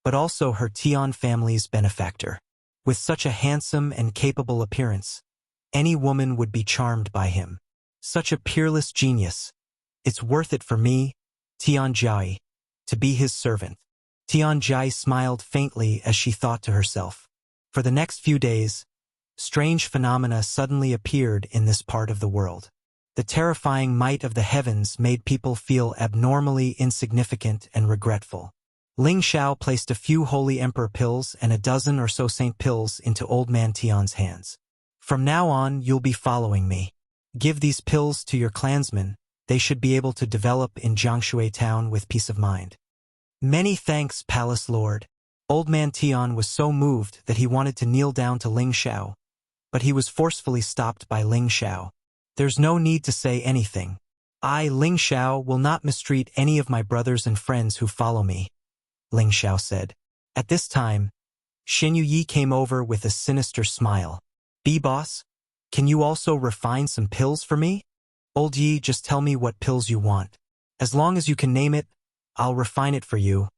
but also her Tian family's benefactor. With such a handsome and capable appearance, any woman would be charmed by him. Such a peerless genius. It's worth it for me, Tian Jai, to be his servant. Tian Jai smiled faintly as she thought to herself. For the next few days, strange phenomena suddenly appeared in this part of the world. The terrifying might of the heavens made people feel abnormally insignificant and regretful. Ling Xiao placed a few holy emperor pills and a dozen or so saint pills into Old Man Tian's hands. From now on, you'll be following me. Give these pills to your clansmen. They should be able to develop in Jiangshui town with peace of mind. Many thanks, Palace Lord. Old Man Tian was so moved that he wanted to kneel down to Ling Xiao, but he was forcefully stopped by Ling Xiao. There's no need to say anything. I, Ling Xiao, will not mistreat any of my brothers and friends who follow me, Ling Xiao said. At this time, Shen Yi came over with a sinister smile. Boss, can you also refine some pills for me? Old Yi, just tell me what pills you want. As long as you can name it, I'll refine it for you.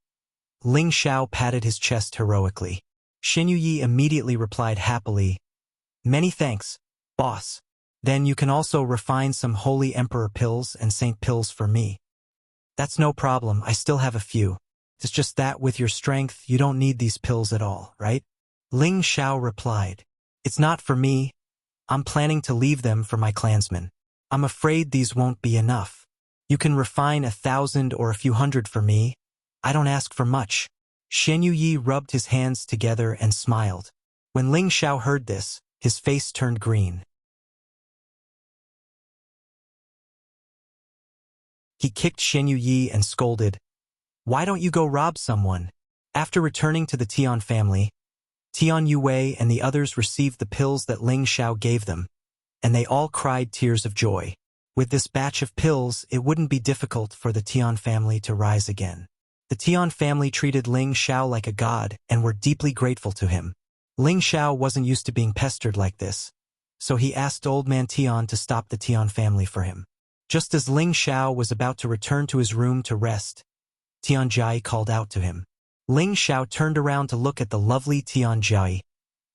Ling Xiao patted his chest heroically. Shen Yi immediately replied happily, Many thanks, boss. Then you can also refine some holy emperor pills and saint pills for me. That's no problem, I still have a few. It's just that with your strength, you don't need these pills at all, right? Ling Xiao replied, It's not for me. I'm planning to leave them for my clansmen. I'm afraid these won't be enough. You can refine 1,000 or a few hundred for me. I don't ask for much. Shen Yi rubbed his hands together and smiled. When Ling Xiao heard this, his face turned green. He kicked Shen Yi and scolded, Why don't you go rob someone? After returning to the Tian family, Tian Yue and the others received the pills that Ling Xiao gave them, and they all cried tears of joy. With this batch of pills, it wouldn't be difficult for the Tian family to rise again. The Tian family treated Ling Xiao like a god and were deeply grateful to him. Ling Xiao wasn't used to being pestered like this, so he asked Old Man Tian to stop the Tian family for him. Just as Ling Xiao was about to return to his room to rest, Tian Jai called out to him. Ling Xiao turned around to look at the lovely Tian Jai,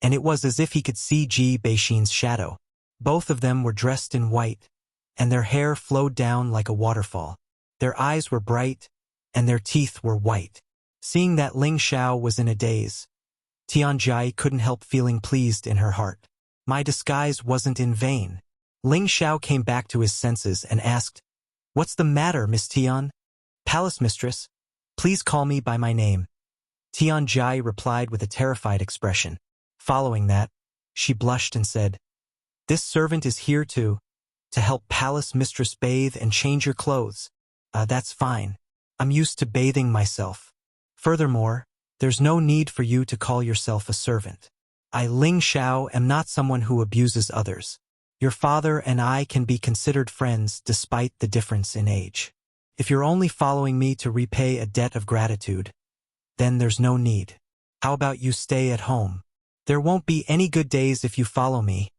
and it was as if he could see Ji Beixin's shadow. Both of them were dressed in white, and their hair flowed down like a waterfall. Their eyes were bright, and their teeth were white. Seeing that Ling Xiao was in a daze, Tian Jai couldn't help feeling pleased in her heart. My disguise wasn't in vain. Ling Xiao came back to his senses and asked, What's the matter, Miss Tian? Palace Mistress, please call me by my name. Tian Jai replied with a terrified expression. Following that, she blushed and said, This servant is here to help Palace Mistress bathe and change your clothes. That's fine. I'm used to bathing myself. Furthermore, There's no need for you to call yourself a servant. I, Ling Xiao, am not someone who abuses others. Your father and I can be considered friends despite the difference in age. If you're only following me to repay a debt of gratitude, then there's no need. How about you stay at home? There won't be any good days if you follow me,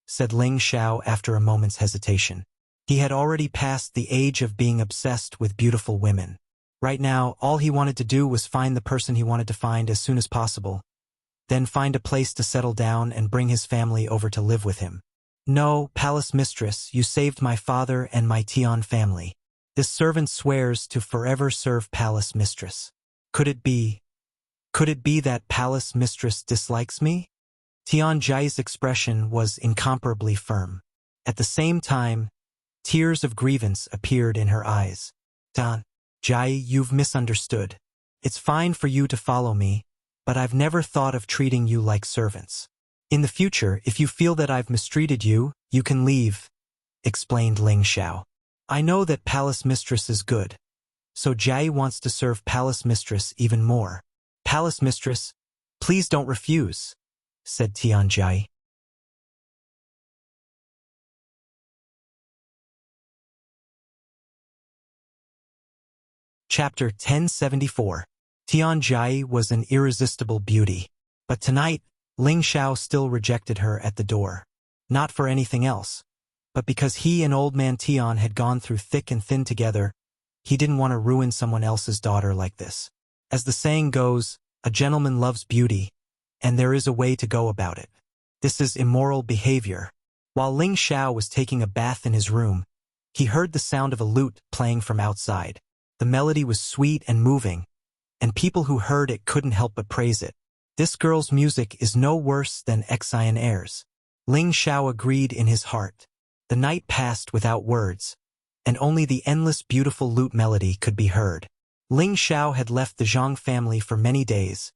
said Ling Xiao after a moment's hesitation. He had already passed the age of being obsessed with beautiful women. Right now, all he wanted to do was find the person he wanted to find as soon as possible, then find a place to settle down and bring his family over to live with him. No, Palace Mistress, you saved my father and my Tian family. This servant swears to forever serve Palace Mistress. Could it be that Palace Mistress dislikes me? Tian Jai's expression was incomparably firm. At the same time, tears of grievance appeared in her eyes. Tian Jai, you've misunderstood. It's fine for you to follow me, but I've never thought of treating you like servants. In the future, if you feel that I've mistreated you, you can leave, explained Ling Xiao. I know that Palace Mistress is good, so Jai wants to serve Palace Mistress even more. Palace Mistress, please don't refuse, said Tian Jai. Chapter 1074. Tian Jai was an irresistible beauty, but tonight, Ling Xiao still rejected her at the door. Not for anything else, but because he and old man Tian had gone through thick and thin together, he didn't want to ruin someone else's daughter like this. As the saying goes, a gentleman loves beauty, and there is a way to go about it. This is immoral behavior. While Ling Xiao was taking a bath in his room, he heard the sound of a lute playing from outside. The melody was sweet and moving, and people who heard it couldn't help but praise it. This girl's music is no worse than Xian airs. Ling Xiao agreed in his heart. The night passed without words, and only the endless beautiful lute melody could be heard. Ling Xiao had left the Zhang family for many days,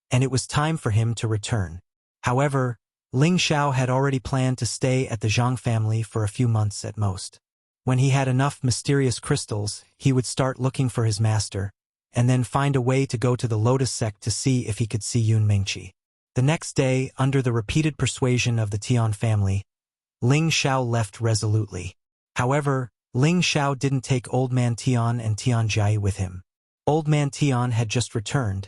and it was time for him to return. However, Ling Xiao had already planned to stay at the Zhang family for a few months at most. When he had enough mysterious crystals, he would start looking for his master, and then find a way to go to the Lotus sect to see if he could see Yun Mingqi. The next day, under the repeated persuasion of the Tian family, Ling Xiao left resolutely. However, Ling Xiao didn't take Old Man Tian and Tian Jai with him. Old Man Tian had just returned,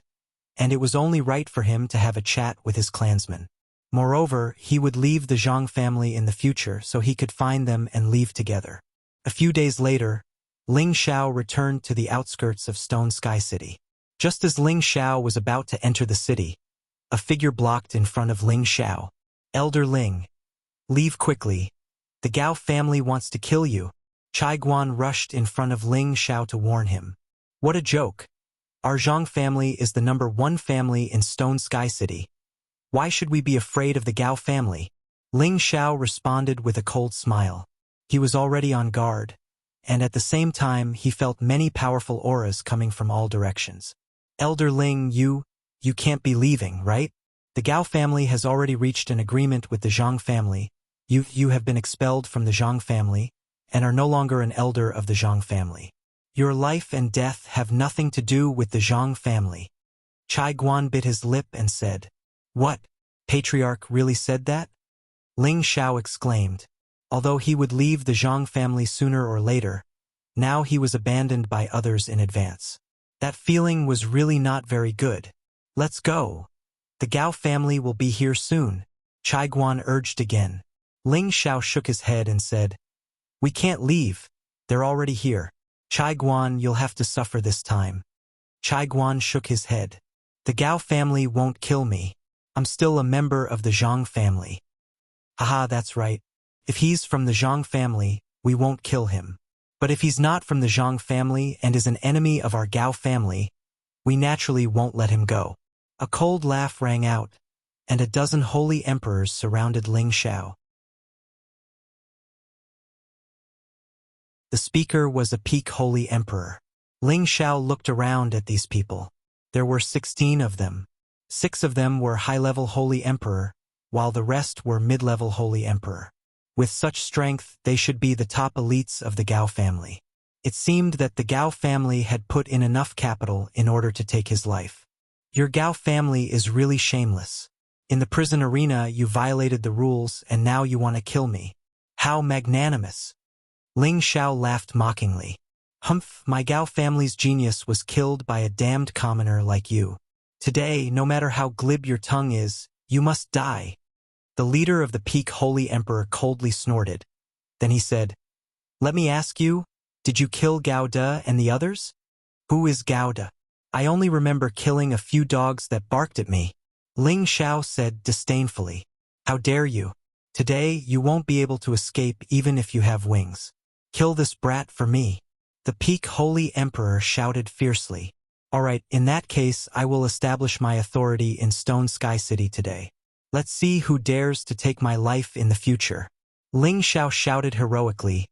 and it was only right for him to have a chat with his clansmen. Moreover, he would leave the Zhang family in the future so he could find them and leave together. A few days later, Ling Xiao returned to the outskirts of Stone Sky City. Just as Ling Xiao was about to enter the city, a figure blocked in front of Ling Xiao. Elder Ling, leave quickly. The Gao family wants to kill you. Chai Guan rushed in front of Ling Xiao to warn him. What a joke. Our Zhang family is the #1 family in Stone Sky City. Why should we be afraid of the Gao family? Ling Xiao responded with a cold smile. He was already on guard, and at the same time he felt many powerful auras coming from all directions. Elder Ling, you can't be leaving, right? The Gao family has already reached an agreement with the Zhang family. You have been expelled from the Zhang family, and are no longer an elder of the Zhang family. Your life and death have nothing to do with the Zhang family. Chai Guan bit his lip and said, What? Patriarch really said that? Ling Xiao exclaimed. Although he would leave the Zhang family sooner or later, now he was abandoned by others in advance. That feeling was really not very good. Let's go. The Gao family will be here soon, Chai Guan urged again. Ling Xiao shook his head and said, We can't leave. They're already here. Chai Guan, you'll have to suffer this time. Chai Guan shook his head. The Gao family won't kill me. I'm still a member of the Zhang family. Haha, that's right. If he's from the Zhang family, we won't kill him. But if he's not from the Zhang family and is an enemy of our Gao family, we naturally won't let him go. A cold laugh rang out, and a dozen holy emperors surrounded Ling Xiao. The speaker was a peak holy emperor. Ling Xiao looked around at these people. There were 16 of them. 6 of them were high-level holy emperor, while the rest were mid-level holy emperor. With such strength, they should be the top elites of the Gao family. It seemed that the Gao family had put in enough capital in order to take his life. Your Gao family is really shameless. In the prison arena, you violated the rules and now you want to kill me. How magnanimous. Ling Xiao laughed mockingly. Humph, my Gao family's genius was killed by a damned commoner like you. Today, no matter how glib your tongue is, you must die. The leader of the Peak Holy Emperor coldly snorted. Then he said, Let me ask you, did you kill Gao De and the others? Who is Gao De? I only remember killing a few dogs that barked at me. Ling Xiao said disdainfully. How dare you? Today, you won't be able to escape even if you have wings. Kill this brat for me. The Peak Holy Emperor shouted fiercely. All right, in that case, I will establish my authority in Stone Sky City today. Let's see who dares to take my life in the future. Ling Xiao shouted heroically,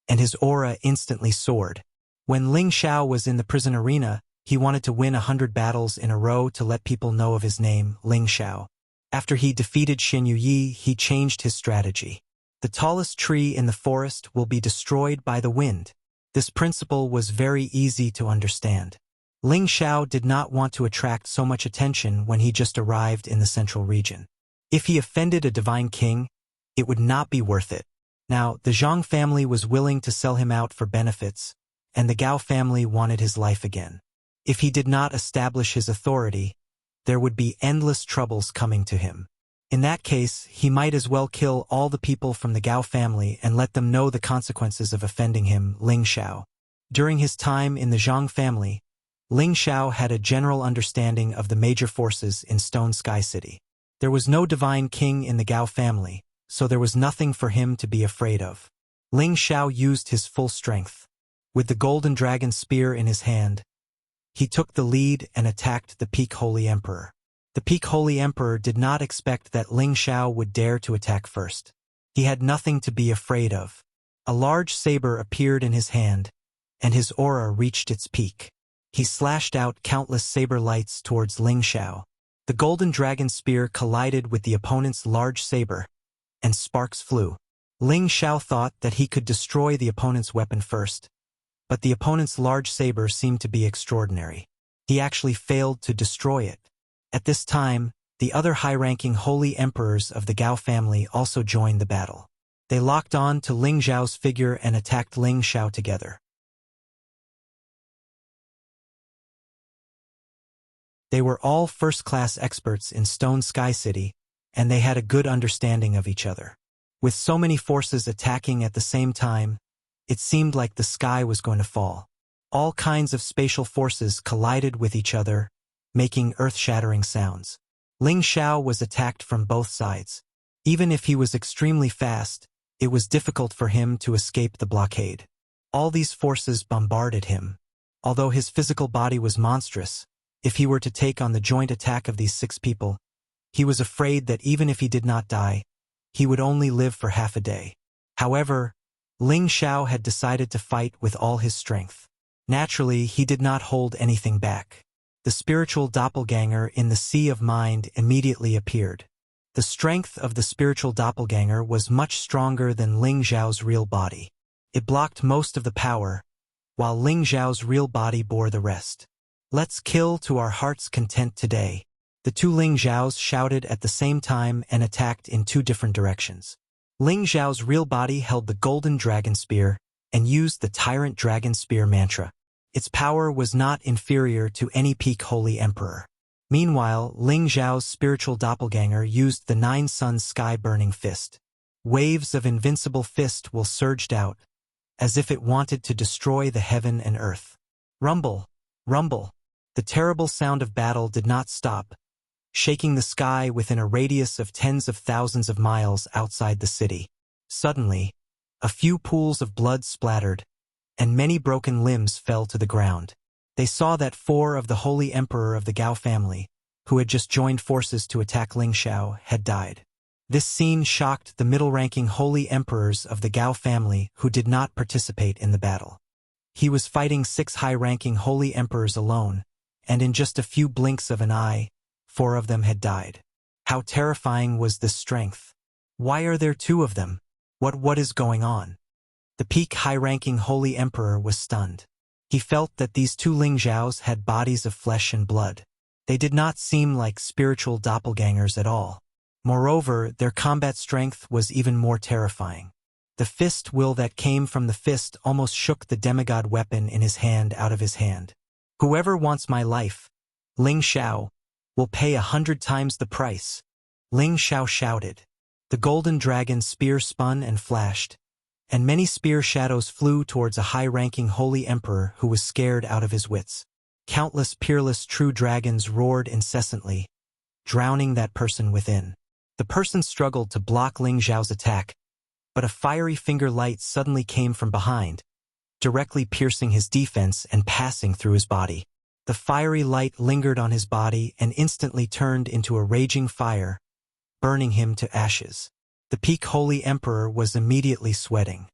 and his aura instantly soared. When Ling Xiao was in the prison arena, he wanted to win 100 battles in a row to let people know of his name, Ling Xiao. After he defeated Xin Yuyi, he changed his strategy. The tallest tree in the forest will be destroyed by the wind. This principle was very easy to understand. Ling Xiao did not want to attract so much attention when he just arrived in the central region. If he offended a divine king, it would not be worth it. Now, the Zhang family was willing to sell him out for benefits, and the Gao family wanted his life again. If he did not establish his authority, there would be endless troubles coming to him. In that case, he might as well kill all the people from the Gao family and let them know the consequences of offending him, Ling Xiao. During his time in the Zhang family, Ling Xiao had a general understanding of the major forces in Stone Sky City. There was no divine king in the Gao family, so there was nothing for him to be afraid of. Ling Xiao used his full strength. With the golden dragon spear in his hand, he took the lead and attacked the Peak Holy Emperor. The Peak Holy Emperor did not expect that Ling Xiao would dare to attack first. He had nothing to be afraid of. A large saber appeared in his hand, and his aura reached its peak. He slashed out countless saber lights towards Ling Xiao. The golden dragon spear collided with the opponent's large saber, and sparks flew. Ling Xiao thought that he could destroy the opponent's weapon first, but the opponent's large saber seemed to be extraordinary. He actually failed to destroy it. At this time, the other high-ranking holy emperors of the Gao family also joined the battle. They locked on to Ling Xiao's figure and attacked Ling Xiao together. They were all first-class experts in Stone Sky City, and they had a good understanding of each other. With so many forces attacking at the same time, it seemed like the sky was going to fall. All kinds of spatial forces collided with each other, making earth-shattering sounds. Ling Xiao was attacked from both sides. Even if he was extremely fast, it was difficult for him to escape the blockade. All these forces bombarded him. Although his physical body was monstrous, if he were to take on the joint attack of these 6 people, he was afraid that even if he did not die, he would only live for half a day. However, Ling Xiao had decided to fight with all his strength. Naturally, he did not hold anything back. The spiritual doppelganger in the sea of mind immediately appeared. The strength of the spiritual doppelganger was much stronger than Ling Xiao's real body. It blocked most of the power, while Ling Xiao's real body bore the rest. Let's kill to our heart's content today. The 2 Ling Xiaos shouted at the same time and attacked in 2 different directions. Ling Xiao's real body held the golden dragon spear and used the tyrant dragon spear mantra. Its power was not inferior to any Peak Holy Emperor. Meanwhile, Ling Xiao's spiritual doppelganger used the 9 Suns sky-burning fist. Waves of invincible fist will surged out, as if it wanted to destroy the heaven and earth. Rumble, rumble. The terrible sound of battle did not stop, shaking the sky within a radius of tens of thousands of miles outside the city. Suddenly, a few pools of blood splattered, and many broken limbs fell to the ground. They saw that 4 of the Holy Emperor of the Gao family, who had just joined forces to attack Ling Xiao, had died. This scene shocked the middle-ranking Holy Emperors of the Gao family who did not participate in the battle. He was fighting 6 high-ranking Holy Emperors alone, and in just a few blinks of an eye, 4 of them had died. How terrifying was this strength? Why are there 2 of them? What is going on? The Peak high-ranking Holy Emperor was stunned. He felt that these 2 Ling Xiaos had bodies of flesh and blood. They did not seem like spiritual doppelgangers at all. Moreover, their combat strength was even more terrifying. The fist will that came from the fist almost shook the demigod weapon in his hand out of his hand. "Whoever wants my life, Ling Xiao, will pay 100 times the price," Ling Xiao shouted. The golden dragon spear spun and flashed, and many spear shadows flew towards a high-ranking holy emperor who was scared out of his wits. Countless peerless true dragons roared incessantly, drowning that person within. The person struggled to block Ling Xiao's attack, but a fiery finger light suddenly came from behind, directly piercing his defense and passing through his body. The fiery light lingered on his body and instantly turned into a raging fire, burning him to ashes. The peak holy emperor was immediately sweating.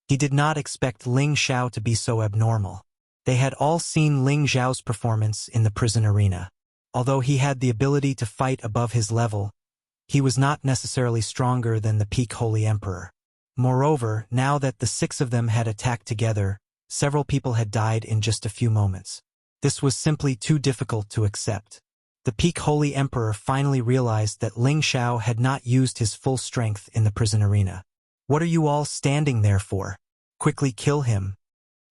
He did not expect Ling Xiao to be so abnormal. They had all seen Ling Xiao's performance in the prison arena. Although he had the ability to fight above his level, he was not necessarily stronger than the peak holy emperor. Moreover, now that the 6 of them had attacked together, several people had died in just a few moments. This was simply too difficult to accept. The peak holy emperor finally realized that Ling Xiao had not used his full strength in the prison arena. "What are you all standing there for? Quickly kill him,"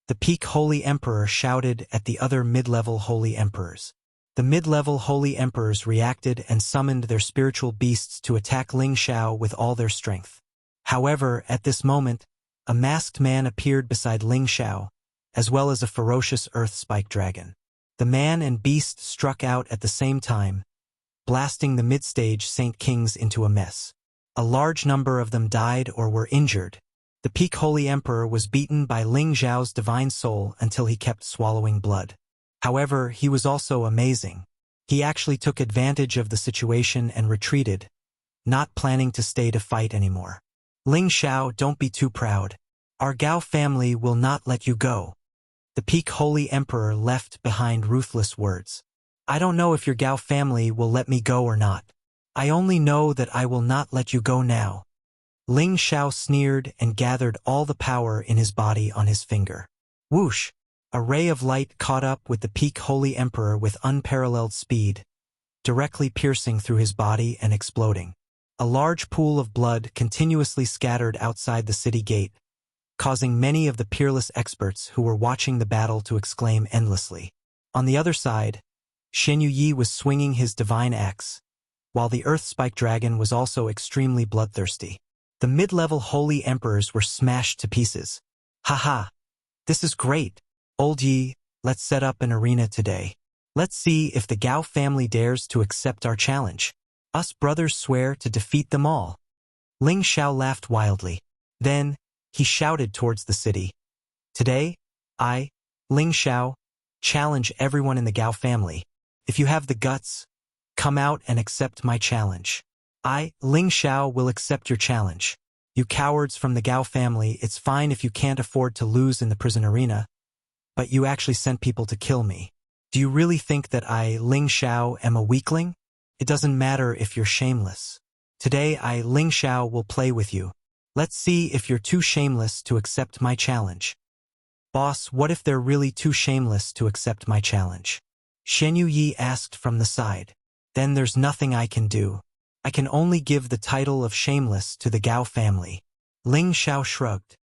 the peak holy emperor shouted at the other mid-level holy emperors. The mid-level holy emperors reacted and summoned their spiritual beasts to attack Ling Xiao with all their strength. However, at this moment, a masked man appeared beside Ling Xiao, as well as a ferocious earth-spike dragon. The man and beast struck out at the same time, blasting the mid-stage Saint Kings into a mess. A large number of them died or were injured. The peak holy emperor was beaten by Ling Xiao's divine soul until he kept swallowing blood. However, he was also amazing. He actually took advantage of the situation and retreated, not planning to stay to fight anymore. "Ling Xiao, don't be too proud. Our Gao family will not let you go." The peak holy emperor left behind ruthless words. "I don't know if your Gao family will let me go or not. I only know that I will not let you go now." Ling Xiao sneered and gathered all the power in his body on his finger. Whoosh! A ray of light caught up with the peak holy emperor with unparalleled speed, directly piercing through his body and exploding. A large pool of blood continuously scattered outside the city gate, causing many of the peerless experts who were watching the battle to exclaim endlessly. On the other side, Shen Yuyi was swinging his divine axe, while the Earth-spike dragon was also extremely bloodthirsty. The mid-level holy emperors were smashed to pieces. "Haha! This is great! Old Yi, let's set up an arena today. Let's see if the Gao family dares to accept our challenge. Us brothers swear to defeat them all." Ling Xiao laughed wildly. Then, he shouted towards the city. "Today, I, Ling Xiao, challenge everyone in the Gao family. If you have the guts, come out and accept my challenge. I, Ling Xiao, will accept your challenge. You cowards from the Gao family, it's fine if you can't afford to lose in the prison arena, but you actually sent people to kill me. Do you really think that I, Ling Xiao, am a weakling? It doesn't matter if you're shameless. Today I, Ling Xiao, will play with you. Let's see if you're too shameless to accept my challenge." "Boss, what if they're really too shameless to accept my challenge?" Shen Yuyi asked from the side. "Then there's nothing I can do. I can only give the title of shameless to the Gao family." Ling Xiao shrugged.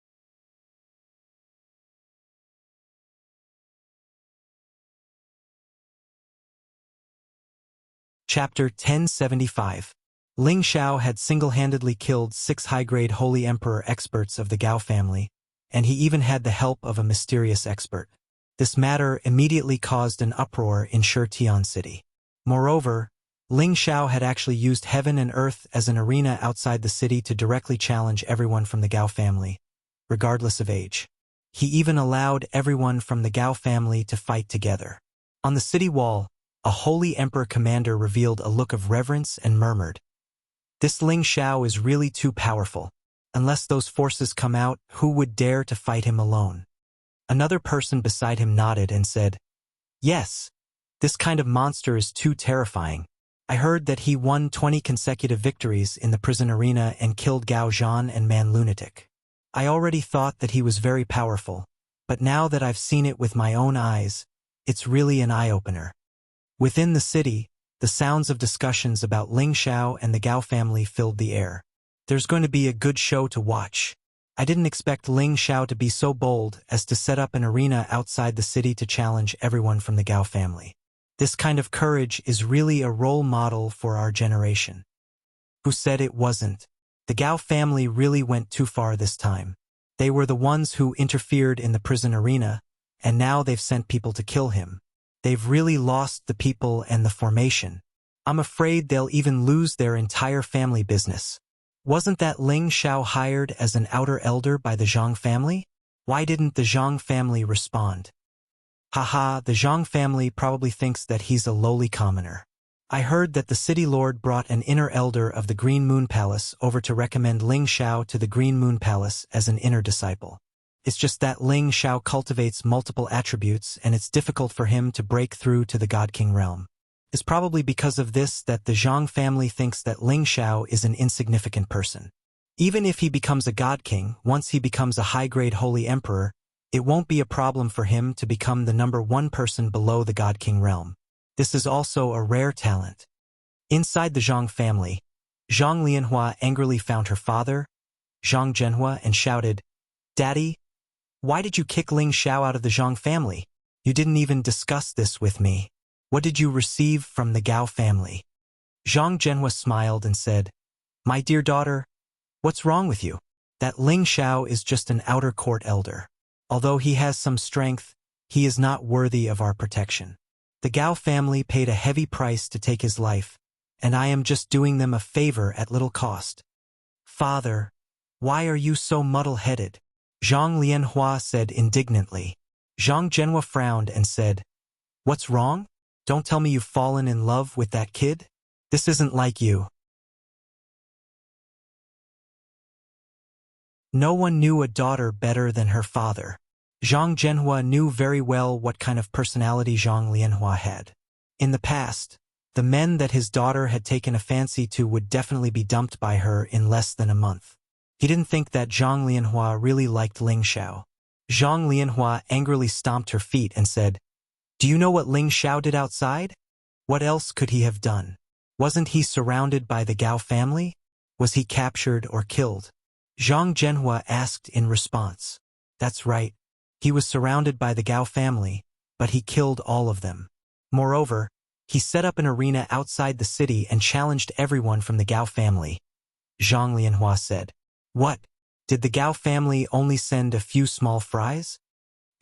Chapter 1075. Ling Xiao had single-handedly killed 6 high-grade Holy Emperor experts of the Gao family, and he even had the help of a mysterious expert. This matter immediately caused an uproar in Shitian City. Moreover, Ling Xiao had actually used heaven and earth as an arena outside the city to directly challenge everyone from the Gao family, regardless of age. He even allowed everyone from the Gao family to fight together. On the city wall, a Holy Emperor commander revealed a look of reverence and murmured, "This Ling Xiao is really too powerful. Unless those forces come out, who would dare to fight him alone?" Another person beside him nodded and said, "Yes, this kind of monster is too terrifying. I heard that he won 20 consecutive victories in the prison arena and killed Gao Zhan and Man Lunatic. I already thought that he was very powerful, but now that I've seen it with my own eyes, it's really an eye-opener. Within the city, the sounds of discussions about Ling Xiao and the Gao family filled the air. There's going to be a good show to watch. I didn't expect Ling Xiao to be so bold as to set up an arena outside the city to challenge everyone from the Gao family. This kind of courage is really a role model for our generation. Who said it wasn't? The Gao family really went too far this time. They were the ones who interfered in the prison arena, and now they've sent people to kill him. They've really lost the people and the formation. I'm afraid they'll even lose their entire family business. Wasn't that Ling Xiao hired as an outer elder by the Zhang family? Why didn't the Zhang family respond? Haha, the Zhang family probably thinks that he's a lowly commoner. I heard that the city lord brought an inner elder of the Green Moon Palace over to recommend Ling Xiao to the Green Moon Palace as an inner disciple. It's just that Ling Xiao cultivates multiple attributes and it's difficult for him to break through to the God King realm. It's probably because of this that the Zhang family thinks that Ling Xiao is an insignificant person. Even if he becomes a God King, once he becomes a high-grade holy emperor, it won't be a problem for him to become the #1 person below the God King realm. This is also a rare talent. Inside the Zhang family, Zhang Lianhua angrily found her father, Zhang Zhenhua, and shouted, "Daddy, why did you kick Ling Xiao out of the Zhang family? You didn't even discuss this with me. What did you receive from the Gao family?" Zhang Zhenhua smiled and said, "My dear daughter, what's wrong with you? That Ling Xiao is just an outer court elder. Although he has some strength, he is not worthy of our protection. The Gao family paid a heavy price to take his life, and I am just doing them a favor at little cost." "Father, why are you so muddle-headed?" Zhang Lianhua said indignantly. Zhang Zhenhua frowned and said, "What's wrong? Don't tell me you've fallen in love with that kid? This isn't like you." No one knew a daughter better than her father. Zhang Zhenhua knew very well what kind of personality Zhang Lianhua had. In the past, the men that his daughter had taken a fancy to would definitely be dumped by her in less than a month. He didn't think that Zhang Lianhua really liked Ling Xiao. Zhang Lianhua angrily stomped her feet and said, "Do you know what Ling Xiao did outside? What else could he have done? Wasn't he surrounded by the Gao family? Was he captured or killed?" Zhang Zhenhua asked in response. "That's right. He was surrounded by the Gao family, but he killed all of them. Moreover, he set up an arena outside the city and challenged everyone from the Gao family." Zhang Lianhua said. "What? Did the Gao family only send a few small fries?"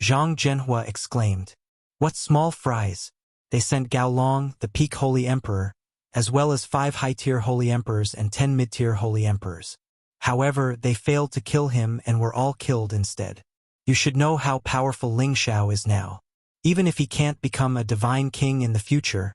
Zhang Zhenhua exclaimed. "What small fries? They sent Gao Long, the peak holy emperor, as well as 5 high-tier holy emperors and 10 mid-tier holy emperors. However, they failed to kill him and were all killed instead. You should know how powerful Ling Xiao is now. Even if he can't become a divine king in the future,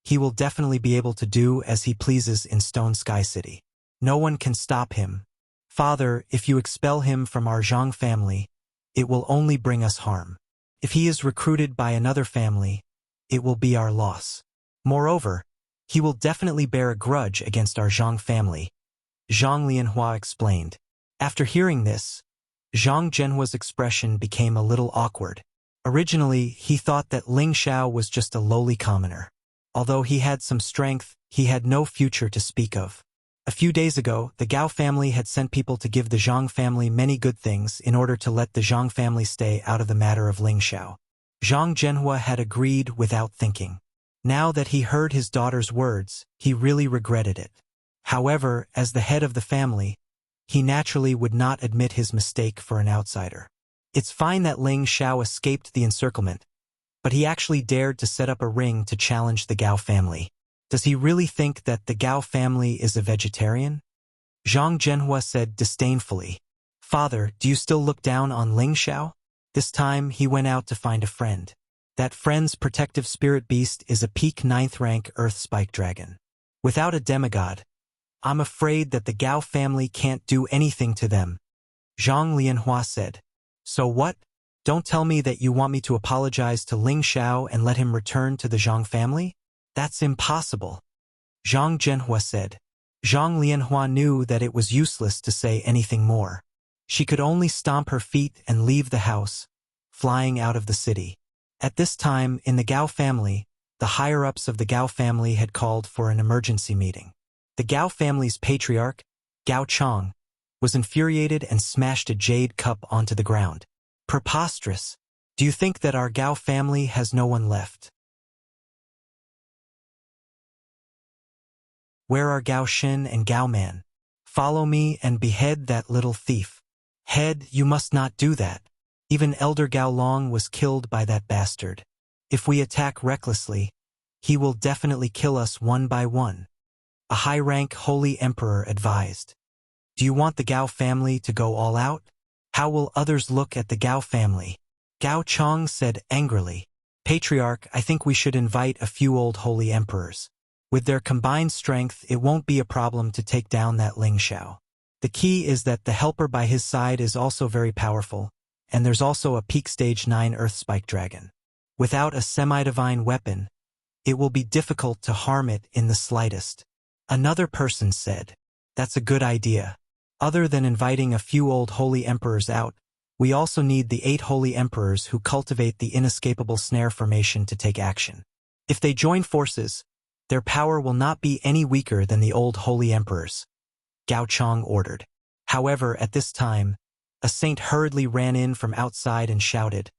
he will definitely be able to do as he pleases in Stone Sky City. No one can stop him. Father, if you expel him from our Zhang family, it will only bring us harm. If he is recruited by another family, it will be our loss. Moreover, he will definitely bear a grudge against our Zhang family," Zhang Lianhua explained. After hearing this, Zhang Zhenhua's expression became a little awkward. Originally, he thought that Ling Xiao was just a lowly commoner. Although he had some strength, he had no future to speak of. A few days ago, the Gao family had sent people to give the Zhang family many good things in order to let the Zhang family stay out of the matter of Ling Xiao. Zhang Zhenhua had agreed without thinking. Now that he heard his daughter's words, he really regretted it. However, as the head of the family, he naturally would not admit his mistake for an outsider. It's fine that Ling Xiao escaped the encirclement, but he actually dared to set up a ring to challenge the Gao family. Does he really think that the Gao family is a vegetarian? Zhang Zhenhua said disdainfully. "Father, do you still look down on Ling Xiao?" This time he went out to find a friend. That friend's protective spirit beast is a peak 9th rank Earth Spike Dragon. Without a demigod, I'm afraid that the Gao family can't do anything to them, Zhang Lianhua said. "So what? Don't tell me that you want me to apologize to Ling Xiao and let him return to the Zhang family? That's impossible," Zhang Zhenhua said. Zhang Lianhua knew that it was useless to say anything more. She could only stomp her feet and leave the house, flying out of the city. At this time, in the Gao family, the higher-ups of the Gao family had called for an emergency meeting. The Gao family's patriarch, Gao Chong, was infuriated and smashed a jade cup onto the ground. Preposterous! Do you think that our Gao family has no one left? Where are Gao Shin and Gao Man? Follow me and behead that little thief. Head, you must not do that. Even Elder Gao Long was killed by that bastard. If we attack recklessly, he will definitely kill us one by one. A high-rank holy emperor advised. Do you want the Gao family to go all out? How will others look at the Gao family? Gao Chong said angrily. Patriarch, I think we should invite a few old holy emperors. With their combined strength, it won't be a problem to take down that Ling Xiao. The key is that the helper by his side is also very powerful, and there's also a peak stage 9 Earth Spike Dragon. Without a semi-divine weapon, it will be difficult to harm it in the slightest. Another person said, that's a good idea. Other than inviting a few old holy emperors out, we also need the 8 holy emperors who cultivate the inescapable snare formation to take action. If they join forces, their power will not be any weaker than the old holy emperors, Gao Chong ordered. However, at this time, a saint hurriedly ran in from outside and shouted,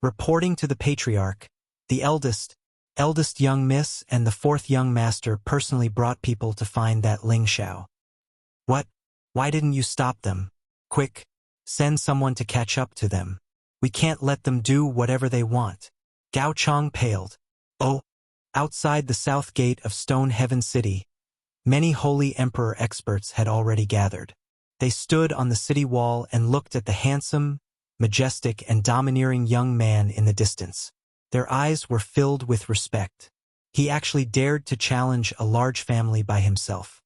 reporting to the patriarch, the eldest young miss and the 4th young master personally brought people to find that Ling Xiao. What? Why didn't you stop them? Quick, send someone to catch up to them. We can't let them do whatever they want. Gao Chong paled. Oh, outside the south gate of Stone Heaven City, many holy emperor experts had already gathered. They stood on the city wall and looked at the handsome, majestic, and domineering young man in the distance. Their eyes were filled with respect. He actually dared to challenge a large family by himself.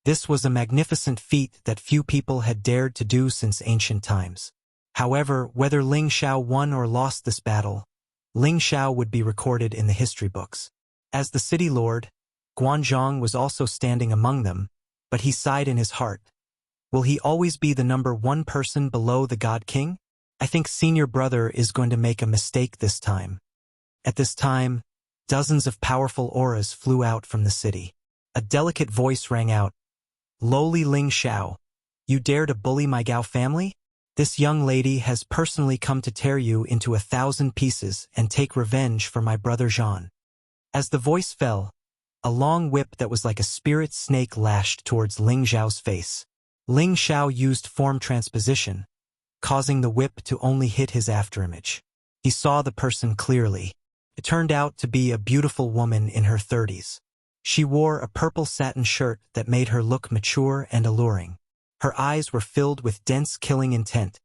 This was a magnificent feat that few people had dared to do since ancient times. However, whether Ling Xiao won or lost this battle, Ling Xiao would be recorded in the history books. As the city lord, Guanzhong was also standing among them, but he sighed in his heart. Will he always be the number 1 person below the God King? I think senior brother is going to make a mistake this time. At this time, dozens of powerful auras flew out from the city. A delicate voice rang out. Lowly Ling Xiao, you dare to bully my Gao family? This young lady has personally come to tear you into 1,000 pieces and take revenge for my brother Jean. As the voice fell, a long whip that was like a spirit snake lashed towards Ling Xiao's face. Ling Xiao used form transposition, causing the whip to only hit his afterimage. He saw the person clearly. It turned out to be a beautiful woman in her 30s. She wore a purple satin shirt that made her look mature and alluring. Her eyes were filled with dense killing intent,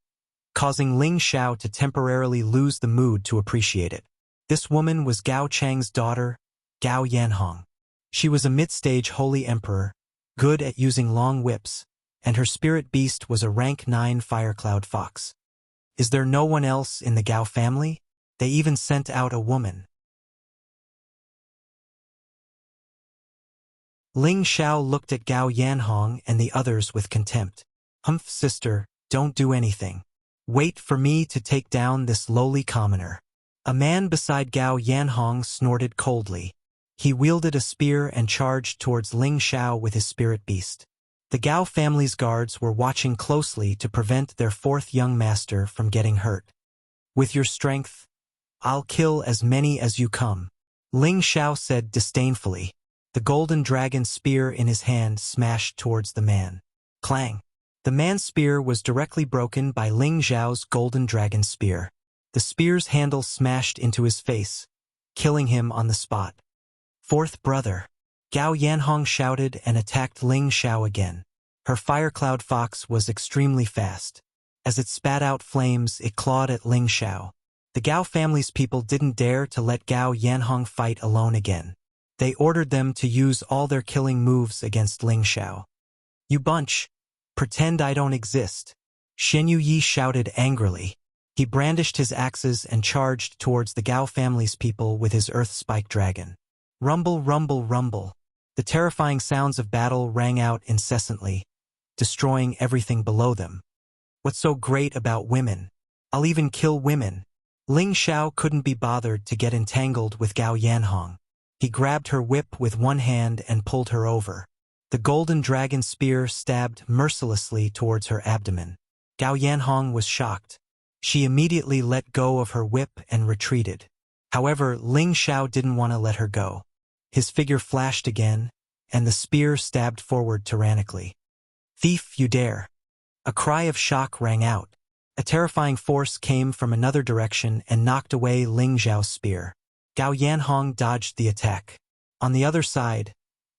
causing Ling Xiao to temporarily lose the mood to appreciate it. This woman was Gao Chang's daughter, Gao Yanhong. She was a mid-stage holy emperor, good at using long whips, and her spirit beast was a rank 9 Firecloud Fox. Is there no one else in the Gao family? They even sent out a woman. Ling Xiao looked at Gao Yanhong and the others with contempt. Humph, sister, don't do anything. Wait for me to take down this lowly commoner. A man beside Gao Yanhong snorted coldly. He wielded a spear and charged towards Ling Xiao with his spirit beast. The Gao family's guards were watching closely to prevent their 4th young master from getting hurt. With your strength, I'll kill as many as you come, Ling Xiao said disdainfully. The golden dragon spear in his hand smashed towards the man. Clang! The man's spear was directly broken by Ling Xiao's golden dragon spear. The spear's handle smashed into his face, killing him on the spot. 4th brother! Gao Yanhong shouted and attacked Ling Xiao again. Her Firecloud Fox was extremely fast. As it spat out flames, it clawed at Ling Xiao. The Gao family's people didn't dare to let Gao Yanhong fight alone again. They ordered them to use all their killing moves against Ling Xiao. You bunch! Pretend I don't exist! Shen Yi shouted angrily. He brandished his axes and charged towards the Gao family's people with his Earth Spike Dragon. Rumble, rumble, rumble. The terrifying sounds of battle rang out incessantly, destroying everything below them. What's so great about women? I'll even kill women. Ling Xiao couldn't be bothered to get entangled with Gao Yanhong. He grabbed her whip with one hand and pulled her over. The golden dragon spear stabbed mercilessly towards her abdomen. Gao Yanhong was shocked. She immediately let go of her whip and retreated. However, Ling Xiao didn't want to let her go. His figure flashed again, and the spear stabbed forward tyrannically. "Thief, you dare!" A cry of shock rang out. A terrifying force came from another direction and knocked away Ling Xiao's spear. Gao Yanhong dodged the attack. On the other side,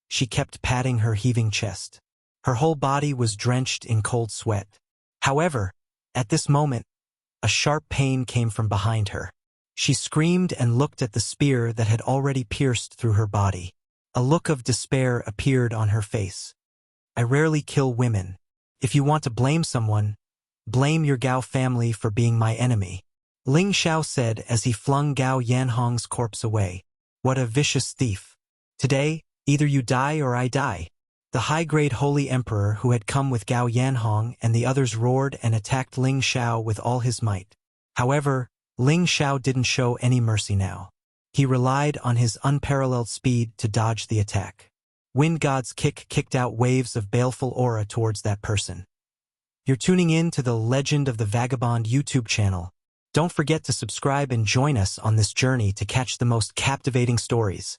she kept patting her heaving chest. Her whole body was drenched in cold sweat. However, at this moment, a sharp pain came from behind her. She screamed and looked at the spear that had already pierced through her body. A look of despair appeared on her face. "I rarely kill women. If you want to blame someone, blame your Gao family for being my enemy," Ling Xiao said as he flung Gao Yanhong's corpse away. "What a vicious thief. Today, either you die or I die." The high-grade holy emperor who had come with Gao Yanhong and the others roared and attacked Ling Xiao with all his might. However, Ling Xiao didn't show any mercy now. He relied on his unparalleled speed to dodge the attack. Wind God's kick kicked out waves of baleful aura towards that person. You're tuning in to the Legend of the Vagabond YouTube channel. Don't forget to subscribe and join us on this journey to catch the most captivating stories.